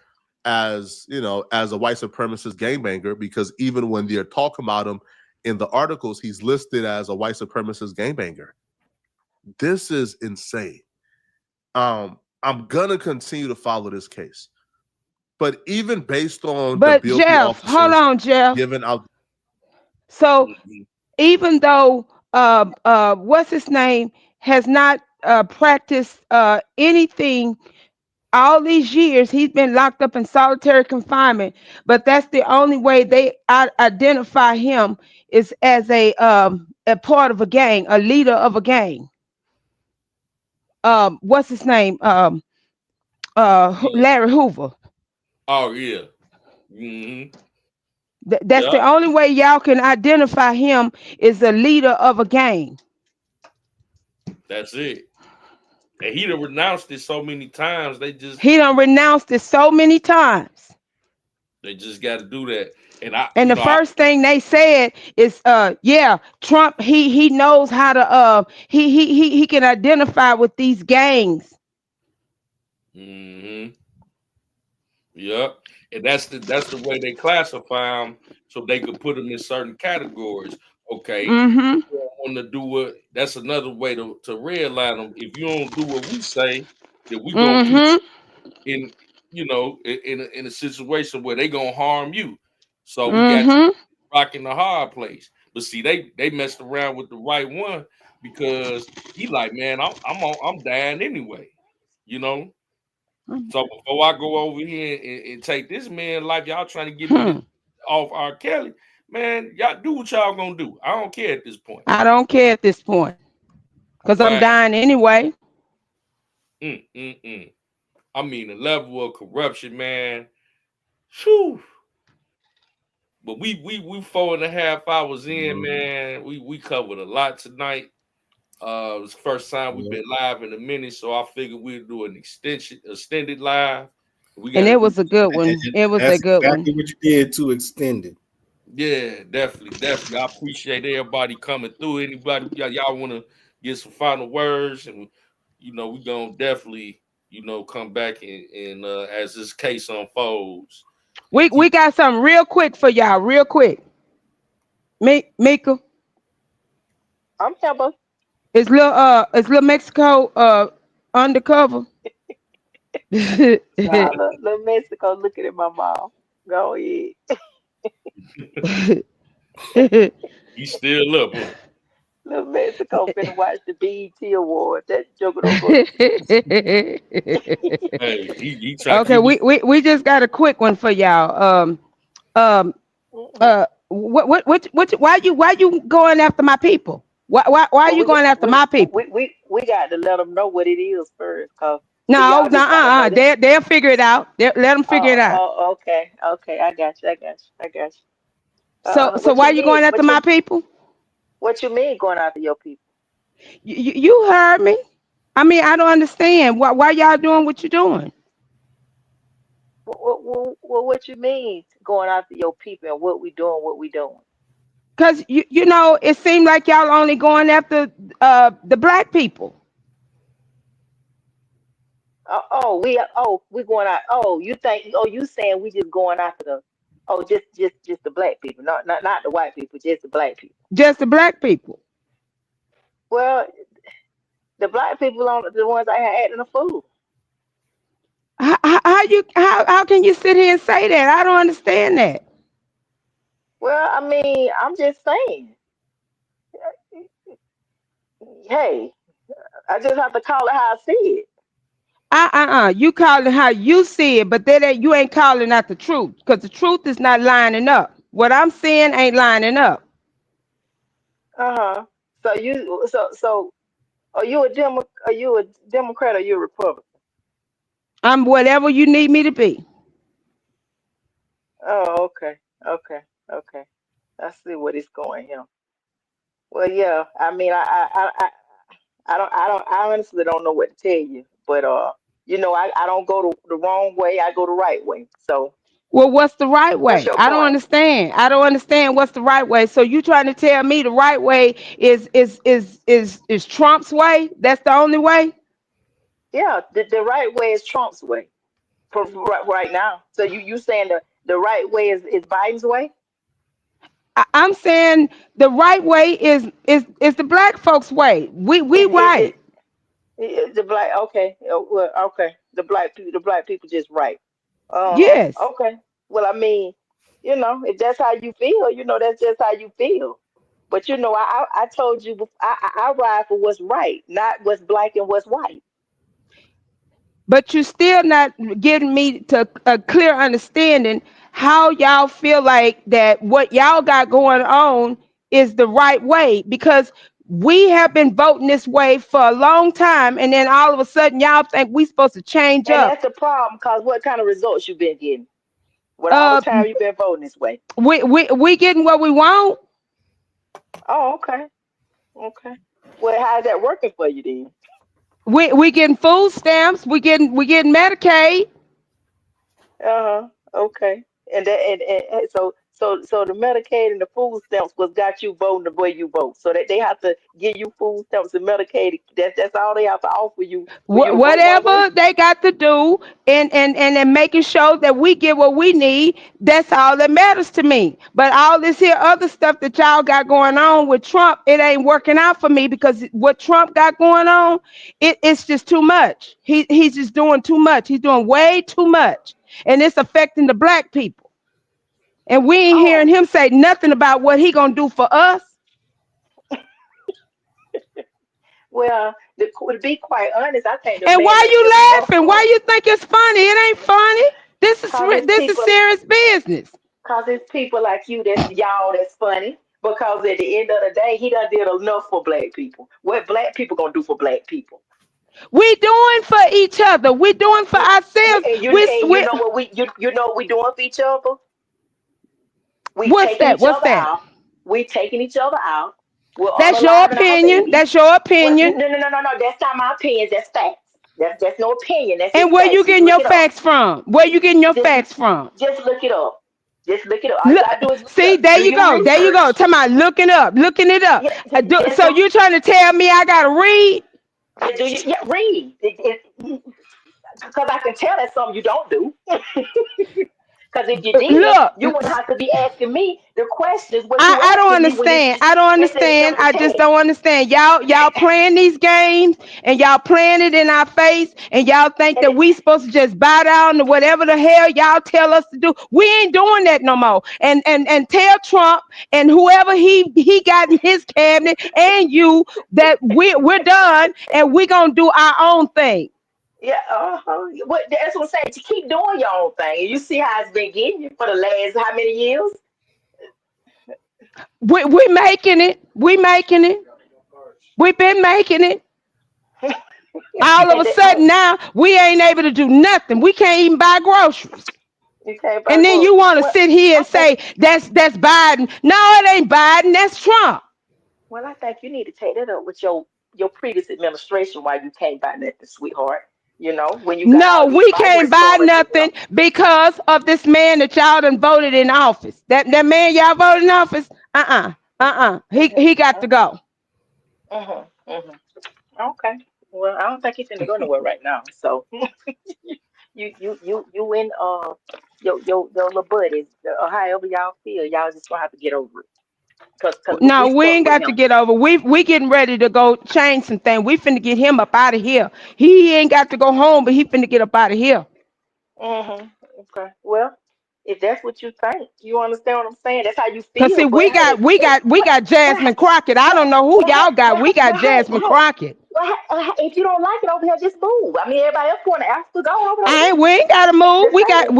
as, as a white supremacist gangbanger because even when they're talking about him in the articles, he's listed as a white supremacist gangbanger. This is insane. I'm gonna continue to follow this case, but even based on but the Jeff, hold on, Jeff. Given out, so even though what's his name has not practiced anything all these years, he's been locked up in solitary confinement. But that's the only way they identify him is as a part of a gang, a leader of a gang. What's his name? Larry Hoover. Oh yeah. Mm-hmm. That's the only way y'all can identify him is a leader of a gang. That's it. And he done renounced it so many times. He done renounced it so many times. They just got to do that. And the first thing they said is, yeah, Trump, he knows how to, he can identify with these gangs. Mm-hmm. Yep. And that's the way they classify them, so they could put them in certain categories. Okay. Mm-hmm. You don't want to do what? That's another way to redline them. If you don't do what we say, then we gonna put you in a situation where they gonna harm you. So we got rocking the hard place. But see, they messed around with the right one because he like, man, I'm dying anyway, you know. So before I go over here and take this man life, y'all trying to get me off R. Kelly, man, y'all do what y'all gonna do. I don't care at this point. I don't care at this point because I'm dying anyway. I mean, the level of corruption, man. Whew. But we 4.5 hours in, man. We covered a lot tonight. It was the first time we've been live in a minute, so I figured we'd do an extended live. And it was a good one. It was a good one. Exactly what you did to extend it. Yeah, definitely. I appreciate everybody coming through. Anybody, y'all want to get some final words, and we gonna definitely come back and as this case unfolds. We got something real quick for y'all, real quick. Mika. I'm Pepper. Is Little Mexico undercover? Little Mexico looking at my mom. Go ahead. He's still up. Huh? Little Mexico finna watch the BET Award. That joker don't go. Okay, we just got a quick one for y'all. Why you going after my people? Why are you going after my people? We got to let them know what it is first, cause no, they'll figure it out. Let them figure it out. Oh, okay, I got you. So why you going after my people? What you mean going after your people? You heard me. I mean, I don't understand why y'all doing what you're doing. Well, what you mean going after your people and what we doing? Because you know, it seemed like y'all only going after the black people. We going out. You saying we just going after just the black people, not the white people, just the black people. Just the black people. Well, the black people are the ones I had acting a fool. How can you sit here and say that? I don't understand that. Well, I mean, I'm just saying. Hey, I just have to call it how I see it. You call it how you see it, but you ain't calling out the truth, because the truth is not lining up. What I'm saying ain't lining up. So are you a Democrat or you a Republican? I'm whatever you need me to be. Oh, okay. I see what it's going here. Well, yeah. I mean, I honestly don't know what to tell you, but I don't go the wrong way. I go the right way. So. Well, what's the right way? I don't understand. I don't understand what's the right way. So you trying to tell me the right way is Trump's way? That's the only way? Yeah, the right way is Trump's way for right now. So you saying the right way is Biden's way? I'm saying the right way is the black folks' way. We right. The black okay. Well, okay. The black people just right. Yes. Okay. Well, I mean, if that's how you feel, that's just how you feel. But I told you I ride for what's right, not what's black and what's white. But you still not giving me to a clear understanding how y'all feel like that what y'all got going on is the right way, because we have been voting this way for a long time, and then all of a sudden y'all think we supposed to change up. And that's the problem, because what kind of results you been getting? What all the time you been voting this way? We getting what we want. Oh, okay. Well, how's that working for you then? We getting food stamps. We getting Medicaid. Okay. And so the Medicaid and the food stamps was got you voting the way you vote. So that they have to give you food stamps and Medicaid. That's all they have to offer you for you to vote one way. Whatever they got to do, and making sure that we get what we need. That's all that matters to me. But all this here other stuff that y'all got going on with Trump, it ain't working out for me, because what Trump got going on, it's just too much. He's just doing too much. He's doing way too much, and it's affecting the black people. And we ain't hearing him say nothing about what he gonna do for us. Well, to be quite honest, I think. And why you laughing? Why you think it's funny? It ain't funny. This is serious business. Cause it's people like you that's funny. Because at the end of the day, he done did enough for black people. What black people gonna do for black people? We doing for each other. We doing for ourselves. You know what we doing for each other? What's that? We taking each other out. That's your opinion. That's your opinion. No. That's not my opinion. That's facts. That's no opinion. That's and where you getting your facts from? Where you getting your facts from? Just look it up. Just look it up. See, there you go. There you go. Talking about looking it up. So you trying to tell me I gotta read? Read. Because I can tell that's something you don't do. Because if you did, you wouldn't have to be asking me the questions. I don't understand. I don't understand. I just don't understand. Y'all playing these games, and y'all playing it in our face, and y'all think that we supposed to just bow down to whatever the hell y'all tell us to do. We ain't doing that no more. And tell Trump and whoever he got in his cabinet and you that we're done, and we're gonna do our own thing. Yeah, that's what I'm saying. To keep doing your own thing. And you see how it's been getting you for the last how many years? We making it. We making it. We've been making it. All of a sudden now we ain't able to do nothing. We can't even buy groceries. And then you want to sit here and say that's Biden. No, it ain't Biden. That's Trump. Well, I think you need to take that up with your previous administration why you can't buy nothing, sweetheart. You know, when you we can't buy nothing because of this man that y'all done voted in office. That man y'all voted in office. He got to go. Okay. Well, I don't think he's gonna go nowhere right now. So you and your little buddies, however y'all feel, y'all just gonna have to get over it. No, we ain't got to get over. We getting ready to go change some things. We finna get him up out of here. He ain't got to go home, but he finna get up out of here. Okay. Well, if that's what you think, you understand what I'm saying. That's how you feel. Cause see, we got Jasmine Crockett. I don't know who y'all got. We got Jasmine Crockett. If you don't like it over here, just move. I mean, everybody else going to Africa, go over there. We ain't gotta move. We got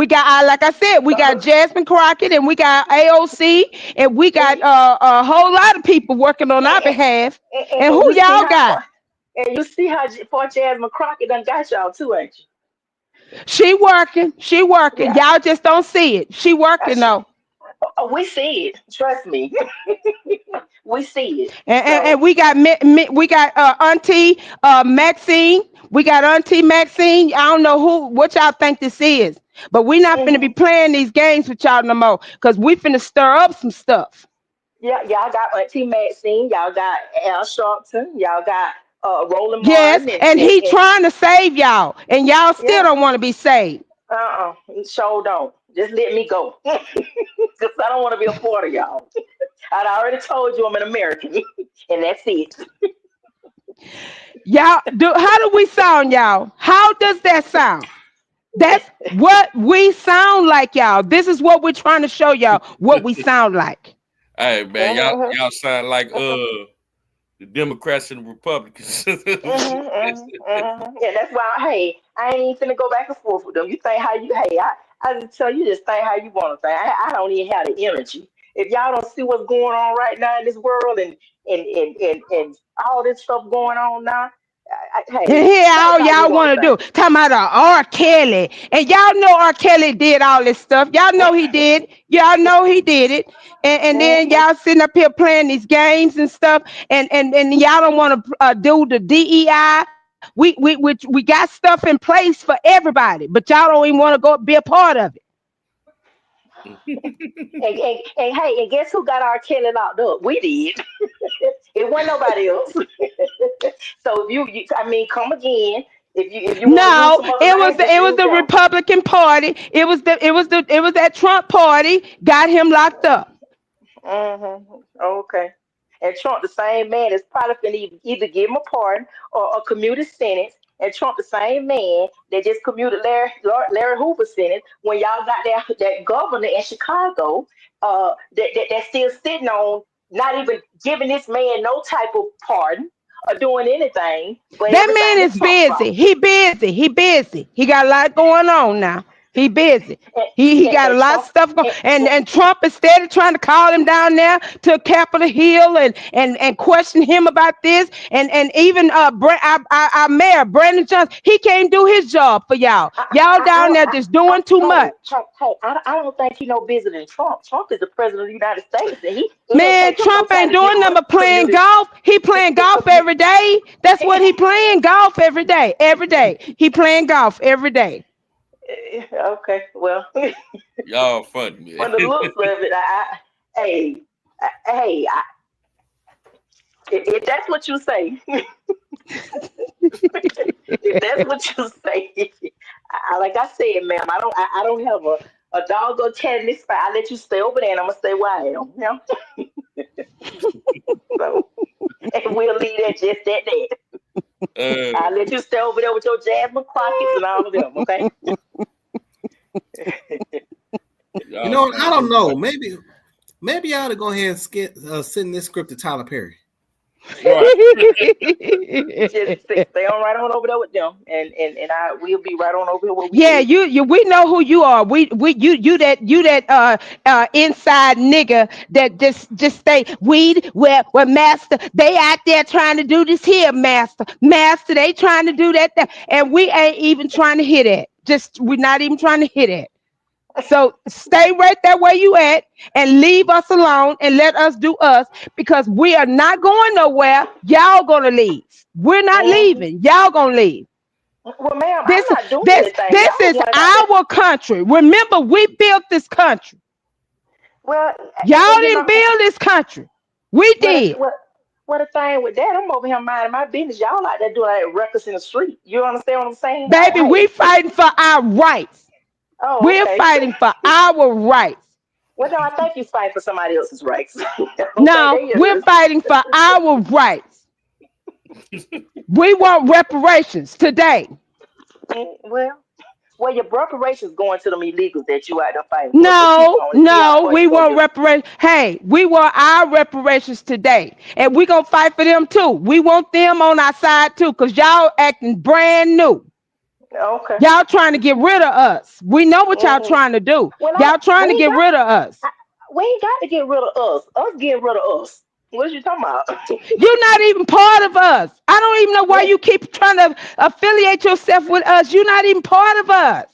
like I said, we got Jasmine Crockett, and we got AOC, and we got a whole lot of people working on our behalf. And who y'all got? And you see how poor Jasmine Crockett done got y'all too, ain't you? She working. Yeah. Y'all just don't see it. She working though. Oh, we see it. Trust me. We see it. And we got Auntie Maxine. We got Auntie Maxine. I don't know what y'all think this is, but we're not finna be playing these games with y'all no more, because we finna stir up some stuff. Yeah, y'all got Auntie Maxine. Y'all got Al Sharpton. Y'all got Roland Yes, Martin. and he trying to save y'all, and y'all still don't want to be saved. Sure don't. Just let me go. Because I don't want to be a part of y'all. I already told you I'm an American, and that's it. How do we sound, y'all? How does that sound? That's what we sound like, y'all. This is what we're trying to show y'all, what we sound like. Hey, man, y'all sound like the Democrats and the Republicans. Yeah, that's why, I ain't finna go back and forth with them. You think how you, I just tell you, just think how you want to think. I don't even have the energy. If y'all don't see what's going on right now in this world and all this stuff going on now, And here all y'all want to do, talking about R. Kelly. And y'all know R. Kelly did all this stuff. Y'all know he did. Y'all know he did it. And then y'all sitting up here playing these games and stuff. And y'all don't want to do the DEI. We got stuff in place for everybody, but y'all don't even want to go be a part of it. and hey, and guess who got R. Kelly locked up? We did. It wasn't nobody else. So if you I mean, come again. If you no, it was the Republican Party. It was that Trump party got him locked up. Okay. And Trump, the same man, is probably finna either give him a pardon or a commuted sentence. And Trump, the same man that just commuted Larry Hoover's sentence when y'all got that governor in Chicago that's still sitting on not even giving this man no type of pardon or doing anything. But that man is busy. He busy. He busy. He got a lot going on now. He busy. He got a lot of stuff going. And Trump is steady trying to call him down there to Capitol Hill and question him about this. And even our mayor, Brandon Johnson, he can't do his job for y'all. Y'all down there just doing too much. I don't think he no busier than Trump. Trump is the president of the United States. And man, Trump ain't doing nothing but playing golf. He playing golf every day. That's what he playing, golf every day. Every day. He playing golf every day. Okay, well, y'all funny, man. From the looks of it, if that's what you say, if that's what you say, like I said, ma'am, I don't have a dog or cat in this spot. I let you stay over there, and I'm gonna stay where I am. Yeah. So, and we'll leave that just at that. I'll let you stay over there with your Jasmine Crockett's and all of them, okay? You know what? I don't know. Maybe I ought to go ahead and send this script to Tyler Perry. Just stay on right on over there with them, and we'll be right on over here. Yeah, we know who you are. You that inside nigga that just stay weed where master. They out there trying to do this here, master. They trying to do that, and we ain't even trying to hit it. We're not even trying to hit it. So stay right there where you at and leave us alone and let us do us, because we are not going nowhere. Y'all gonna leave. We're not leaving. Y'all gonna leave. Well, ma'am, this I'm not doing anything. This is our country. Remember, we built this country. Well, y'all didn't build this country. We did. Well, the thing with that, I'm over here minding my business. Y'all like that doing like records in the street. You understand what I'm saying? Baby, we fighting for our rights. Oh, we're fighting for our rights. Well, no, I think you fight for somebody else's rights. No, we're fighting for our rights. We want reparations today. Well, your reparations going to them illegals that you out there fighting. No, we want reparations. Hey, we want our reparations today, and we gonna fight for them too. We want them on our side too, cause y'all acting brand new. Okay. Y'all trying to get rid of us. We know what y'all trying to do. Y'all trying to get rid of us. We ain't got to get rid of us. Us getting rid of us. What are you talking about? You're not even part of us. I don't even know why you keep trying to affiliate yourself with us. You're not even part of us.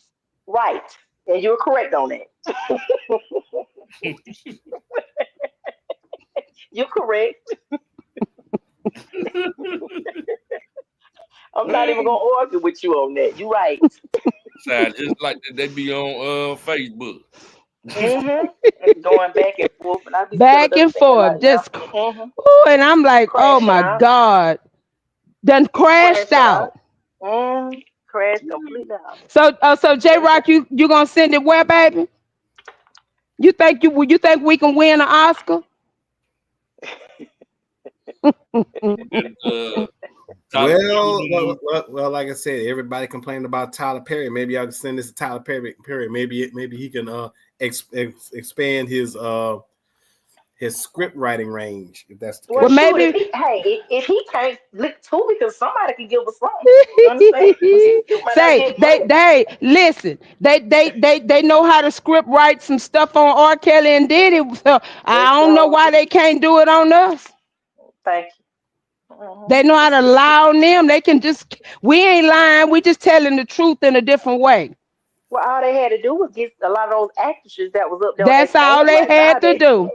Right. And you're correct on that. You're correct. I'm not even gonna argue with you on that. You're right. Just like they be on Facebook. Going back and forth, and I be back and forth, just and I'm like, oh my God, done crashed out. Crashed completely out. So J Rock, you gonna send it where, baby? You think we can win an Oscar? Well, like I said, everybody complained about Tyler Perry. Maybe I can send this to Tyler Perry. Maybe he can expand his script writing range, if that's the case. Well, maybe if he can't lick too, because somebody can give us something. Listen. They know how to script write some stuff on R. Kelly and Diddy. So I don't know why they can't do it on us. Thank you. They know how to lie on them. They can just, we ain't lying. We just telling the truth in a different way. Well, all they had to do was get a lot of those actresses that was up there. That's all they had to do.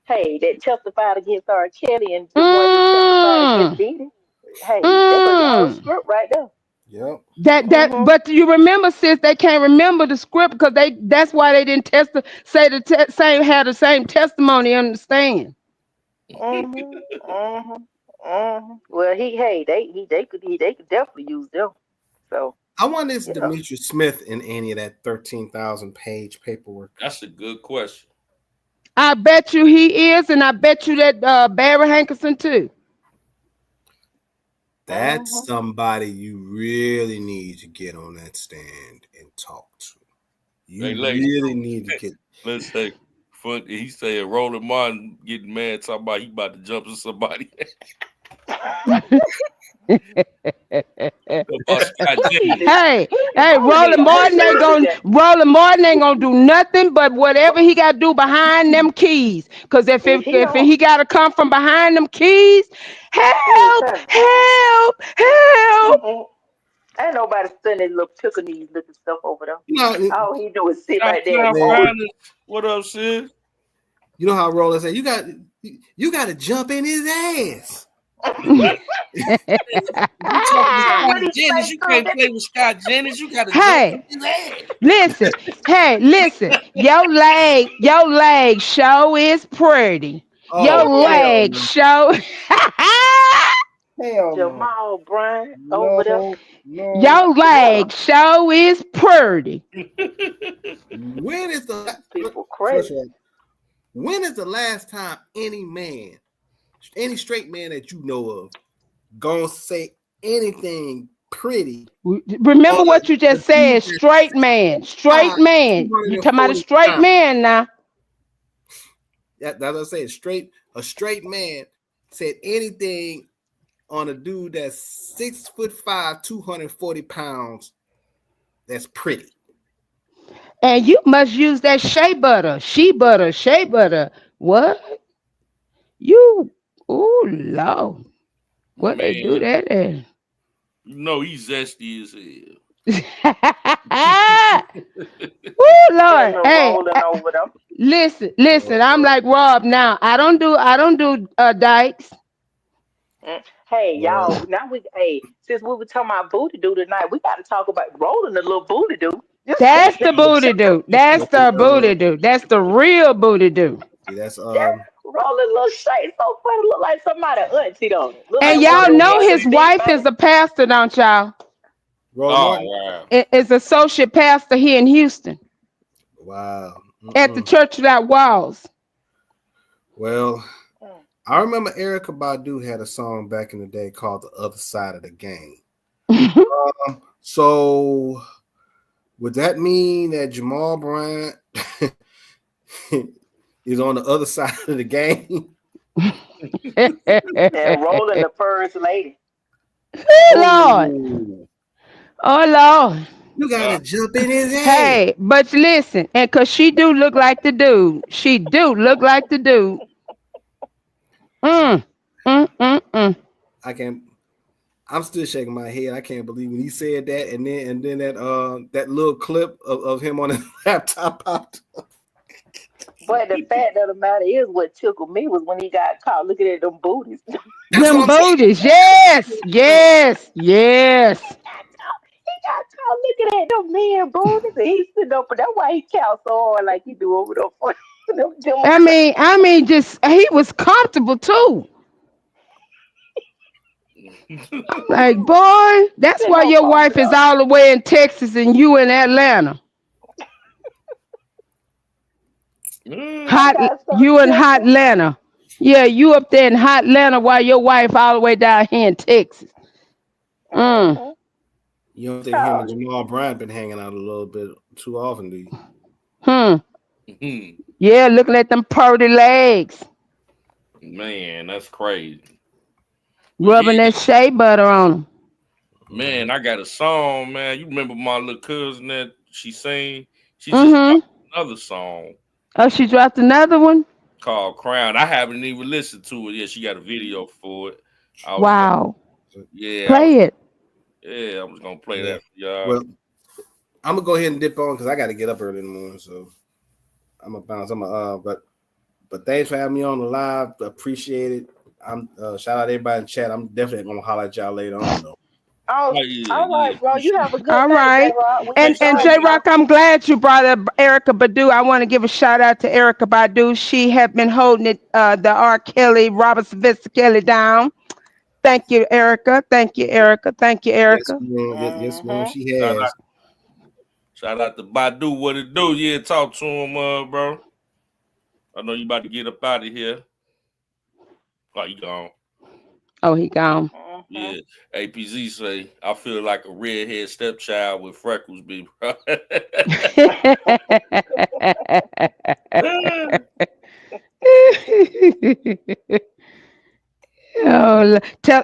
Hey, that testified against R. Kelly and the one that testified against Diddy. Hey, that was all script right there. Yep. But you remember, sis, they can't remember the script because that's why they didn't say the same had the same testimony on the stand. Well, they could definitely use them. So I wonder if Demetrius Smith in any of that 13,000 page paperwork. That's a good question. I bet you he is, and I bet you that Barry Hankerson too. That's somebody you really need to get on that stand and talk to. You really need to get. Let's say, he said Roland Martin getting mad talking about he about to jump to somebody. Hey, Roland Martin ain't gonna do nothing but whatever he gotta do behind them keys. Cause if he gotta come from behind them keys, help. Ain't nobody standing little pickle knees looking stuff over there. All he do is sit right there. What up, sis? You know how Roland said, you got to jump in his ass. You can't play with Scott Jennings. You gotta listen. Your leg show is pretty. Your leg show. Jamal Bryant over there. Your leg show is pretty. When is the last time any straight man that you know of gonna say anything pretty? Remember what you just said, straight man. You talking about a straight man now. That's what I say. A straight man said anything on a dude that's 6'5", 240 pounds. That's pretty. And you must use that shea butter. What? Oh Lord. What they do that in? You know he's zesty as hell. Oh Lord. Hey, listen, I'm like Rob now. I don't do dykes. Hey, y'all, since we were talking about booty do tonight, we got to talk about rolling a little booty do. That's the booty do. That's the booty do. That's the real booty do. That's rolling little shit. So funny, look like somebody auntie on it. And y'all know his wife is a pastor, don't y'all? Wow. It's associate pastor here in Houston. Wow. At the Church Without Walls. Well, I remember Erykah Badu had a song back in the day called "The Other Side of the Game." So, would that mean that Jamal Bryant is on the other side of the game? And rolling the first lady. Lord. Oh Lord. You gotta jump in his head. Hey, but listen, and cause she do look like the dude. I can't. I'm still shaking my head. I can't believe when he said that, and then that little clip of him on his laptop popped up. But the fact of the matter is, what tickled me was when he got caught looking at them booties. Them booties, yes. He got caught looking at them man booties, and he's sitting up, but that's why he counts so hard like he do over there. I mean, just he was comfortable too. Like, boy, that's why your wife is all the way in Texas and you in Atlanta. You in Hot Atlanta. Yeah, you up there in Hot Atlanta while your wife all the way down here in Texas. You don't think him and Jamal Bryant been hanging out a little bit too often, do you? Yeah, looking at them pretty legs. Man, that's crazy. Rubbing that shea butter on them. Man, I got a song, man. You remember my little cousin that she sang? She just dropped another song. Oh, she dropped another one? Called Crown. I haven't even listened to it yet. She got a video for it. Wow. Yeah. Play it. Yeah, I was gonna play that for y'all. Well, I'm gonna go ahead and dip on because I got to get up early in the morning. So I'm gonna bounce. But thanks for having me on the live. Appreciate it. I'm shout out everybody in the chat. I'm definitely gonna holler at y'all later on though. Oh, all right, bro. You have a good All night, right. J-Rock. And J-Rock, I'm glad you brought up Erica Badu. I want to give a shout out to Erica Badu. She had been holding it, the R. Kelly, Robert Sylvester Kelly down. Thank you, Erica. Thank you, Erica. Thank you, Erica. Yes, ma'am. She has. Shout out to Badu. What it do? Yeah, talk to him, bro. I know you about to get up out of here. Oh, you gone. Oh, he gone. Yeah. APZ say, I feel like a redhead stepchild with freckles, baby. Oh, tell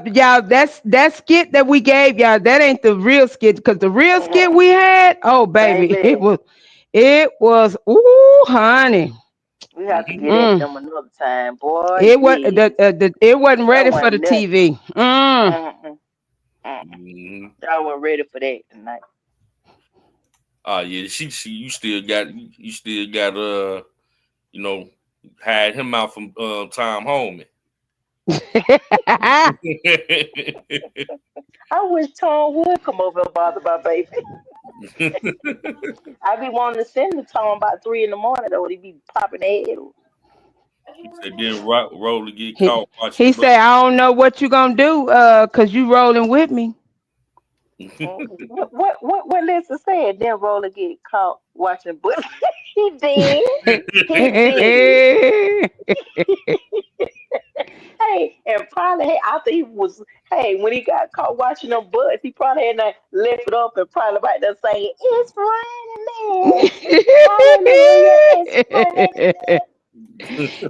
y'all that skit that we gave y'all, that ain't the real skit, because the real skit we had, oh baby, it was ooh honey. We have to get at them another time, boy. It was it wasn't ready for the TV. Y'all weren't ready for that tonight. Oh yeah, you still got had him out from Tom Holman. I wish Tom would come over and bother my baby. I be wanting to send the Tom about 3 in the morning though. He be popping their head. And then Roller get caught watching. He said, I don't know what you gonna do, cause you rolling with me. What Lisa said? Then Roller get caught watching, but he did. He did. Hey, and probably after he was when he got caught watching them butts, he probably had to lift it up and probably about to say, "It's raining, man."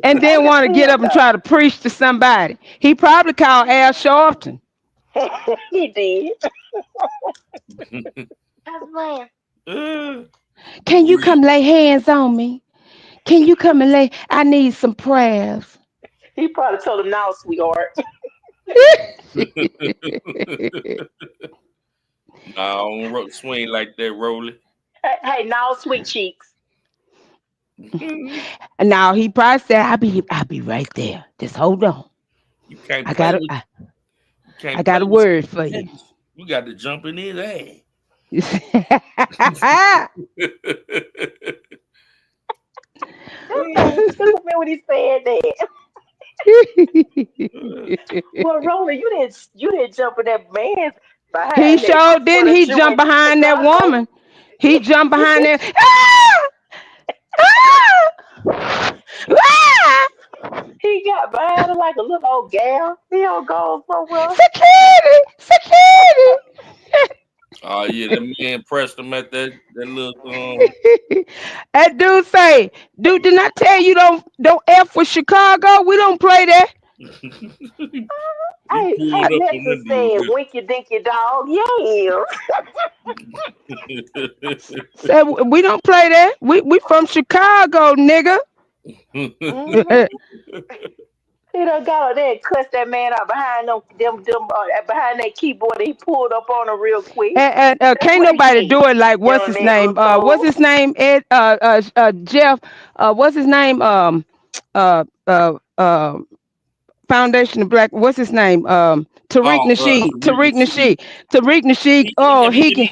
And then want to get up and try to preach to somebody. He probably called Al Sharpton. He did. Can you come lay hands on me? Can you come and lay? I need some prayers. He probably told him, "Now, sweetheart." No, I don't swing like that, Rolly. Hey, now, sweet cheeks. Now he probably said, "I'll be right there. Just hold on. You can't. I got a word for you. You got to jump in his ass." When he said that. Well, Roller, you didn't jump in that man's behind. He sure didn't. He jumped behind that woman. He jumped behind that. He got behind her like a little old gal. He don't go somewhere. Security. Oh yeah, the man pressed him at that little. That dude say, "Dude, didn't I tell you don't F with Chicago? We don't play that." Hey, Lexus said, "Winky dinky dog." Yeah. Said, we don't play that. We from Chicago, nigga. He done got out there and cussed that man out behind them behind that keyboard. And he pulled up on him real quick. And can't nobody do it like what's his name? What's his name? Ed Jeff. What's his name? Foundation of Black. What's his name? Tariq Nasheed. Tariq Nasheed. Oh, he can.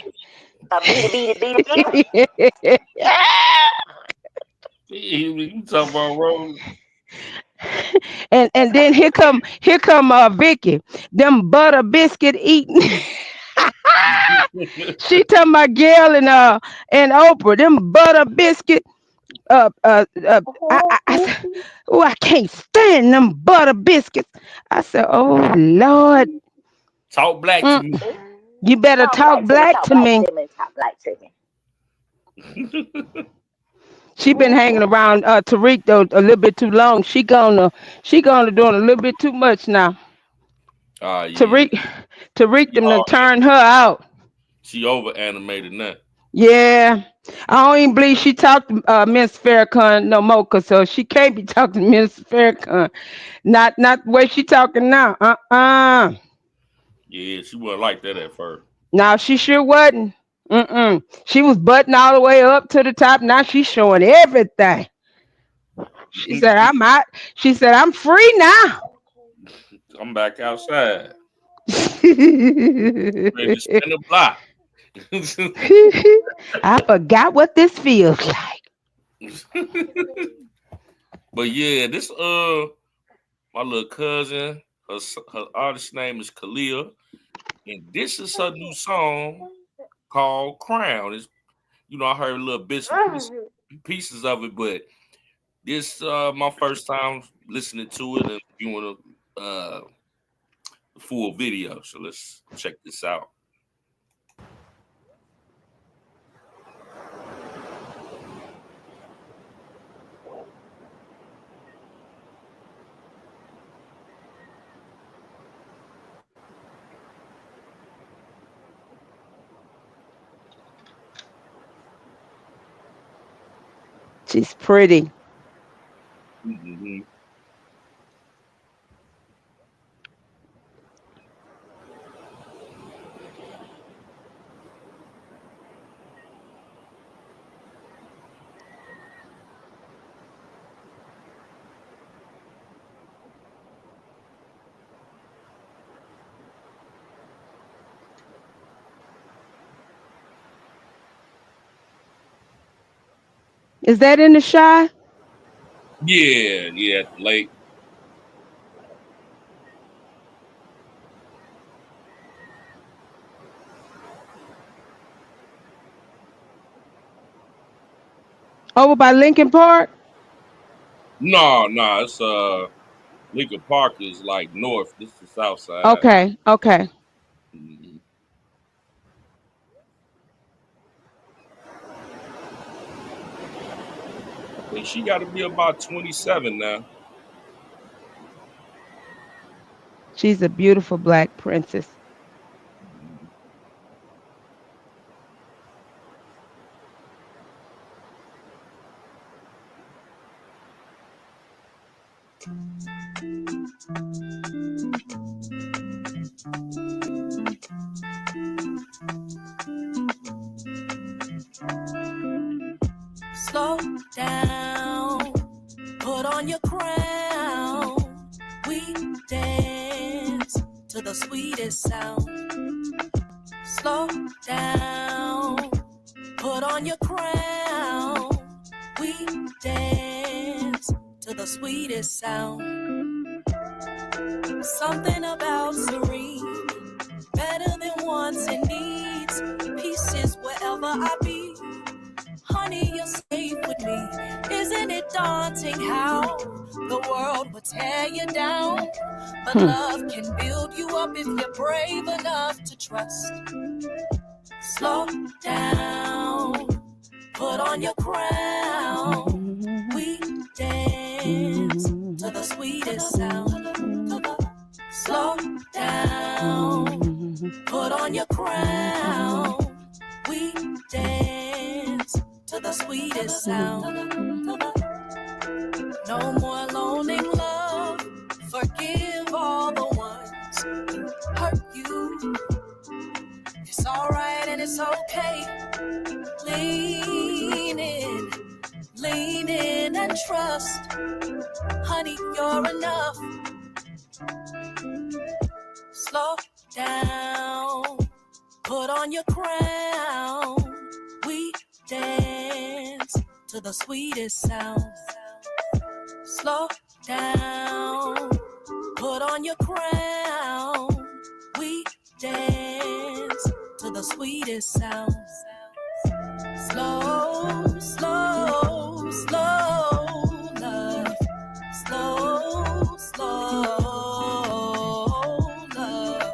You talking about Rose? And then here come Vicky, them butter biscuit eating. She talking about Gail and Oprah, them butter biscuit. I can't stand them butter biscuits. I said, oh Lord, talk black to me. You better talk black to me. Talk black to me. She been hanging around Tariq though a little bit too long. She gonna doing a little bit too much now. Yeah. Tariq them to turn her out. She over animated now. Yeah. I don't even believe she talked to Miss Farrakhan no more, cause so she can't be talking to Miss Farrakhan. Not the way she talking now. Yeah, she wasn't like that at first. No, she sure wasn't. She was butting all the way up to the top. Now she's showing everything. She said, I'm out. She said, I'm free now. I'm back outside. Ready to spin the block. I forgot what this feels like. But yeah, this my little cousin, her artist name is Khalil, and this is her new song called Crown. It's, I heard little bits and pieces of it, but this my first time listening to it and viewing the full video. So let's check this out. She's pretty. Mm-hmm. Is that in the Chi? Yeah, at the lake. Over by Lincoln Park? No, it's Lincoln Park is like north. This is the south side. Okay. Mhm. I think she got to be about 27 now. She's a beautiful black princess. Slow down, put on your crown. We dance to the sweetest sound. Slow down, put on your crown. We dance to the sweetest sound. Something about serene, better than wants and needs. Peace is wherever I be. Honey, you're safe with me. Isn't it daunting how the world would tear you down? But love can build you up if you're brave enough to trust. Slow down, put on your crown. We dance to the sweetest sound. Slow down, put on your crown. We dance to the sweetest sound. No more loaning love. Forgive all the ones who hurt you. It's alright and it's okay. Lean in and trust. Honey, you're enough. Slow down, put on your crown. We dance to the sweetest sound. Slow down, put on your crown. We dance to the sweetest sound. Slow, slow, slow love. Slow, slow love.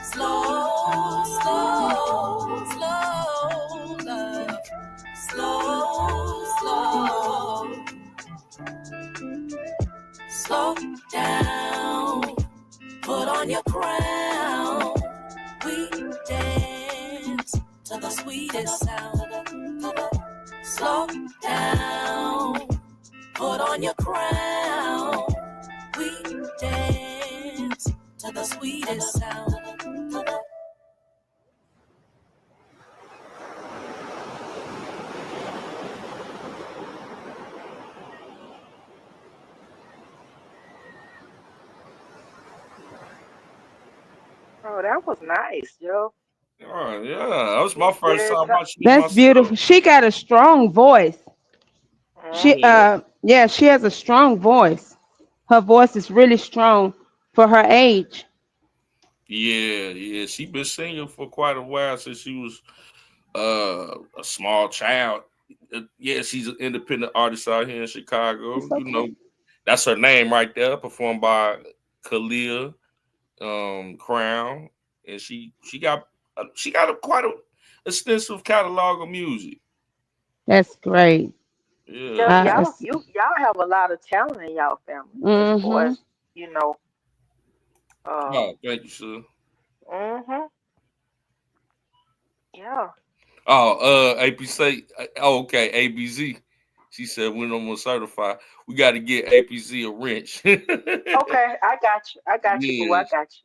Slow, slow, slow love. Slow, slow. Slow down, put on your crown. We dance to the sweetest sound. Slow down, put on your crown. We dance to the sweetest sound. Oh, that was nice, Joe. Oh yeah, that was my first time watching it That's myself. beautiful. She got a strong voice. She yeah, she has a strong voice. Her voice is really strong for her age. Yeah, she been singing for quite a while since she was a small child. Yeah, she's an independent artist out here in Chicago. It's okay. You know, that's her name right there, performed by Khalil Crown, and she got quite a extensive catalog of music. That's great. Yeah, Y'all have a lot of talent in y'all family. As far Mm-hmm. as, you know. Oh, thank you, sir. Mhm. Yeah. Oh, APC. Oh, okay, ABZ. She said when I'm gonna certify, we got to get APC a wrench. Okay, I got you. I got you, boo. I Yes. got you.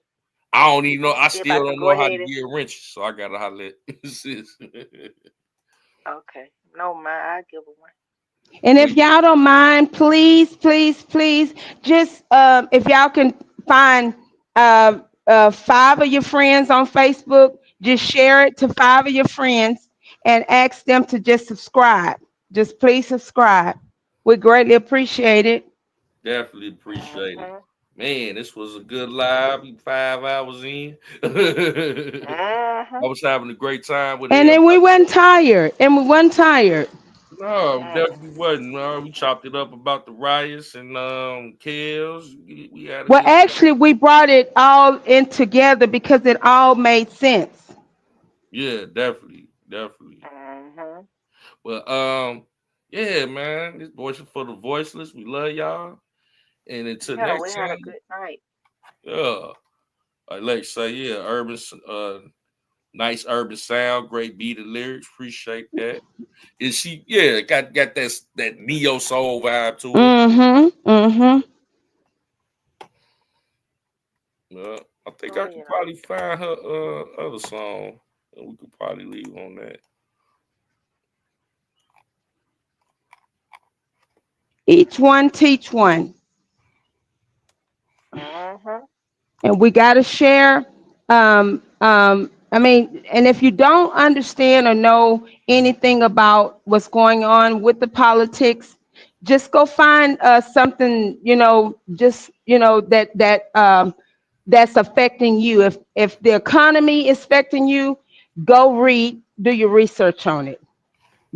I don't even know. I See if still I can don't go know how to ahead and. get wrenches, so I gotta holler at sis. Okay. No, man, I give her one. And if y'all don't mind, please, just if y'all can find 5 of your friends on Facebook, just share it to 5 of your friends and ask them to just subscribe. Just please subscribe. We greatly appreciate it. Definitely appreciate it. Man, this was a good live. 5 hours in. I was having a great time with And it. then we weren't tired. No, definitely wasn't. We chopped it up about the riots and kills. We had a Well, good actually, we brought it all in together because it all made sense. Yeah, definitely. But yeah, man, this voice is for the voiceless. We love y'all. And until Yeah, we next had a time, good night. yeah. Like say, yeah, urban nice urban sound, great beat and lyrics. Appreciate that. And she, got that neo soul vibe to it. I think I could probably find her other song, and we could probably leave on that. Each one teach one. And we got to share. I mean, and if you don't understand or know anything about what's going on with the politics, just go find something, that's affecting you. If the economy is affecting you, go read, do your research on it.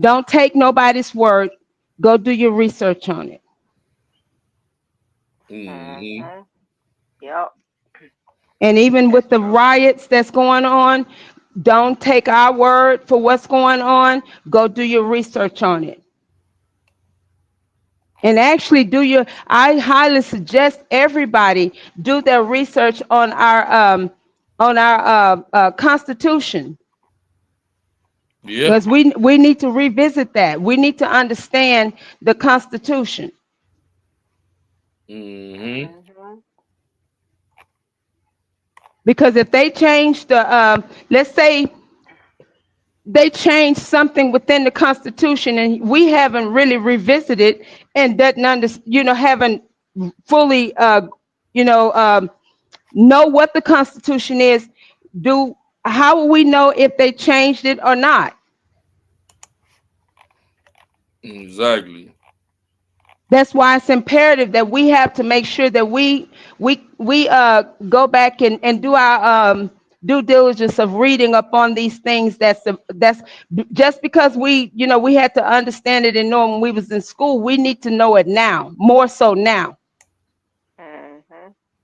Don't take nobody's word. Go do your research on it. Yep. And even with the riots that's going on, don't take our word for what's going on. Go do your research on it. And actually I highly suggest everybody do their research on our Constitution. Yeah. Because we need to revisit that. We need to understand the Constitution. Because if they change let's say they changed something within the Constitution and we haven't really revisited and haven't fully know what the Constitution is, how will we know if they changed it or not? Exactly. That's why it's imperative that we have to make sure that we go back and do our due diligence of reading up on these things. That's just because we had to understand it and know when we was in school. We need to know it now, more so now,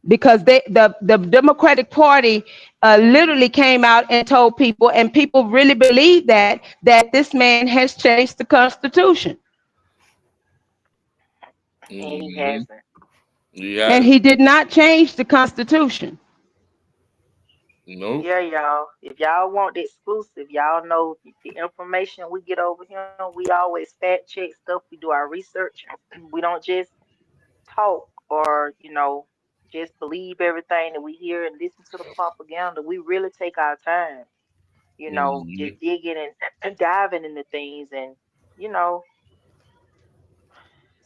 because the Democratic Party literally came out and told people, and people really believe that this man has changed the Constitution. And he hasn't. Yeah. And he did not change the Constitution. Nope. Yeah, y'all. If y'all want the exclusive, y'all know the information we get over here. We always fact check stuff. We do our research. We don't just talk or, just believe everything that we hear and listen to the propaganda. We really take our time, Mhm. just digging and diving into things and, you know,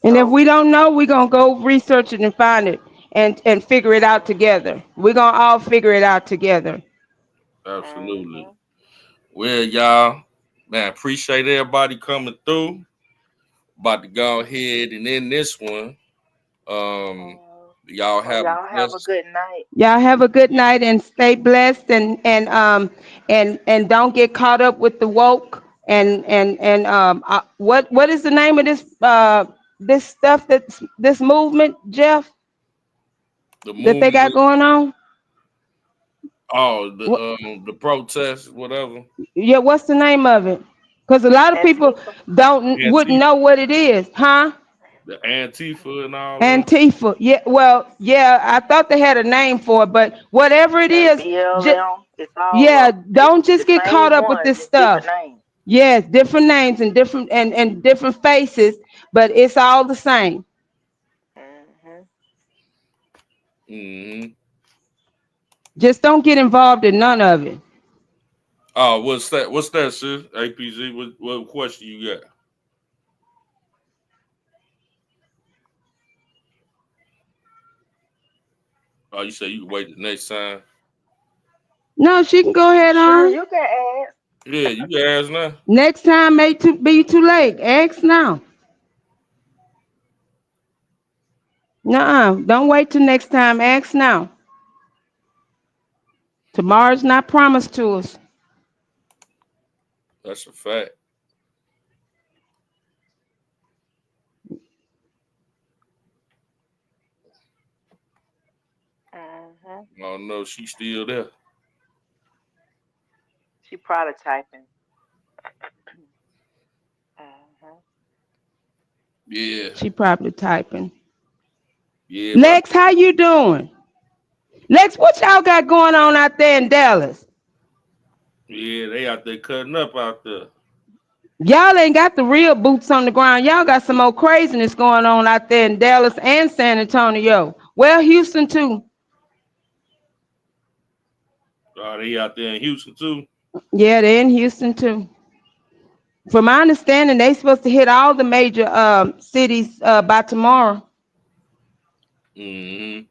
And if so we don't know, we're gonna go research it and find it and figure it out together. We're gonna all figure it out together. Absolutely. Well, y'all, man, appreciate everybody coming through. About to go ahead and end this one. Y'all have y'all have a good night. Y'all have a good night and stay blessed and don't get caught up with the woke and what is the name of this stuff that's this movement, Jeff, that they got going on? The protest, whatever. Yeah, what's the name of it? Because a lot of people wouldn't know what it is, huh? The Antifa and all that. Antifa. Yeah, well, yeah, I thought they had a name for it, but whatever it is, BLM, it's all yeah, up. don't just The get caught same up with ones, this just different stuff. names. Yes, different names and different and different faces, but it's all the same. Mm-hmm. Just don't get involved in none of it. Oh, what's that? What's that, sis? APZ, what question you got? Oh, you say you can wait the next time? No, she can go ahead Sure, on. you can ask. Yeah, you can ask now. Next time may be too late. Ask now. Nuh-uh. Don't wait till next time. Ask now. Tomorrow's not promised to us. That's a fact. I don't know. She's still there. She prototyping. Yeah. She probably typing. Yeah. Lex, how you doing? Lex, what y'all got going on out there in Dallas? Yeah, they out there cutting up out there. Y'all ain't got the real boots on the ground. Y'all got some old craziness going on out there in Dallas and San Antonio. Well, Houston too. Oh, they out there in Houston too? Yeah, they're in Houston too. From my understanding, they supposed to hit all the major cities by tomorrow. Mm-hmm.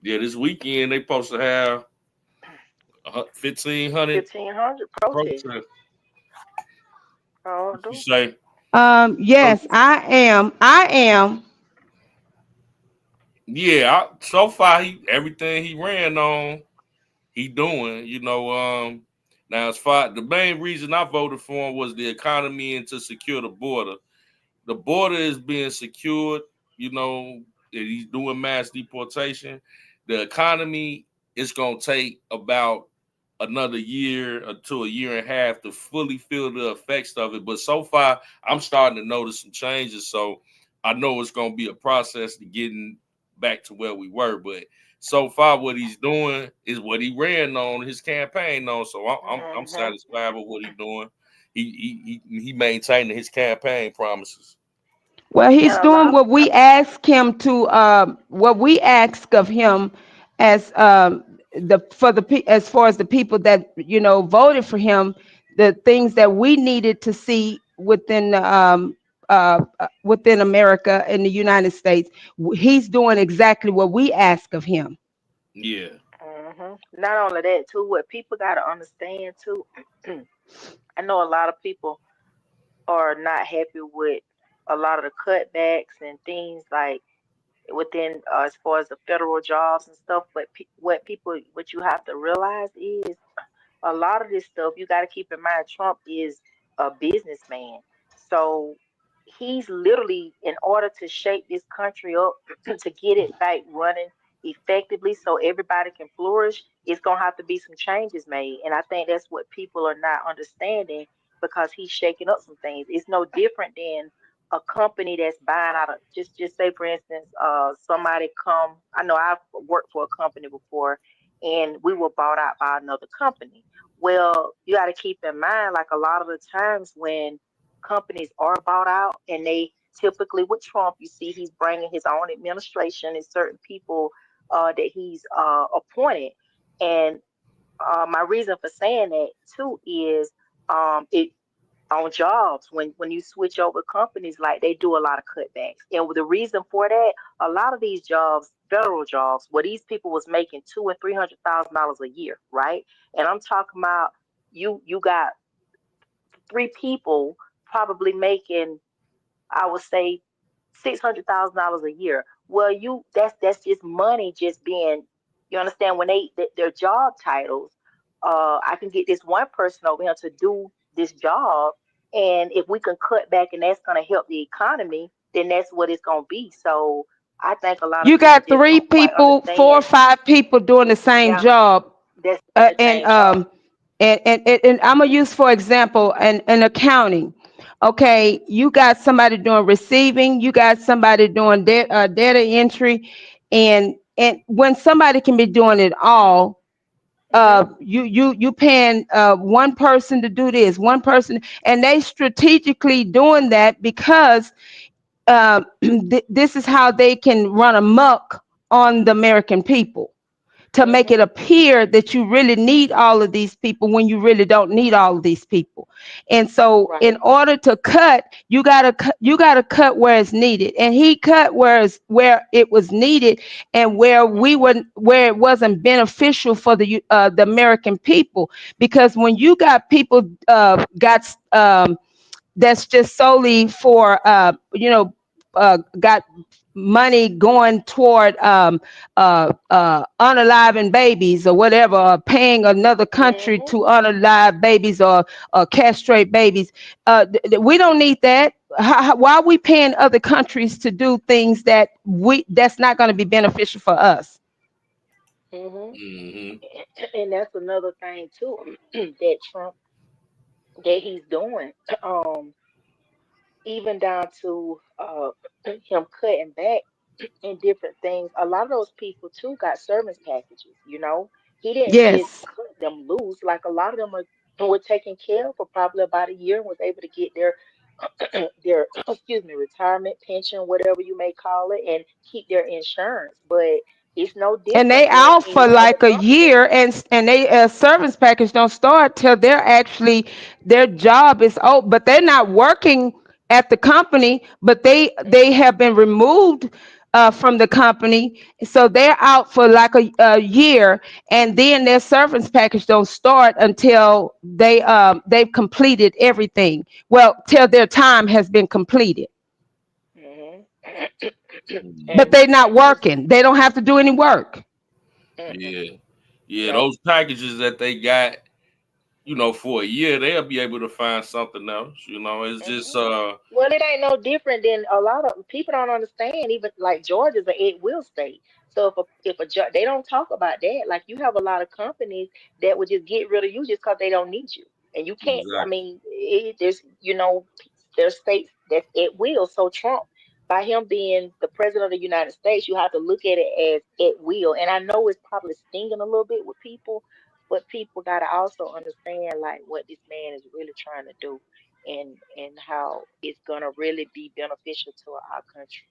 Yeah, this weekend they supposed to have 1,500 protests. What you say? Yes, I am. Yeah, so far everything he ran on, he doing. Now as far the main reason I voted for him was the economy and to secure the border. The border is being secured. He's doing mass deportation. The economy is gonna take about another year to a year and a half to fully feel the effects of it. But so far, I'm starting to notice some changes. So I know it's gonna be a process to getting back to where we were. But so far, what he's doing is what he ran on his campaign on. So I'm satisfied with what he's doing. He maintaining his campaign promises. Well, he's doing what we ask him to. What we ask of him, as as far as the people that voted for him, the things that we needed to see within within America in the United States. He's doing exactly what we ask of him. Yeah. Not only that, too, what people got to understand too. I know a lot of people are not happy with a lot of the cutbacks and things like within as far as the federal jobs and stuff. But what you have to realize is a lot of this stuff you got to keep in mind. Trump is a businessman, so he's literally, in order to shape this country up to get it back running effectively so everybody can flourish, it's gonna have to be some changes made. And I think that's what people are not understanding, because he's shaking up some things. It's no different than a company that's buying out of, just say for instance, somebody come. I know I've worked for a company before, and we were bought out by another company. Well, you got to keep in mind, like a lot of the times when companies are bought out, and they typically with Trump, you see he's bringing his own administration and certain people that he's appointed. And my reason for saying that too is it on jobs when you switch over companies, like they do a lot of cutbacks. And the reason for that, a lot of these jobs, federal jobs, where these people was making $200,000 and $300,000 a year, right? And I'm talking about you got 3 people probably making, I would say, $600,000 a year. Well, that's just money just being, you understand, when their job titles, I can get this one person over here to do this job, and if we can cut back and that's going to help the economy, then that's what it's going to be. So I think a lot of You people got just 3 don't quite people, 4 or understand. 5 people doing the same Yeah, job. that's the And same job. and I'm gonna use for example an accounting. Okay, you got somebody doing receiving, you got somebody doing data entry, and when somebody can be doing it all, you paying one person to do this, one person, and they strategically doing that because this is how they can run amok on the American people, to make it appear that you really need all of these people when you really don't need all of these people. And so in order to cut, you gotta cut where it's needed. And he cut where it was needed, and where it wasn't beneficial for the American people. Because when you got people that's just solely for got money going toward unaliving babies or whatever, or paying another country to unalive babies or castrate babies. We don't need that. Why are we paying other countries to do things that's not going to be beneficial for us? And that's another thing too that Trump that he's doing. Even down to him cutting back in different things. A lot of those people too got service packages. He didn't just Yes. cut them loose. Like a lot of them were taken care of for probably about a year and was able to get their their retirement pension, whatever you may call it, and keep their insurance. But it's no And they different than out for any other like a company. year, and they service package don't start till their job is over, but they're not working at the company, but they have been removed from the company, so they're out for like a year, and then their service package don't start until they've completed everything. Well, till their time has been completed. But they're not working. They don't have to do any work. Yeah, those packages that they got, for a year, they'll be able to find something else. It's just Well, it ain't no different than a lot of people don't understand. Even like Georgia's an Ed Will state. So if a judge, they don't talk about that. Like you have a lot of companies that would just get rid of you just because they don't need you, and you can't. I mean, there's states that's at will. So Trump, by him being the president of the United States, you have to look at it as at will. And I know it's probably stinging a little bit with people, but people got to also understand like what this man is really trying to do, and how it's gonna really be beneficial to our country.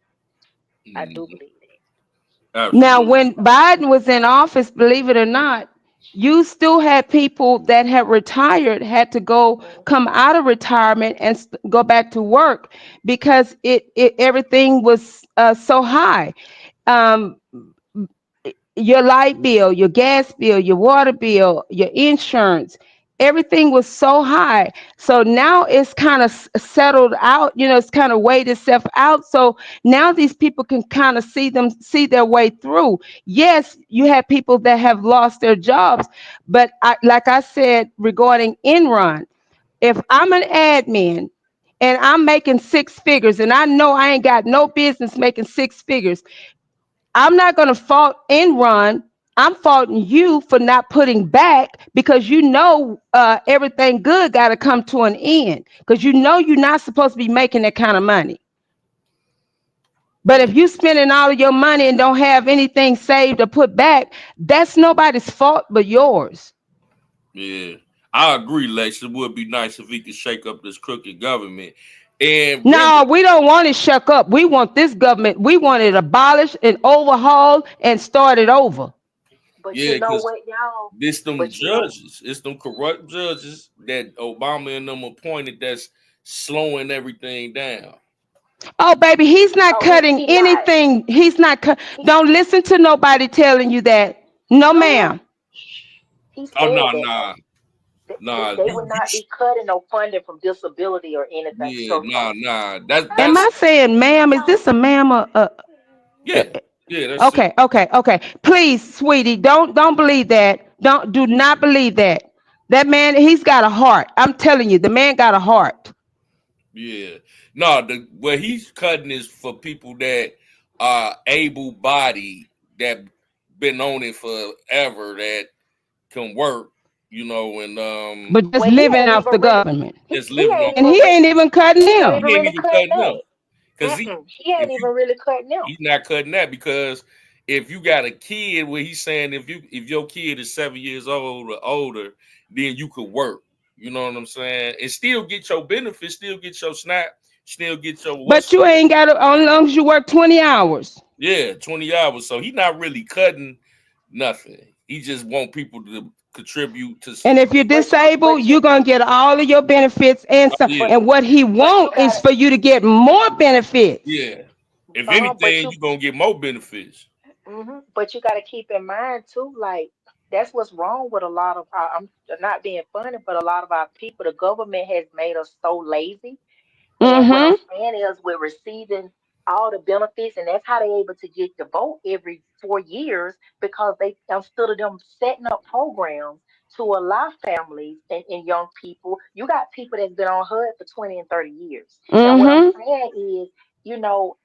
I do believe that. Now, when Biden was in office, believe it or not, you still had people that had retired had to come out of retirement and go back to work because everything was so high. Your light bill, your gas bill, your water bill, your insurance, everything was so high. So now it's kind of settled out, it's kind of weighed itself out. So now these people can kind of see their way through. Yes, you have people that have lost their jobs, but like I said regarding Enron, if I'm an admin and I'm making 6 figures and I know I ain't got no business making 6 figures, I'm not going to fault Enron. I'm faulting you for not putting back, because everything good got to come to an end, because you're not supposed to be making that kind of money. But if you spending all of your money and don't have anything saved or put back, that's nobody's fault but yours. Yeah, I agree, Lex. It would be nice if we could shake up this crooked government. And No, we don't want it shook up. We want this government. We want it abolished and overhauled and started over. But yeah, you know because what, y'all? this them But you know, judges, it's them corrupt judges that Obama and them appointed that's slowing everything down. Oh, baby, he's not oh, cutting he not. anything. He's not cut. Don't listen to nobody telling you that. No, ma'am. He said Oh no, that. nah. They would not be cutting no funding from disability or anything. Yeah, So nah. That's Am I saying, ma'am? Is this a ma'am or yeah. That's Okay. Please, sweetie, don't believe that. Do not believe that. That man, he's got a heart. I'm telling you, the man got a heart. Yeah. No, what he's cutting is for people that are able-bodied, that been on it forever, that can work, and But just living off the government. just living off. And he ain't even cutting He ain't him. even really cutting them. Because He ain't even really cutting them. he's not cutting that, because if you got a kid, where he's saying if your kid is 7 years old or older, then you could work. You know what I'm saying? And still get your benefits, still get your SNAP, still get your. But you ain't got to, as long as you work 20 hours. Yeah, 20 hours. So he's not really cutting nothing. He just want people to contribute to. And if you're disabled, you're gonna get all of your benefits and some. Yeah. And what he wants is for you to get more benefits. Yeah. If anything, you're gonna get more benefits. But you got to keep in mind too, like that's what's wrong with a lot of our. I'm not being funny, but a lot of our people, the government has made us so lazy. And what I'm saying is, we're receiving all the benefits, and that's how they're able to get the vote every 4 years, because they, instead of them setting up programs to allow families and young people, you got people that's been on HUD for 20 and 30 years. And what I'm saying is,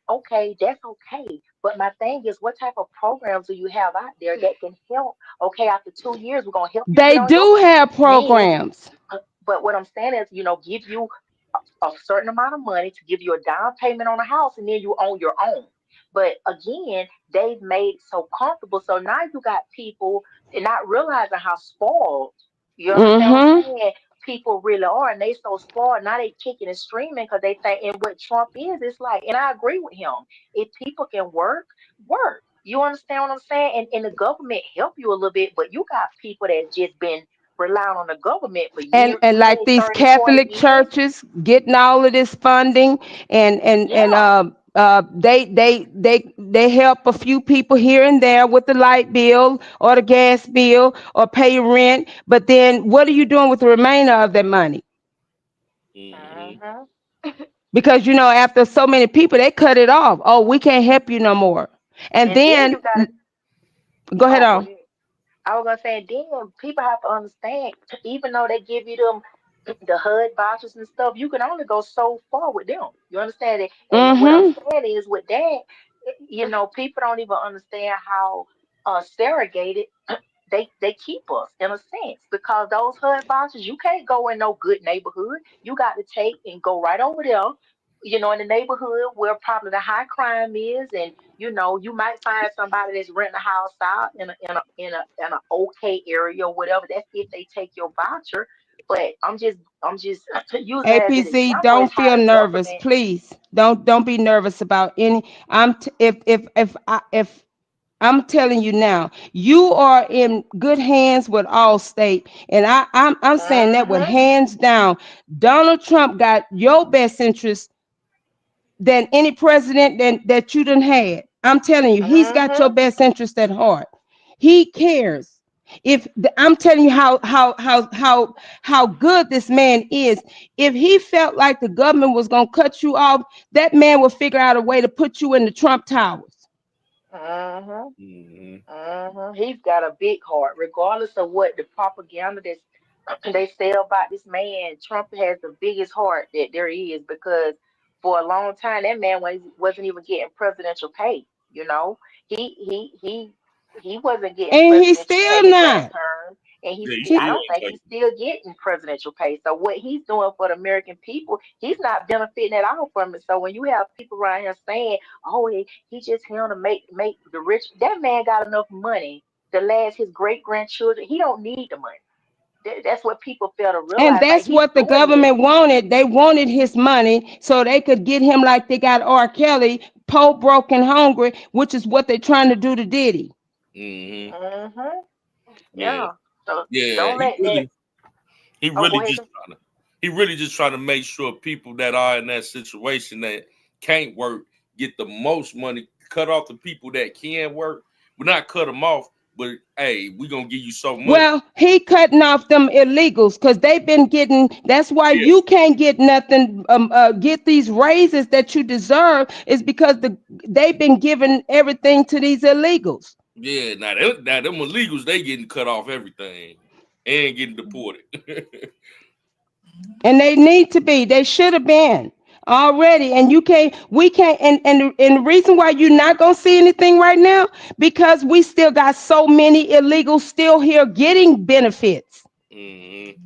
okay, that's okay. But my thing is, what type of programs do you have out there that can help? Okay, after 2 years, we're gonna help you. They do have programs. But what I'm saying is, give you a certain amount of money to give you a down payment on a house, and then you own your own. But again, they've made it so comfortable. So now you got people not realizing how spoiled, you understand what I'm saying? People really are, and they so spoiled. Now they kicking and screaming because they think, and what Trump is, it's like, and I agree with him. If people can work. You understand what I'm saying? And the government help you a little bit, but you got people that just been relying on the government for years. And like these 30, Catholic churches getting all of this funding, and they help a few people here and there with the light bill or the gas bill or pay rent. But then what are you doing with the remainder of that money? Because after so many people, they cut it off. Oh, we can't help you no more. And then go ahead on. I was gonna say, then people have to understand, even though they give you them the HUD vouchers and stuff, you can only go so far with them. You understand it? And what I'm saying is, with that, people don't even understand how segregated they keep us, in a sense, because those HUD vouchers, you can't go in no good neighborhood. You got to take and go right over there, in the neighborhood where probably the high crime is, and you might find somebody that's renting a house out in an okay area or whatever. That's if they take your voucher. But I'm just using APC, don't feel nervous, please. Don't be nervous about any. If I'm telling you now, you are in good hands with Allstate, and I'm saying that with hands down. Donald Trump got your best interest than any president that you done had. I'm telling you, he's got your best interest at heart. He cares. I'm telling you how good this man is. If he felt like the government was gonna cut you off, that man will figure out a way to put you in the Trump Towers. He's got a big heart, regardless of what the propaganda they say about this man. Trump has the biggest heart that there is, because for a long time that man wasn't even getting presidential pay. He wasn't getting. And he's still not. and Yeah, you I still don't think ain't he's still getting presidential pay. So what he's doing for the American people, he's not benefiting at all from it. So when you have people around here saying, "Oh, he just here to make the rich," that man got enough money to last his great grandchildren. He don't need the money. That's what people fail to And realize. Like, that's he's what the doing this. government wanted. They wanted his money so they could get him like they got R. Kelly, poor, broken, hungry, which is what they're trying to do to Diddy. Mm-hmm. Mm-hmm. Yeah. Yeah. So Yeah. don't let that. He Oh, go really ahead. just trying to make sure people that are in that situation that can't work get the most money. Cut off the people that can work. We're not cut them off, but hey, we're gonna give you so much. Well, he cutting off them illegals because they've been getting. That's why you can't get nothing. Get these raises that you deserve is because they've been giving everything to these illegals. Yeah, now them illegals, they getting cut off everything and getting deported. And they need to be. They should have been already. And we can't. And the reason why you're not gonna see anything right now because we still got so many illegals still here getting benefits. Mm-hmm.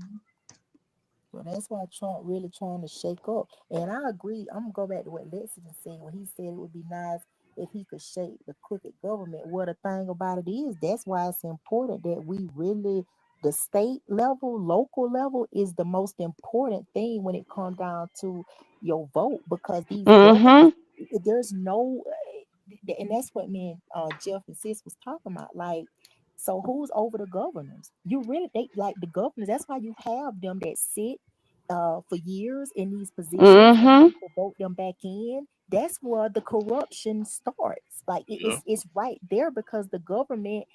Well, that's why Trump really trying to shake up. And I agree. I'm gonna go back to what Lexington said when he said it would be nice if he could shake the crooked government. Well, the thing about it is that's why it's important that we really, the state level, local level is the most important thing when it comes down to your vote, because these governors, there's no, and that's what me and Jeff and Sis was talking about. Like, so who's over the governors? You really, they like the governors. That's why you have them that sit for years in these positions and people vote them back in. That's where the corruption starts. Like it's right there because the government,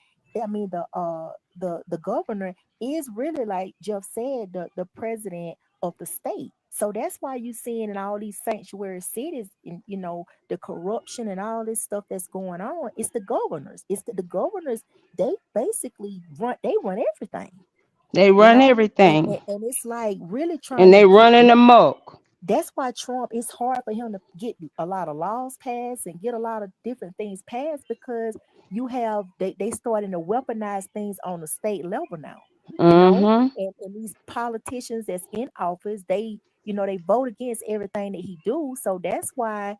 I mean the governor is really, like Jeff said, the president of the state. So that's why you're seeing in all these sanctuary cities, the corruption and all this stuff that's going on. It's the governors. It's the governors. They basically run everything. They run everything. And it's like really trying and they to running amok. That's why Trump, it's hard for him to get a lot of laws passed and get a lot of different things passed because you have they starting to weaponize things on the state level now. And these politicians that's in office, they vote against everything that he do. So that's why,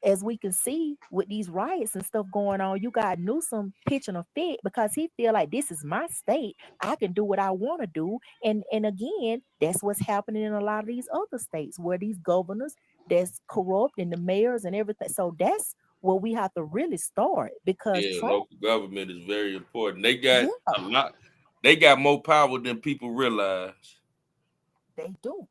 as we can see with these riots and stuff going on, you got Newsom pitching a fit because he feel like this is my state. I can do what I want to do. And again, that's what's happening in a lot of these other states where these governors that's corrupt and the mayors and everything. So that's where we have to really start because Trump, local government is very important. They got a lot. They got more power than people realize. They do.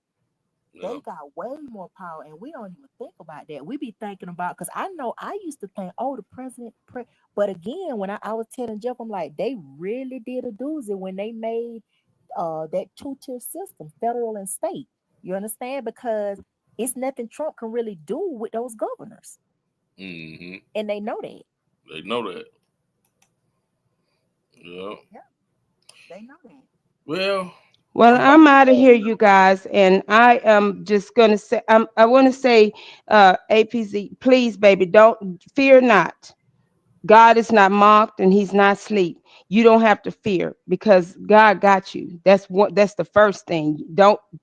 They got way more power, and we don't even think about that. We be thinking about, because I know I used to think, oh, the president. But again, when I was telling Jeff, I'm like, they really did a doozy when they made that two-tier system, federal and state. You understand? Because it's nothing Trump can really do with those governors. Mm-hmm. And they know that. They know that. Yeah. They know that. Well, I'm out of here, you guys, and I am just gonna say, I want to say, APZ, please, baby, don't fear not. God is not mocked, and He's not asleep. You don't have to fear because God got you. That's the first thing.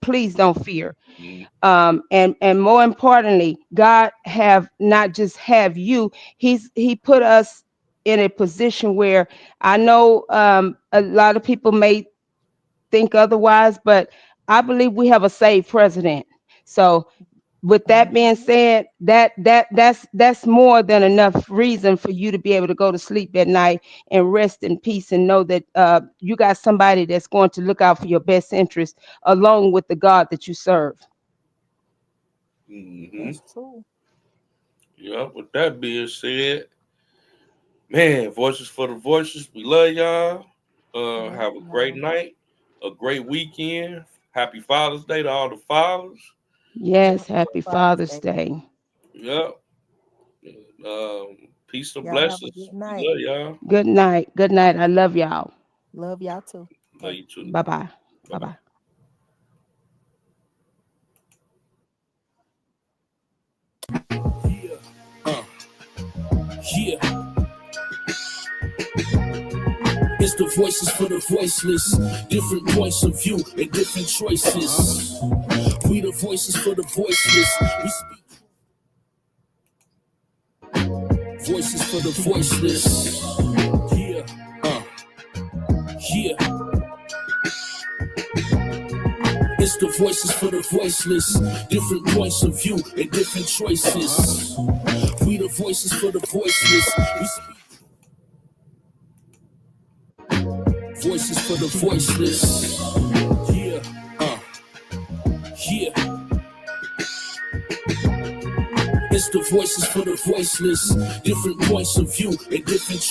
Please don't fear. And more importantly, God have not just have you. He put us in a position where I know a lot of people may think otherwise, but I believe we have a saved president. So with that being said, that's more than enough reason for you to be able to go to sleep at night and rest in peace and know that you got somebody that's going to look out for your best interest along with the God that you serve. That's true. Yeah, with that being said, man, Voices for the Voices, we love y'all. Have a great night, a great weekend. Happy Father's Day to all the fathers. Yes, happy Father's Day. Yep. Peace and Y'all blessings. have a good night. Love y'all. Good night. Good night. I love y'all. Love y'all too. Love you too. Bye-bye. Bye-bye. Yeah. It's the voices for the voiceless. Different points of view and different choices. We the voices for the voiceless. We speak. Voices for the voiceless. Yeah. Yeah. It's the voices for the voiceless. Different points of view and different choices. We the voices for the voiceless. We speak. Voices for the voiceless. Yeah. Yeah. It's the voices for the voiceless. Different points of view and different choices.